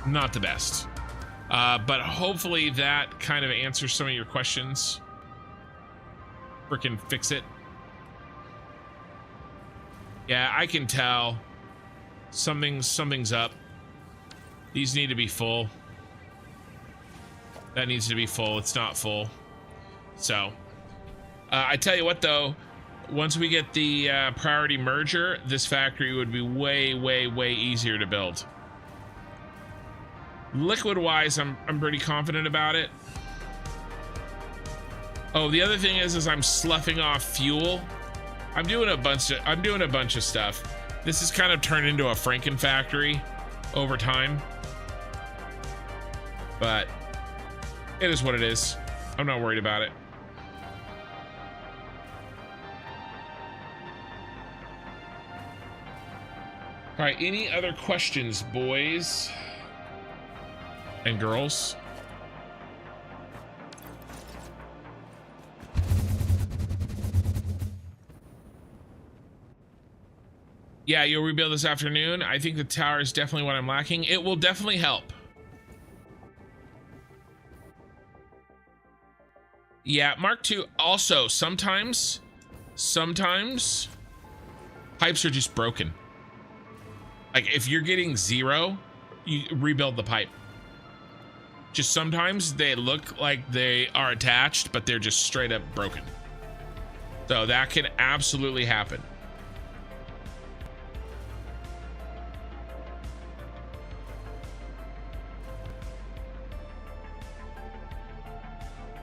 not the best. But hopefully that kind of answers some of your questions. Frickin' fix it. Yeah, I can tell something's up. These need to be full. That needs to be full. It's not full. So I tell you what though, once we get the priority merger, this factory would be way, way, way easier to build. Liquid wise, I'm pretty confident about it. Oh, the other thing is I'm sloughing off fuel. I'm doing a bunch of stuff. This has kind of turned into a Franken factory over time, but it is what it is. I'm not worried about it. All right, any other questions, boys and girls? Yeah, you'll rebuild this afternoon. I think the tower is definitely what I'm lacking. It will definitely help. Yeah, Mark II also sometimes pipes are just broken. Like if you're getting 0, you rebuild the pipe. Just sometimes they look like they are attached, but they're just straight up broken. So that can absolutely happen.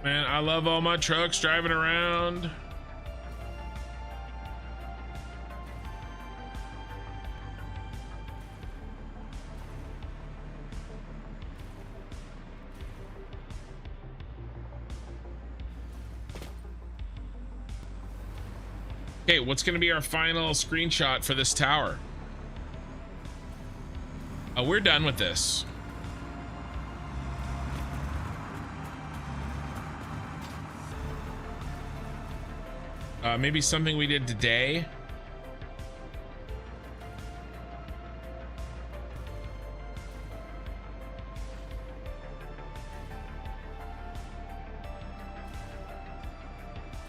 Man, I love all my trucks driving around. Okay, what's going to be our final screenshot for this tower? We're done with this. Maybe something we did today.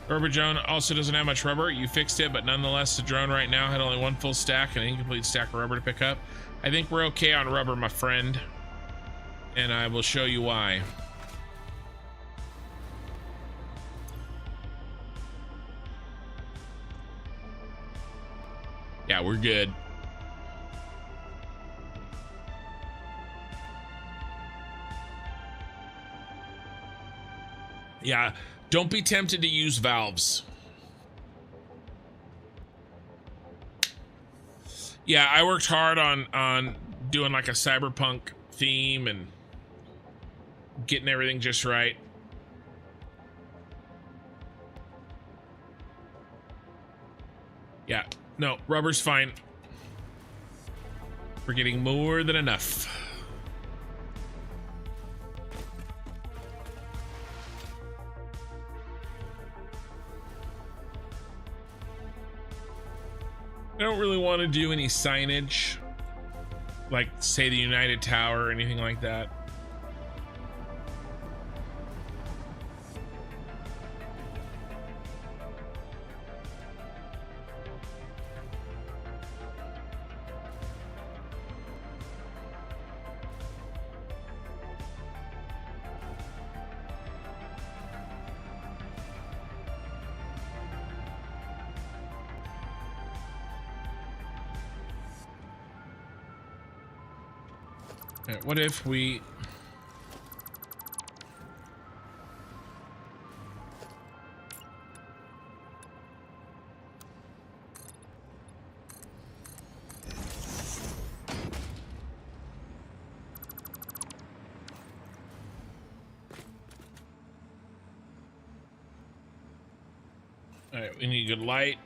Rubber drone also doesn't have much rubber. You fixed it, but nonetheless, the drone right now had only one full stack and an incomplete stack of rubber to pick up. I think we're okay on rubber, my friend, and I will show you why. Yeah, we're good. Yeah, don't be tempted to use valves. Yeah, I worked hard on doing like a cyberpunk theme and getting everything just right. Yeah, no, rubber's fine. We're getting more than enough. I don't really want to do any signage, like say the United Tower or anything like that. What if we... All right, we need good light.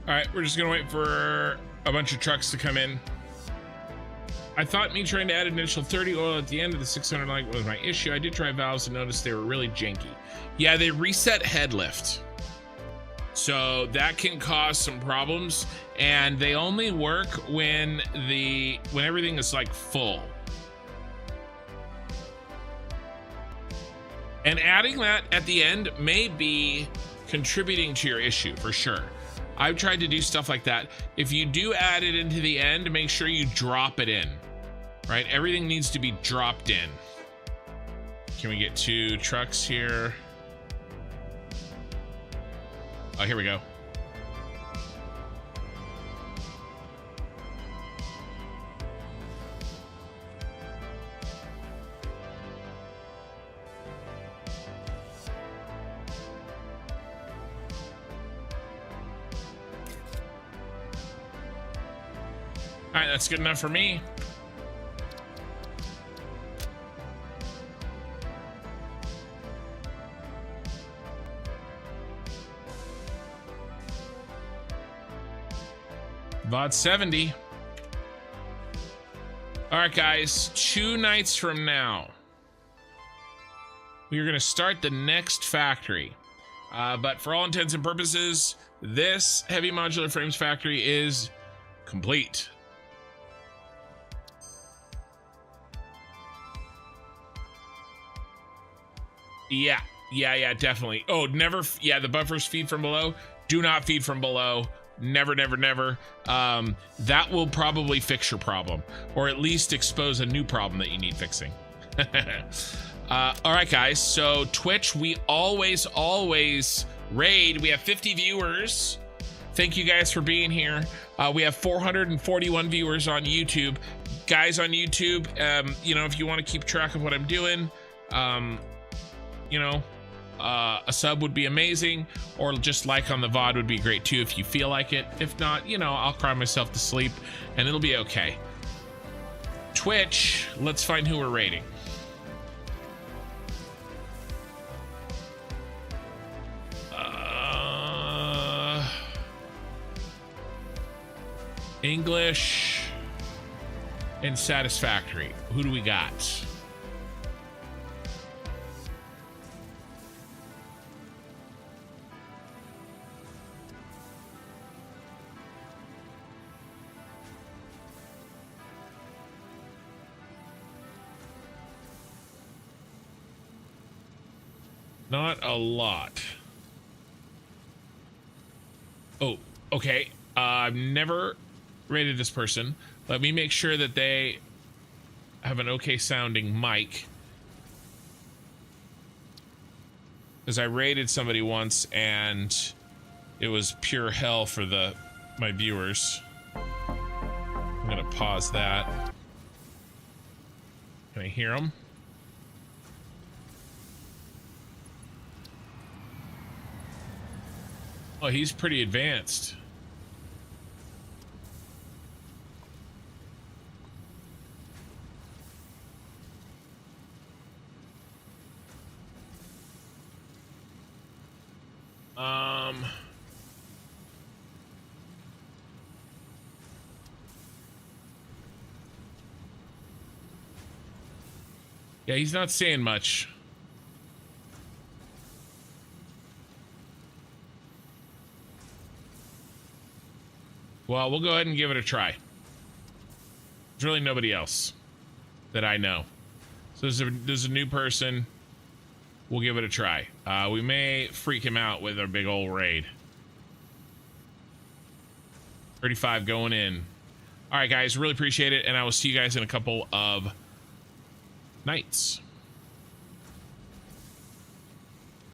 All right, we're just gonna wait for a bunch of trucks to come in. I thought me trying to add an initial 30 oil at the end of the 600 light was my issue. I did try valves and noticed they were really janky. Yeah, they reset head lift, so that can cause some problems, and they only work when everything is like full. And adding that at the end may be contributing to your issue for sure. I've tried to do stuff like that. If you do add it into the end, make sure you drop it in, right? Everything needs to be dropped in. Can we get 2 trucks here? Oh, here we go. All right, that's good enough for me. VOD 70. All right, guys, 2 nights from now, we are going to start the next factory. But for all intents and purposes, this heavy modular frames factory is complete. Yeah, definitely. Oh, never. Yeah, the buffers feed from below. Do not feed from below. Never, never, never. That will probably fix your problem, or at least expose a new problem that you need fixing. All right, guys. So Twitch, we always raid. We have 50 viewers. Thank you guys for being here. We have 441 viewers on YouTube. Guys on YouTube, you know, if you want to keep track of what I'm doing, you know, a sub would be amazing, or just like on the VOD would be great too if you feel like it. If not, you know, I'll cry myself to sleep and it'll be okay. Twitch, let's find who we're rating. English and Satisfactory. Who do we got? Not a lot. Oh, okay. I've never rated this person. Let me make sure that they have an okay sounding mic, because I rated somebody once and it was pure hell for my viewers. I'm gonna pause that. Can I hear them? Oh, he's pretty advanced. Yeah, he's not saying much. Well, we'll go ahead and give it a try. There's really nobody else that I know. So there's a new person. We'll give it a try. We may freak him out with our big old raid. 35 going in. All right, guys, really appreciate it, and I will see you guys in a couple of nights.